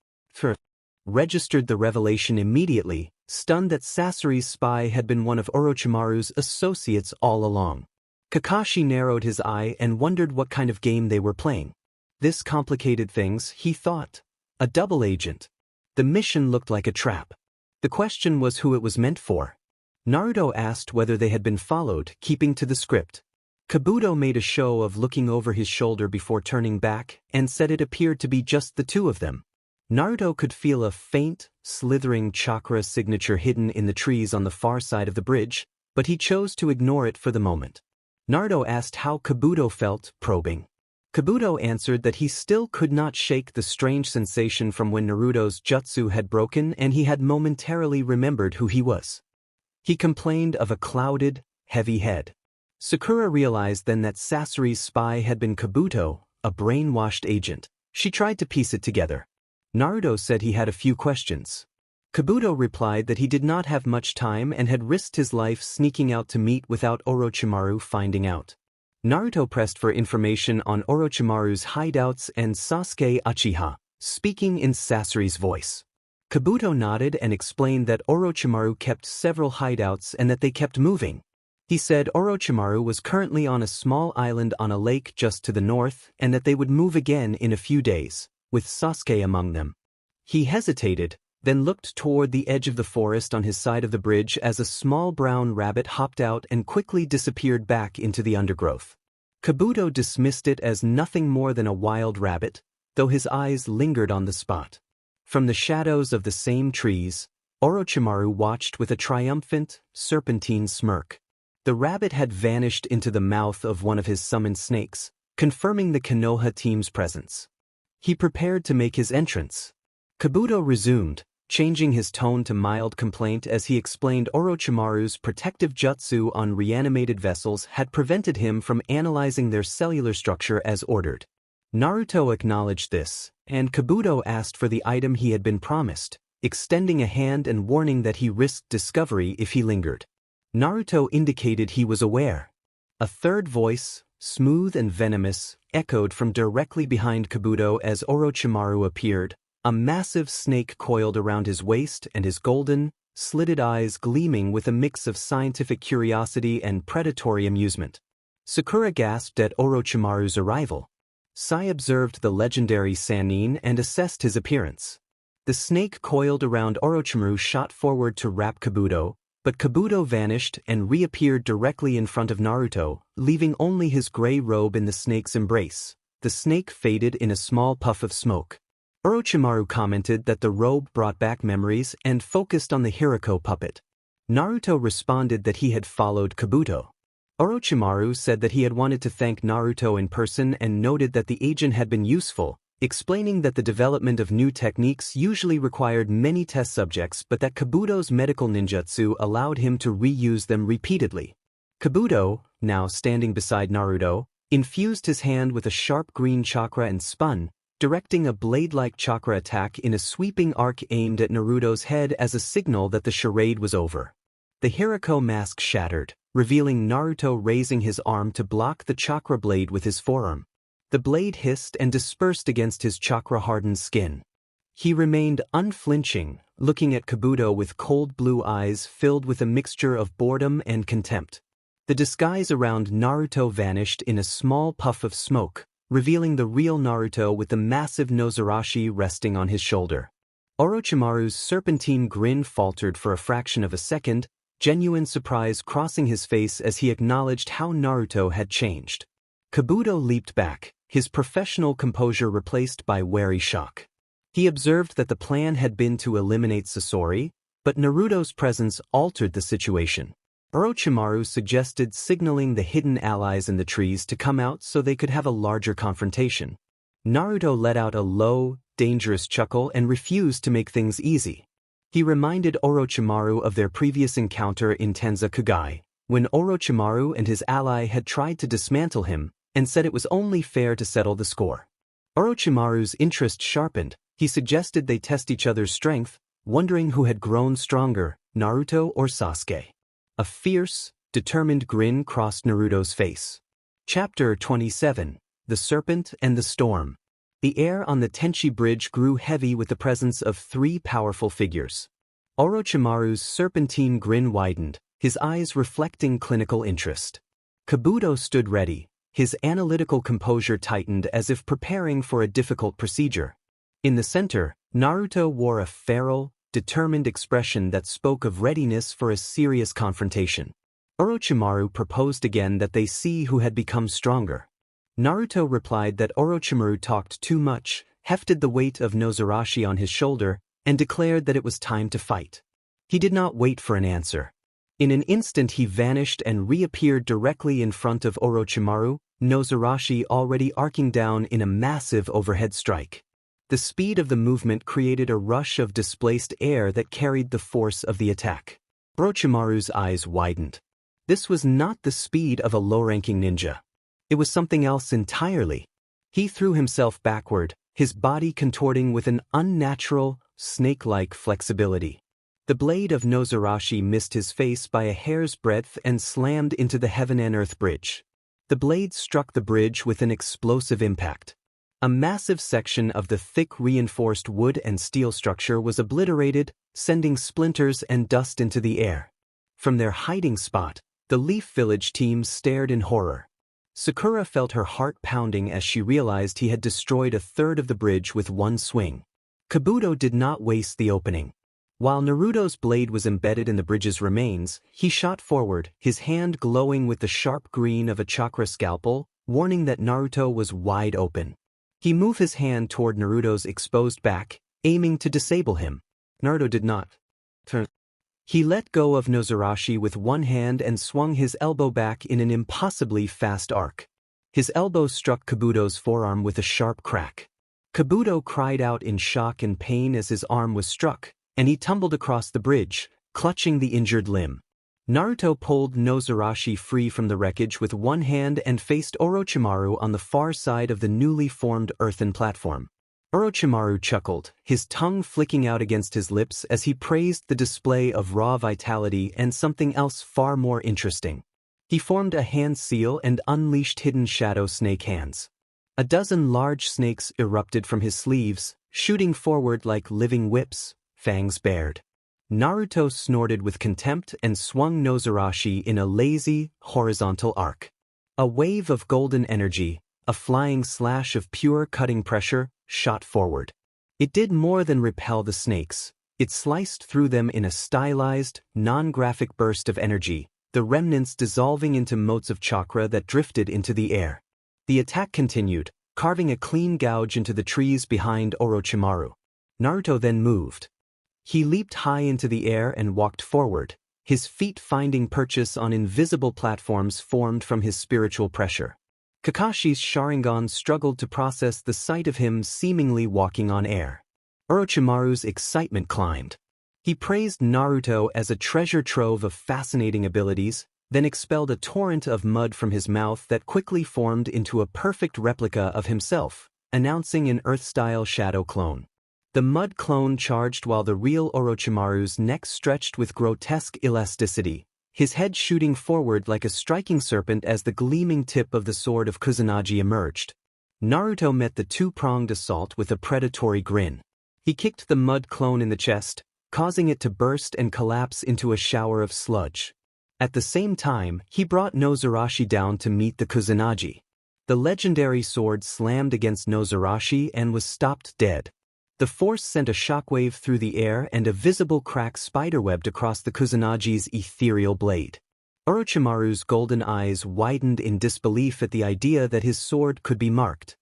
Registered the revelation immediately, stunned that Sasori's spy had been one of Orochimaru's associates all along. Kakashi narrowed his eye and wondered what kind of game they were playing. This complicated things, he thought. A double agent. The mission looked like a trap. The question was who it was meant for. Naruto asked whether they had been followed, keeping to the script. Kabuto made a show of looking over his shoulder before turning back and said it appeared to be just the two of them. Naruto could feel a faint, slithering chakra signature hidden in the trees on the far side of the bridge, but he chose to ignore it for the moment. Naruto asked how Kabuto felt, probing. Kabuto answered that he still could not shake the strange sensation from when Naruto's jutsu had broken and he had momentarily remembered who he was. He complained of a clouded, heavy head. Sakura realized then that Sasori's spy had been Kabuto, a brainwashed agent. She tried to piece it together. Naruto said he had a few questions. Kabuto replied that he did not have much time and had risked his life sneaking out to meet without Orochimaru finding out. Naruto pressed for information on Orochimaru's hideouts and Sasuke Uchiha, speaking in Sasori's voice. Kabuto nodded and explained that Orochimaru kept several hideouts and that they kept moving. He said Orochimaru was currently on a small island on a lake just to the north and that they would move again in a few days, with Sasuke among them. He hesitated, then looked toward the edge of the forest on his side of the bridge as a small brown rabbit hopped out and quickly disappeared back into the undergrowth. Kabuto dismissed it as nothing more than a wild rabbit, though his eyes lingered on the spot. From the shadows of the same trees, Orochimaru watched with a triumphant, serpentine smirk. The rabbit had vanished into the mouth of one of his summoned snakes, confirming the Konoha team's presence. He prepared to make his entrance. Kabuto resumed, changing his tone to mild complaint as he explained Orochimaru's protective jutsu on reanimated vessels had prevented him from analyzing their cellular structure as ordered. Naruto acknowledged this, and Kabuto asked for the item he had been promised, extending a hand and warning that he risked discovery if he lingered. Naruto indicated he was aware. A third voice, smooth and venomous, echoed from directly behind Kabuto as Orochimaru appeared, a massive snake coiled around his waist and his golden, slitted eyes gleaming with a mix of scientific curiosity and predatory amusement. Sakura gasped at Orochimaru's arrival. Sai observed the legendary Sannin and assessed his appearance. The snake coiled around Orochimaru shot forward to wrap Kabuto, but Kabuto vanished and reappeared directly in front of Naruto, leaving only his gray robe in the snake's embrace. The snake faded in a small puff of smoke. Orochimaru commented that the robe brought back memories and focused on the Hirako puppet. Naruto responded that he had followed Kabuto. Orochimaru said that he had wanted to thank Naruto in person and noted that the agent had been useful, explaining that the development of new techniques usually required many test subjects but that Kabuto's medical ninjutsu allowed him to reuse them repeatedly. Kabuto, now standing beside Naruto, infused his hand with a sharp green chakra and spun, directing a blade-like chakra attack in a sweeping arc aimed at Naruto's head as a signal that the charade was over. The Hirako mask shattered, revealing Naruto raising his arm to block the chakra blade with his forearm. The blade hissed and dispersed against his chakra-hardened skin. He remained unflinching, looking at Kabuto with cold blue eyes filled with a mixture of boredom and contempt. The disguise around Naruto vanished in a small puff of smoke, revealing the real Naruto with the massive nozarashi resting on his shoulder. Orochimaru's serpentine grin faltered for a fraction of a second, genuine surprise crossing his face as he acknowledged how Naruto had changed. Kabuto leaped back, his professional composure replaced by wary shock. He observed that the plan had been to eliminate Sasori, but Naruto's presence altered the situation. Orochimaru suggested signaling the hidden allies in the trees to come out so they could have a larger confrontation. Naruto let out a low, dangerous chuckle and refused to make things easy. He reminded Orochimaru of their previous encounter in Tenza-Kugai, when Orochimaru and his ally had tried to dismantle him and said it was only fair to settle the score. Orochimaru's interest sharpened. He suggested they test each other's strength, wondering who had grown stronger, Naruto or Sasuke. A fierce, determined grin crossed Naruto's face. Chapter 27: The Serpent and the Storm. The air on the Tenchi Bridge grew heavy with the presence of three powerful figures. Orochimaru's serpentine grin widened, his eyes reflecting clinical interest. Kabuto stood ready, his analytical composure tightened as if preparing for a difficult procedure. In the center, Naruto wore a feral, determined expression that spoke of readiness for a serious confrontation. Orochimaru proposed again that they see who had become stronger. Naruto replied that Orochimaru talked too much, hefted the weight of Nozarashi on his shoulder, and declared that it was time to fight. He did not wait for an answer. In an instant he vanished and reappeared directly in front of Orochimaru, Nozarashi already arcing down in a massive overhead strike. The speed of the movement created a rush of displaced air that carried the force of the attack. Orochimaru's eyes widened. This was not the speed of a low-ranking ninja. It was something else entirely. He threw himself backward, his body contorting with an unnatural, snake-like flexibility. The blade of Nozarashi missed his face by a hair's breadth and slammed into the Heaven and Earth bridge. The blade struck the bridge with an explosive impact. A massive section of the thick reinforced wood and steel structure was obliterated, sending splinters and dust into the air. From their hiding spot, the Leaf Village team stared in horror. Sakura felt her heart pounding as she realized he had destroyed a third of the bridge with one swing. Kabuto did not waste the opening. While Naruto's blade was embedded in the bridge's remains, he shot forward, his hand glowing with the sharp green of a chakra scalpel, warning that Naruto was wide open. He moved his hand toward Naruto's exposed back, aiming to disable him. Naruto did not turn. He let go of Nozarashi with one hand and swung his elbow back in an impossibly fast arc. His elbow struck Kabuto's forearm with a sharp crack. Kabuto cried out in shock and pain as his arm was struck, and he tumbled across the bridge, clutching the injured limb. Naruto pulled Nozarashi free from the wreckage with one hand and faced Orochimaru on the far side of the newly formed earthen platform. Orochimaru chuckled, his tongue flicking out against his lips as he praised the display of raw vitality and something else far more interesting. He formed a hand seal and unleashed hidden shadow snake hands. A dozen large snakes erupted from his sleeves, shooting forward like living whips, fangs bared. Naruto snorted with contempt and swung Nozarashi in a lazy, horizontal arc. A wave of golden energy, a flying slash of pure cutting pressure, shot forward. It did more than repel the snakes. It sliced through them in a stylized, non-graphic burst of energy, the remnants dissolving into motes of chakra that drifted into the air. The attack continued, carving a clean gouge into the trees behind Orochimaru. Naruto then moved. He leaped high into the air and walked forward, his feet finding purchase on invisible platforms formed from his spiritual pressure. Kakashi's Sharingan struggled to process the sight of him seemingly walking on air. Orochimaru's excitement climbed. He praised Naruto as a treasure trove of fascinating abilities, then expelled a torrent of mud from his mouth that quickly formed into a perfect replica of himself, announcing an Earth-style shadow clone. The mud clone charged while the real Orochimaru's neck stretched with grotesque elasticity, his head shooting forward like a striking serpent as the gleaming tip of the sword of Kusanagi emerged. Naruto met the two-pronged assault with a predatory grin. He kicked the mud clone in the chest, causing it to burst and collapse into a shower of sludge. At the same time, he brought Nozarashi down to meet the Kusanagi. The legendary sword slammed against Nozarashi and was stopped dead. The force sent a shockwave through the air and a visible crack spiderwebbed across the Kusanagi's ethereal blade. Orochimaru's golden eyes widened in disbelief at the idea that his sword could be marked.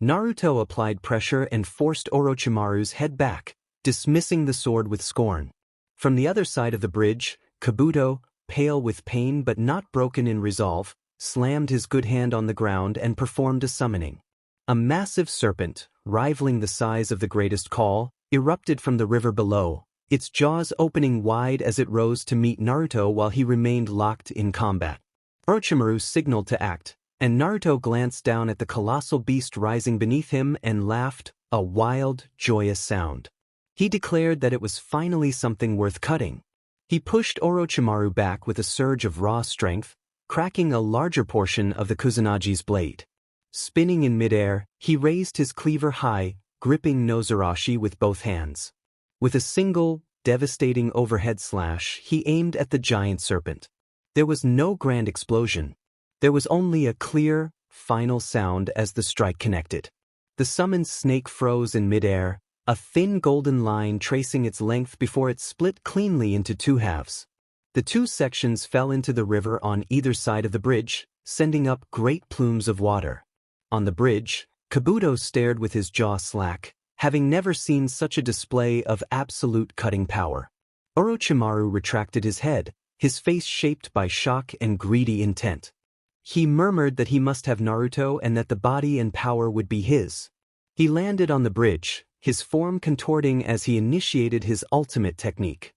Naruto applied pressure and forced Orochimaru's head back, dismissing the sword with scorn. From the other side of the bridge, Kabuto, pale with pain but not broken in resolve, slammed his good hand on the ground and performed a summoning. A massive serpent, rivaling the size of the greatest call, erupted from the river below, its jaws opening wide as it rose to meet Naruto while he remained locked in combat. Orochimaru signaled to act, and Naruto glanced down at the colossal beast rising beneath him and laughed, a wild, joyous sound. He declared that it was finally something worth cutting. He pushed Orochimaru back with a surge of raw strength, cracking a larger portion of the Kuzunagi's blade. Spinning in midair, he raised his cleaver high, gripping Nozarashi with both hands. With a single, devastating overhead slash, he aimed at the giant serpent. There was no grand explosion. There was only a clear, final sound as the strike connected. The summoned snake froze in midair, a thin golden line tracing its length before it split cleanly into two halves. The two sections fell into the river on either side of the bridge, sending up great plumes of water. On the bridge, Kabuto stared with his jaw slack, having never seen such a display of absolute cutting power. Orochimaru retracted his head, his face shaped by shock and greedy intent. He murmured that he must have Naruto and that the body and power would be his. He landed on the bridge, his form contorting as he initiated his ultimate technique.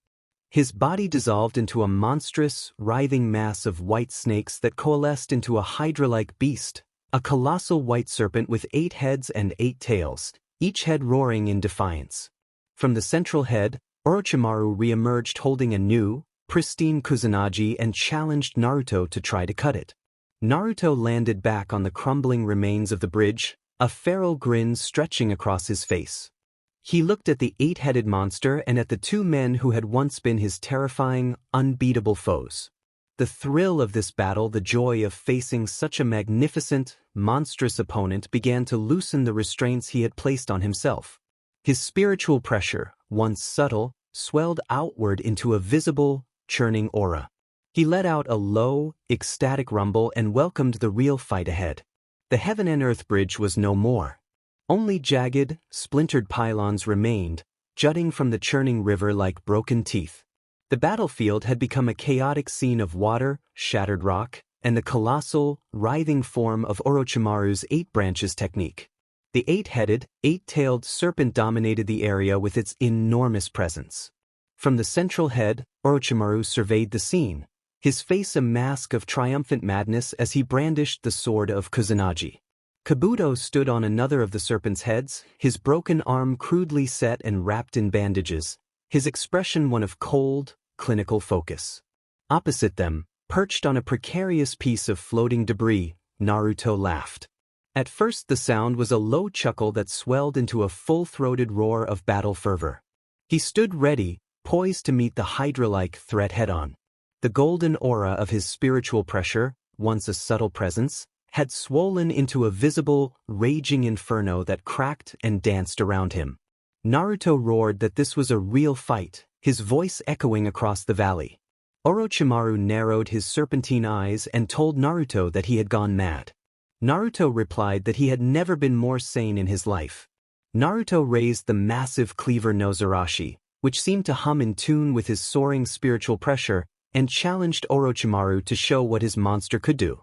His body dissolved into a monstrous, writhing mass of white snakes that coalesced into a hydra-like beast, a colossal white serpent with 8 heads and 8 tails, each head roaring in defiance. From the central head, Orochimaru re-emerged holding a new, pristine Kusanagi and challenged Naruto to try to cut it. Naruto landed back on the crumbling remains of the bridge, a feral grin stretching across his face. He looked at the 8-headed monster and at the 2 men who had once been his terrifying, unbeatable foes. The thrill of this battle, the joy of facing such a magnificent, monstrous opponent began to loosen the restraints he had placed on himself. His spiritual pressure, once subtle, swelled outward into a visible, churning aura. He let out a low, ecstatic rumble and welcomed the real fight ahead. The Heaven and Earth Bridge was no more. Only jagged, splintered pylons remained, jutting from the churning river like broken teeth. The battlefield had become a chaotic scene of water, shattered rock, and the colossal, writhing form of Orochimaru's 8 branches technique. The 8-headed, 8-tailed serpent dominated the area with its enormous presence. From the central head, Orochimaru surveyed the scene, his face a mask of triumphant madness as he brandished the sword of Kusanagi. Kabuto stood on another of the serpent's heads, his broken arm crudely set and wrapped in bandages, his expression one of cold, clinical focus. Opposite them, perched on a precarious piece of floating debris, Naruto laughed. At first the sound was a low chuckle that swelled into a full-throated roar of battle fervor. He stood ready, poised to meet the hydra-like threat head-on. The golden aura of his spiritual pressure, once a subtle presence, had swollen into a visible, raging inferno that cracked and danced around him. Naruto roared that this was a real fight, his voice echoing across the valley. Orochimaru narrowed his serpentine eyes and told Naruto that he had gone mad. Naruto replied that he had never been more sane in his life. Naruto raised the massive cleaver Nozarashi, which seemed to hum in tune with his soaring spiritual pressure, and challenged Orochimaru to show what his monster could do.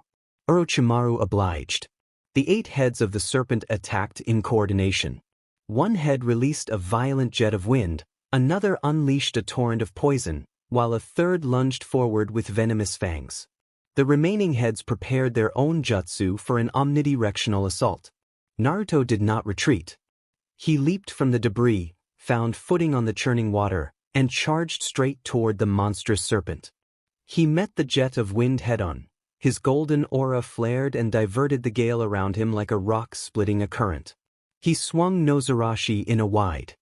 Orochimaru obliged. The 8 heads of the serpent attacked in coordination. One head released a violent jet of wind, another unleashed a torrent of poison, while a third lunged forward with venomous fangs. The remaining heads prepared their own jutsu for an omnidirectional assault. Naruto did not retreat. He leaped from the debris, found footing on the churning water, and charged straight toward the monstrous serpent. He met the jet of wind head-on. His golden aura flared and diverted the gale around him like a rock splitting a current. He swung Nozarashi in a wide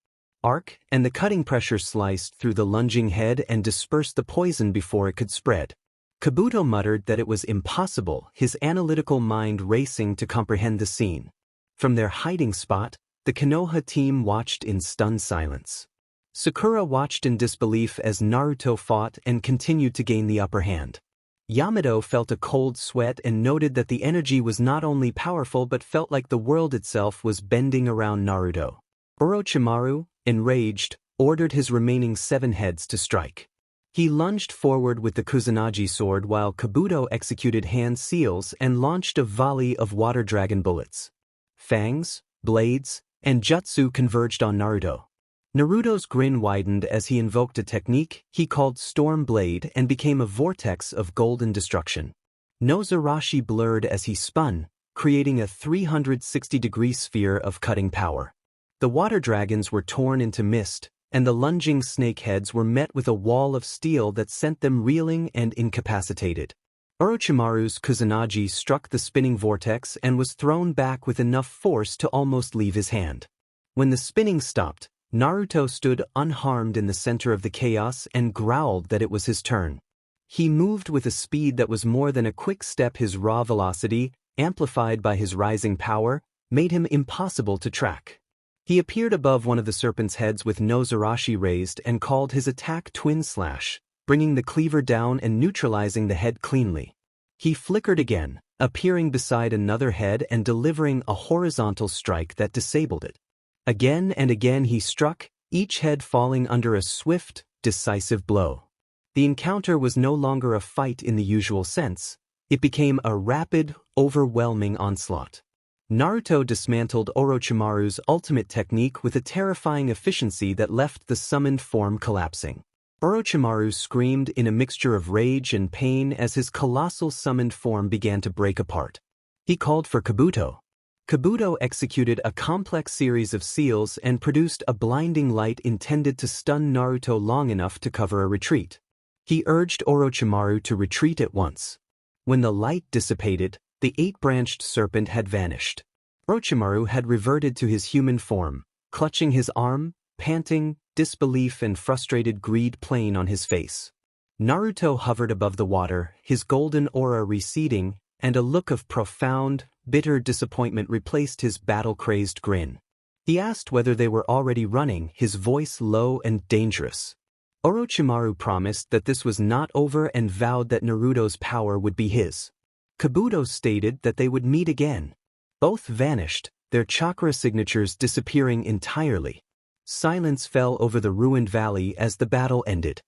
arc, and the cutting pressure sliced through the lunging head and dispersed the poison before it could spread. Kabuto muttered that it was impossible, his analytical mind racing to comprehend the scene. From their hiding spot, the Konoha team watched in stunned silence. Sakura watched in disbelief as Naruto fought and continued to gain the upper hand. Yamato felt a cold sweat and noted that the energy was not only powerful but felt like the world itself was bending around Naruto. Orochimaru, enraged, ordered his remaining 7 heads to strike. He lunged forward with the Kusanagi sword while Kabuto executed hand seals and launched a volley of water dragon bullets. Fangs, blades, and jutsu converged on Naruto. Naruto's grin widened as he invoked a technique he called Storm Blade and became a vortex of golden destruction. Nozarashi blurred as he spun, creating a 360-degree sphere of cutting power. The water dragons were torn into mist, and the lunging snake heads were met with a wall of steel that sent them reeling and incapacitated. Orochimaru's Kusanagi struck the spinning vortex and was thrown back with enough force to almost leave his hand. When the spinning stopped, Naruto stood unharmed in the center of the chaos and growled that it was his turn. He moved with a speed that was more than a quick step. His raw velocity, amplified by his rising power, made him impossible to track. He appeared above one of the serpent's heads with Nozarashi raised and called his attack Twin Slash, bringing the cleaver down and neutralizing the head cleanly. He flickered again, appearing beside another head and delivering a horizontal strike that disabled it. Again and again he struck, each head falling under a swift, decisive blow. The encounter was no longer a fight in the usual sense. It became a rapid, overwhelming onslaught. Naruto dismantled Orochimaru's ultimate technique with a terrifying efficiency that left the summoned form collapsing. Orochimaru screamed in a mixture of rage and pain as his colossal summoned form began to break apart. He called for Kabuto. Kabuto executed a complex series of seals and produced a blinding light intended to stun Naruto long enough to cover a retreat. He urged Orochimaru to retreat at once. When the light dissipated, the eight-branched serpent had vanished. Orochimaru had reverted to his human form, clutching his arm, panting, disbelief and frustrated greed plain on his face. Naruto hovered above the water, his golden aura receding, and a look of profound, bitter disappointment replaced his battle-crazed grin. He asked whether they were already running, his voice low and dangerous. Orochimaru promised that this was not over and vowed that Naruto's power would be his. Kabuto stated that they would meet again. Both vanished, their chakra signatures disappearing entirely. Silence fell over the ruined valley as the battle ended.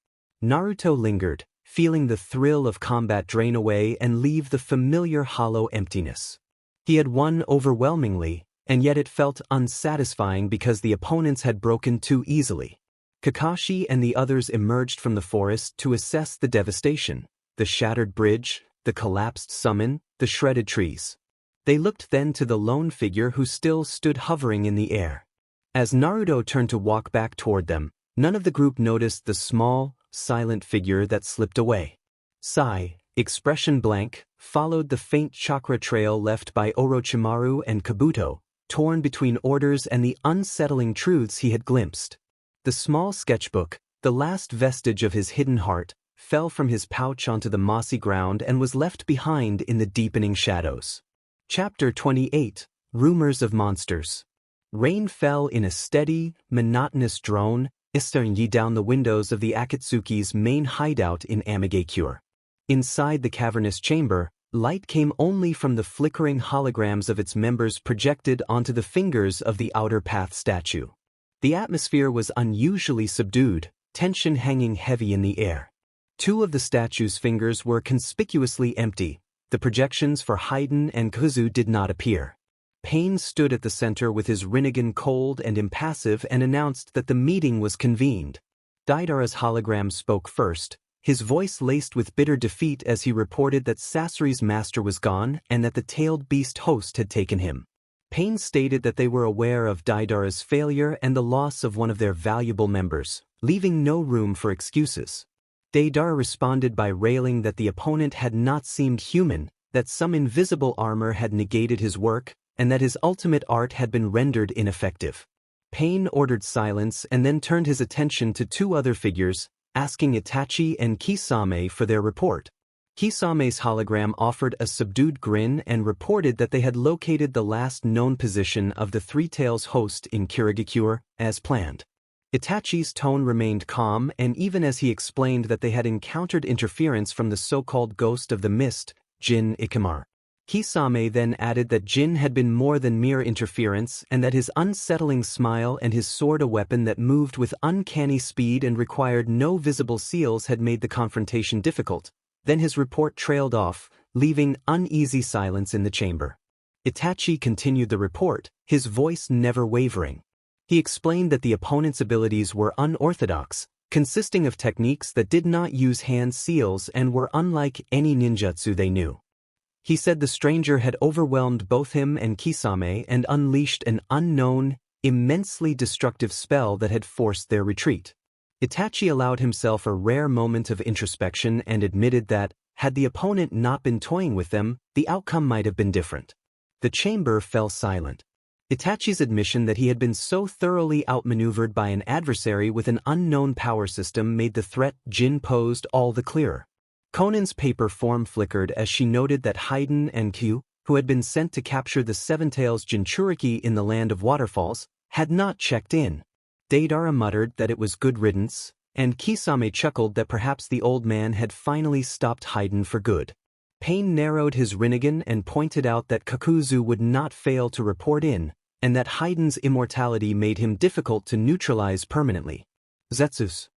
Naruto lingered, feeling the thrill of combat drain away and leave the familiar hollow emptiness. He had won overwhelmingly, and yet it felt unsatisfying because the opponents had broken too easily. Kakashi and the others emerged from the forest to assess the devastation, the shattered bridge, the collapsed summon, the shredded trees. They looked then to the lone figure who still stood hovering in the air. As Naruto turned to walk back toward them, none of the group noticed the small, silent figure that slipped away. Sai, expression blank, followed the faint chakra trail left by Orochimaru and Kabuto, torn between orders and the unsettling truths he had glimpsed. The small sketchbook, the last vestige of his hidden heart, fell from his pouch onto the mossy ground and was left behind in the deepening shadows. Chapter 28, Rumors of Monsters. Rain fell in a steady, monotonous drone, issuing down the windows of the Akatsuki's main hideout in Amigakure. Inside the cavernous chamber, light came only from the flickering holograms of its members projected onto the fingers of the Outer Path statue. The atmosphere was unusually subdued, tension hanging heavy in the air. Two of the statue's fingers were conspicuously empty. The projections for Haiden and Kuzu did not appear. Pain stood at the center with his Rinnegan cold and impassive and announced that the meeting was convened. Deidara's hologram spoke first, his voice laced with bitter defeat as he reported that Sasori's master was gone and that the tailed beast host had taken him. Pain stated that they were aware of Deidara's failure and the loss of one of their valuable members, leaving no room for excuses. Deidara responded by railing that the opponent had not seemed human, that some invisible armor had negated his work, and that his ultimate art had been rendered ineffective. Pain ordered silence and then turned his attention to two other figures, asking Itachi and Kisame for their report. Kisame's hologram offered a subdued grin and reported that they had located the last known position of the Three Tails host in Kirigakure, as planned. Itachi's tone remained calm, and even as he explained that they had encountered interference from the so-called Ghost of the Mist, Jin Ikemar. Kisame then added that Jin had been more than mere interference and that his unsettling smile and his sword, a weapon that moved with uncanny speed and required no visible seals, had made the confrontation difficult. Then his report trailed off, leaving uneasy silence in the chamber. Itachi continued the report, his voice never wavering. He explained that the opponent's abilities were unorthodox, consisting of techniques that did not use hand seals and were unlike any ninjutsu they knew. He said the stranger had overwhelmed both him and Kisame and unleashed an unknown, immensely destructive spell that had forced their retreat. Itachi allowed himself a rare moment of introspection and admitted that, had the opponent not been toying with them, the outcome might have been different. The chamber fell silent. Itachi's admission that he had been so thoroughly outmaneuvered by an adversary with an unknown power system made the threat Jin posed all the clearer. Conan's paper form flickered as she noted that Haiden and Kyu, who had been sent to capture the Seven-Tails Jinchuriki in the Land of Waterfalls, had not checked in. Deidara muttered that it was good riddance, and Kisame chuckled that perhaps the old man had finally stopped Haiden for good. Pain narrowed his Rinnegan and pointed out that Kakuzu would not fail to report in, and that Haiden's immortality made him difficult to neutralize permanently. Zetsu's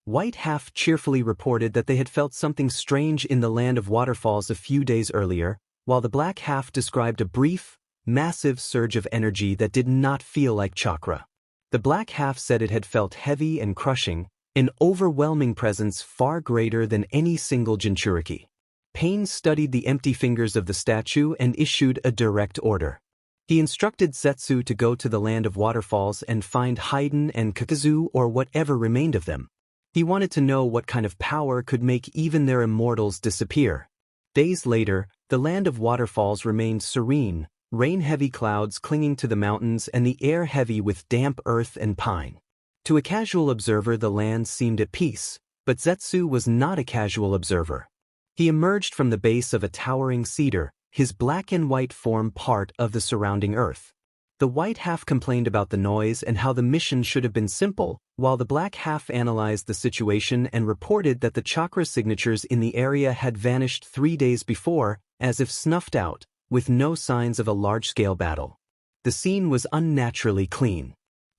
White half cheerfully reported that they had felt something strange in the Land of Waterfalls a few days earlier, while the black half described a brief, massive surge of energy that did not feel like chakra. The black half said it had felt heavy and crushing, an overwhelming presence far greater than any single Jinchuriki. Pain studied the empty fingers of the statue and issued a direct order. He instructed Zetsu to go to the Land of Waterfalls and find Haiden and Kakuzu or whatever remained of them. He wanted to know what kind of power could make even their immortals disappear. Days later, the Land of Waterfalls remained serene, rain-heavy clouds clinging to the mountains and the air heavy with damp earth and pine. To a casual observer the land seemed at peace, but Zetsu was not a casual observer. He emerged from the base of a towering cedar, his black and white form part of the surrounding earth. The white half complained about the noise and how the mission should have been simple, while the black half analyzed the situation and reported that the chakra signatures in the area had vanished 3 days before, as if snuffed out, with no signs of a large-scale battle. The scene was unnaturally clean.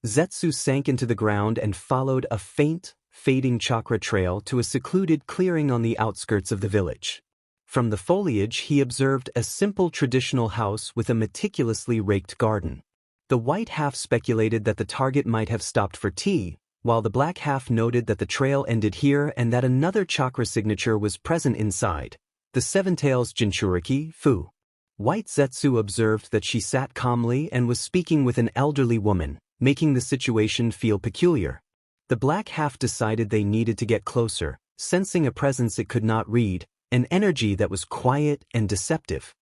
Zetsu sank into the ground and followed a faint, fading chakra trail to a secluded clearing on the outskirts of the village. From the foliage he observed a simple traditional house with a meticulously raked garden. The white half speculated that the target might have stopped for tea, while the black half noted that the trail ended here and that another chakra signature was present inside, the Seven-Tails Jinchuriki, Fu. White Zetsu observed that she sat calmly and was speaking with an elderly woman, making the situation feel peculiar. The black half decided they needed to get closer, sensing a presence it could not read, an energy that was quiet and deceptive.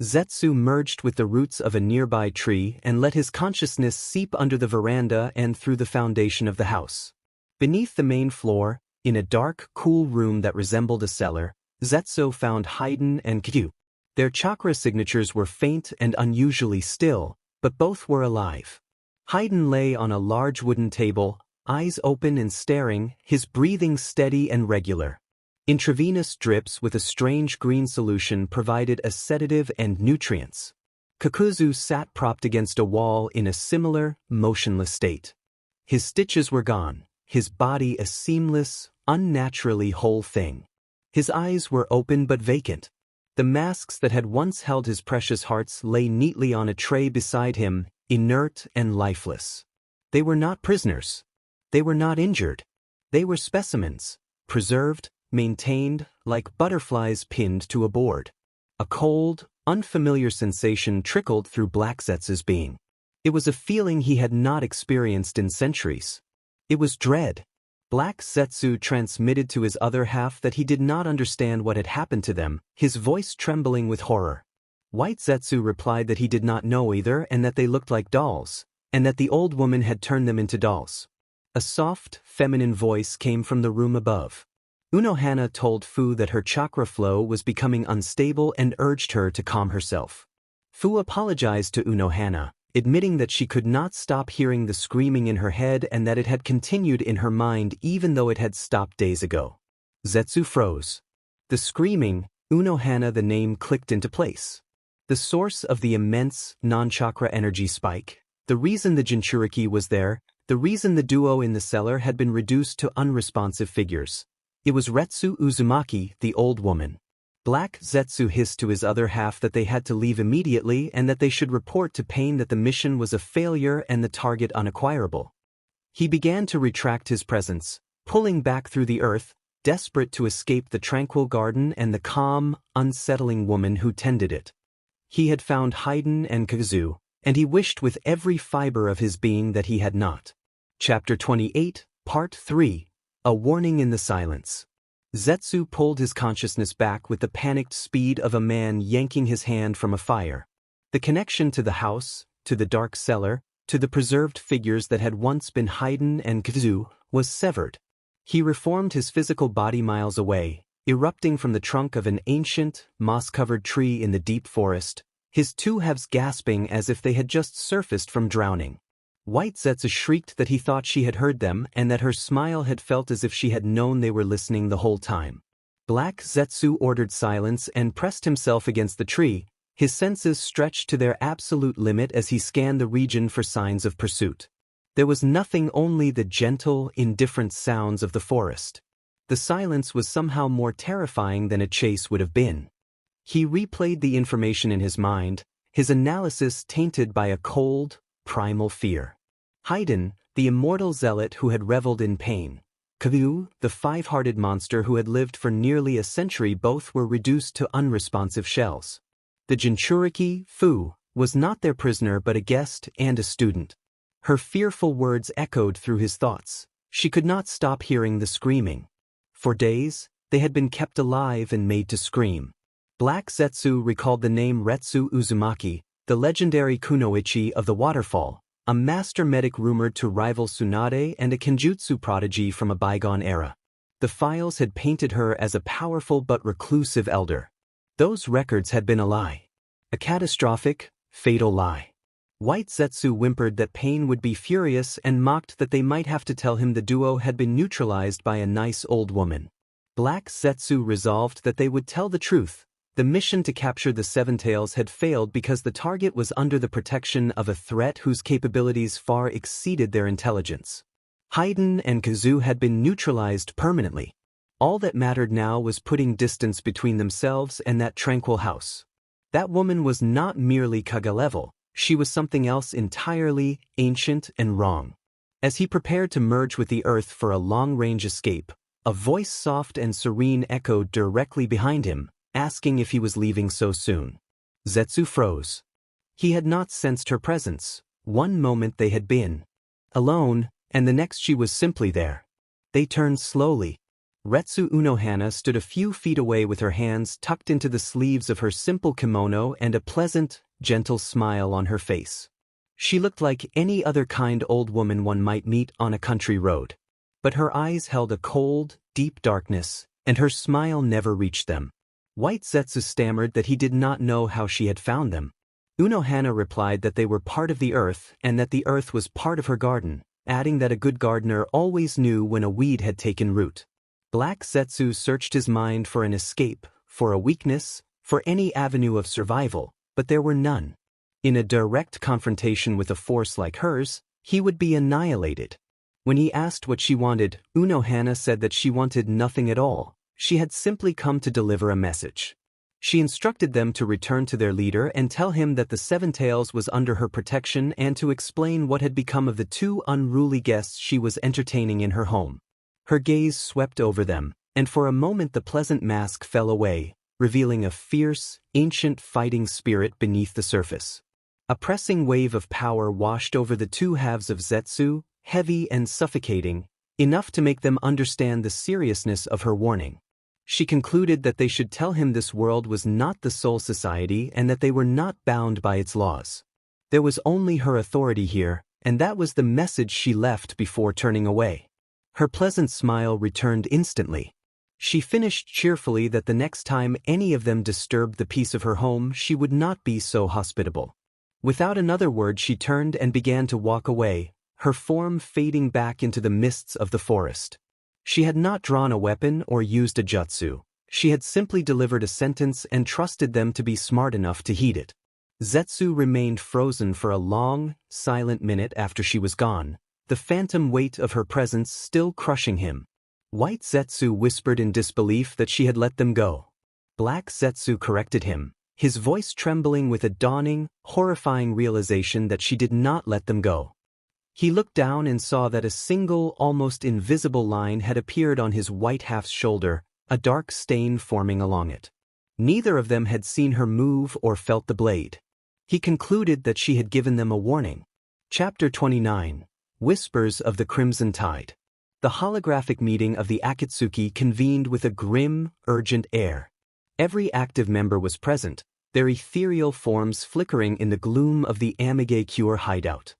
Zetsu merged with the roots of a nearby tree and let his consciousness seep under the veranda and through the foundation of the house. Beneath the main floor, in a dark, cool room that resembled a cellar, Zetsu found Haiden and Kyu. Their chakra signatures were faint and unusually still, but both were alive. Haiden lay on a large wooden table, eyes open and staring, his breathing steady and regular. Intravenous drips with a strange green solution provided a sedative and nutrients. Kakuzu sat propped against a wall in a similar, motionless state. His stitches were gone, his body a seamless, unnaturally whole thing. His eyes were open but vacant. The masks that had once held his precious hearts lay neatly on a tray beside him, inert and lifeless. They were not prisoners. They were not injured. They were specimens, preserved, maintained, like butterflies pinned to a board. A cold, unfamiliar sensation trickled through Black Zetsu's being. It was a feeling he had not experienced in centuries. It was dread. Black Zetsu transmitted to his other half that he did not understand what had happened to them, his voice trembling with horror. White Zetsu replied that he did not know either and that they looked like dolls, and that the old woman had turned them into dolls. A soft, feminine voice came from the room above. Unohana told Fu that her chakra flow was becoming unstable and urged her to calm herself. Fu apologized to Unohana, admitting that she could not stop hearing the screaming in her head and that it had continued in her mind even though it had stopped days ago. Zetsu froze. The screaming, Unohana, the name clicked into place. The source of the immense non-chakra energy spike, the reason the Jinchuriki was there, the reason the duo in the cellar had been reduced to unresponsive figures. It was Retsu Uzumaki, the old woman. Black Zetsu hissed to his other half that they had to leave immediately and that they should report to Pain that the mission was a failure and the target unacquirable. He began to retract his presence, pulling back through the earth, desperate to escape the tranquil garden and the calm, unsettling woman who tended it. He had found Haydn and Kazu, and he wished with every fiber of his being that he had not. Chapter 28, Part 3, A Warning in the Silence. Zetsu pulled his consciousness back with the panicked speed of a man yanking his hand from a fire. The connection to the house, to the dark cellar, to the preserved figures that had once been Haydn and Kazu, was severed. He reformed his physical body miles away, erupting from the trunk of an ancient, moss-covered tree in the deep forest, his two halves gasping as if they had just surfaced from drowning. White Zetsu shrieked that he thought she had heard them and that her smile had felt as if she had known they were listening the whole time. Black Zetsu ordered silence and pressed himself against the tree, his senses stretched to their absolute limit as he scanned the region for signs of pursuit. There was nothing, only the gentle, indifferent sounds of the forest. The silence was somehow more terrifying than a chase would have been. He replayed the information in his mind, his analysis tainted by a cold, primal fear. Haydn, the immortal zealot who had reveled in pain. Kazu, the five-hearted monster who had lived for nearly a century, both were reduced to unresponsive shells. The Jinchuriki, Fu, was not their prisoner but a guest and a student. Her fearful words echoed through his thoughts. She could not stop hearing the screaming. For days, they had been kept alive and made to scream. Black Zetsu recalled the name Retsu Uzumaki, the legendary kunoichi of the waterfall, a master medic rumored to rival Tsunade and a kenjutsu prodigy from a bygone era. The files had painted her as a powerful but reclusive elder. Those records had been a lie. A catastrophic, fatal lie. White Zetsu whimpered that Pain would be furious and mocked that they might have to tell him the duo had been neutralized by a nice old woman. Black Zetsu resolved that they would tell the truth. The mission to capture the Seven Tails had failed because the target was under the protection of a threat whose capabilities far exceeded their intelligence. Haydn and Kazu had been neutralized permanently. All that mattered now was putting distance between themselves and that tranquil house. That woman was not merely Kaga level, she was something else entirely, ancient and wrong. As he prepared to merge with the earth for a long-range escape, a voice soft and serene echoed directly behind him, asking if he was leaving so soon. Zetsu froze. He had not sensed her presence. One moment they had been alone, and the next she was simply there. They turned slowly. Retsu Unohana stood a few feet away with her hands tucked into the sleeves of her simple kimono and a pleasant, gentle smile on her face. She looked like any other kind old woman one might meet on a country road. But her eyes held a cold, deep darkness, and her smile never reached them. White Zetsu stammered that he did not know how she had found them. Unohana replied that they were part of the earth and that the earth was part of her garden, adding that a good gardener always knew when a weed had taken root. Black Zetsu searched his mind for an escape, for a weakness, for any avenue of survival, but there were none. In a direct confrontation with a force like hers, he would be annihilated. When he asked what she wanted, Unohana said that she wanted nothing at all. She had simply come to deliver a message. She instructed them to return to their leader and tell him that the Seven Tails was under her protection and to explain what had become of the two unruly guests she was entertaining in her home. Her gaze swept over them, and for a moment the pleasant mask fell away, revealing a fierce, ancient fighting spirit beneath the surface. A pressing wave of power washed over the two halves of Zetsu, heavy and suffocating, enough to make them understand the seriousness of her warning. She concluded that they should tell him this world was not the Soul Society and that they were not bound by its laws. There was only her authority here, and that was the message she left before turning away. Her pleasant smile returned instantly. She finished cheerfully that the next time any of them disturbed the peace of her home, she would not be so hospitable. Without another word, she turned and began to walk away, her form fading back into the mists of the forest. She had not drawn a weapon or used a jutsu. She had simply delivered a sentence and trusted them to be smart enough to heed it. Zetsu remained frozen for a long, silent minute after she was gone, the phantom weight of her presence still crushing him. White Zetsu whispered in disbelief that she had let them go. Black Zetsu corrected him, his voice trembling with a dawning, horrifying realization that she did not let them go. He looked down and saw that a single, almost invisible line had appeared on his white half's shoulder, a dark stain forming along it. Neither of them had seen her move or felt the blade. He concluded that she had given them a warning. Chapter 29. Whispers of the Crimson Tide. The holographic meeting of the Akatsuki convened with a grim, urgent air. Every active member was present, their ethereal forms flickering in the gloom of the Amigakure hideout.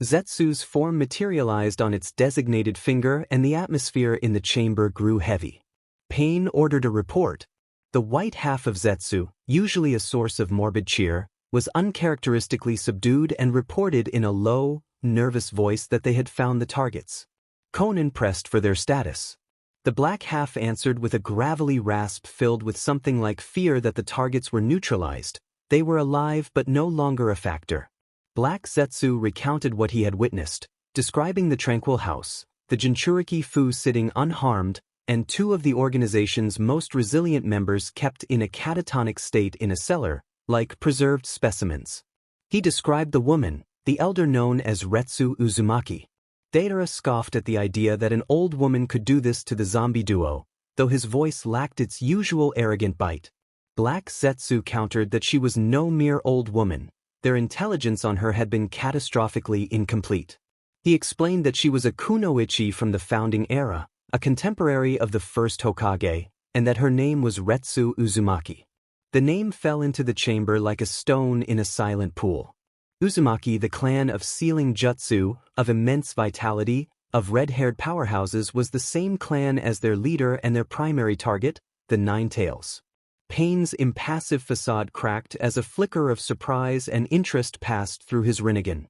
Zetsu's form materialized on its designated finger and the atmosphere in the chamber grew heavy. Pain ordered a report. The white half of Zetsu, usually a source of morbid cheer, was uncharacteristically subdued and reported in a low, nervous voice that they had found the targets. Conan pressed for their status. The black half answered with a gravelly rasp filled with something like fear that the targets were neutralized. They were alive but no longer a factor. Black Zetsu recounted what he had witnessed, describing the tranquil house, the Jinchuriki Fu sitting unharmed, and two of the organization's most resilient members kept in a catatonic state in a cellar, like preserved specimens. He described the woman, the elder known as Retsu Uzumaki. Deidara scoffed at the idea that an old woman could do this to the zombie duo, though his voice lacked its usual arrogant bite. Black Zetsu countered that she was no mere old woman. Their intelligence on her had been catastrophically incomplete. He explained that she was a kunoichi from the founding era, a contemporary of the first Hokage, and that her name was Retsu Uzumaki. The name fell into the chamber like a stone in a silent pool. Uzumaki, the clan of sealing jutsu, of immense vitality, of red-haired powerhouses, was the same clan as their leader and their primary target, the Nine Tails. Pain's impassive facade cracked as a flicker of surprise and interest passed through his rinnegan.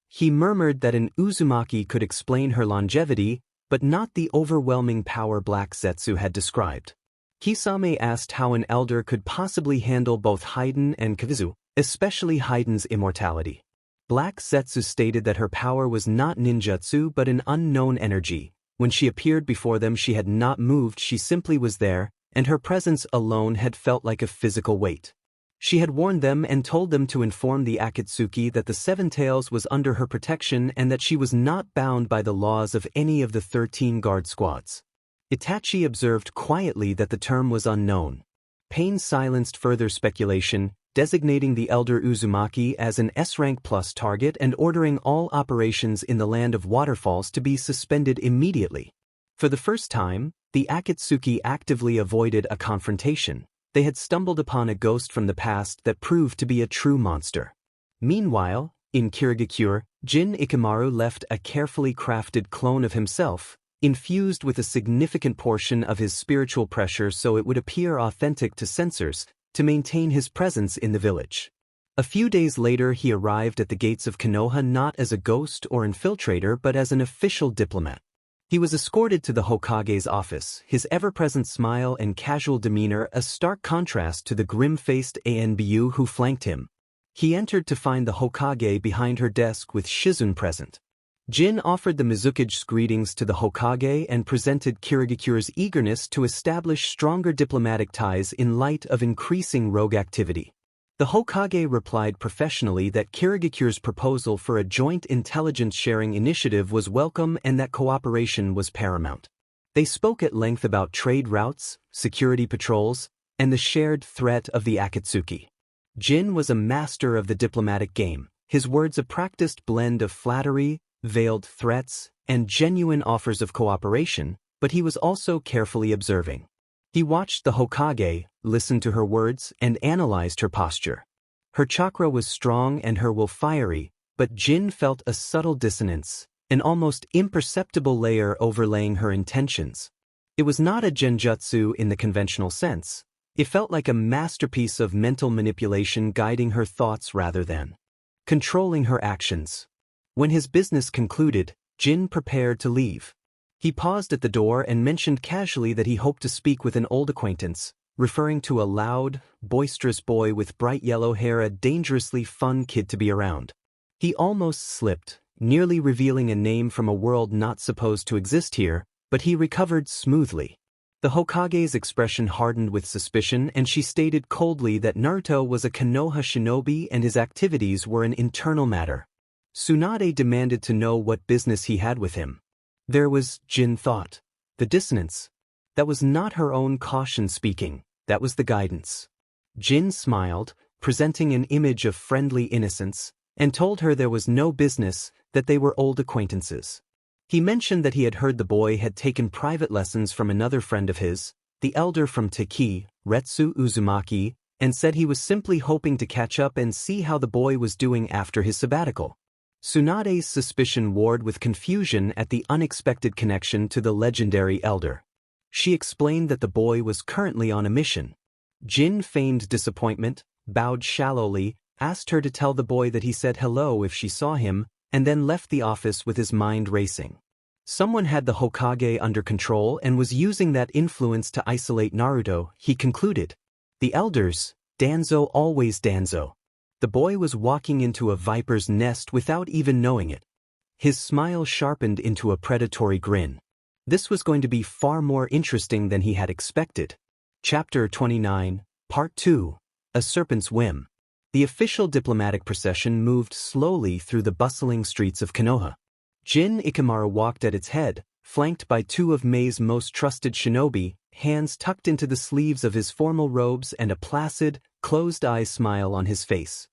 He murmured that an Uzumaki could explain her longevity, but not the overwhelming power Black Zetsu had described. Kisame asked how an elder could possibly handle both Haiden and Kavizu, especially Haiden's immortality. Black Zetsu stated that her power was not ninjutsu but an unknown energy. When she appeared before them she had not moved, she simply was there, and her presence alone had felt like a physical weight. She had warned them and told them to inform the Akatsuki that the Seven Tails was under her protection and that she was not bound by the laws of any of the 13 guard squads. Itachi observed quietly that the term was unknown. Pain silenced further speculation, designating the elder Uzumaki as an S-rank plus target and ordering all operations in the Land of Waterfalls to be suspended immediately. For the first time, the Akatsuki actively avoided a confrontation. They had stumbled upon a ghost from the past that proved to be a true monster. Meanwhile, in Kirigakure, Jin Ikamaru left a carefully crafted clone of himself, infused with a significant portion of his spiritual pressure so it would appear authentic to censors, to maintain his presence in the village. A few days later he arrived at the gates of Konoha not as a ghost or infiltrator but as an official diplomat. He was escorted to the Hokage's office, his ever-present smile and casual demeanor a stark contrast to the grim-faced Anbu who flanked him. He entered to find the Hokage behind her desk with Shizune present. Jin offered the Mizukage's greetings to the Hokage and presented Kirigakure's eagerness to establish stronger diplomatic ties in light of increasing rogue activity. The Hokage replied professionally that Kirigakure's proposal for a joint intelligence-sharing initiative was welcome and that cooperation was paramount. They spoke at length about trade routes, security patrols, and the shared threat of the Akatsuki. Jin was a master of the diplomatic game, his words a practiced blend of flattery, veiled threats, and genuine offers of cooperation, but he was also carefully observing. He watched the Hokage, listened to her words, and analyzed her posture. Her chakra was strong and her will fiery, but Jin felt a subtle dissonance, an almost imperceptible layer overlaying her intentions. It was not a genjutsu in the conventional sense. It felt like a masterpiece of mental manipulation guiding her thoughts rather than controlling her actions. When his business concluded, Jin prepared to leave. He paused at the door and mentioned casually that he hoped to speak with an old acquaintance, referring to a loud, boisterous boy with bright yellow hair, a dangerously fun kid to be around. He almost slipped, nearly revealing a name from a world not supposed to exist here, but he recovered smoothly. The Hokage's expression hardened with suspicion, and she stated coldly that Naruto was a Konoha shinobi and his activities were an internal matter. Tsunade demanded to know what business he had with him. There was, Jin thought, the dissonance. That was not her own caution speaking, that was the guidance. Jin smiled, presenting an image of friendly innocence, and told her there was no business, that they were old acquaintances. He mentioned that he had heard the boy had taken private lessons from another friend of his, the elder from Teki, Retsu Uzumaki, and said he was simply hoping to catch up and see how the boy was doing after his sabbatical. Tsunade's suspicion warred with confusion at the unexpected connection to the legendary elder. She explained that the boy was currently on a mission. Jin feigned disappointment, bowed shallowly, asked her to tell the boy that he said hello if she saw him, and then left the office with his mind racing. Someone had the Hokage under control and was using that influence to isolate Naruto, he concluded. The elders, Danzo always Danzo. The boy was walking into a viper's nest without even knowing it. His smile sharpened into a predatory grin. This was going to be far more interesting than he had expected. Chapter 29, Part 2, A Serpent's Whim. The official diplomatic procession moved slowly through the bustling streets of Konoha. Jin Ikamaru walked at its head, flanked by two of Mei's most trusted shinobi, hands tucked into the sleeves of his formal robes and a placid, closed-eye smile on his face.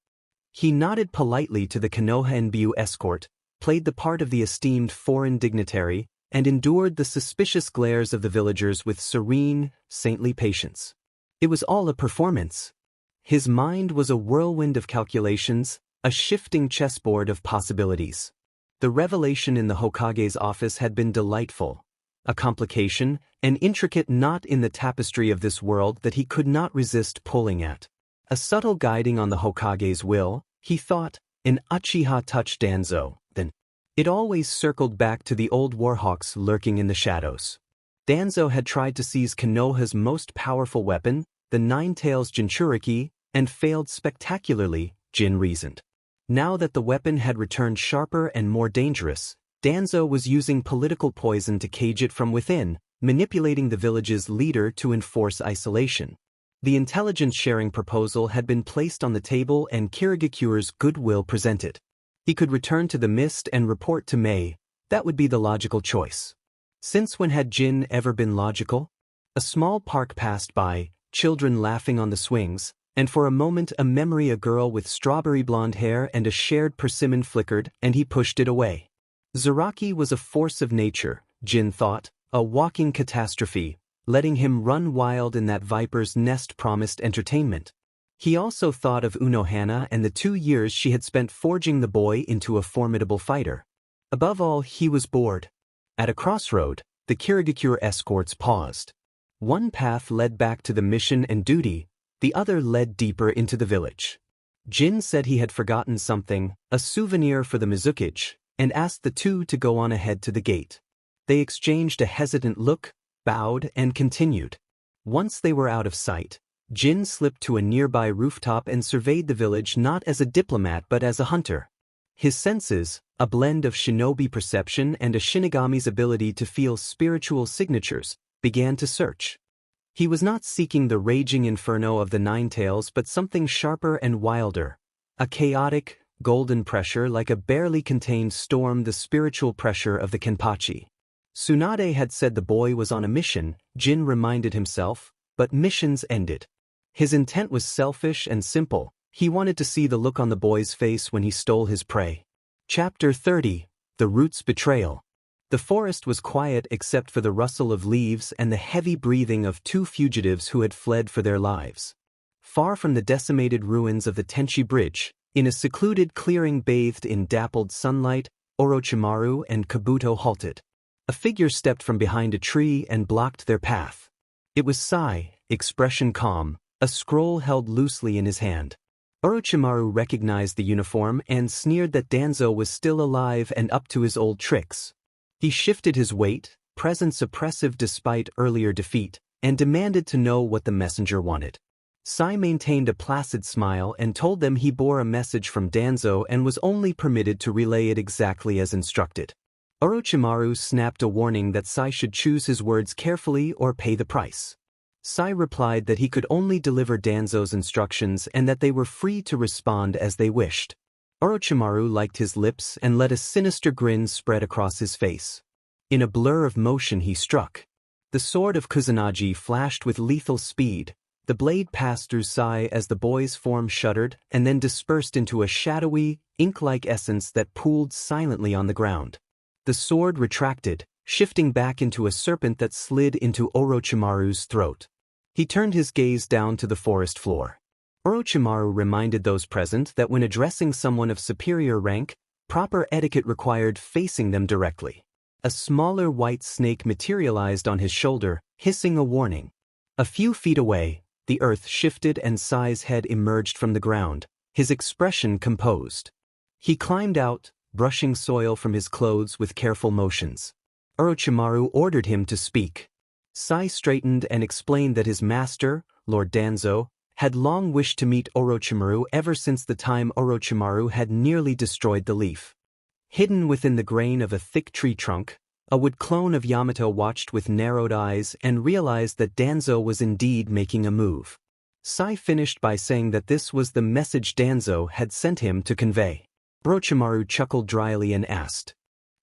He nodded politely to the Konoha Enbyu escort, played the part of the esteemed foreign dignitary, and endured the suspicious glares of the villagers with serene, saintly patience. It was all a performance. His mind was a whirlwind of calculations, a shifting chessboard of possibilities. The revelation in the Hokage's office had been delightful. A complication, an intricate knot in the tapestry of this world that he could not resist pulling at. A subtle guiding on the Hokage's will, he thought, an Uchiha touch Danzo, then. It always circled back to the old warhawks lurking in the shadows. Danzo had tried to seize Konoha's most powerful weapon, the Nine-Tails Jinchuriki, and failed spectacularly, Jin reasoned. Now that the weapon had returned sharper and more dangerous, Danzo was using political poison to cage it from within, manipulating the village's leader to enforce isolation. The intelligence-sharing proposal had been placed on the table and Kirigakure's goodwill presented. He could return to the mist and report to Mei. That would be the logical choice. Since when had Jin ever been logical? A small park passed by, children laughing on the swings, and for a moment a memory, a girl with strawberry blonde hair and a shared persimmon flickered, and he pushed it away. Zaraki was a force of nature, Jin thought, a walking catastrophe. Letting him run wild in that viper's nest promised entertainment. He also thought of Unohana and the 2 years she had spent forging the boy into a formidable fighter. Above all, he was bored. At a crossroad, the Kirigakure escorts paused. One path led back to the mission and duty, the other led deeper into the village. Jin said he had forgotten something, a souvenir for the Mizukage, and asked the two to go on ahead to the gate. They exchanged a hesitant look, bowed, and continued. Once they were out of sight, Jin slipped to a nearby rooftop and surveyed the village not as a diplomat but as a hunter. His senses, a blend of shinobi perception and a shinigami's ability to feel spiritual signatures, began to search. He was not seeking the raging inferno of the Nine-Tails but something sharper and wilder. A chaotic, golden pressure like a barely contained storm, the spiritual pressure of the Kenpachi. Tsunade had said the boy was on a mission, Jin reminded himself, but missions ended. His intent was selfish and simple. He wanted to see the look on the boy's face when he stole his prey. Chapter 30, The Root's Betrayal. The forest was quiet except for the rustle of leaves and the heavy breathing of two fugitives who had fled for their lives. Far from the decimated ruins of the Tenchi Bridge, in a secluded clearing bathed in dappled sunlight, Orochimaru and Kabuto halted. A figure stepped from behind a tree and blocked their path. It was Sai, expression calm, a scroll held loosely in his hand. Orochimaru recognized the uniform and sneered that Danzo was still alive and up to his old tricks. He shifted his weight, presence oppressive despite earlier defeat, and demanded to know what the messenger wanted. Sai maintained a placid smile and told them he bore a message from Danzo and was only permitted to relay it exactly as instructed. Orochimaru snapped a warning that Sai should choose his words carefully or pay the price. Sai replied that he could only deliver Danzo's instructions and that they were free to respond as they wished. Orochimaru liked his lips and let a sinister grin spread across his face. In a blur of motion he struck. The sword of Kusanagi flashed with lethal speed. The blade passed through Sai as the boy's form shuddered and then dispersed into a shadowy, ink-like essence that pooled silently on the ground. The sword retracted, shifting back into a serpent that slid into Orochimaru's throat. He turned his gaze down to the forest floor. Orochimaru reminded those present that when addressing someone of superior rank, proper etiquette required facing them directly. A smaller white snake materialized on his shoulder, hissing a warning. A few feet away, the earth shifted and Sai's head emerged from the ground, his expression composed. He climbed out, brushing soil from his clothes with careful motions. Orochimaru ordered him to speak. Sai straightened and explained that his master, Lord Danzo, had long wished to meet Orochimaru ever since the time Orochimaru had nearly destroyed the leaf. Hidden within the grain of a thick tree trunk, a wood clone of Yamato watched with narrowed eyes and realized that Danzo was indeed making a move. Sai finished by saying that this was the message Danzo had sent him to convey. Orochimaru chuckled dryly and asked,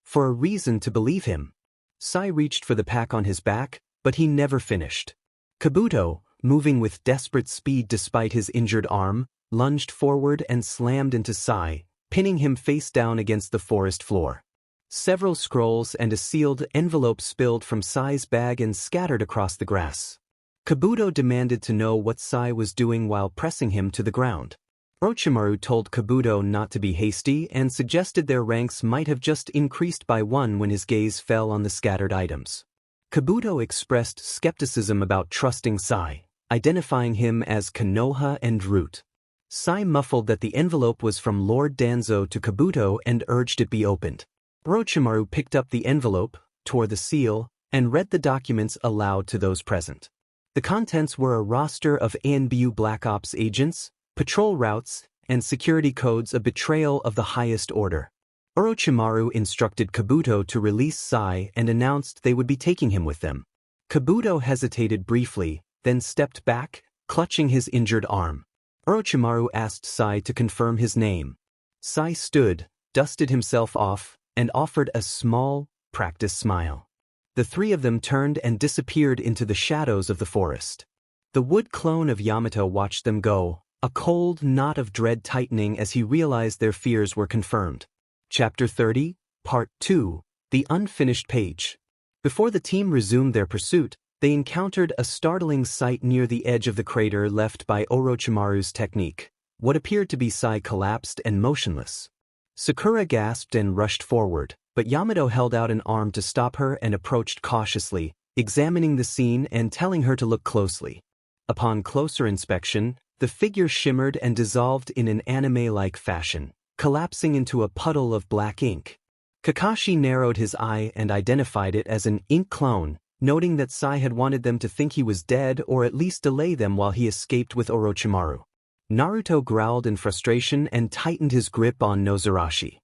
"For a reason to believe him?" Sai reached for the pack on his back, but he never finished. Kabuto, moving with desperate speed despite his injured arm, lunged forward and slammed into Sai, pinning him face down against the forest floor. Several scrolls and a sealed envelope spilled from Sai's bag and scattered across the grass. Kabuto demanded to know what Sai was doing while pressing him to the ground. Orochimaru told Kabuto not to be hasty and suggested their ranks might have just increased by one when his gaze fell on the scattered items. Kabuto expressed skepticism about trusting Sai, identifying him as Konoha and Root. Sai muffled that the envelope was from Lord Danzo to Kabuto and urged it be opened. Orochimaru picked up the envelope, tore the seal, and read the documents aloud to those present. The contents were a roster of ANBU Black Ops agents, patrol routes, and security codes, a betrayal of the highest order. Orochimaru instructed Kabuto to release Sai and announced they would be taking him with them. Kabuto hesitated briefly, then stepped back, clutching his injured arm. Orochimaru asked Sai to confirm his name. Sai stood, dusted himself off, and offered a small, practiced smile. The three of them turned and disappeared into the shadows of the forest. The wood clone of Yamato watched them go, a cold knot of dread tightening as he realized their fears were confirmed. Chapter 30, Part 2, The Unfinished Page. Before the team resumed their pursuit, they encountered a startling sight near the edge of the crater left by Orochimaru's technique. What appeared to be Sai collapsed and motionless. Sakura gasped and rushed forward, but Yamato held out an arm to stop her and approached cautiously, examining the scene and telling her to look closely. Upon closer inspection, the figure shimmered and dissolved in an anime-like fashion, collapsing into a puddle of black ink. Kakashi narrowed his eye and identified it as an ink clone, noting that Sai had wanted them to think he was dead or at least delay them while he escaped with Orochimaru. Naruto growled in frustration and tightened his grip on Nozarashi.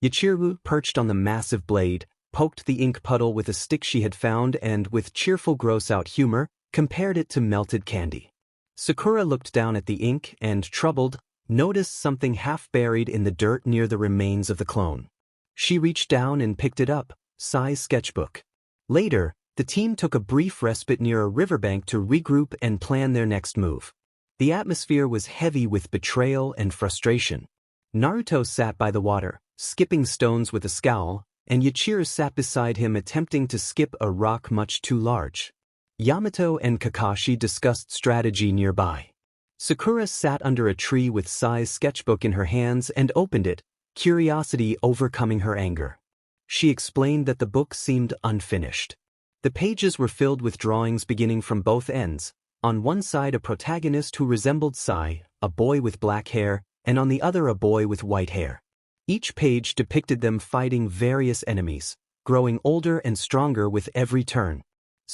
Yachiru, perched on the massive blade, poked the ink puddle with a stick she had found and, with cheerful gross-out humor, compared it to melted candy. Sakura looked down at the ink and, troubled, noticed something half-buried in the dirt near the remains of the clone. She reached down and picked it up, Sai's sketchbook. Later, the team took a brief respite near a riverbank to regroup and plan their next move. The atmosphere was heavy with betrayal and frustration. Naruto sat by the water, skipping stones with a scowl, and Yachiru sat beside him attempting to skip a rock much too large. Yamato and Kakashi discussed strategy nearby. Sakura sat under a tree with Sai's sketchbook in her hands and opened it, curiosity overcoming her anger. She explained that the book seemed unfinished. The pages were filled with drawings beginning from both ends. On one side a protagonist who resembled Sai, a boy with black hair, and on the other a boy with white hair. Each page depicted them fighting various enemies, growing older and stronger with every turn.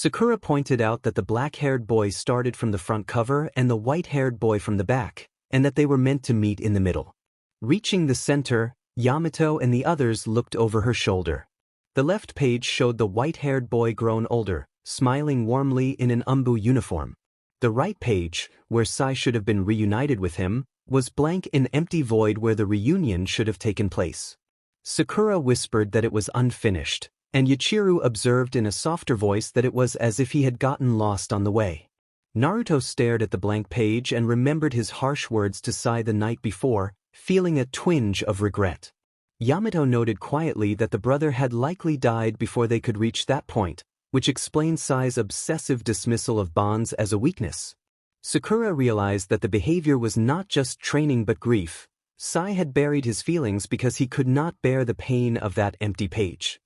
Sakura pointed out that the black-haired boy started from the front cover and the white-haired boy from the back, and that they were meant to meet in the middle. Reaching the center, Yamato and the others looked over her shoulder. The left page showed the white-haired boy grown older, smiling warmly in an umbu uniform. The right page, where Sai should have been reunited with him, was blank, an empty void where the reunion should have taken place. Sakura whispered that it was unfinished, and Yuichiro observed in a softer voice that it was as if he had gotten lost on the way. Naruto stared at the blank page and remembered his harsh words to Sai the night before, feeling a twinge of regret. Yamato noted quietly that the brother had likely died before they could reach that point, which explained Sai's obsessive dismissal of bonds as a weakness. Sakura realized that the behavior was not just training but grief. Sai had buried his feelings because he could not bear the pain of that empty page.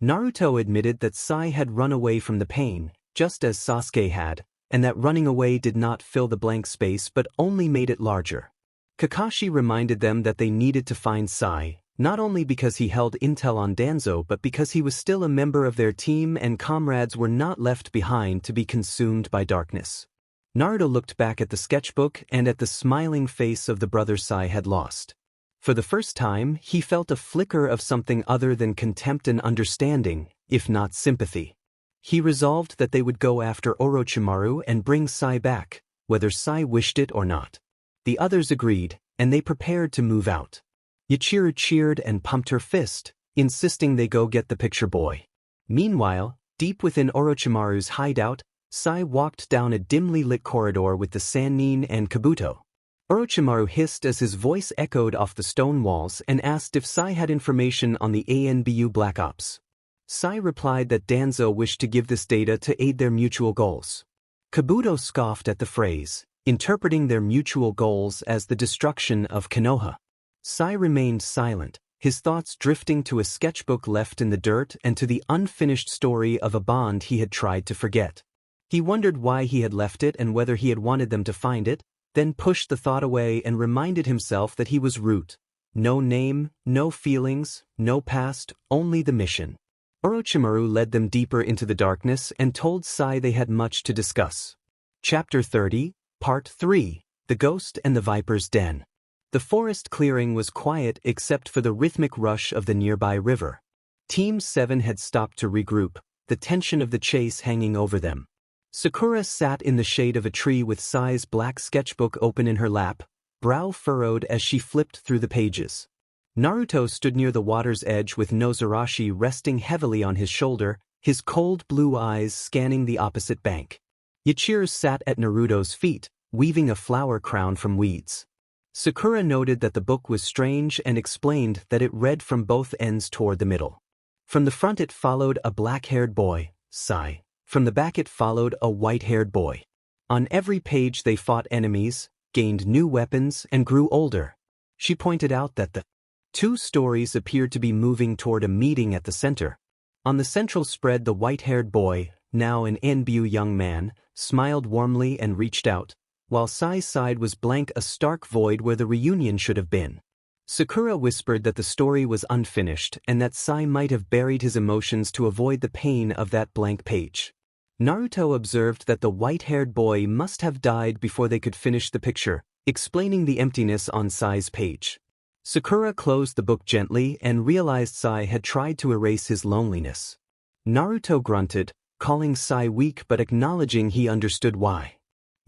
Naruto admitted that Sai had run away from the pain, just as Sasuke had, and that running away did not fill the blank space but only made it larger. Kakashi reminded them that they needed to find Sai, not only because he held intel on Danzo but because he was still a member of their team and comrades were not left behind to be consumed by darkness. Naruto looked back at the sketchbook and at the smiling face of the brother Sai had lost. For the first time, he felt a flicker of something other than contempt and understanding, if not sympathy. He resolved that they would go after Orochimaru and bring Sai back, whether Sai wished it or not. The others agreed, and they prepared to move out. Yuichiro cheered and pumped her fist, insisting they go get the picture boy. Meanwhile, deep within Orochimaru's hideout, Sai walked down a dimly lit corridor with the Sannin and Kabuto. Orochimaru hissed as his voice echoed off the stone walls and asked if Sai had information on the ANBU Black Ops. Sai replied that Danzo wished to give this data to aid their mutual goals. Kabuto scoffed at the phrase, interpreting their mutual goals as the destruction of Konoha. Sai remained silent, his thoughts drifting to a sketchbook left in the dirt and to the unfinished story of a bond he had tried to forget. He wondered why he had left it and whether he had wanted them to find it, then pushed the thought away and reminded himself that he was Root. No name, no feelings, no past, only the mission. Orochimaru led them deeper into the darkness and told Sai they had much to discuss. Chapter 30, Part 3, The Ghost and the Viper's Den. The forest clearing was quiet except for the rhythmic rush of the nearby river. Team 7 had stopped to regroup, the tension of the chase hanging over them. Sakura sat in the shade of a tree with Sai's black sketchbook open in her lap, brow furrowed as she flipped through the pages. Naruto stood near the water's edge with Nozarashi resting heavily on his shoulder, his cold blue eyes scanning the opposite bank. Yuichiro sat at Naruto's feet, weaving a flower crown from weeds. Sakura noted that the book was strange and explained that it read from both ends toward the middle. From the front it followed a black-haired boy, Sai. From the back it followed a white-haired boy. On every page they fought enemies, gained new weapons, and grew older. She pointed out that the two stories appeared to be moving toward a meeting at the center. On the central spread the white-haired boy, now an NBU young man, smiled warmly and reached out, while Sai's side was blank, a stark void where the reunion should have been. Sakura whispered that the story was unfinished and that Sai might have buried his emotions to avoid the pain of that blank page. Naruto observed that the white-haired boy must have died before they could finish the picture, explaining the emptiness on Sai's page. Sakura closed the book gently and realized Sai had tried to erase his loneliness. Naruto grunted, calling Sai weak but acknowledging he understood why.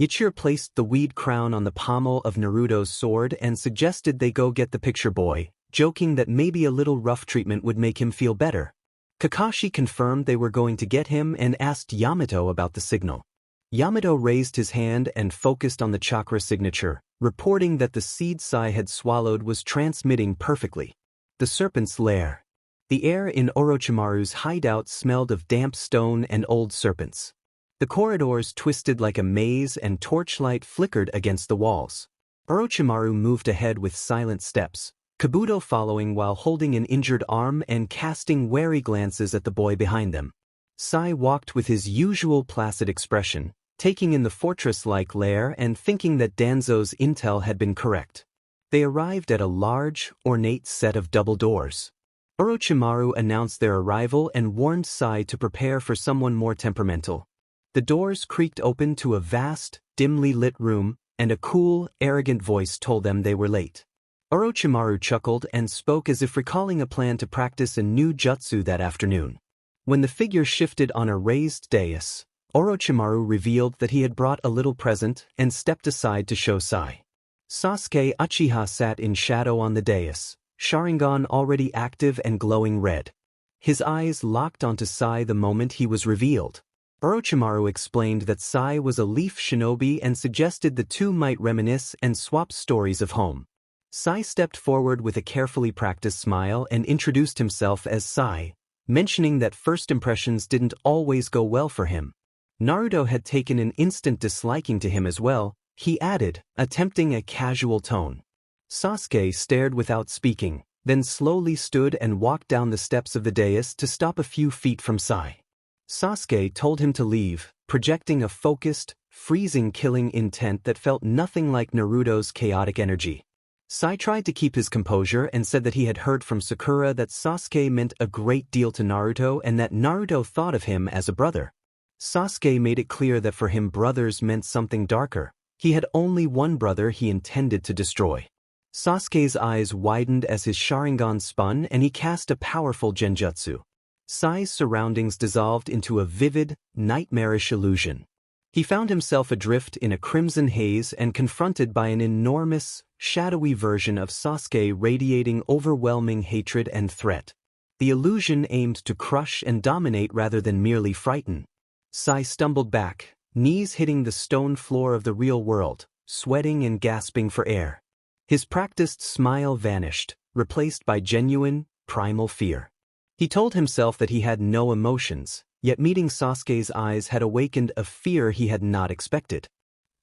Yuichiro placed the weed crown on the pommel of Naruto's sword and suggested they go get the picture boy, joking that maybe a little rough treatment would make him feel better. Kakashi confirmed they were going to get him and asked Yamato about the signal. Yamato raised his hand and focused on the chakra signature, reporting that the seed Sai had swallowed was transmitting perfectly. The serpent's lair. The air in Orochimaru's hideout smelled of damp stone and old serpents. The corridors twisted like a maze and torchlight flickered against the walls. Orochimaru moved ahead with silent steps, Kabuto following while holding an injured arm and casting wary glances at the boy behind them. Sai walked with his usual placid expression, taking in the fortress-like lair and thinking that Danzo's intel had been correct. They arrived at a large, ornate set of double doors. Orochimaru announced their arrival and warned Sai to prepare for someone more temperamental, The doors creaked open to a vast, dimly lit room, and a cool, arrogant voice told them they were late. Orochimaru chuckled and spoke as if recalling a plan to practice a new jutsu that afternoon. When the figure shifted on a raised dais, Orochimaru revealed that he had brought a little present and stepped aside to show Sai. Sasuke Uchiha sat in shadow on the dais, Sharingan already active and glowing red. His eyes locked onto Sai the moment he was revealed. Orochimaru explained that Sai was a leaf shinobi and suggested the two might reminisce and swap stories of home. Sai stepped forward with a carefully practiced smile and introduced himself as Sai, mentioning that first impressions didn't always go well for him. Naruto had taken an instant disliking to him as well, he added, attempting a casual tone. Sasuke stared without speaking, then slowly stood and walked down the steps of the dais to stop a few feet from Sai. Sasuke told him to leave, projecting a focused, freezing killing intent that felt nothing like Naruto's chaotic energy. Sai tried to keep his composure and said that he had heard from Sakura that Sasuke meant a great deal to Naruto and that Naruto thought of him as a brother. Sasuke made it clear that for him brothers meant something darker. He had only one brother he intended to destroy. Sasuke's eyes widened as his Sharingan spun and he cast a powerful genjutsu. Sai's surroundings dissolved into a vivid, nightmarish illusion. He found himself adrift in a crimson haze and confronted by an enormous, shadowy version of Sasuke radiating overwhelming hatred and threat. The illusion aimed to crush and dominate rather than merely frighten. Sai stumbled back, knees hitting the stone floor of the real world, sweating and gasping for air. His practiced smile vanished, replaced by genuine, primal fear. He told himself that he had no emotions, yet meeting Sasuke's eyes had awakened a fear he had not expected.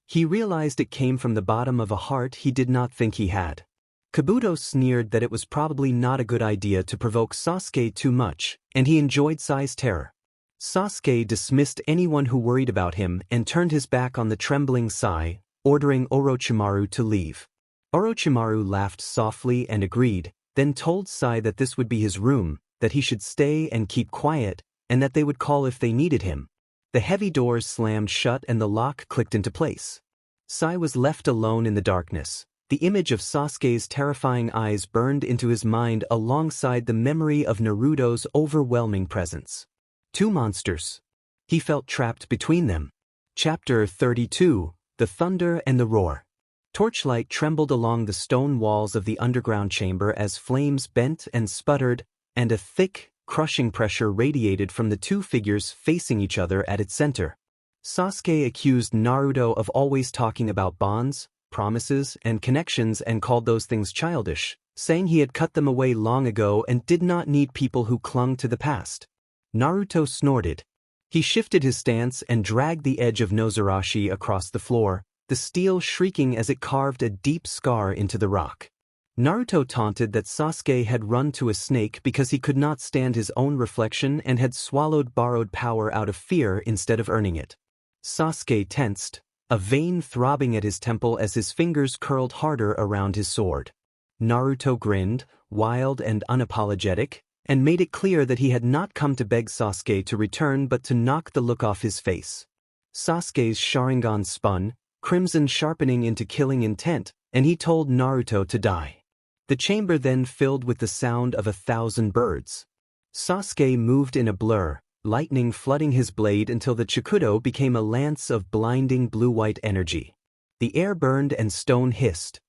He realized it came from the bottom of a heart he did not think he had. Kabuto sneered that it was probably not a good idea to provoke Sasuke too much, and he enjoyed Sai's terror. Sasuke dismissed anyone who worried about him and turned his back on the trembling Sai, ordering Orochimaru to leave. Orochimaru laughed softly and agreed, then told Sai that this would be his room, that he should stay and keep quiet, and that they would call if they needed him. The heavy doors slammed shut and the lock clicked into place. Sai was left alone in the darkness. The image of Sasuke's terrifying eyes burned into his mind alongside the memory of Naruto's overwhelming presence. Two monsters. He felt trapped between them. Chapter 32, The Thunder and the Roar. Torchlight trembled along the stone walls of the underground chamber as flames bent and sputtered, and a thick, crushing pressure radiated from the two figures facing each other at its center. Sasuke accused Naruto of always talking about bonds, promises, and connections and called those things childish, saying he had cut them away long ago and did not need people who clung to the past. Naruto snorted. He shifted his stance and dragged the edge of Nozarashi across the floor, the steel shrieking as it carved a deep scar into the rock. Naruto taunted that Sasuke had run to a snake because he could not stand his own reflection and had swallowed borrowed power out of fear instead of earning it. Sasuke tensed, a vein throbbing at his temple as his fingers curled harder around his sword. Naruto grinned, wild and unapologetic, and made it clear that he had not come to beg Sasuke to return but to knock the look off his face. Sasuke's Sharingan spun, crimson sharpening into killing intent, and he told Naruto to die. The chamber then filled with the sound of 1,000 birds. Sasuke moved in a blur, lightning flooding his blade until the Chikudo became a lance of blinding blue-white energy. The air burned and stone hissed.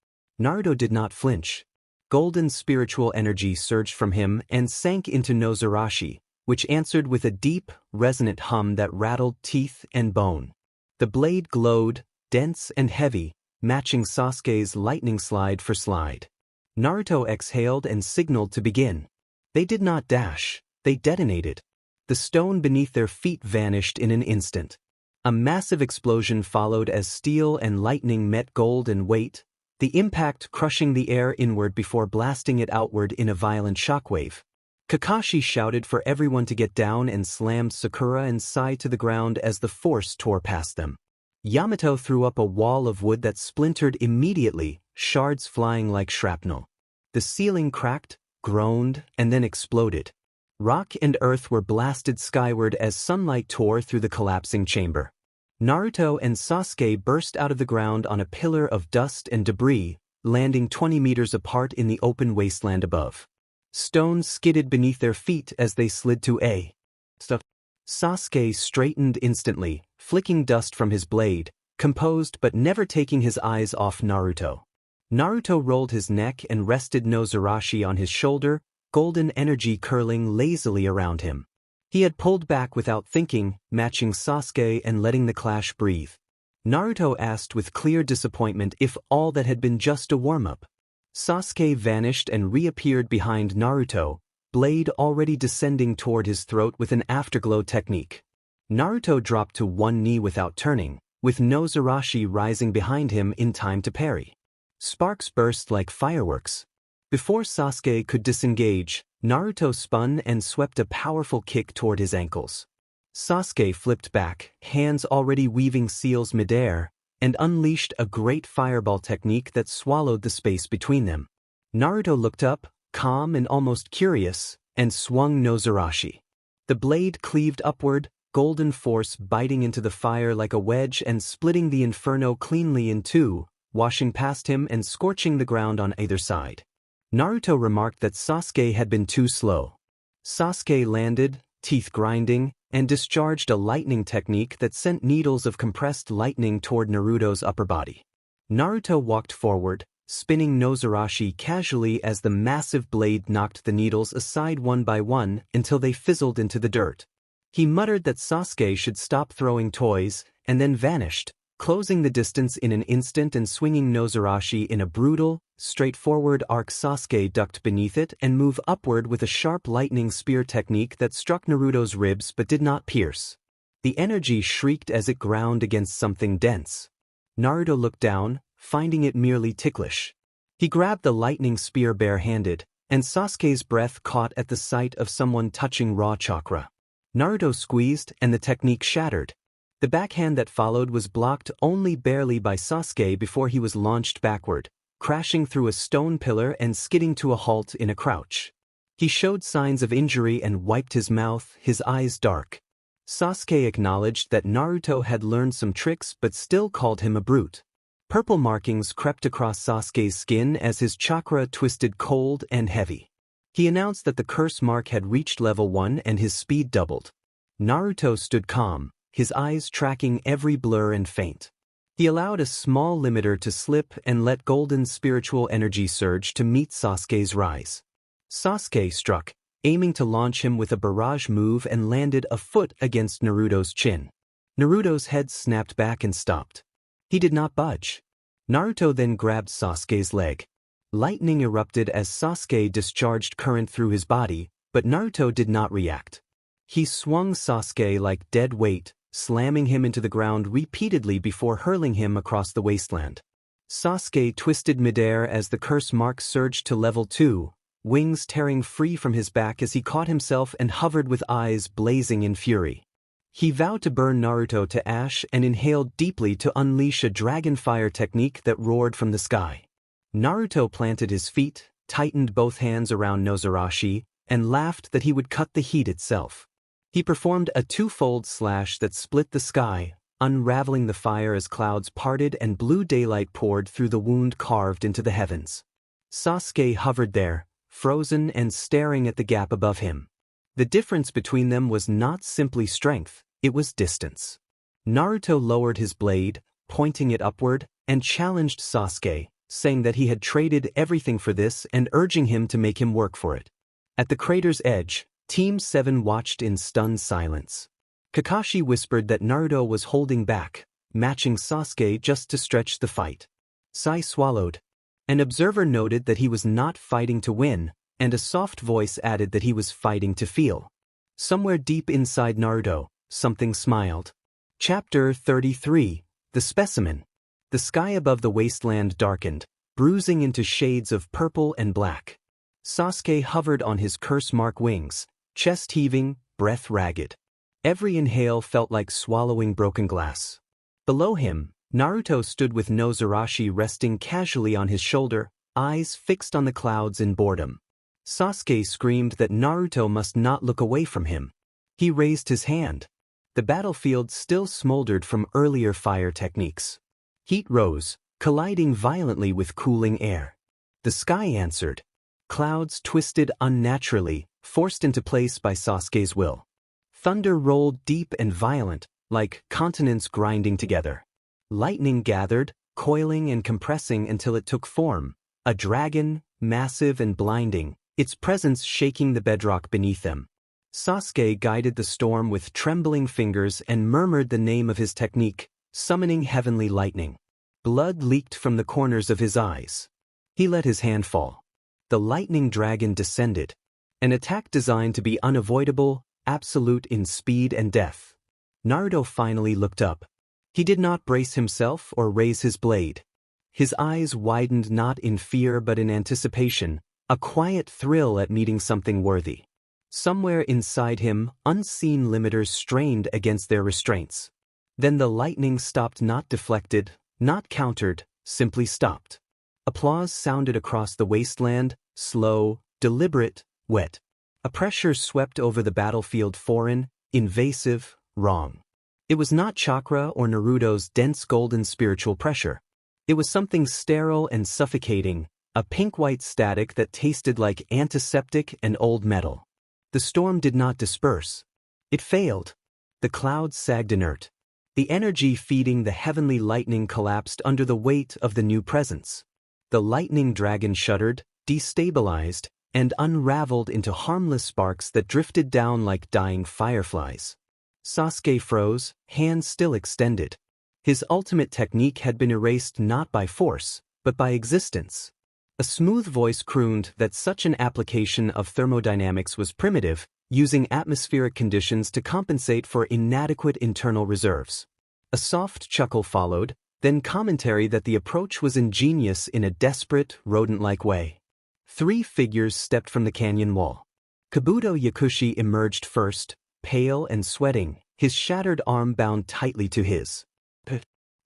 Naruto did not flinch. Golden spiritual energy surged from him and sank into Nozarashi, which answered with a deep, resonant hum that rattled teeth and bone. The blade glowed, dense and heavy, matching Sasuke's lightning slide for slide. Naruto exhaled and signaled to begin. They did not dash, they detonated. The stone beneath their feet vanished in an instant. A massive explosion followed as steel and lightning met gold and weight, the impact crushing the air inward before blasting it outward in a violent shockwave. Kakashi shouted for everyone to get down and slammed Sakura and Sai to the ground as the force tore past them. Yamato threw up a wall of wood that splintered immediately, shards flying like shrapnel. The ceiling cracked, groaned, and then exploded. Rock and earth were blasted skyward as sunlight tore through the collapsing chamber. Naruto and Sasuke burst out of the ground on a pillar of dust and debris, landing 20 meters apart in the open wasteland above. Stones skidded beneath their feet as they slid to a stop. Sasuke straightened instantly, flicking dust from his blade, composed but never taking his eyes off Naruto. Naruto rolled his neck and rested Nozarashi on his shoulder, golden energy curling lazily around him. He had pulled back without thinking, matching Sasuke and letting the clash breathe. Naruto asked with clear disappointment if all that had been just a warm-up. Sasuke vanished and reappeared behind Naruto, blade already descending toward his throat with an afterglow technique. Naruto dropped to one knee without turning, with Nozarashi rising behind him in time to parry. Sparks burst like fireworks. Before Sasuke could disengage, Naruto spun and swept a powerful kick toward his ankles. Sasuke flipped back, hands already weaving seals midair, and unleashed a great fireball technique that swallowed the space between them. Naruto looked up, calm and almost curious, and swung Nozarashi. The blade cleaved upward, golden force biting into the fire like a wedge and splitting the inferno cleanly in two, washing past him and scorching the ground on either side. Naruto remarked that Sasuke had been too slow. Sasuke landed, teeth grinding, and discharged a lightning technique that sent needles of compressed lightning toward Naruto's upper body. Naruto walked forward, spinning Nozarashi casually as the massive blade knocked the needles aside one by one until they fizzled into the dirt. He muttered that Sasuke should stop throwing toys, and then vanished, closing the distance in an instant and swinging Nozarashi in a brutal, straightforward arc. Sasuke ducked beneath it and moved upward with a sharp lightning spear technique that struck Naruto's ribs but did not pierce. The energy shrieked as it ground against something dense. Naruto looked down, finding it merely ticklish. He grabbed the lightning spear bare-handed, and Sasuke's breath caught at the sight of someone touching raw chakra. Naruto squeezed and the technique shattered. The backhand that followed was blocked only barely by Sasuke before he was launched backward, crashing through a stone pillar and skidding to a halt in a crouch. He showed signs of injury and wiped his mouth, his eyes dark. Sasuke acknowledged that Naruto had learned some tricks but still called him a brute. Purple markings crept across Sasuke's skin as his chakra twisted cold and heavy. He announced that the curse mark had reached level 1 and his speed doubled. Naruto stood calm, his eyes tracking every blur and feint. He allowed a small limiter to slip and let golden spiritual energy surge to meet Sasuke's rise. Sasuke struck, aiming to launch him with a barrage move and landed a foot against Naruto's chin. Naruto's head snapped back and stopped. He did not budge. Naruto then grabbed Sasuke's leg. Lightning erupted as Sasuke discharged current through his body, but Naruto did not react. He swung Sasuke like dead weight, slamming him into the ground repeatedly before hurling him across the wasteland. Sasuke twisted midair as the curse mark surged to level 2, wings tearing free from his back as he caught himself and hovered with eyes blazing in fury. He vowed to burn Naruto to ash and inhaled deeply to unleash a dragon fire technique that roared from the sky. Naruto planted his feet, tightened both hands around Nozarashi, and laughed that he would cut the heat itself. He performed a twofold slash that split the sky, unraveling the fire as clouds parted and blue daylight poured through the wound carved into the heavens. Sasuke hovered there, frozen and staring at the gap above him. The difference between them was not simply strength, it was distance. Naruto lowered his blade, pointing it upward, and challenged Sasuke, saying that he had traded everything for this and urging him to make him work for it. At the crater's edge, Team 7 watched in stunned silence. Kakashi whispered that Naruto was holding back, matching Sasuke just to stretch the fight. Sai swallowed. An observer noted that he was not fighting to win, and a soft voice added that he was fighting to feel. Somewhere deep inside Naruto, something smiled. Chapter 33, The Specimen. The sky above the wasteland darkened, bruising into shades of purple and black. Sasuke hovered on his curse mark wings, chest heaving, breath ragged. Every inhale felt like swallowing broken glass. Below him, Naruto stood with Nozarashi resting casually on his shoulder, eyes fixed on the clouds in boredom. Sasuke screamed that Naruto must not look away from him. He raised his hand. The battlefield still smoldered from earlier fire techniques. Heat rose, colliding violently with cooling air. The sky answered. Clouds twisted unnaturally, forced into place by Sasuke's will. Thunder rolled deep and violent, like continents grinding together. Lightning gathered, coiling and compressing until it took form, a dragon, massive and blinding, its presence shaking the bedrock beneath them. Sasuke guided the storm with trembling fingers and murmured the name of his technique, summoning heavenly lightning. Blood leaked from the corners of his eyes. He let his hand fall. The lightning dragon descended. An attack designed to be unavoidable, absolute in speed and depth. Naruto finally looked up. He did not brace himself or raise his blade. His eyes widened not in fear but in anticipation, a quiet thrill at meeting something worthy. Somewhere inside him, unseen limiters strained against their restraints. Then the lightning stopped, not deflected, not countered, simply stopped. Applause sounded across the wasteland, slow, deliberate, wet. A pressure swept over the battlefield, foreign, invasive, wrong. It was not chakra or Naruto's dense golden spiritual pressure. It was something sterile and suffocating, a pink-white static that tasted like antiseptic and old metal. The storm did not disperse. It failed. The clouds sagged inert. The energy feeding the heavenly lightning collapsed under the weight of the new presence. The lightning dragon shuddered, destabilized, and unraveled into harmless sparks that drifted down like dying fireflies. Sasuke froze, hands still extended. His ultimate technique had been erased not by force, but by existence. A smooth voice crooned that such an application of thermodynamics was primitive, using atmospheric conditions to compensate for inadequate internal reserves. A soft chuckle followed, then commentary that the approach was ingenious in a desperate, rodent-like way. 3 figures stepped from the canyon wall. Kabuto Yakushi emerged first, pale and sweating, his shattered arm bound tightly to his.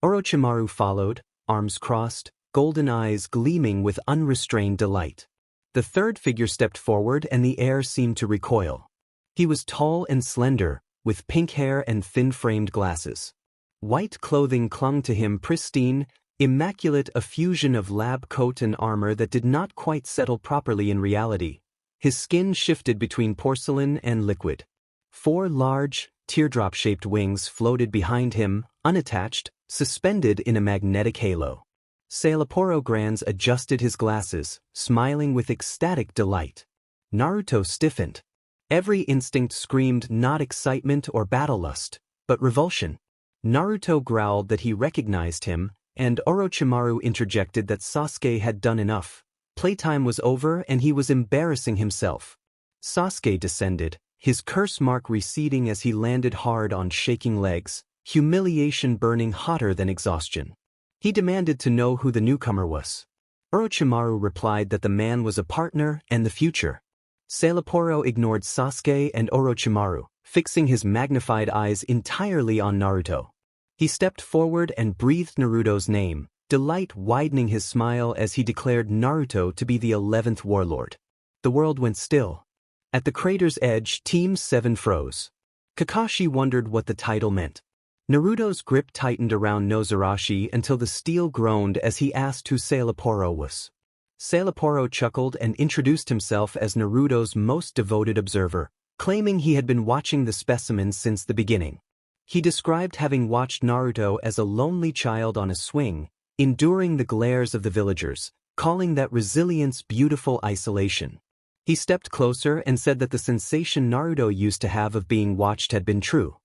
Orochimaru followed, arms crossed, golden eyes gleaming with unrestrained delight. The third figure stepped forward and the air seemed to recoil. He was tall and slender, with pink hair and thin-framed glasses. White clothing clung to him, pristine, immaculate, a fusion of lab coat and armor that did not quite settle properly in reality. His skin shifted between porcelain and liquid. 4 large, teardrop-shaped wings floated behind him, unattached, suspended in a magnetic halo. Sailaporo Granz adjusted his glasses, smiling with ecstatic delight. Naruto stiffened. Every instinct screamed not excitement or battle lust, but revulsion. Naruto growled that he recognized him, and Orochimaru interjected that Sasuke had done enough. Playtime was over and he was embarrassing himself. Sasuke descended, his curse mark receding as he landed hard on shaking legs, humiliation burning hotter than exhaustion. He demanded to know who the newcomer was. Orochimaru replied that the man was a partner and the future. Sailaporo ignored Sasuke and Orochimaru, fixing his magnified eyes entirely on Naruto. He stepped forward and breathed Naruto's name, delight widening his smile as he declared Naruto to be the 11th warlord. The world went still. At the crater's edge, Team 7 froze. Kakashi wondered what the title meant. Naruto's grip tightened around Nozarashi until the steel groaned as he asked who Sailaporo was. Sailaporo chuckled and introduced himself as Naruto's most devoted observer, claiming he had been watching the specimens since the beginning. He described having watched Naruto as a lonely child on a swing, enduring the glares of the villagers, calling that resilience beautiful isolation. He stepped closer and said that the sensation Naruto used to have of being watched had been true.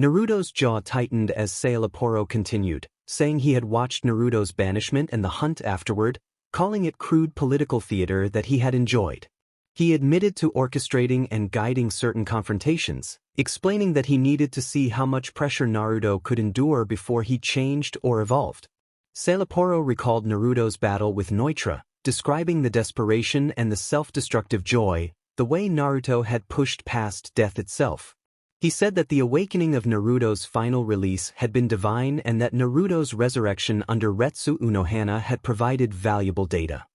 Naruto's jaw tightened as Sailaporo continued, saying he had watched Naruto's banishment and the hunt afterward, calling it crude political theater that he had enjoyed. He admitted to orchestrating and guiding certain confrontations, explaining that he needed to see how much pressure Naruto could endure before he changed or evolved. Sailaporo recalled Naruto's battle with Neutra, describing the desperation and the self-destructive joy, the way Naruto had pushed past death itself. He said that the awakening of Naruto's final release had been divine and that Naruto's resurrection under Retsu Unohana had provided valuable data.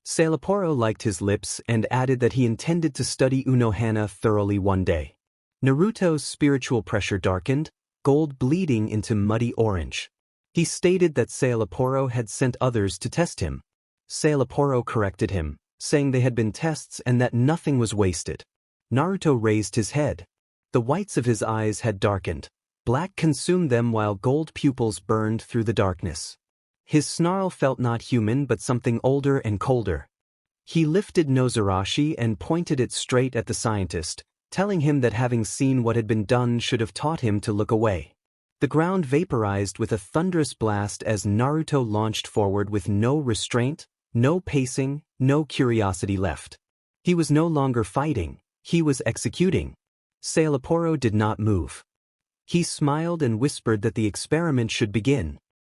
Sailaporo liked his lips and added that he intended to study Unohana thoroughly one day. Naruto's spiritual pressure darkened, gold bleeding into muddy orange. He stated that Sailaporo had sent others to test him. Sailaporo corrected him, saying they had been tests and that nothing was wasted. Naruto raised his head. The whites of his eyes had darkened. Black consumed them while gold pupils burned through the darkness. His snarl felt not human but something older and colder. He lifted Nozarashi and pointed it straight at the scientist, telling him that having seen what had been done should have taught him to look away. The ground vaporized with a thunderous blast as Naruto launched forward with no restraint, no pacing, no curiosity left. He was no longer fighting, he was executing. Sailaporo did not move. He smiled and whispered that the experiment should begin.